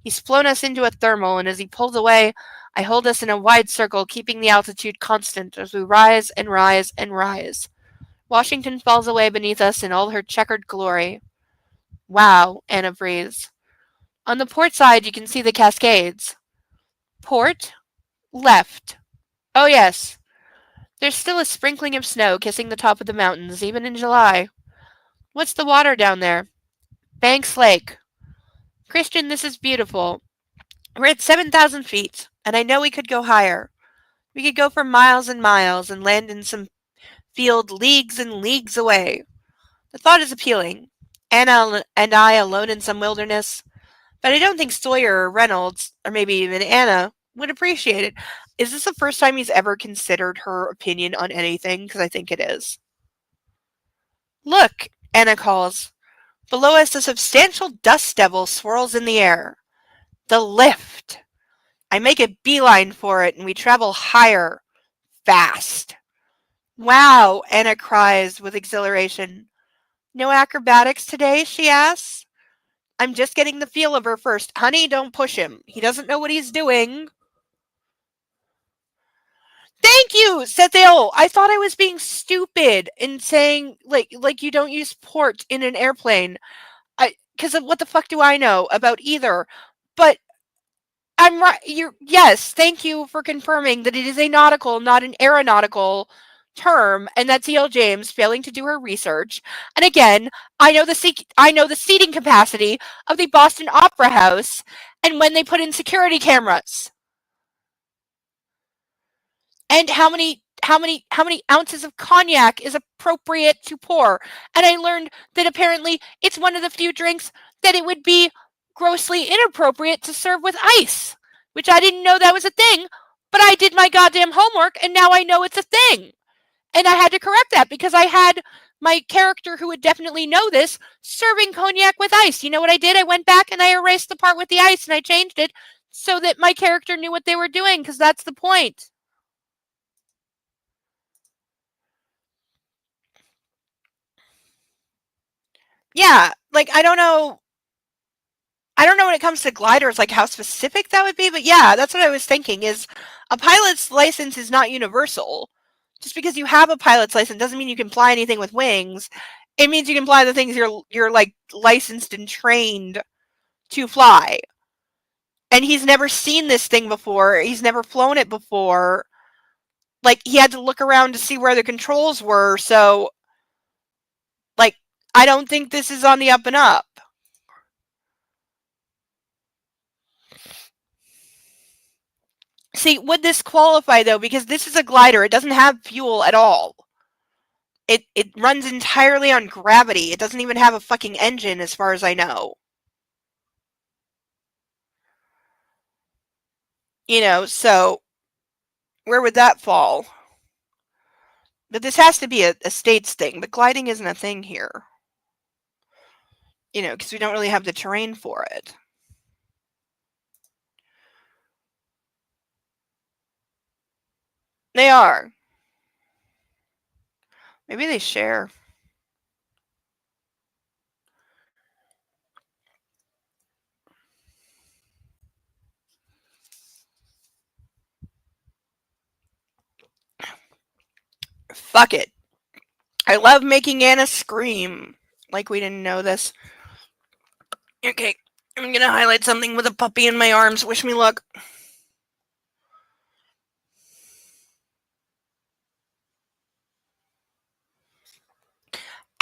He's flown us into a thermal and as he pulls away, I hold us in a wide circle, keeping the altitude constant as we rise and rise and rise. Washington falls away beneath us in all her checkered glory. Wow, Anna breathes. On the port side, you can see the Cascades. Port? Left. Oh, yes. There's still a sprinkling of snow kissing the top of the mountains, even in July. What's the water down there? Banks Lake. Christian, this is beautiful. We're at 7,000 feet, and I know we could go higher. We could go for miles and miles and land in some field leagues and leagues away. The thought is appealing. Anna and I alone in some wilderness. But I don't think Sawyer or Reynolds, or maybe even Anna, would appreciate it. Is this the first time he's ever considered her opinion on anything? Because I think it is. Look, Anna calls. Below us, a substantial dust devil swirls in the air. The lift. I make a beeline for it, and we travel higher, fast. Wow, Anna cries with exhilaration. No acrobatics today, she asks. I'm just getting the feel of her first. Honey, don't push him. He doesn't know what he's doing. Thank you, said Theo. I thought I was being stupid in saying like you don't use port in an airplane. Because what the fuck do I know about either? But I'm right. Yes. Thank you for confirming that it is a nautical, not an aeronautical term, and that's E.L. James failing to do her research. And again, I know the seating capacity of the Boston Opera House, and when they put in security cameras, and how many ounces of cognac is appropriate to pour. And I learned that apparently it's one of the few drinks that it would be grossly inappropriate to serve with ice, which I didn't know that was a thing, but I did my goddamn homework and now I know it's a thing. And I had to correct that because I had my character who would definitely know this serving cognac with ice. You know what I did? I went back and I erased the part with the ice and I changed it so that my character knew what they were doing, because that's the point. Yeah, like I don't know when it comes to gliders, like how specific that would be, but yeah, that's what I was thinking is a pilot's license is not universal. Just because you have a pilot's license doesn't mean you can fly anything with wings. It means you can fly the things you're like licensed and trained to fly. And he's never seen this thing before. He's never flown it before. Like he had to look around to see where the controls were, so like I don't think this is on the up and up. See, would this qualify though? Because this is a glider. It doesn't have fuel at all. It runs entirely on gravity. It doesn't even have a fucking engine as far as I know. You know, so where would that fall? But this has to be a states thing. But gliding isn't a thing here. You know, because we don't really have the terrain for it. They are. Maybe they share. Fuck it. I love making Anna scream. Like we didn't know this. Okay, I'm gonna highlight something with a puppy in my arms. Wish me luck.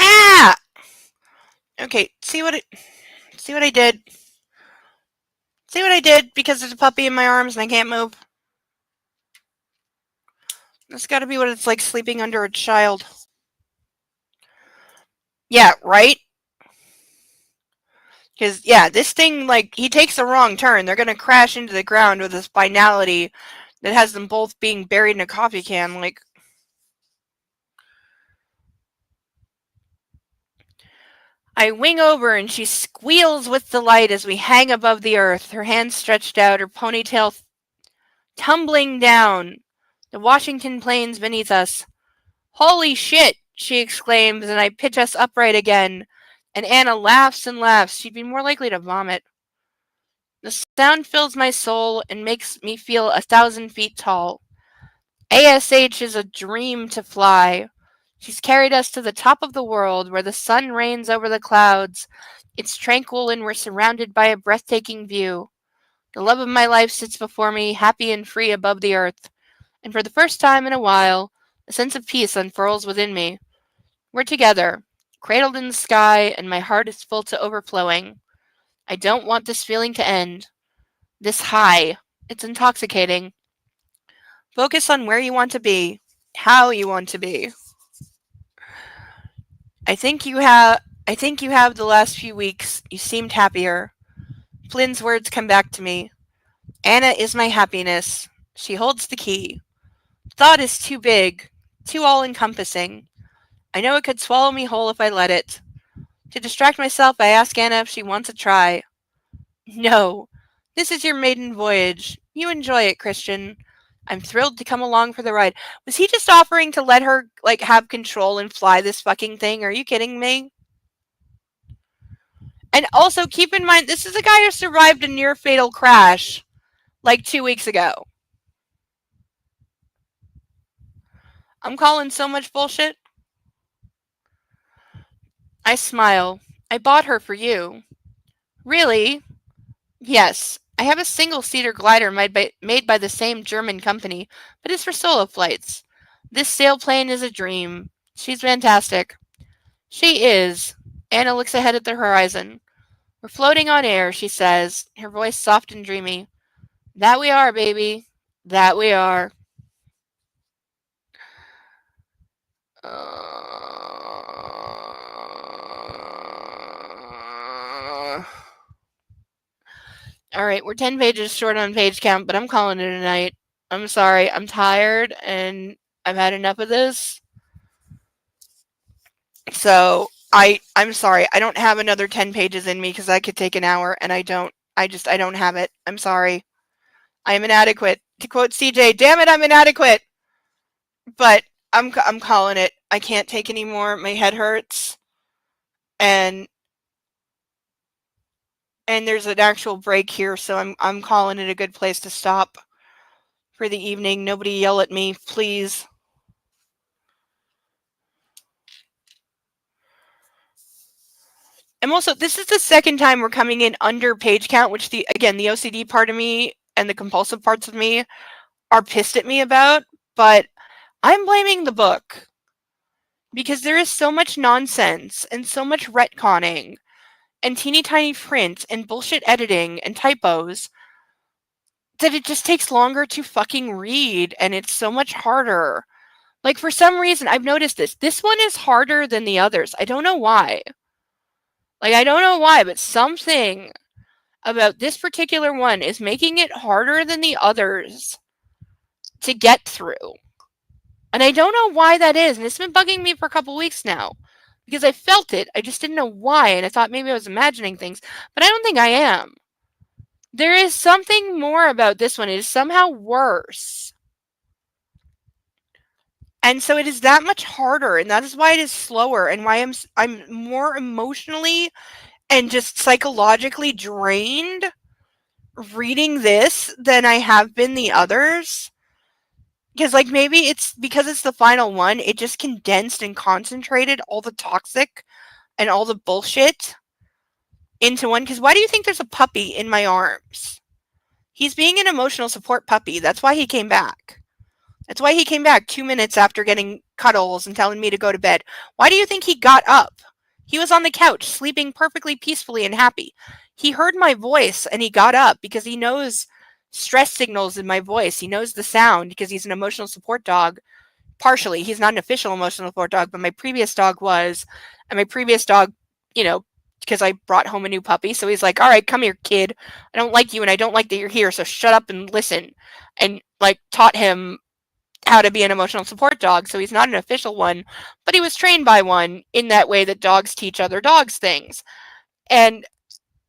Ah! Okay, see what I did? See what I did? Because there's a puppy in my arms and I can't move. That's gotta be what it's like sleeping under a child. Yeah, right? Because, yeah, this thing, like, he takes a wrong turn. They're gonna crash into the ground with a spinality that has them both being buried in a coffee can, like. I wing over and she squeals with delight as we hang above the earth, her hands stretched out, her ponytail tumbling down the Washington plains beneath us. Holy shit, she exclaims, and I pitch us upright again. And Anna laughs and laughs. She'd be more likely to vomit. The sound fills my soul and makes me feel 1,000 feet tall. ASH is a dream to fly. She's carried us to the top of the world where the sun reigns over the clouds. It's tranquil and we're surrounded by a breathtaking view. The love of my life sits before me, happy and free above the earth. And for the first time in a while, a sense of peace unfurls within me. We're together, cradled in the sky, and my heart is full to overflowing. I don't want this feeling to end. This high. It's intoxicating. Focus on where you want to be, how you want to be. I think you have the last few weeks. You seemed happier. Flynn's words come back to me. Anna is my happiness. She holds the key. Thought is too big, too all-encompassing. I know it could swallow me whole if I let it. To distract myself, I ask Anna if she wants a try. No. This is your maiden voyage. You enjoy it, Christian. I'm thrilled to come along for the ride. Was he just offering to let her, like, have control and fly this fucking thing? Are you kidding me? And also, keep in mind, this is a guy who survived a near-fatal crash, like, 2 weeks ago. I'm calling so much bullshit. I smile. I bought her for you. Really? Yes. I have a single-seater glider made by the same German company, but it's for solo flights. This sailplane is a dream. She's fantastic. She is. Anna looks ahead at the horizon. We're floating on air, she says, her voice soft and dreamy. That we are, baby. That we are. Alright, we're 10 pages short on page count, but I'm calling it a night. I'm sorry, I'm tired, and I've had enough of this. So, I'm sorry, I don't have another 10 pages in me, because I could take an hour, and I don't have it. I'm sorry. I am inadequate. To quote CJ, damn it, I'm inadequate! But, I'm calling it. I can't take any more, my head hurts. And there's an actual break here, so I'm calling it a good place to stop for the evening. Nobody yell at me, please. And also, this is the second time we're coming in under page count, which again, the OCD part of me and the compulsive parts of me are pissed at me about, but I'm blaming the book. Because there is so much nonsense and so much retconning and teeny tiny print and bullshit editing and typos that it just takes longer to fucking read, and it's so much harder. Like, for some reason, I've noticed this. This one is harder than the others. I don't know why. Like, I don't know why, but something about this particular one is making it harder than the others to get through. And I don't know why that is, and it's been bugging me for a couple weeks now. Because I felt it, I just didn't know why, and I thought maybe I was imagining things, but I don't think I am. There is something more about this one. It is somehow worse. And so it is that much harder, and that is why it is slower, and why I'm more emotionally and just psychologically drained reading this than I have been the others. Because, like, maybe it's because it's the final one, it just condensed and concentrated all the toxic and all the bullshit into one. Because why do you think there's a puppy in my arms? He's being an emotional support puppy. That's why he came back. That's why he came back 2 minutes after getting cuddles and telling me to go to bed. Why do you think he got up? He was on the couch, sleeping perfectly peacefully and happy. He heard my voice and he got up because he knows stress signals in my voice. He knows the sound because he's an emotional support dog. Partially. He's not an official emotional support dog, but my previous dog was. And my previous dog, you know, because I brought home a new puppy. So he's like, all right, come here, kid. I don't like you and I don't like that you're here. So shut up and listen. And, like, taught him how to be an emotional support dog. So he's not an official one, but he was trained by one in that way that dogs teach other dogs things. And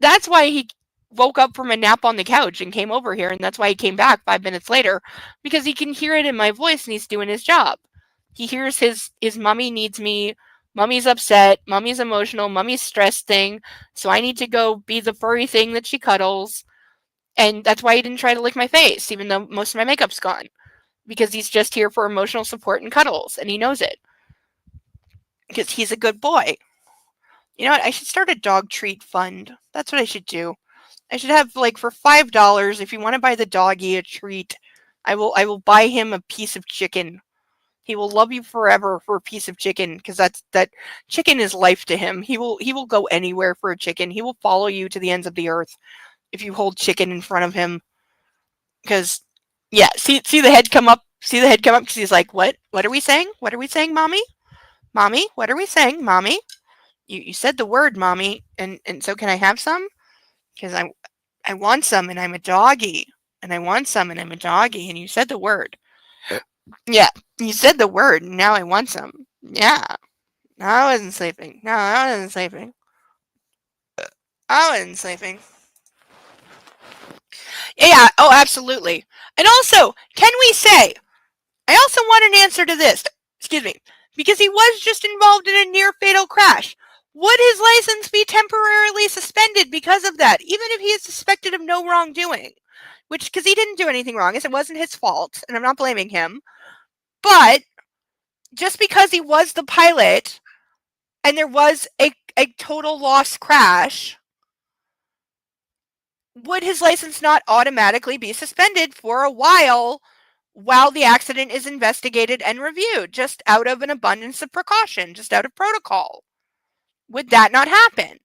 that's why he woke up from a nap on the couch and came over here. And that's why he came back 5 minutes later, because he can hear it in my voice and he's doing his job. He hears his mommy needs me. Mommy's upset. Mommy's emotional. Mommy's stressed thing. So I need to go be the furry thing that she cuddles. And that's why he didn't try to lick my face, even though most of my makeup's gone. Because he's just here for emotional support and cuddles, and he knows it. Because he's a good boy. You know what? I should start a dog treat fund. That's what I should do. I should have, like, for $5, if you want to buy the doggy a treat, I will buy him a piece of chicken. He will love you forever for a piece of chicken, because that chicken is life to him. He will go anywhere for a chicken. He will follow you to the ends of the earth if you hold chicken in front of him. Because, yeah, see the head come up. See the head come up because he's like, what? What are we saying? What are we saying, mommy? Mommy, what are we saying, mommy? You said the word, mommy, and so can I have some? Because I want some, and I'm a doggy, and I want some, and I'm a doggy, and you said the word. Yeah, you said the word, and now I want some. Yeah. No, I wasn't sleeping. No, I wasn't sleeping. I wasn't sleeping. Yeah, oh, absolutely. And also, can we say, I also want an answer to this. Excuse me. Because he was just involved in a near fatal crash. Would his license be temporarily suspended because of that, even if he is suspected of no wrongdoing? Which, because he didn't do anything wrong, it wasn't his fault, and I'm not blaming him. But just because he was the pilot and there was a total loss crash, would his license not automatically be suspended for a while the accident is investigated and reviewed, just out of an abundance of precaution, just out of protocol? Would that not happen?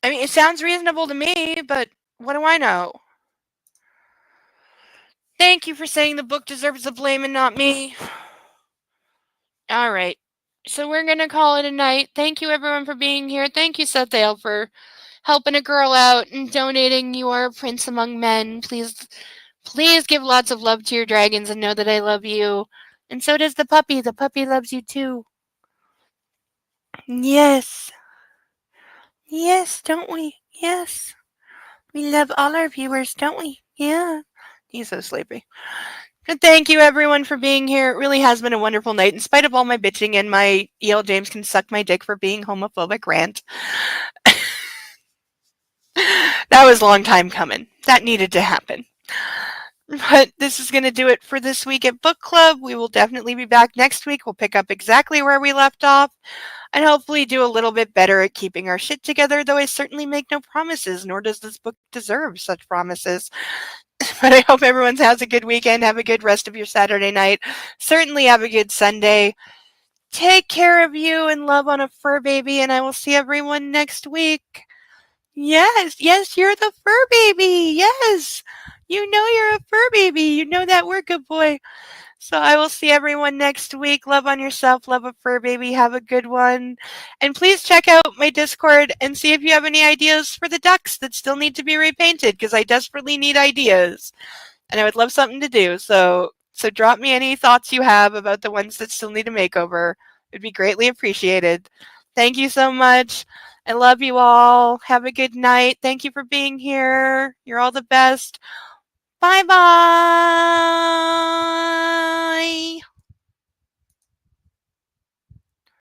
I mean, it sounds reasonable to me, but what do I know? Thank you for saying the book deserves the blame and not me. All right. So we're going to call it a night. Thank you, everyone, for being here. Thank you, Sethale, for helping a girl out and donating your Prince Among Men. Please give lots of love to your dragons and know that I love you. And so does the puppy. The puppy loves you too. Yes. Yes, don't we? Yes. We love all our viewers, don't we? Yeah. He's so sleepy. And thank you, everyone, for being here. It really has been a wonderful night, in spite of all my bitching and my E.L. James can suck my dick for being homophobic rant. That was a long time coming. That needed to happen. But this is going to do it for this week at Book Club. We will definitely be back next week. We'll pick up exactly where we left off and hopefully do a little bit better at keeping our shit together, though I certainly make no promises, nor does this book deserve such promises. But I hope everyone has a good weekend. Have a good rest of your Saturday night. Certainly have a good Sunday. Take care of you and love on a fur baby, and I will see everyone next week. Yes, you're the fur baby. Yes. You know you're a fur baby. You know that we're good boy. So I will see everyone next week. Love on yourself. Love a fur baby. Have a good one. And please check out my Discord and see if you have any ideas for the ducks that still need to be repainted, because I desperately need ideas. And I would love something to do. So drop me any thoughts you have about the ones that still need a makeover. It'd be greatly appreciated. Thank you so much. I love you all. Have a good night. Thank you for being here. You're all the best. Bye bye.